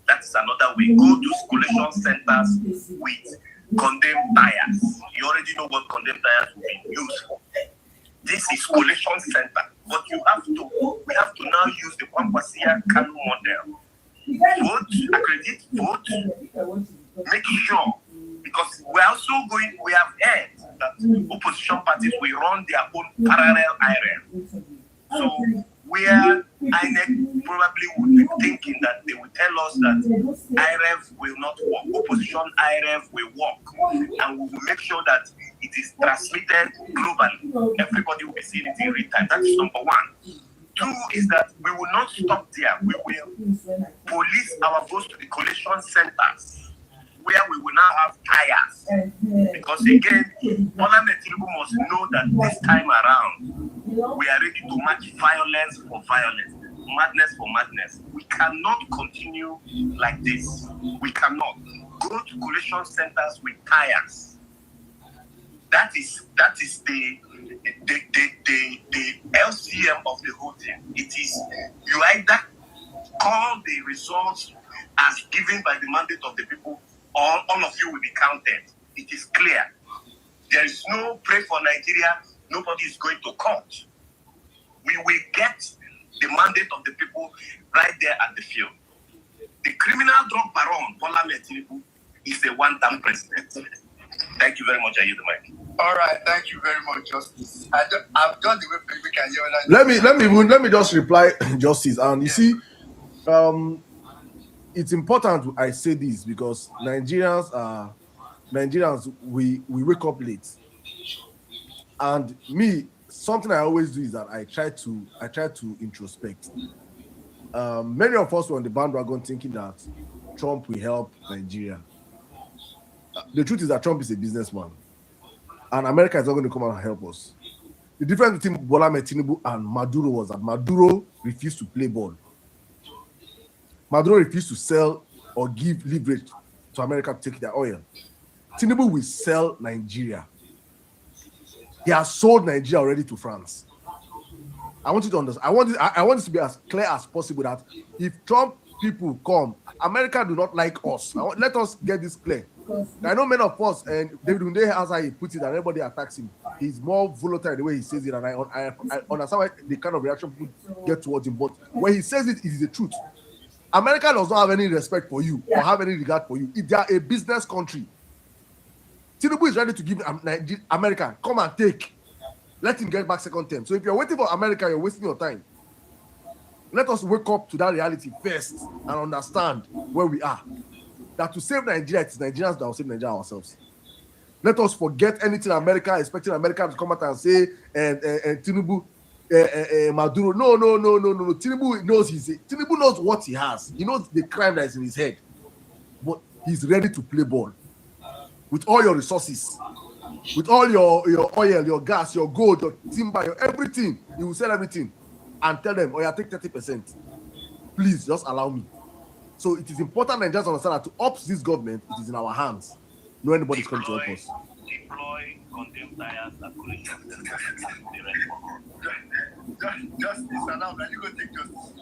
That is another way. Go to collation centers with condemned tires. You already know what condemned tires will be used for. This is collation center, but we have to now use the Kwampasia Kanu model vote, accredit, vote, make sure, because we have heard that opposition parties will run their own parallel IRM. So where INEC probably would be thinking that they will tell us that IRF will not work, opposition IRF will work, and we will make sure that it is transmitted globally. Everybody will be seeing it in real time. That is number one. Two is that we will not stop there. We will police our votes to the collation centers, where we will now have tires. Because again, Parliament must know that this time around, we are ready to match violence for violence, madness for madness. We cannot continue like this. We cannot go to collation centers with tires. That is the LCM of the whole thing. It is, you either call the results as given by the mandate of the people, or all of you will be counted. It is clear. There is no pray for Nigeria. Nobody is going to court. We will get the mandate of the people right there at the field. The criminal drug baron, Bola Tinubu, is a one-term president. Thank you very much. I yield the mic. All right, thank you very much, Justice. I've done the way we can hear. Let me just reply, Justice. And you see, it's important I say this because Nigerians, we wake up late, and me, something I always do is that I try to introspect. Many of us were on the bandwagon thinking that Trump will help Nigeria. The truth is that Trump is a businessman, and America is not going to come out and help us. The difference between Bola Tinubu and Maduro was that Maduro refused to play ball. Maduro refused to sell or give leverage to America to take their oil. Tinubu will sell Nigeria. He has sold Nigeria already to France. I want you to understand. I want this to be as clear as possible that if Trump people come, America do not like us. Let us get this clear. I know many of us, and David Hunde has how he puts it, and everybody attacks him. He's more volatile the way he says it, and I understand why the kind of reaction people get towards him. But when he says it, it is the truth. America does not have any respect for you or have any regard for you. If they are a business country, Tinubu is ready to give America, come and take. Let him get back second term. So if you're waiting for America, you're wasting your time. Let us wake up to that reality first and understand where we are. That to save Nigeria, it's Nigerians that will save Nigeria ourselves. Let us forget anything America, expecting America to come out and say, and Tinubu, Maduro. No. Tinubu knows what he has. He knows the crime that is in his head. But he's ready to play ball. With all your resources, with all your oil, your gas, your gold, your timber, your everything, he will sell everything and tell them, oh yeah, take 30%. Please, just allow me. So it is important and just understand that to opt this government, it is in our hands. No anybody is coming to help us. Deploy condemned tires and collision. Justice, and now you go take justice.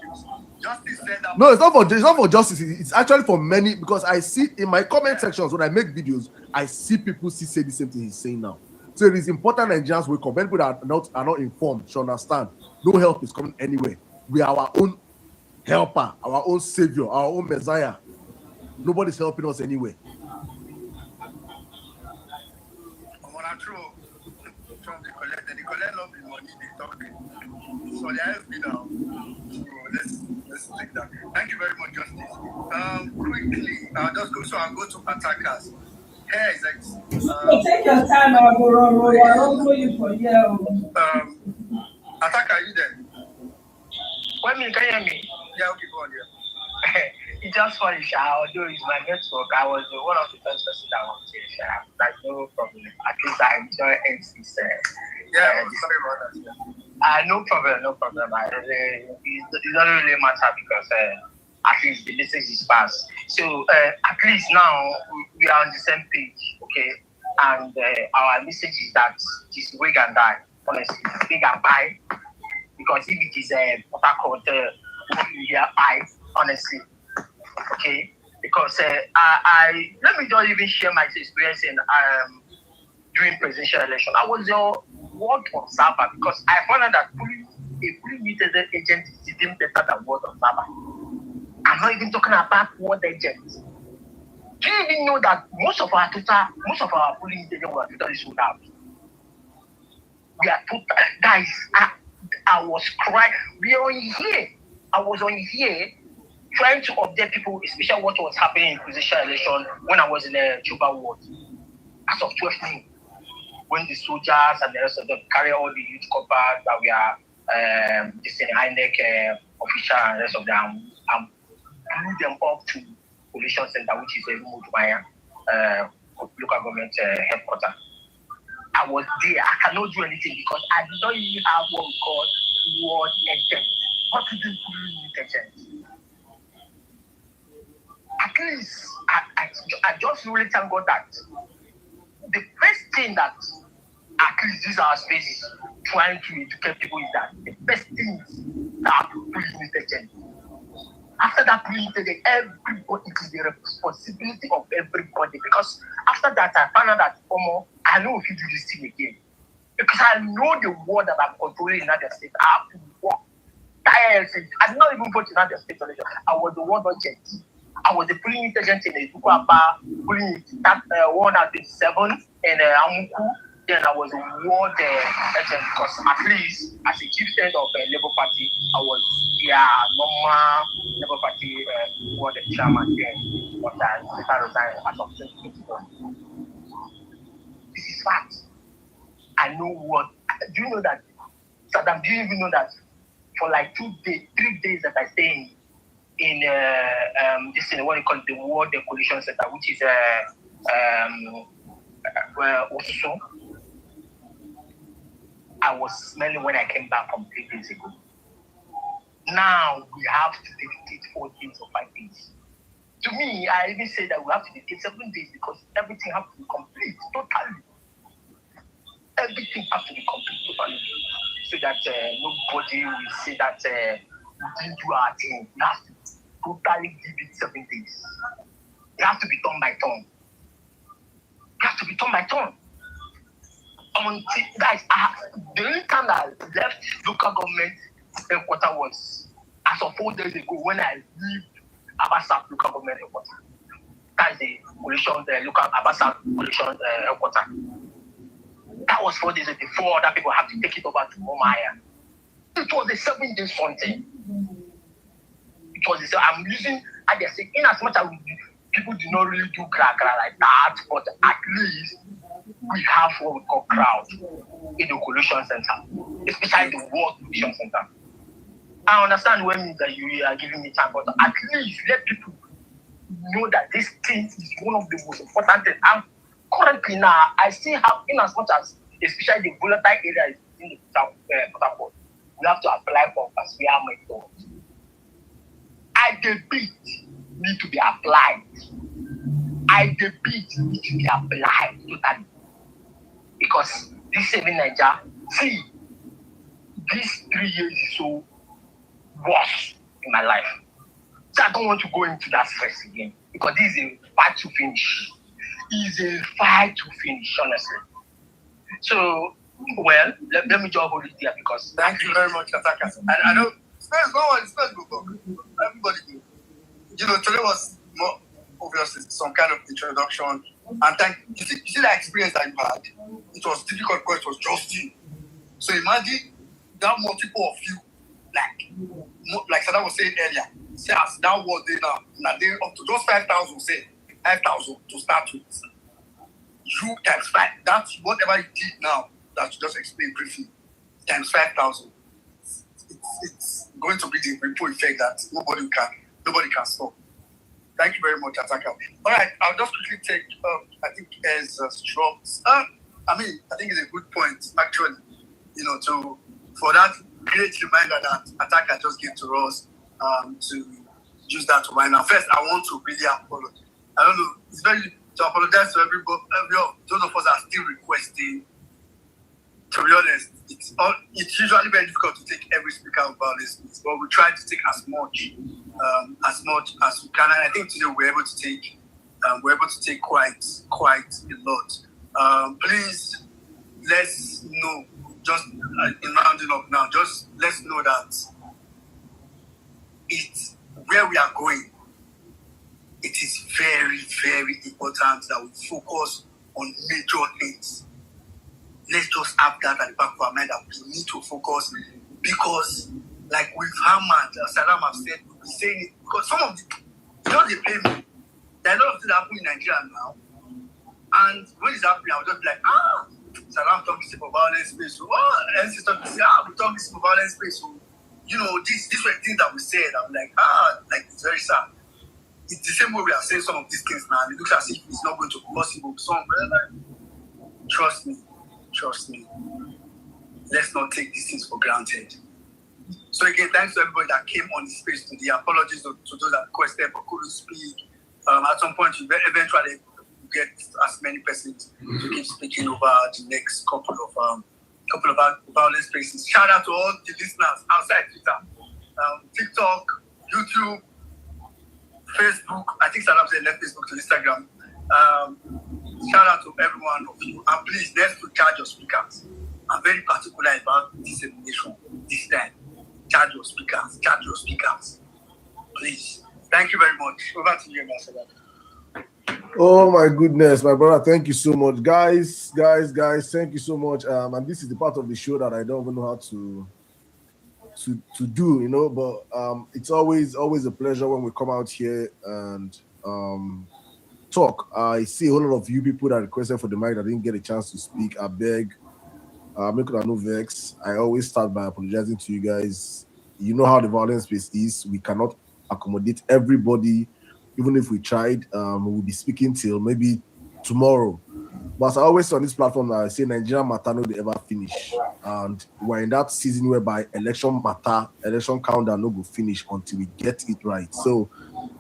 Justice said that. No, it's not for justice. It's actually for many, because I see in my comment sections when I make videos, I see people say the same thing he's saying now. So it is important Nigerians wake up. When people are not informed should understand. No help is coming anywhere. We are our own helper, our own savior, our own messiah. Nobody's helping us anyway. True. Trump, they collect love in money, they talk. So they have been now. So let's take that. Thank you very much, Justice. Quickly, I'll go to attackers. Hey, take your time, I'll go you for you. Attacker, are you there? When you can hear me? Yeah, okay, go on here. It's just funny, although it's my network, I was one of the first person that was here. Like, no problem. At least I enjoy MC's. Sorry about that. No problem. It doesn't really matter because at least the message is passed. So at least now we are on the same page, okay? And our message is that this wig and die, honestly, wig and buy. Because if it is what I call buy, honestly. Okay, because I let me just even share my experience in during presidential election. I was your ward observer because I found out that a fully muted agent is even better than ward observer. I'm not even talking about world agents. Do you even know that most of our polling agents were totally sold out? We are total, guys. I was crying. I was on here trying to update people, especially what was happening in presidential election when I was in the Juba ward. As of 12 noon, when the soldiers and the rest of them carry all the youth coppers that we are this INEC official and the rest of them, blew them up to Coalition Center, which is a Mutubaya local government headquarters. I was there. I cannot do anything because I did not even have what we call word agent. What is the agent? At least I just really thank God that the first thing that at least these are spaces trying to educate people is that the first thing that polling agent. After that polling agent, everybody, it is the responsibility of everybody because after that I found out that I know if you do this thing again. Because I know the word that I'm controlling in other states. I have to work tirelessly. I did not even vote in other states. I was the ward agent. I was the polling agent in the Tukwapa, polling 127 in Amuku. Then I was a ward agent because at least as a chieftain of the Labour Party, I was normal Labour Party ward chairman then. But I resigned as of 2024. This is fact. I know what. Do you know that, Saddam? Do you even know that for like 3 days that I stay in this thing, what you call the World Coalition Center, which is also, I was smelling when I came back from 3 days ago. Now we have to dedicate 4 days or 5 days. To me, I even say that we have to dedicate 7 days because everything has to be complete totally. Everything has to be complete totally, so that nobody will say that we didn't do our thing. We have to totally give it 7 days. It has to be done by turn. Guys, the only time that I left local government headquarters was as of 4 days ago when I left Abasap local government headquarters. That's the coalition, the local Abasap coalition headquarters. That was 4 days before other people have to take it over to Omoye. It was a 7 day something. I'm using, I just say, in as much as people do not really do gra like that, but at least we have what we call crowd in the coalition center, especially the World Coalition Center. I understand when that you are giving me time, but at least let people know that this thing is one of the most important things. Currently now, I still have, in as much as, especially the volatile areas in the Port, we have to apply for Passport method. The beat need to be applied. Totally. Because this saving Nigeria, see, these 3 years is so worse in my life. So I don't want to go into that stress again because this is a fight to finish. Honestly. So, well, let me just hold it there because thank you very much, Ataka. I know space go. Everybody go. You know, today was more obviously some kind of introduction. And you see the experience that you had. It was difficult because it was just you. So imagine that multiple of you, like Sada was saying earlier, say as that was there now they up to those 5,000, say 5,000 to start with. You times 5. That's whatever you did now that you just explained briefly. Times 5,000. It's going to be the ripple effect that nobody can stop. Thank you very much, Ataka. All right, I'll just quickly take. I think as drops. I think it's a good point actually. You know, for that great reminder that Ataka just gave to us to use that to right now. First, I want to really apologize. I don't know. It's very to apologize to everybody. Those of us are still requesting. To be honest, it's usually very difficult to take every speaker on Vawulence, but we try to take as much as we can. And I think today we're able to take quite a lot. Please, let's know. Just in rounding up now, just let's know that where we are going, it is very, very important that we focus on major things. Let's just have that at the back of our mind that we need to focus, because, like with Hamad, Saddam have said, we'll be saying it, because some of the, they pay me. There are a lot of things that happen in Nigeria now, and when it's happening, I'll just be like, Saddam talking about violence space, so, MC talking, we talk this about violence space, so, you know, these were things that we said. I'm like, like, it's very sad. It's the same way we are saying some of these things now, and it looks as if it's not going to be possible. Trust me. Let's not take these things for granted. So again, thanks to everybody that came on the space today. Apologies to those that requested but couldn't speak. At some point, we eventually get as many persons to keep speaking over the next couple of violence spaces. Shout out to all the listeners outside Twitter, TikTok, YouTube, Facebook. I think Saddam said left Facebook to Instagram. Shout out to every one of you. And please, let's charge your speakers. I'm very particular about dissemination this time. Charge your speakers. Please. Thank you very much. Over to you, Ambassador. Oh my goodness, my brother. Thank you so much. Guys, thank you so much. And this is the part of the show that I don't even know how to do, you know, but it's always a pleasure when we come out here and talk. I see a whole lot of you people that requested for the mic that didn't get a chance to speak. I beg, make it no vex. I always start by apologizing to you guys. You know how the violence space is. We cannot accommodate everybody, even if we tried. We'll be speaking till maybe tomorrow. But as I always say on this platform, I say Nigerian matter no they ever finish, and we're in that season whereby election countdown no go finish until we get it right. So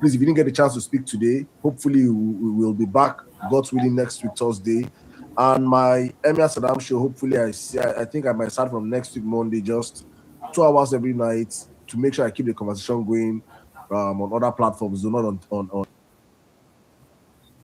please, if you didn't get a chance to speak today, hopefully we will be back, God willing, next week Thursday. And my Emir Saddam show, hopefully I think I might start from next week Monday, just 2 hours every night to make sure I keep the conversation going on other platforms, not on